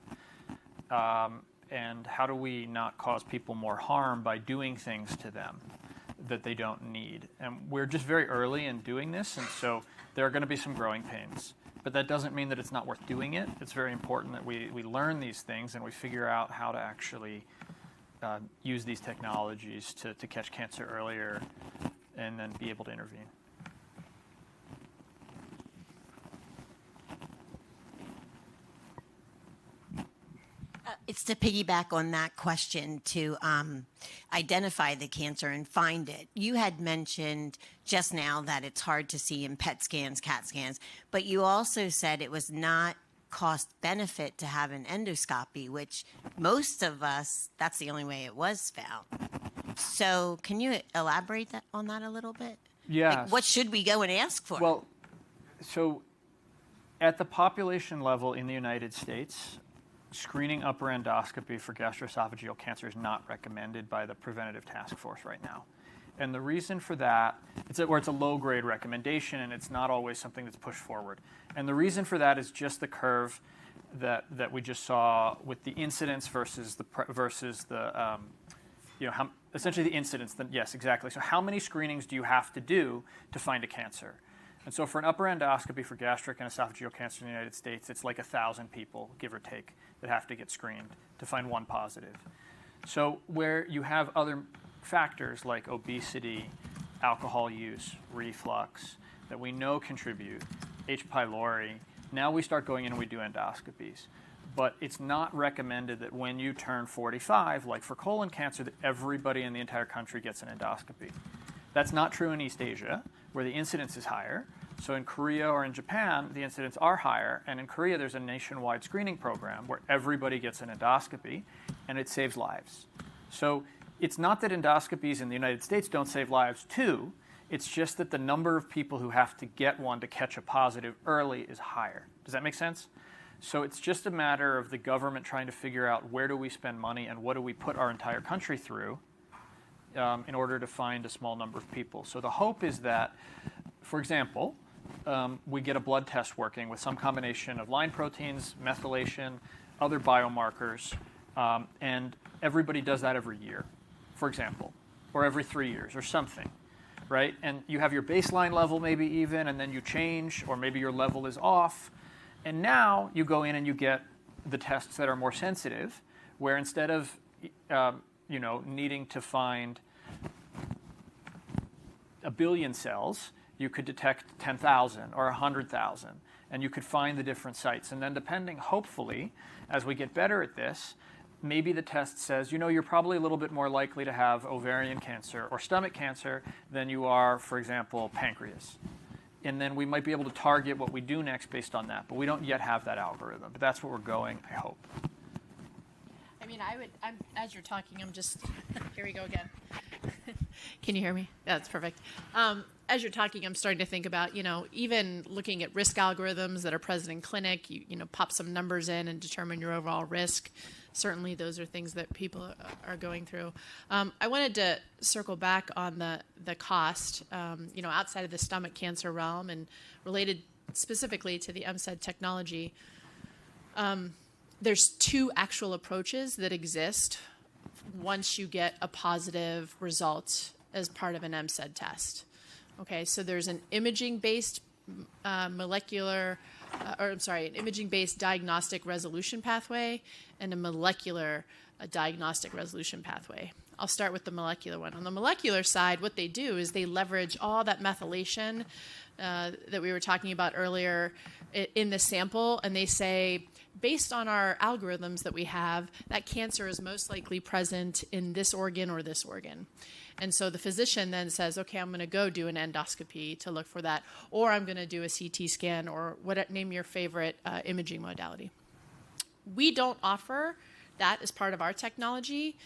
and how do we not cause people more harm by doing things to them that they don't need. And we're just very early in doing this, and so there are going to be some growing pains. But that doesn't mean that it's not worth doing it. It's very important that we learn these things and we figure out how to actually use these technologies to catch cancer earlier and then be able to intervene. It's to piggyback on that question to identify the cancer and find it. You had mentioned just now that it's hard to see in PET scans, CAT scans, but you also said it was not cost benefit to have an endoscopy, which most of us, that's the only way it was found. So can you elaborate on that a little bit? Yeah. Like, what should we go and ask for? Well, so at the population level in the United States, screening upper endoscopy for gastroesophageal cancer is not recommended by the Preventative Task Force right now. And the reason for that, it's a low-grade recommendation, and it's not always something that's pushed forward. And the reason for that is just the curve that we just saw with the incidence versus the essentially the incidence. Yes, exactly. So how many screenings do you have to do to find a cancer? And so for an upper endoscopy for gastric and esophageal cancer in the United States, it's like 1,000 people, give or take, that have to get screened to find one positive. So where you have other factors like obesity, alcohol use, reflux, that we know contribute, H. pylori, now we start going in and we do endoscopies. But it's not recommended that when you turn 45, like for colon cancer, that everybody in the entire country gets an endoscopy. That's not true in East Asia, where the incidence is higher. So in Korea or in Japan, the incidence are higher. And in Korea, there's a nationwide screening program where everybody gets an endoscopy, and it saves lives. So it's not that endoscopies in the United States don't save lives too. It's just that the number of people who have to get one to catch a positive early is higher. Does that make sense? So it's just a matter of the government trying to figure out where do we spend money and what do we put our entire country through in order to find a small number of people. So the hope is that, for example, we get a blood test working with some combination of line proteins, methylation, other biomarkers, and everybody does that every year, for example, or every 3 years or something, right? And you have your baseline level maybe even, and then you change, or maybe your level is off. And now you go in and you get the tests that are more sensitive, where instead of needing to find 1 billion cells, you could detect 10,000 or 100,000, and you could find the different sites. And then depending, hopefully, as we get better at this, maybe the test says, you're probably a little bit more likely to have ovarian cancer or stomach cancer than you are, for example, pancreas. And then we might be able to target what we do next based on that. But we don't yet have that algorithm. But that's what we're going, I hope. I mean, as you're talking, I'm just, here we go again. Can you hear me? Yeah, that's perfect. As you're talking, I'm starting to think about, even looking at risk algorithms that are present in clinic, you pop some numbers in and determine your overall risk. Certainly, those are things that people are going through. I wanted to circle back on the cost, outside of the stomach cancer realm and related specifically to the MCED technology. There's 2 actual approaches that exist once you get a positive result as part of an MCED test. Okay, so there's an imaging-based an imaging-based diagnostic resolution pathway and a molecular diagnostic resolution pathway. I'll start with the molecular one. On the molecular side, what they do is they leverage all that methylation that we were talking about earlier in the sample, and they say, based on our algorithms that we have, that cancer is most likely present in this organ or this organ. And so the physician then says, okay, I'm going to go do an endoscopy to look for that, or I'm going to do a CT scan, or name your favorite imaging modality. We don't offer that as part of our technology.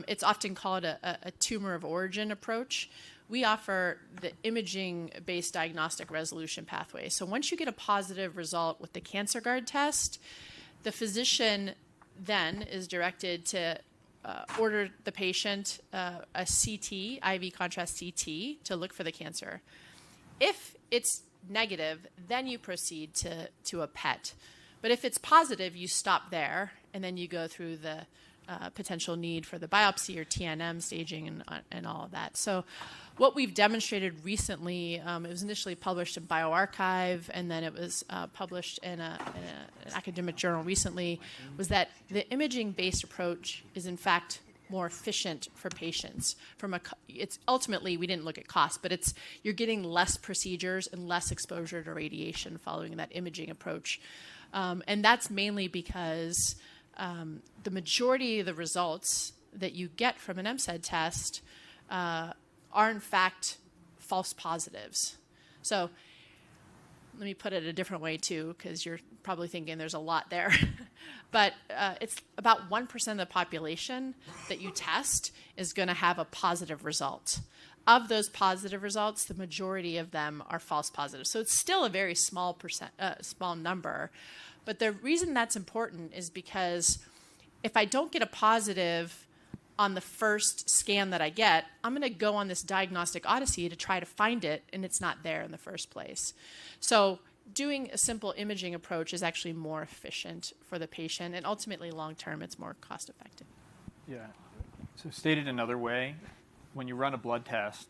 It's often called a tumor of origin approach. We offer the imaging-based diagnostic resolution pathway. So once you get a positive result with the CancerGuard test, the physician then is directed to order the patient a CT, IV contrast CT, to look for the cancer. If it's negative, then you proceed to a PET. But if it's positive, you stop there, and then you go through the potential need for the biopsy or TNM staging and all of that. So what we've demonstrated recently, it was initially published in bioRxiv, and then it was published in an academic journal recently, was that the imaging-based approach is in fact more efficient for patients. It's ultimately, we didn't look at cost, but you're getting less procedures and less exposure to radiation following that imaging approach. And that's mainly because the majority of the results that you get from an MCED test are in fact false positives. So let me put it a different way too, because you're probably thinking there's a lot there. But it's about 1% of the population that you test is going to have a positive result. Of those positive results, the majority of them are false positives. So it's still a very small number. But the reason that's important is because if I don't get a positive on the first scan that I get, I'm going to go on this diagnostic odyssey to try to find it, and it's not there in the first place. So doing a simple imaging approach is actually more efficient for the patient, and ultimately long-term it's more cost-effective. Yeah. So stated another way, when you run a blood test,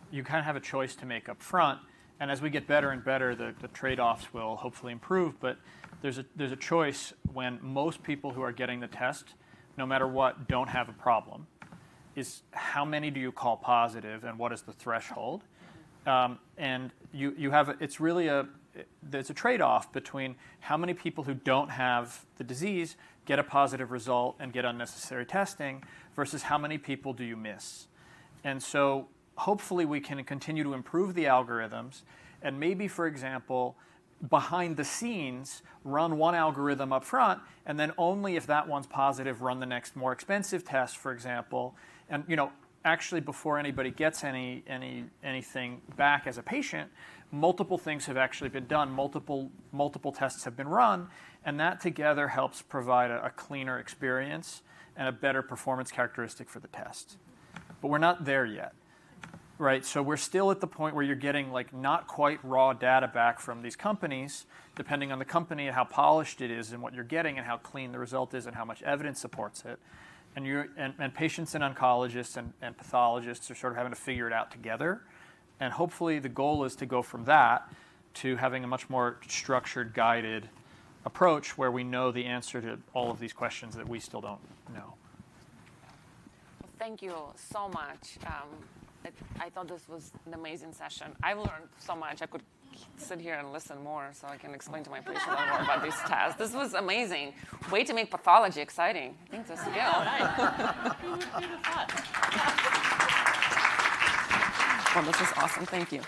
you kind of have a choice to make up front, and as we get better and better, the trade-offs will hopefully improve, but there's a choice when most people who are getting the test, no matter what, don't have a problem, is how many do you call positive and what is the threshold? And you have, it's really there's a trade-off between how many people who don't have the disease get a positive result and get unnecessary testing versus how many people do you miss. And so hopefully we can continue to improve the algorithms and maybe, for example, behind the scenes, run one algorithm up front, and then only if that one's positive, run the next more expensive test, for example. And actually, before anybody gets anything back as a patient, multiple things have actually been done. Multiple tests have been run, and that together helps provide a cleaner experience and a better performance characteristic for the test. But we're not there yet. Right, so we're still at the point where you're getting not quite raw data back from these companies, depending on the company and how polished it is and what you're getting and how clean the result is and how much evidence supports it. And patients and oncologists and pathologists are sort of having to figure it out together. And hopefully the goal is to go from that to having a much more structured, guided approach where we know the answer to all of these questions that we still don't know. Thank you so much. I thought this was an amazing session. I've learned so much. I could sit here and listen more so I can explain to my patients a little more about these tests. This was amazing. Way to make pathology exciting. I think that's a skill. Well, this is awesome. Thank you.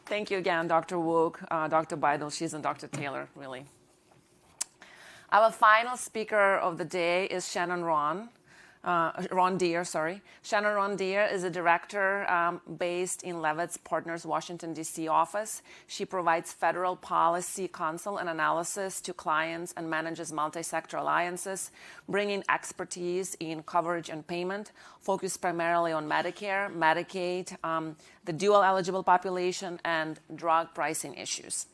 Thank you again, Dr. Wook, Dr. Beidel, and Dr. Taylor, really. Our final speaker of the day is Shannon Rondeer. Shannon Rondeer is a director based in Levitt's Partners, Washington, D.C. office. She provides federal policy counsel and analysis to clients and manages multi-sector alliances, bringing expertise in coverage and payment, focused primarily on Medicare, Medicaid, the dual eligible population, and drug pricing issues.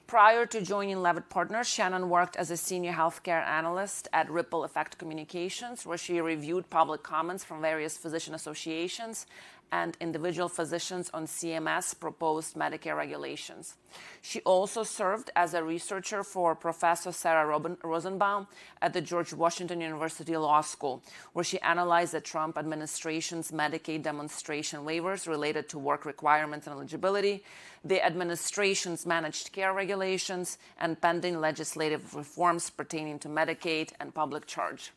Prior to joining Levitt Partners, Shannon worked as a senior healthcare analyst at Ripple Effect Communications, where she reviewed public comments from various physician associations and individual physicians on CMS proposed Medicare regulations. She also served as a researcher for Professor Sarah Rosenbaum at the George Washington University Law School, where she analyzed the Trump administration's Medicaid demonstration waivers related to work requirements and eligibility, the administration's managed care regulations, and pending legislative reforms pertaining to Medicaid and public charge.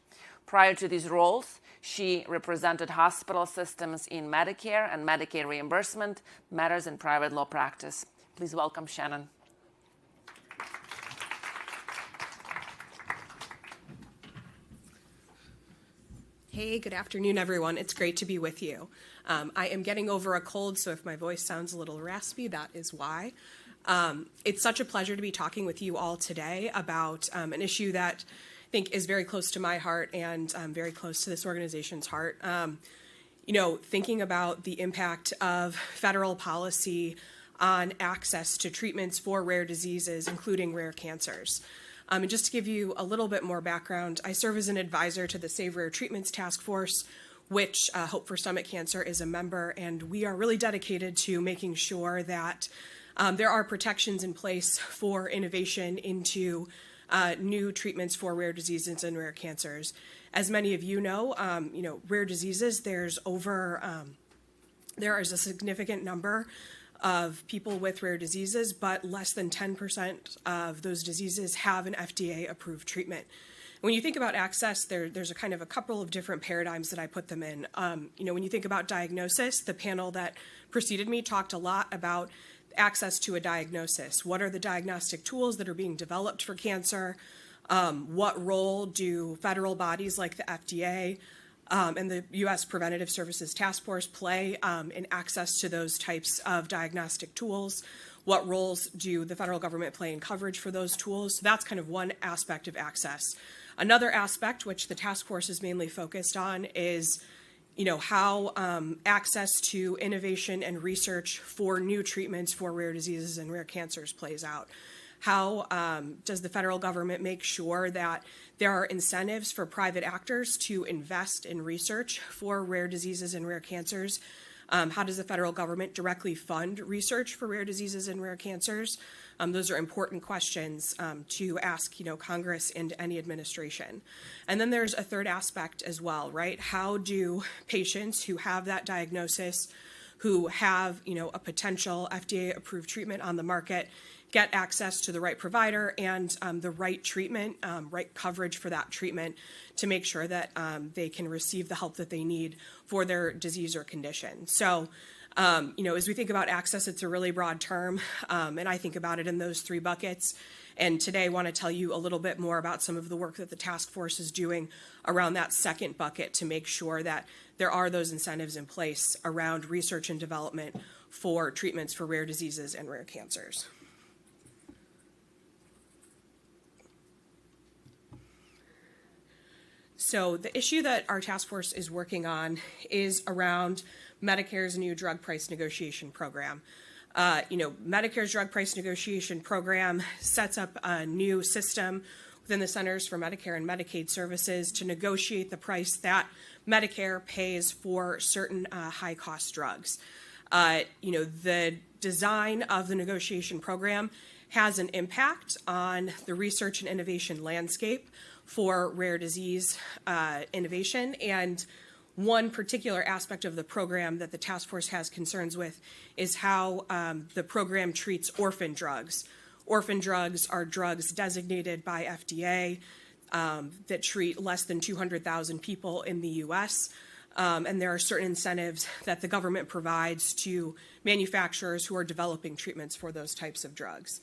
Prior to these roles, she represented hospital systems in Medicare and Medicaid reimbursement matters in private law practice. Please welcome Shannon. Hey, good afternoon, everyone. It's great to be with you. I am getting over a cold, so if my voice sounds a little raspy, that is why. It's such a pleasure to be talking with you all today about an issue that think is very close to my heart and very close to this organization's heart. You know, thinking about the impact of federal policy on access to treatments for rare diseases, including rare cancers. And just to give you a little bit more background, I serve as an advisor to the Save Rare Treatments Task Force, which Hope for Stomach Cancer is a member, and we are really dedicated to making sure that there are protections in place for innovation into new treatments for rare diseases and rare cancers. As many of you know, rare diseases, there is a significant number of people with rare diseases, but less than 10% of those diseases have an FDA-approved treatment. When you think about access, there's a kind of a couple of different paradigms that I put them in. When you think about diagnosis, the panel that preceded me talked a lot about access to a diagnosis. What are the diagnostic tools that are being developed for cancer? What role do federal bodies like the FDA and the U.S. Preventative Services Task Force play in access to those types of diagnostic tools? What roles do the federal government play in coverage for those tools? So that's kind of one aspect of access. Another aspect, which the task force is mainly focused on, is how access to innovation and research for new treatments for rare diseases and rare cancers plays out. How does the federal government make sure that there are incentives for private actors to invest in research for rare diseases and rare cancers? How does the federal government directly fund research for rare diseases and rare cancers? Those are important questions to ask, Congress and any administration. And then there's a third aspect as well, right? How do patients who have that diagnosis, who have, a potential FDA-approved treatment on the market, get access to the right provider and the right treatment, right coverage for that treatment to make sure that they can receive the help that they need for their disease or condition. So, as we think about access, it's a really broad term, and I think about it in those three buckets. And today I want to tell you a little bit more about some of the work that the task force is doing around that second bucket to make sure that there are those incentives in place around research and development for treatments for rare diseases and rare cancers. So the issue that our task force is working on is around Medicare's new drug price negotiation program. Medicare's drug price negotiation program sets up a new system within the Centers for Medicare and Medicaid Services to negotiate the price that Medicare pays for certain high-cost drugs. The design of the negotiation program has an impact on the research and innovation landscape for rare disease innovation. And one particular aspect of the program that the task force has concerns with is how the program treats orphan drugs. Orphan drugs are drugs designated by FDA that treat less than 200,000 people in the U.S., and there are certain incentives that the government provides to manufacturers who are developing treatments for those types of drugs.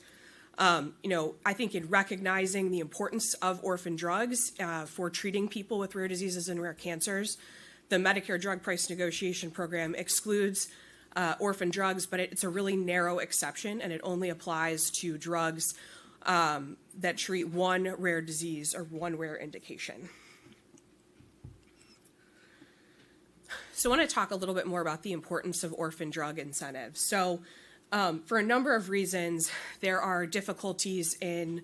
I think in recognizing the importance of orphan drugs for treating people with rare diseases and rare cancers, the Medicare drug price negotiation program excludes orphan drugs, but it's a really narrow exception, and it only applies to drugs that treat one rare disease or one rare indication. So I want to talk a little bit more about the importance of orphan drug incentives. So for a number of reasons, there are difficulties in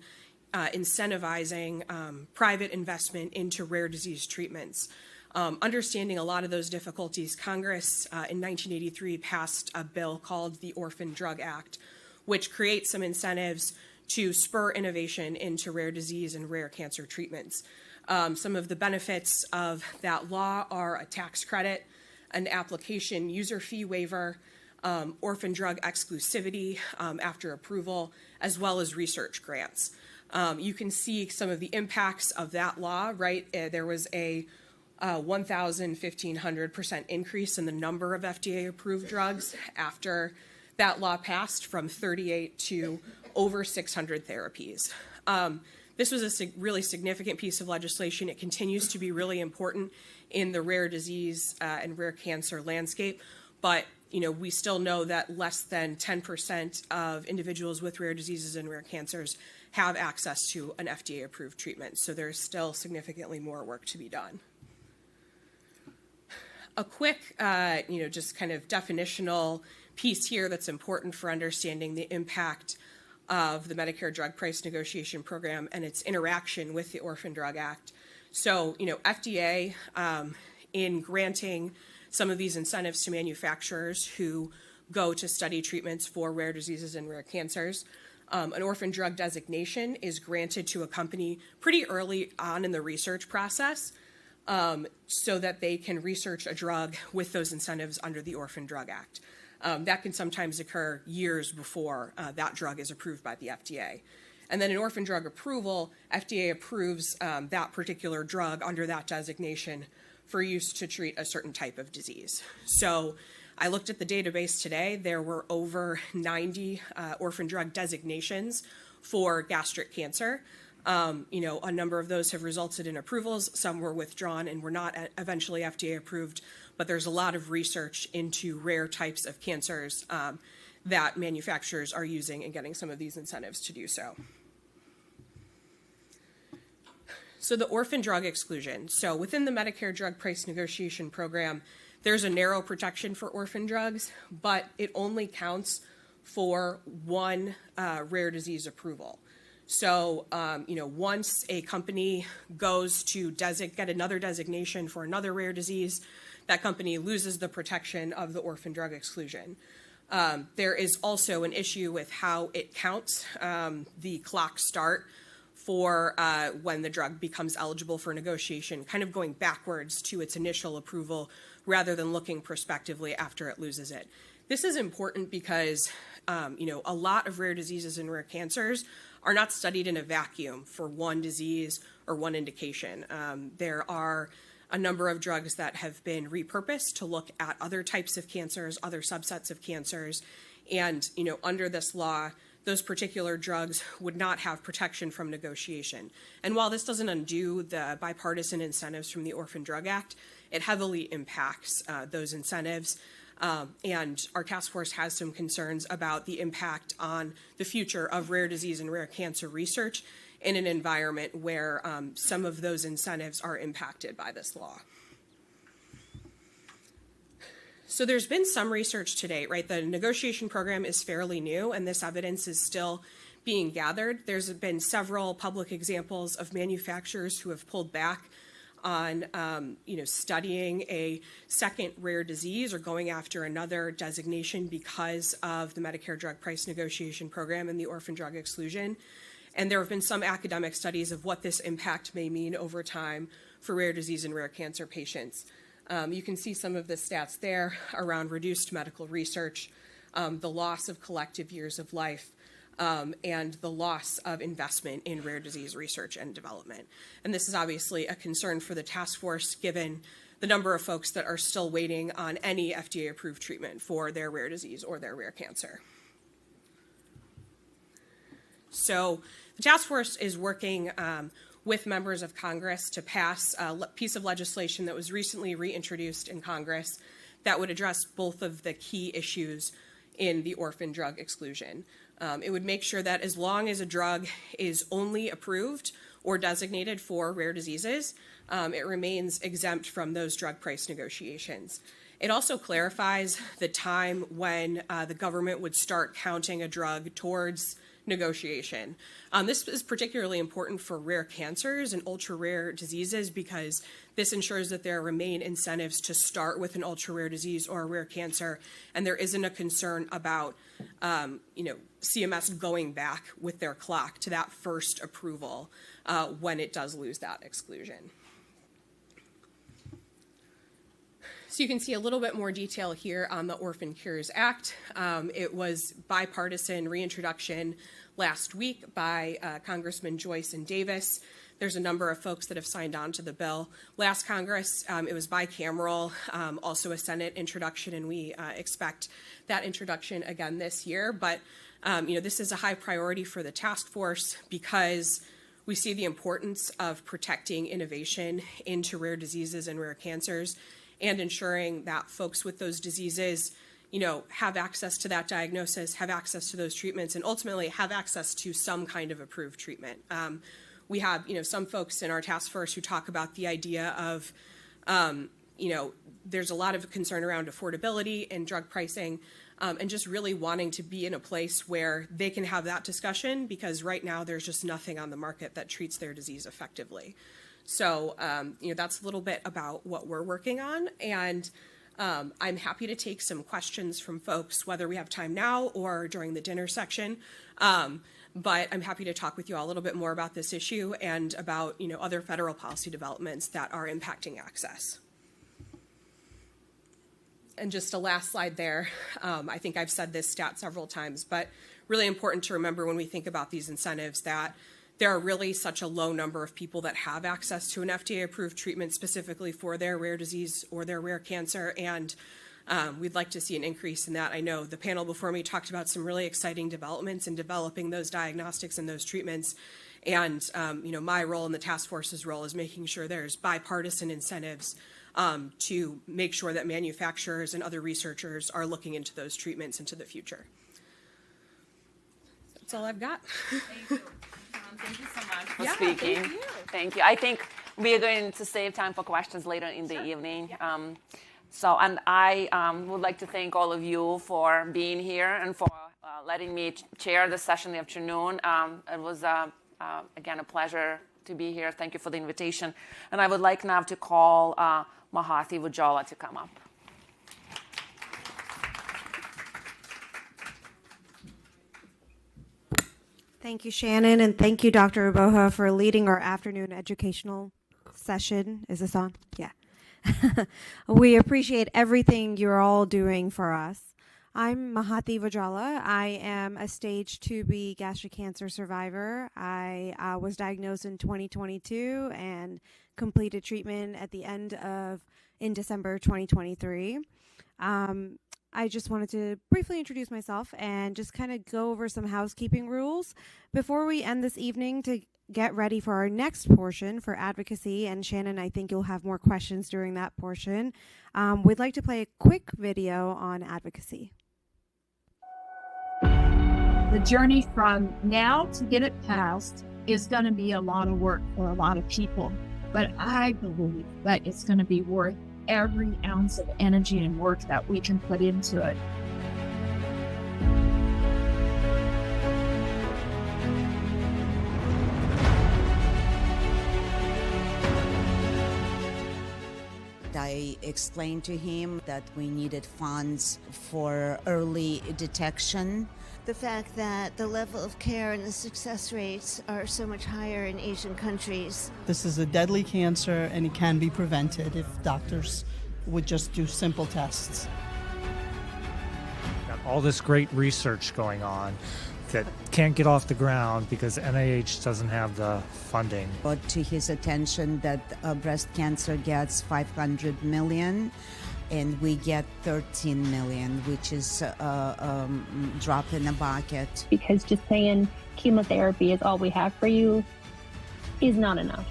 incentivizing private investment into rare disease treatments. Understanding a lot of those difficulties, Congress in 1983 passed a bill called the Orphan Drug Act, which creates some incentives to spur innovation into rare disease and rare cancer treatments. Some of the benefits of that law are a tax credit, an application user fee waiver, orphan drug exclusivity after approval, as well as research grants. You can see some of the impacts of that law, right? There was a 1,500% increase in the number of FDA-approved drugs after that law passed, from 38 to over 600 therapies. This was a really significant piece of legislation. It continues to be really important in the rare disease and rare cancer landscape, but we still know that less than 10% of individuals with rare diseases and rare cancers have access to an FDA-approved treatment. So there's still significantly more work to be done. A quick, just kind of definitional piece here that's important for understanding the impact of the Medicare Drug Price Negotiation Program and its interaction with the Orphan Drug Act. So, FDA, in granting some of these incentives to manufacturers who go to study treatments for rare diseases and rare cancers, an orphan drug designation is granted to a company pretty early on in the research process, so that they can research a drug with those incentives under the Orphan Drug Act. That can sometimes occur years before that drug is approved by the FDA. And then in orphan drug approval, FDA approves that particular drug under that designation for use to treat a certain type of disease. So I looked at the database today. There were over 90 orphan drug designations for gastric cancer. A number of those have resulted in approvals. Some were withdrawn and were not eventually FDA approved, but there's a lot of research into rare types of cancers that manufacturers are using and getting some of these incentives to do so. So the orphan drug exclusion. So within the Medicare Drug Price Negotiation Program, there's a narrow protection for orphan drugs, but it only counts for one rare disease approval. So, once a company goes to get another designation for another rare disease, that company loses the protection of the orphan drug exclusion. There is also an issue with how it counts the clock start for when the drug becomes eligible for negotiation, kind of going backwards to its initial approval rather than looking prospectively after it loses it. This is important because, a lot of rare diseases and rare cancers are not studied in a vacuum for one disease or one indication. There are a number of drugs that have been repurposed to look at other types of cancers, other subsets of cancers, and under this law, those particular drugs would not have protection from negotiation. And while this doesn't undo the bipartisan incentives from the Orphan Drug Act, it heavily impacts those incentives. And our task force has some concerns about the impact on the future of rare disease and rare cancer research in an environment where some of those incentives are impacted by this law. So there's been some research to date, right? The negotiation program is fairly new, and this evidence is still being gathered. There's been several public examples of manufacturers who have pulled back on studying a second rare disease or going after another designation because of the Medicare Drug Price Negotiation Program and the orphan drug exclusion. And there have been some academic studies of what this impact may mean over time for rare disease and rare cancer patients. You can see some of the stats there around reduced medical research, the loss of collective years of life, and the loss of investment in rare disease research and development. And this is obviously a concern for the task force, given the number of folks that are still waiting on any FDA-approved treatment for their rare disease or their rare cancer. So the task force is working with members of Congress to pass a piece of legislation that was recently reintroduced in Congress that would address both of the key issues in the orphan drug exclusion. It would make sure that as long as a drug is only approved or designated for rare diseases, it remains exempt from those drug price negotiations. It also clarifies the time when the government would start counting a drug towards negotiation. This is particularly important for rare cancers and ultra-rare diseases because this ensures that there remain incentives to start with an ultra-rare disease or a rare cancer, and there isn't a concern about CMS going back with their clock to that first approval when it does lose that exclusion. So you can see a little bit more detail here on the Orphan Cures Act. It was bipartisan reintroduction last week by Congressman Joyce and Davis. There's a number of folks that have signed on to the bill. Last Congress, it was bicameral, also a Senate introduction, and we expect that introduction again this year. But this is a high priority for the task force because we see the importance of protecting innovation into rare diseases and rare cancers and ensuring that folks with those diseases have access to that diagnosis, have access to those treatments, and ultimately have access to some kind of approved treatment. We have, some folks in our task force who talk about the idea of, there's a lot of concern around affordability and drug pricing, and just really wanting to be in a place where they can have that discussion, because right now there's just nothing on the market that treats their disease effectively. So, that's a little bit about what we're working on, and I'm happy to take some questions from folks, whether we have time now or during the dinner section. But I'm happy to talk with you all a little bit more about this issue and about, other federal policy developments that are impacting access. And just a last slide there. I think I've said this stat several times, but really important to remember when we think about these incentives that there are really such a low number of people that have access to an FDA-approved treatment specifically for their rare disease or their rare cancer, and we'd like to see an increase in that. I know the panel before me talked about some really exciting developments in developing those diagnostics and those treatments, and my role in the task force's role is making sure there's bipartisan incentives to make sure that manufacturers and other researchers are looking into those treatments into the future. That's all I've got. Thank you. Thank you so much for Yeah, speaking. Thank you. I think we are going to save time for questions later in the evening. And I would like to thank all of you for being here and for letting me chair the session in the afternoon. It was, again, a pleasure to be here. Thank you for the invitation. And I would like now to call Mahathi Vujala to come up. Thank you, Shannon, and thank you, Dr. Uboha, for leading our afternoon educational session. Is this on? Yeah. We appreciate everything you're all doing for us. I'm Mahathi Vajala. I am a stage 2B gastric cancer survivor. I was diagnosed in 2022 and completed treatment at the in December 2023. I just wanted to briefly introduce myself and just kind of go over some housekeeping rules before we end this evening to get ready for our next portion for advocacy. And Shannon, I think you'll have more questions during that portion. We'd like to play a quick video on advocacy. The journey from now to get it passed is going to be a lot of work for a lot of people, but I believe that it's going to be worth every ounce of energy and work that we can put into it. I explained to him that we needed funds for early detection. The fact that the level of care and the success rates are so much higher in Asian countries. This is a deadly cancer and it can be prevented if doctors would just do simple tests. Got all this great research going on that can't get off the ground because NIH doesn't have the funding. Brought to his attention that breast cancer gets $500 million and we get 13 million, which is a drop in the bucket. Because just saying chemotherapy is all we have for you is not enough.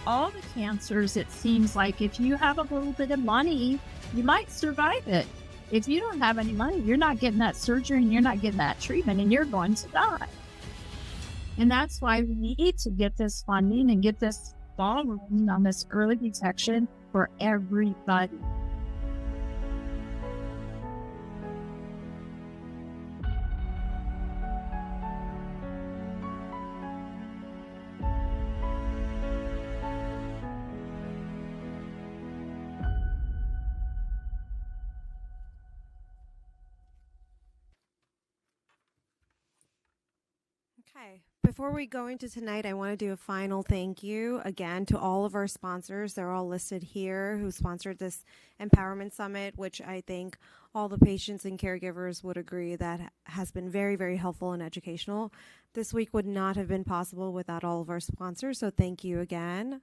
All the cancers, it seems like if you have a little bit of money, you might survive it. If you don't have any money, you're not getting that surgery and you're not getting that treatment and you're going to die. And that's why we need to get this funding and get this ball rolling on this early detection for everybody. Okay, before we go into tonight, I want to do a final thank you again to all of our sponsors. They're all listed here who sponsored this Empowerment Summit, which I think all the patients and caregivers would agree that has been very, very helpful and educational. This week would not have been possible without all of our sponsors, so thank you again.